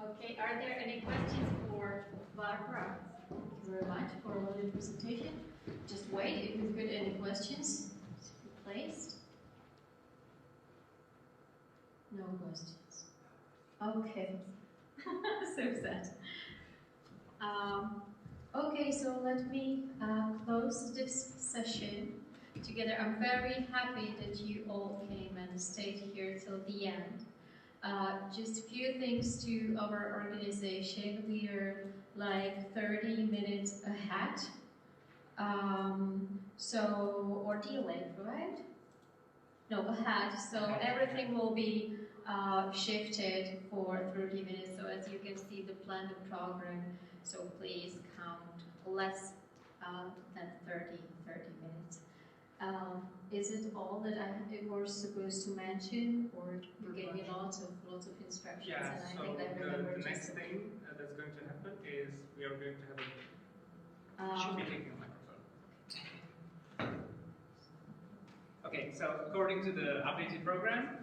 Okay, are there any questions for Barbara? Thank you very much for a lovely presentation. Just wait if you've got any questions. Placed. No questions. Okay. So sad. Okay, so let me close this session together. I'm very happy that you all came and stayed here till the end. Just a few things to our organization. We are like 30 minutes ahead. Or delayed, right? No, ahead. So everything will be shifted for 30 minutes. So as you can see, the planned program. So please count less than 30 minutes. Is it all that I was supposed to mention, or you gave me lots of instructions? Yeah, and I so think I remember the next just thing that's going to happen is we are going to have a... should be taking a microphone. Okay, so according to the updated program,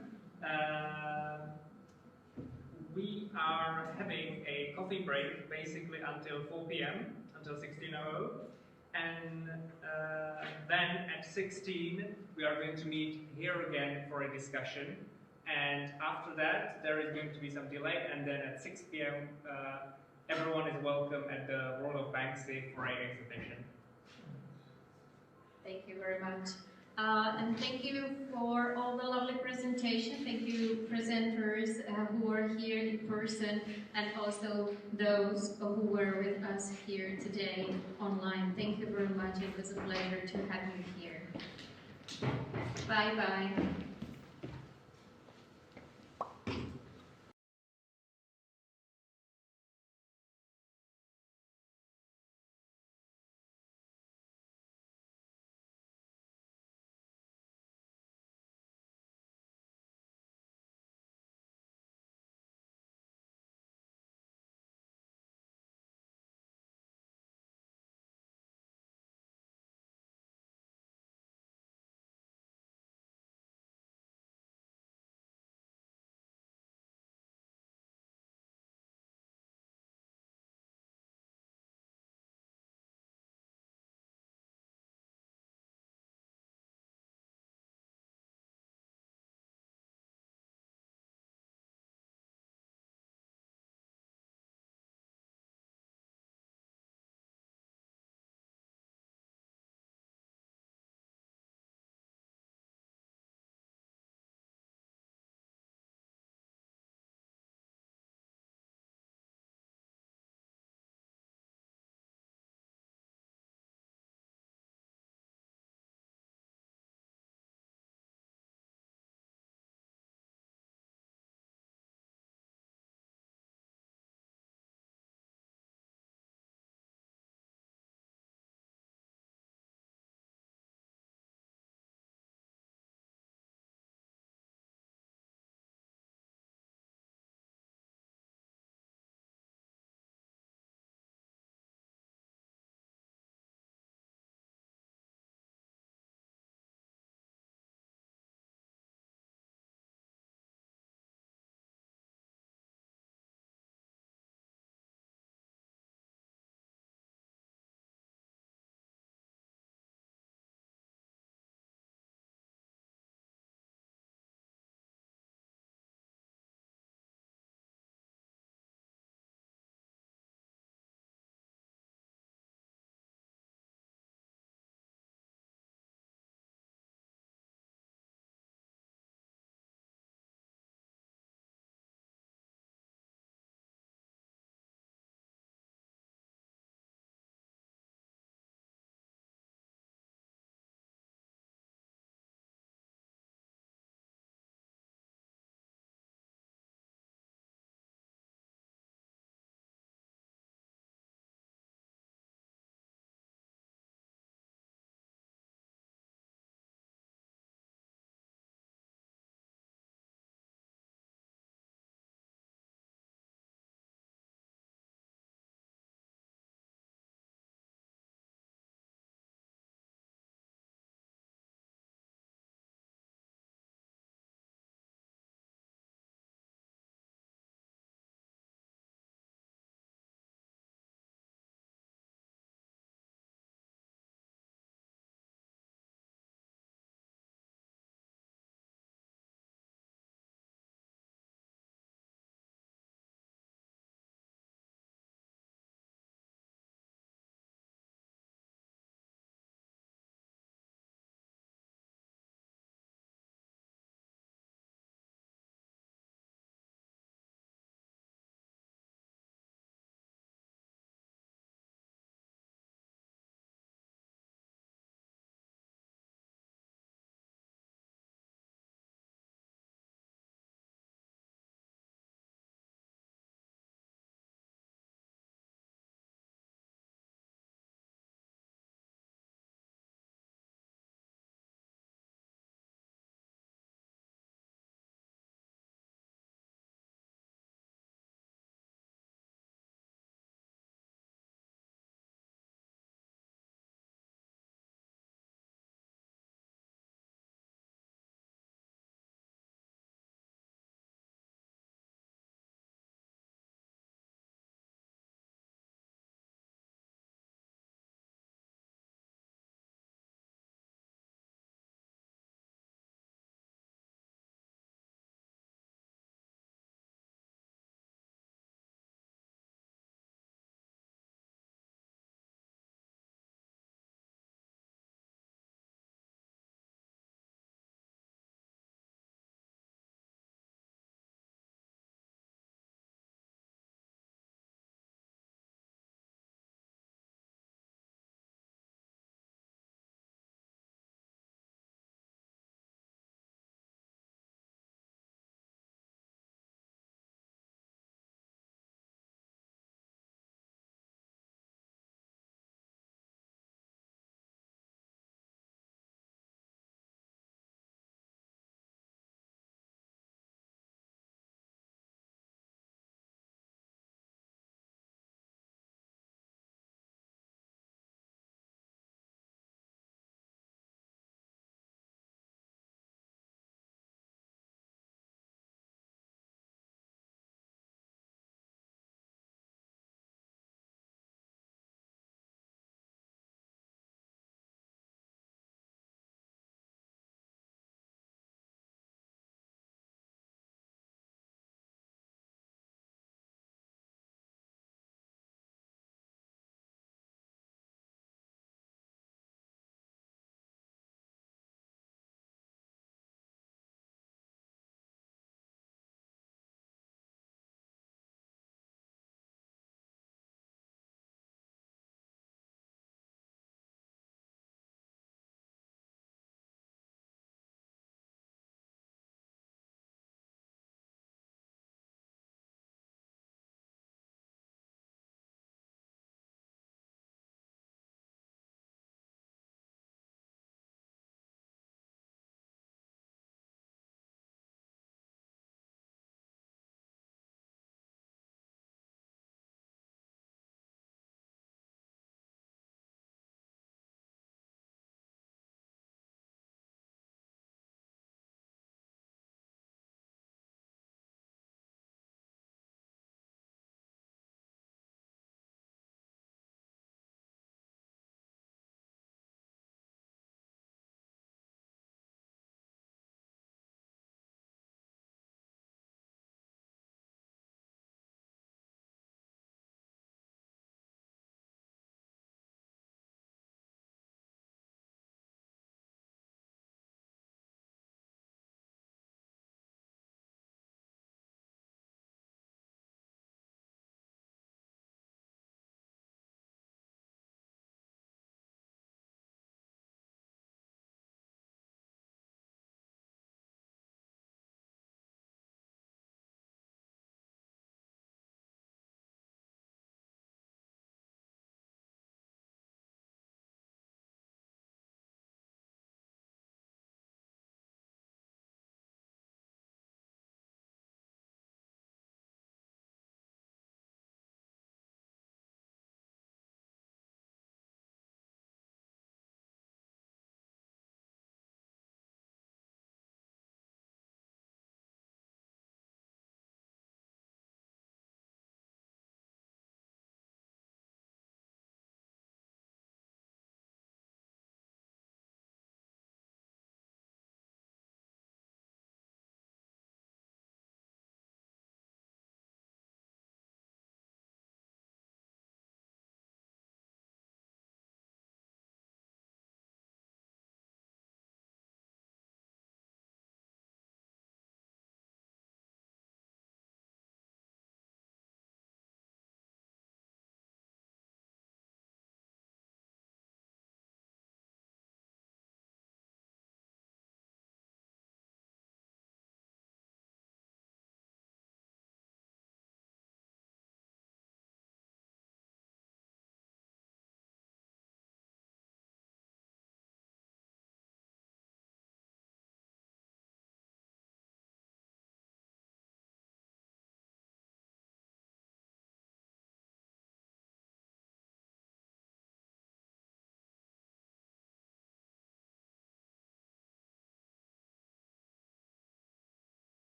we are having a coffee break basically until 4 p.m., until 16:00. And then at 16, we are going to meet here again for a discussion. And after that, there is going to be some delay. And then at 6 p.m., everyone is welcome at the World of Banksy for an exhibition. Thank you very much. And thank you for all the lovely presentation. Thank you, presenters who are here in person, and also those who were with us here today online. Thank you very much. It was a pleasure to have you here. Bye-bye.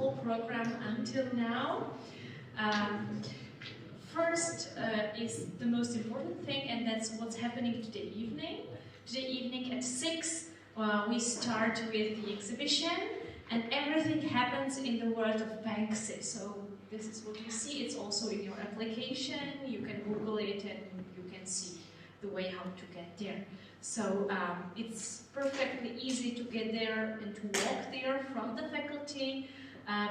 whole program until now. First is the most important thing, and that's what's happening today evening. Today evening at 6, we start with the exhibition, and everything happens in the world of Banksy. So this is what you see. It's also in your application. You can Google it, and you can see the way how to get there. So it's perfectly easy to get there and to walk there from the faculty.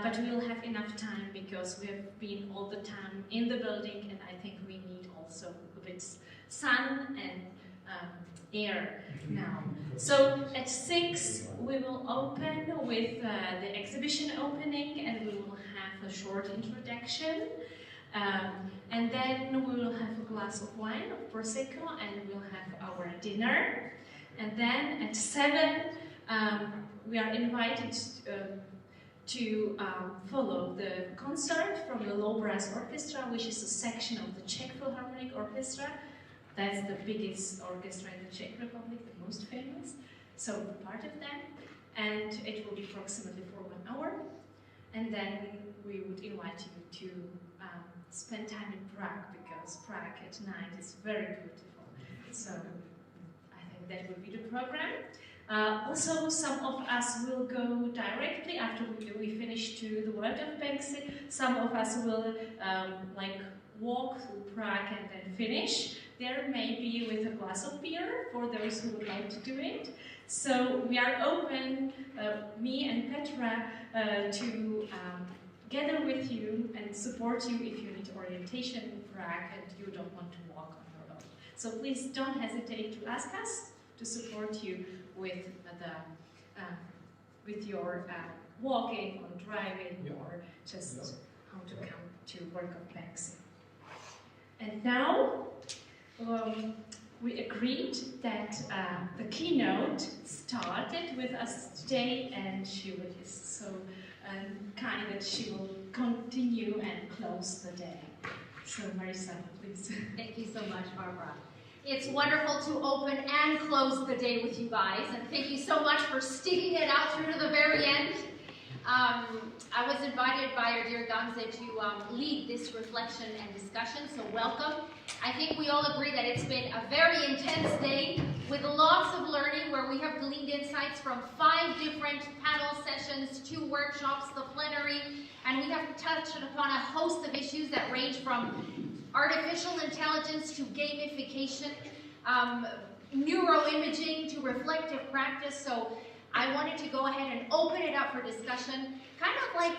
But we'll have enough time because we have been all the time in the building, and I think we need also a bit sun and air now. So at 6 we will open with the exhibition opening, and we will have a short introduction. And then we will have a glass of wine, of Prosecco, and we'll have our dinner. And then at 7 we are invited to follow the concert from the Low Brass Orchestra, which is a section of the Czech Philharmonic Orchestra. That's the biggest orchestra in the Czech Republic, the most famous. So part of them, and it will be approximately for 1 hour. And then we would invite you to spend time in Prague, because Prague at night is very beautiful. So I think that would be the program. Also, some of us will go directly after we finish to the world of Banksy. Some of us will walk through Prague and then finish there, maybe with a glass of beer for those who would like to do it. So we are open, me and Petra, to gather with you and support you if you need orientation in Prague and you don't want to walk on your own. So please don't hesitate to ask us to support you with your walking or driving, or just how to come to work on Banksy. And now we agreed that the keynote started with us today, and she is so kind that she will continue and close the day. So Marisa, please. Thank you so much, Barbara. It's wonderful to open and close the day with you guys, and thank you so much for sticking it out through to the very end. I was invited by our dear Gamze to lead this reflection and discussion, so welcome. I think we all agree that it's been a very intense day with lots of learning, where we have gleaned insights from 5 different panel sessions, 2 workshops, the plenary, and we have touched upon a host of issues that range from artificial intelligence to gamification, neuroimaging to reflective practice. So I wanted to go ahead and open it up for discussion, kind of like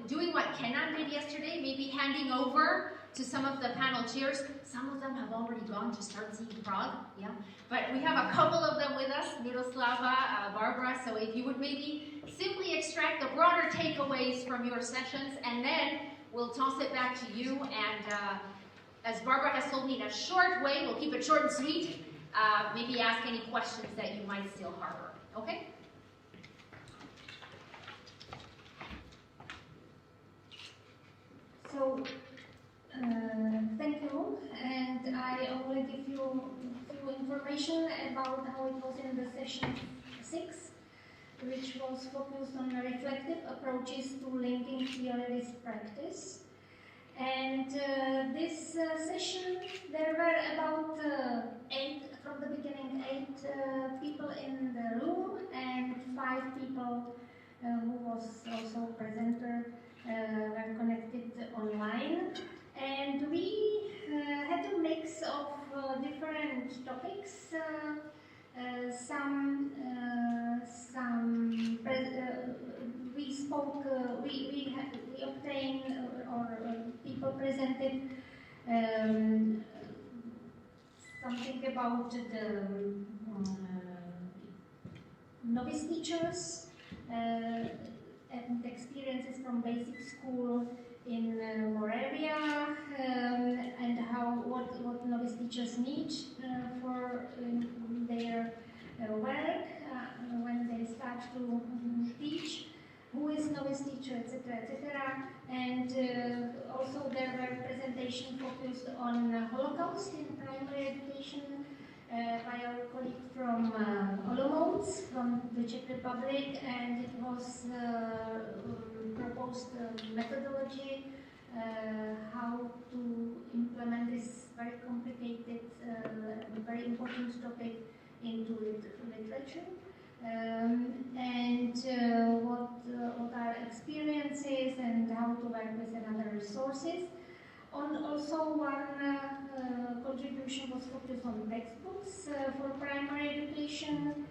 doing what Kenan did yesterday, maybe handing over to some of the panel chairs. Some of them have already gone to start seeing Prague, yeah. But we have a couple of them with us, Miroslava, Barbara, so if you would maybe simply extract the broader takeaways from your sessions, and then we'll toss it back to you, and as Barbara has told me in a short way, we'll keep it short and sweet, maybe ask any questions that you might still harbor, okay? So, thank you, and I will give you information about how it was in the session 6, which was focused on reflective approaches to linking theory with practice. And this session, there were about 8, from the beginning, 8 people in the room, and 5 people who was also presenter were connected online. And we had a mix of different topics. We spoke, we obtained, or people presented something about the novice teachers and experiences from basic school in Moravia, and what novice teachers need for their work when they start to teach, who is novice teacher, etc., etc. And also there were presentations focused on Holocaust in primary education, by our colleague from Olomouc, from the Czech Republic, and it was proposed methodology how to implement this very complicated, very important topic into literature. And what are experiences and how to work with another resources. Also, one contribution was focused on textbooks for primary education.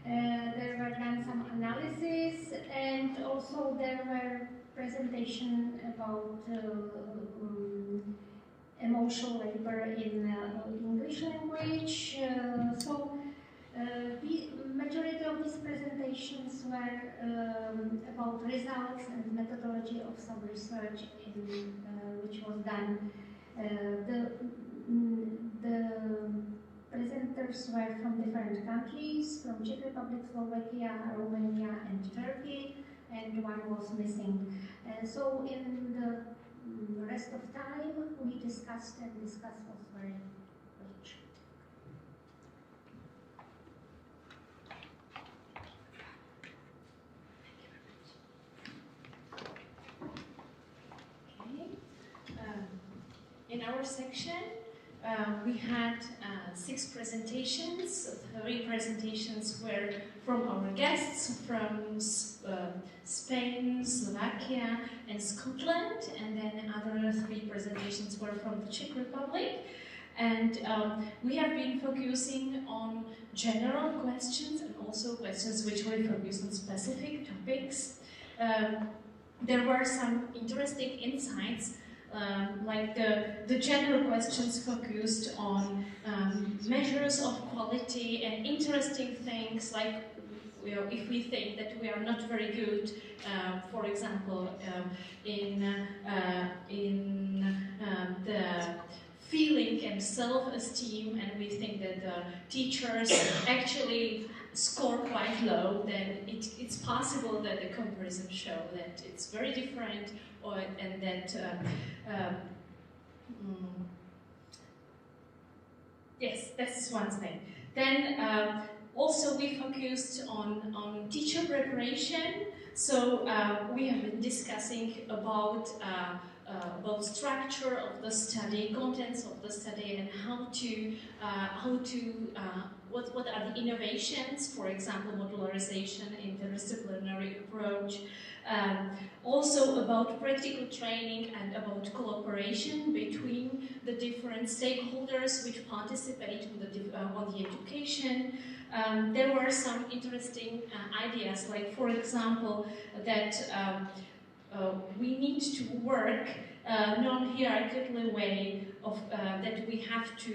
There were done some analysis, and also there were presentation about emotional labor in English language. The majority of these presentations were about results and methodology of some research which was done. The presenters were from different countries, from Czech Republic, Slovakia, Romania, and Turkey, and one was missing. So in the rest of time, we discussed, and discuss was very rich. In our section, we had 6 presentations. 3 presentations were from our guests from Spain, Slovakia, and Scotland, and then other 3 presentations were from the Czech Republic. And we have been focusing on general questions and also questions which were focused on specific topics. There were some interesting insights. Like the general questions focused on measures of quality and interesting things, like if we think that we are not very good, for example, in the feeling and self-esteem, and we think that the teachers actually score quite low, then it's possible that the comparison show that it's very different, and that yes, that's one thing. Then also we focused on teacher preparation. So we have been discussing about structure of the study, contents of the study, and what are the innovations, for example, modularization, interdisciplinary approach. Also about practical training and about cooperation between the different stakeholders which participate on the education. There were some interesting ideas, like for example, that we need to work non-hierarchical way of that we have to,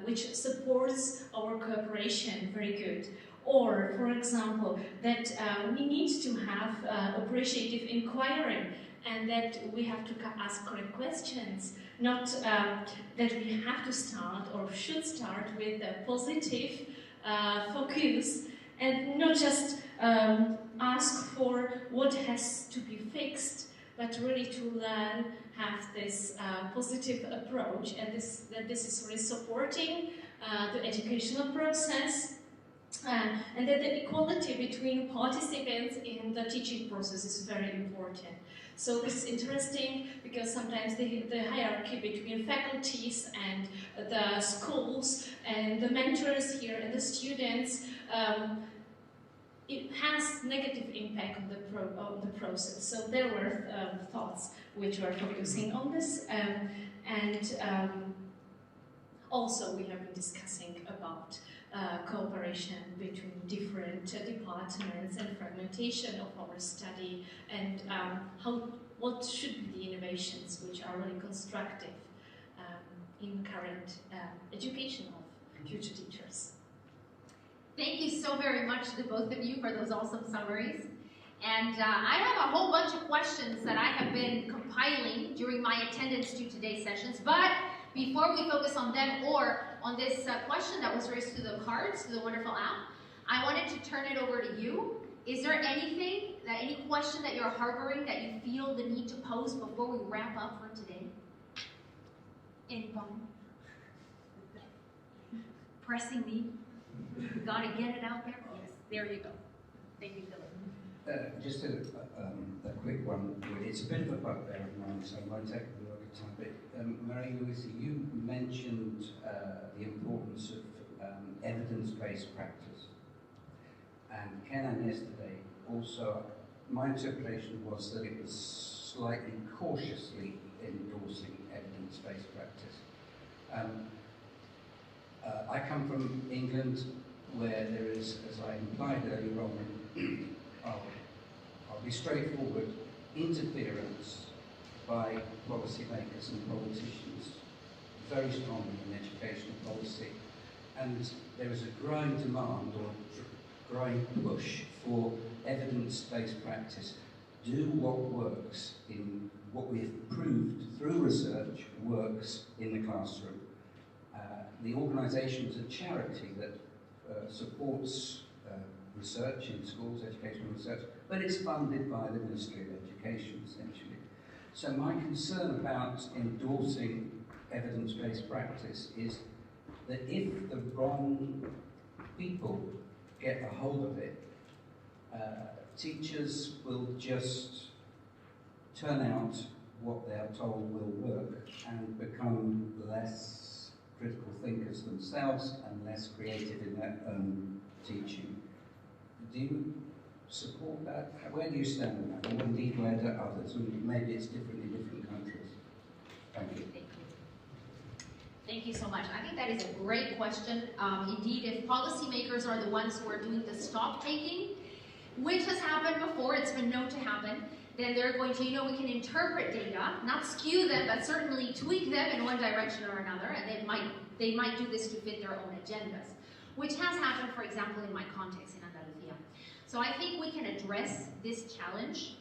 which supports our cooperation very good. Or, for example, that we need to have appreciative inquiry, and that we have to ask correct questions, not that we have to start or should start with a positive focus, and not just ask for what has to be fixed, but really to learn, have this positive approach, and that this is really supporting the educational process. And that the equality between participants in the teaching process is very important. So this is interesting because sometimes the hierarchy between faculties and the schools and the mentors here and the students, it has negative impact on the process. So there were thoughts which were focusing on this, and also we have been discussing about cooperation between different departments and fragmentation of our study, and what should be the innovations which are really constructive in current education of future teachers. Thank you so very much to both of you for those awesome summaries. And I have a whole bunch of questions that I have been compiling during my attendance to today's sessions, but before we focus on them or on this question that was raised through the cards, through the wonderful app, I wanted to turn it over to you. Is there any question that you're harboring that you feel the need to pose before we wrap up for today? Anybody? pressing me. Gotta get it out there. Yes, there you go. Thank you, Philip. Just a quick one. It's a bit of a bugbear of mine, so I might take a lot of time. But Marie-Louise, you mentioned the importance of evidence-based practice. And Kenan yesterday also, my interpretation was that it was slightly cautiously endorsing evidence-based practice. I come from England, where there is, as I implied earlier on, I'll be straightforward, interference by policymakers and politicians, very strongly in educational policy. And there is a growing demand or growing push for evidence-based practice. Do what works in what we have proved through research works in the classroom. The organisation is a charity that supports research in schools, educational research, but it's funded by the Ministry of Education, essentially. So my concern about endorsing evidence-based practice is that if the wrong people get a hold of it, teachers will just turn out what they are told will work and become less critical thinkers themselves and less creative in their own teaching. Do you support that? Where do you stand on that? Or indeed, where do others? Maybe it's different in different countries. Thank you. Thank you so much. I think that is a great question. Indeed, if policymakers are the ones who are doing the stock taking, which has happened before, it's been known to happen, then they're going to, we can interpret data, not skew them, but certainly tweak them in one direction or another, and they might do this to fit their own agendas, which has happened, for example, in my context in Andalusia. So I think we can address this challenge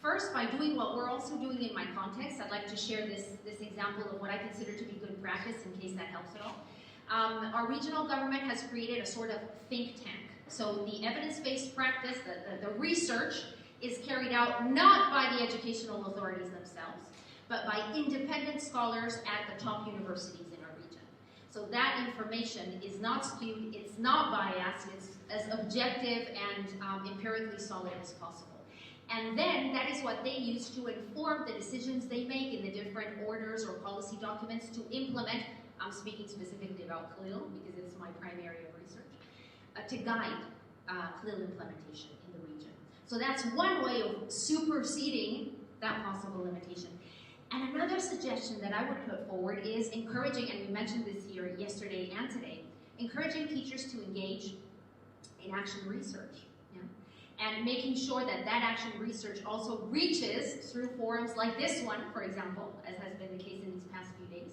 first by doing what we're also doing in my context. I'd like to share this example of what I consider to be good practice in case that helps at all. Our regional government has created a sort of think tank. So the evidence-based practice, the research, is carried out not by the educational authorities themselves, but by independent scholars at the top universities in our region. So that information is not skewed, it's not biased, it's as objective and empirically solid as possible. And then that is what they use to inform the decisions they make in the different orders or policy documents to implement. I'm speaking specifically about CLIL because it's my primary area of research, to guide CLIL implementation in the region. So that's one way of superseding that possible limitation. And another suggestion that I would put forward is encouraging, and we mentioned this here yesterday and today, encouraging teachers to engage in action research. And making sure that that action research also reaches, through forums like this one, for example, as has been the case in these past few days,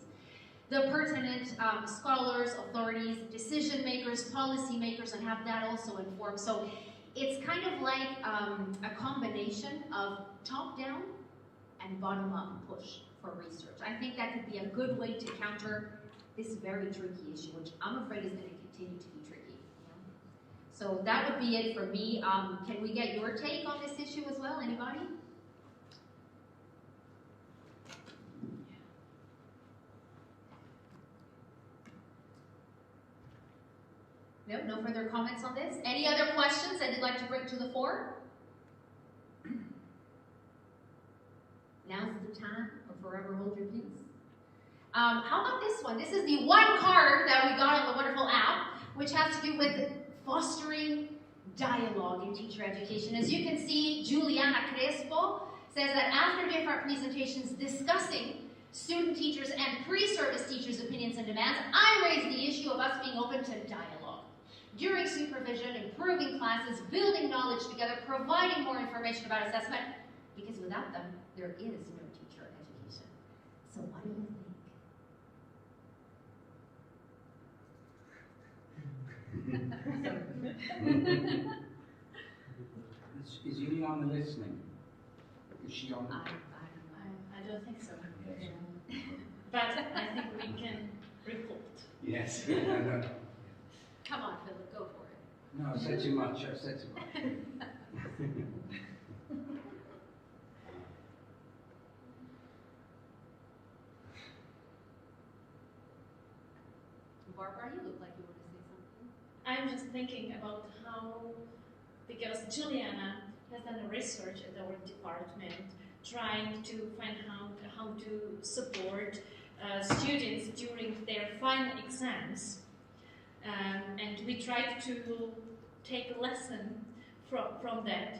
the pertinent scholars, authorities, decision makers, policy makers, and have that also informed. So it's kind of like a combination of top-down and bottom-up push for research. I think that could be a good way to counter this very tricky issue, which I'm afraid is going to continue to be tricky. So that would be it for me. Can we get your take on this issue as well? Anybody? No? No further comments on this? Any other questions that you'd like to bring to the fore? Now's the time, or forever hold your peace. How about this one? This is the one card that we got on the wonderful app, which has to do with fostering dialogue in teacher education. As you can see, Juliana Crespo says that after different presentations discussing student teachers and pre-service teachers' opinions and demands, I raised the issue of us being open to dialogue. During supervision, improving classes, building knowledge together, providing more information about assessment, because without them, there is no teacher education. So what do you think? Is Juliana listening? Is she on? I don't think so. But I think we can report. Yes. Come on, Philip, go for it. No, I said too much. I said too much. Barbara, you look like you want to say something. I'm just thinking about how, because Juliana has done a research at our department trying to find how to support students during their final exams. And we tried to take a lesson from that.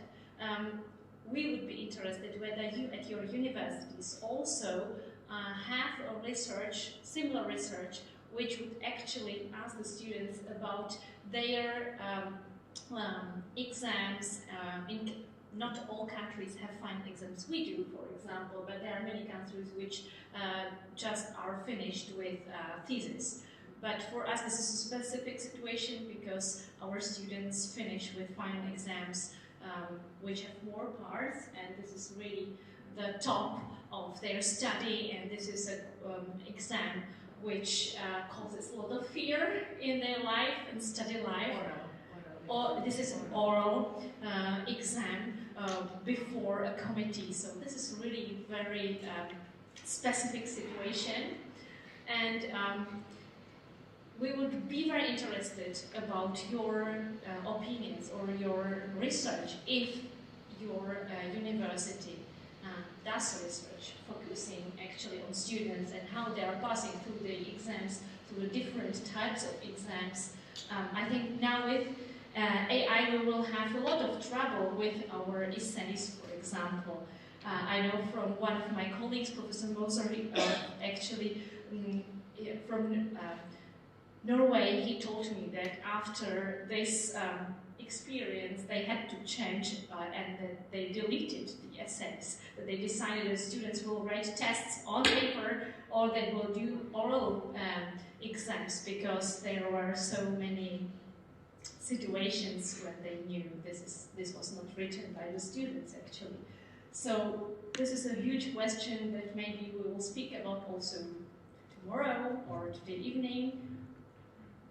We would be interested whether you at your universities also have a research, similar research, which would actually ask the students about their exams. Not all countries have final exams. We do, for example, but there are many countries which just are finished with thesis. But for us, this is a specific situation because our students finish with final exams, which have more parts, and this is really the top of their study, and this is an exam which causes a lot of fear in their life and study life. This is an oral exam before a committee, so this is really very specific situation, and we would be very interested about your opinions or your research if your university does research focusing actually on students and how they are passing through the exams, through the different types of exams. I think now with AI we will have a lot of trouble with our essays, for example. I know from one of my colleagues, Professor Moser, actually from Norway, he told me that after this experience, they had to change and that they deleted the essays. That they decided that students will write tests on paper or they will do oral exams because there were so many situations when they knew this was not written by the students actually. So this is a huge question that maybe we will speak about also tomorrow or today evening.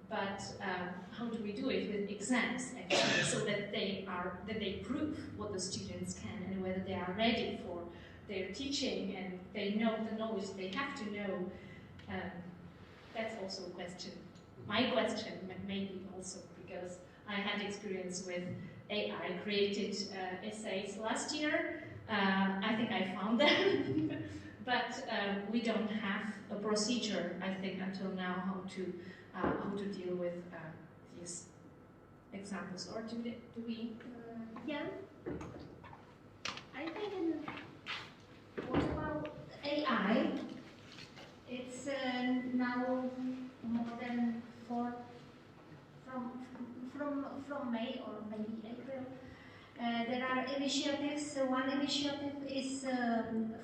But how do we do it with exams actually, so that they prove what the students can and whether they are ready for their teaching and they know the knowledge they have to know. That's also a question. My question maybe also because I had experience with AI created essays last year. I think I found them, but we don't have a procedure, I think, until now how to deal with these examples, or do we? Yeah. I think what about AI? It's now more than from May or maybe April. There are initiatives. One initiative is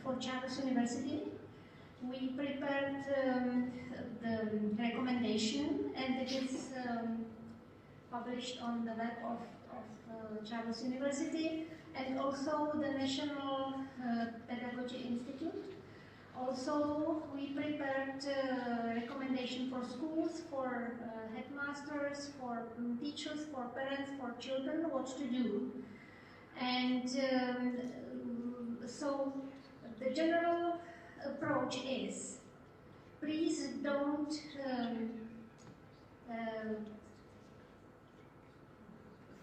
for Charles University. We prepared the recommendation and it is published on the web of Charles University and also the National Pedagogy Institute. Also, we prepared recommendation for schools, for headmasters, for teachers, for parents, for children, what to do. And so the general approach is, please don't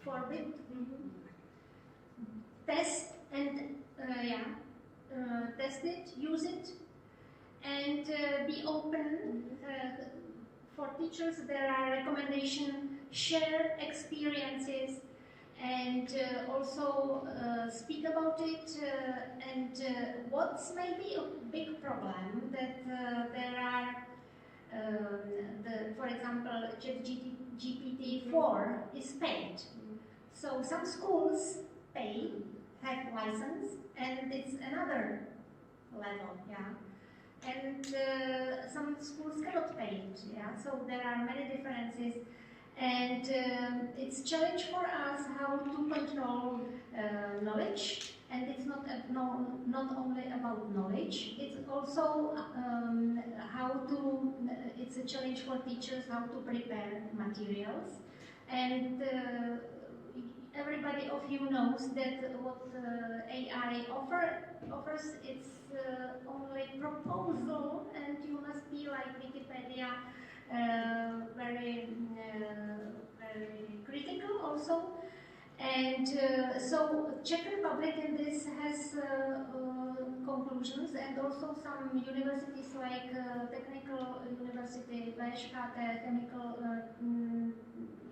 forbid, test and test it, use it, and be open. For teachers, there are recommendations, share experiences, and also speak about it. And what's maybe a big problem that there are, for example, GPT-4 is paid. So some schools pay, have license, and it's another level, yeah. And some schools cannot pay it, yeah. So there are many differences. And it's a challenge for us how to control knowledge, and it's not only about knowledge, it's also it's a challenge for teachers how to prepare materials. And everybody of you knows that what AI offers, it's only proposal, and you must be like Wikipedia very critical also. And so Czech Republic in this has conclusions, and also some universities like Technical University, VŠKT, Chemical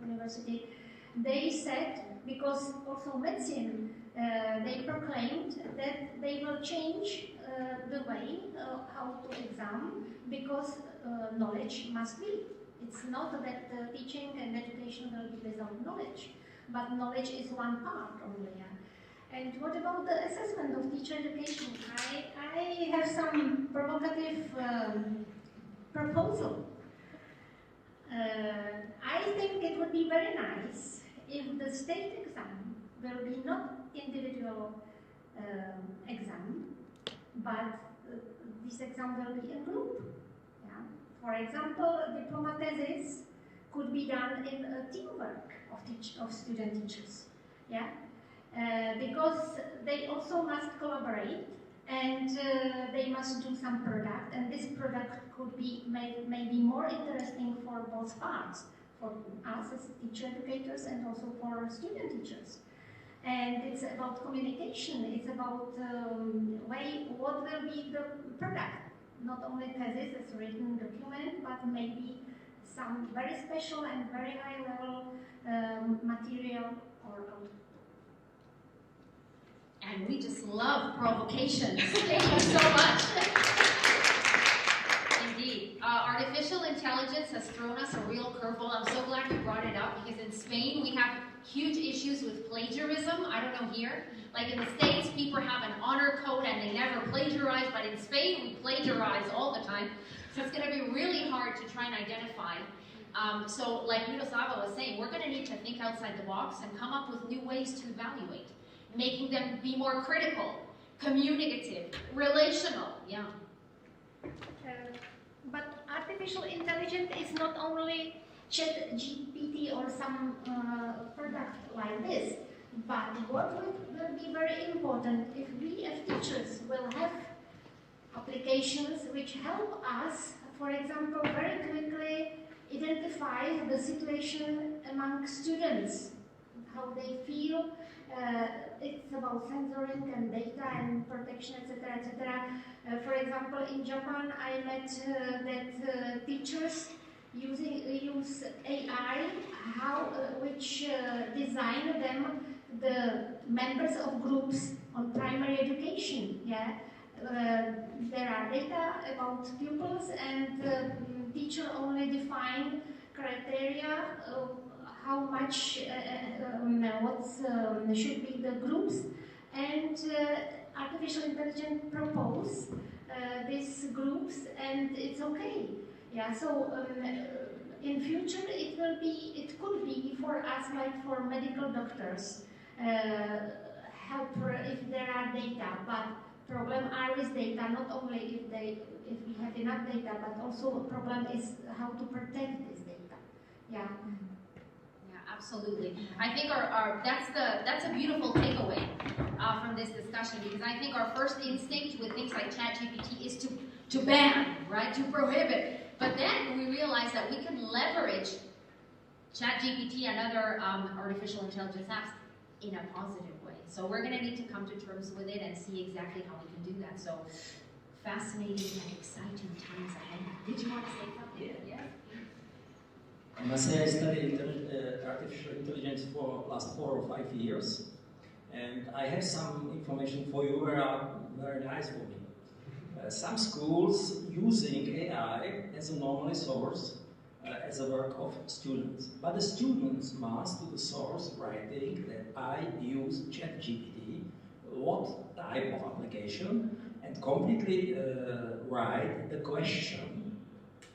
University, they said, because also medicine, they proclaimed that they will change the way how to exam, because knowledge must be. It's not that teaching and education will be without knowledge, but knowledge is one part only. Yeah? And what about the assessment of teacher education? I have some provocative proposal. I think it would be very nice if the state exam will be not individual exam, but this exam will be in group. Yeah? For example, diploma thesis could be done in a teamwork of student teachers. Yeah? Because they also must collaborate, and they must do some product, and this product could be made maybe more interesting for both parts, for us as teacher educators and also for student teachers. And it's about communication, it's about what will be the product, not only thesis as written document, but maybe some very special and very high level material or output. And we just love provocations. Thank you so much. Indeed. Artificial intelligence has thrown us a real curveball. I'm so glad you brought it up, because in Spain we have huge issues with plagiarism. I don't know here. Like in the States, people have an honor code and they never plagiarize, but in Spain we plagiarize all the time. So it's going to be really hard to try and identify. So like Miroslava was saying, we're going to need to think outside the box and come up with new ways to evaluate, making them be more critical, communicative, relational. Yeah. But artificial intelligence is not only ChatGPT or some product like this, but what will be very important if we as teachers will have applications which help us, for example, very quickly identify the situation among students, how they feel. It's about censoring and data and protection, etc., etc. For example, in Japan, I met that teachers use AI, which design them the members of groups on primary education. Yeah, there are data about pupils, and teacher only define criteria. How much, what should be the groups, and artificial intelligence propose these groups, and it's okay. Yeah, so in future it could be for us like for medical doctors, help if there are data, but problem are with data, not only if we have enough data, but also problem is how to protect this data. Yeah. Absolutely. I think that's a beautiful takeaway from this discussion, because I think our first instinct with things like ChatGPT is to ban, right, to prohibit. But then we realize that we can leverage ChatGPT and other artificial intelligence apps in a positive way. So we're going to need to come to terms with it and see exactly how we can do that. So fascinating and exciting times ahead. Did you want to say something? Yeah. I must say I studied artificial intelligence for the last 4 or 5 years, and I have some information for you that are very nice for me. Some schools using AI as a normal source as a work of students, but the students must do the source writing that I use ChatGPT, what type of application, and completely write the question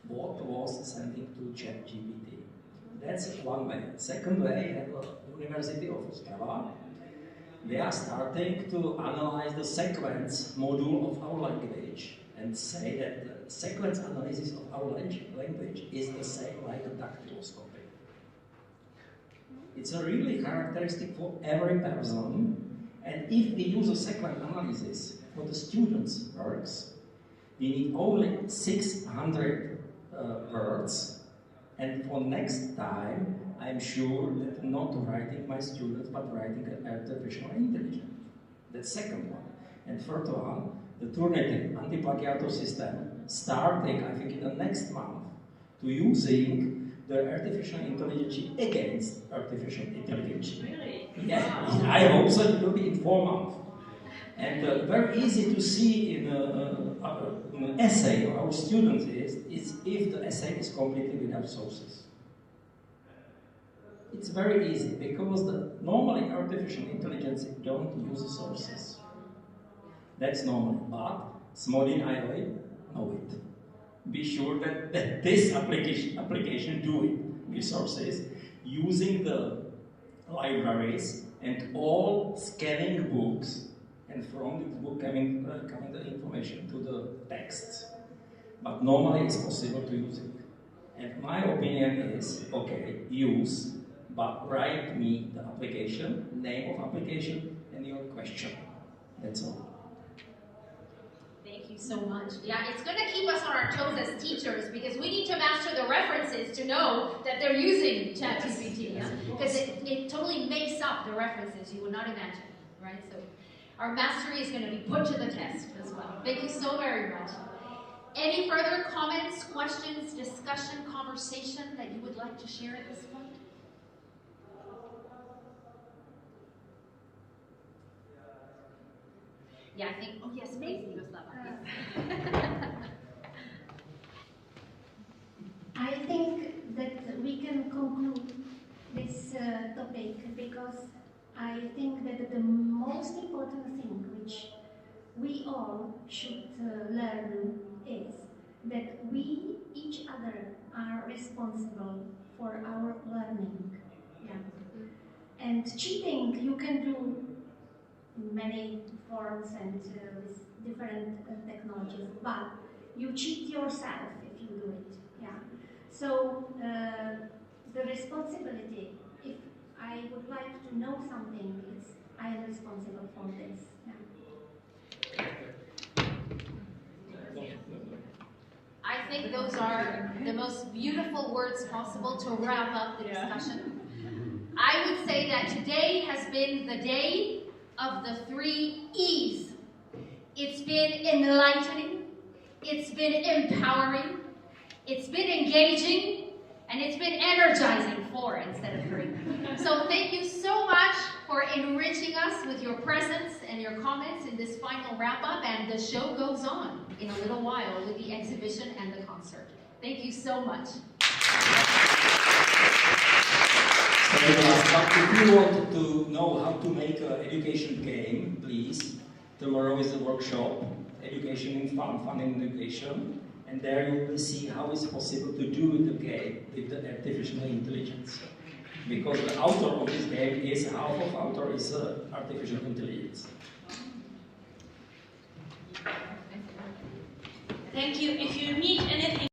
what was sending to ChatGPT. That's one way. Second way, at the University of Ostrava, they are starting to analyze the sequence module of our language and say that the sequence analysis of our language is the same like a dactyloscopy. It's a really characteristic for every person, and if we use a sequence analysis for the students' works, we need only 600 words And for next time, I'm sure that not writing my students, but writing artificial intelligence. The second one. And third one, the Turnitin anti-plagiato system, starting, I think, in the next month, to using the artificial intelligence against artificial intelligence. Really? Yeah, I hope so. It will be in 4 months. And very easy to see in an essay of our students is if the essay is completely without sources. It's very easy because normally artificial intelligence don't use sources. That's normal, but Smodin IOI know it. Be sure that this application do it with sources using the libraries and all scanning books, and from the book coming the information to the texts. But normally it's possible to use it. And my opinion is, okay, use, but write me the application, name of application, and your question. That's all. Thank you so much. Yeah, it's going to keep us on our toes as teachers because we need to master the references to know that they're using ChatGPT. Yeah? Because it totally makes up the references you would not imagine, right? So our mastery is going to be put to the test as well. Thank you so very much. Any further comments, questions, discussion, conversation that you would like to share at this point? Yeah, I think, oh yes, please, Miroslava. I think that we can conclude this topic because I think that the most important thing which we all should learn is that we, each other, are responsible for our learning. Yeah. And cheating you can do in many forms and with different technologies, but you cheat yourself if you do it. Yeah. So the responsibility, if I would like to know something, it's I am responsible for this. Yeah. I think those are the most beautiful words possible to wrap up the discussion. I would say that today has been the day of the 3 E's. It's been enlightening, it's been empowering, it's been engaging, and it's been energizing 4 instead of 3. So thank you so much for enriching us with your presence and your comments in this final wrap-up, and the show goes on in a little while with the exhibition and the concert. Thank you so much. But if you want to know how to make an education game, please, tomorrow is a workshop, Education in Fun, Fun in Education, and there you will see how it's possible to do the game with the artificial intelligence. Because the author of this game is, half of author is artificial intelligence. Thank you. If you need anything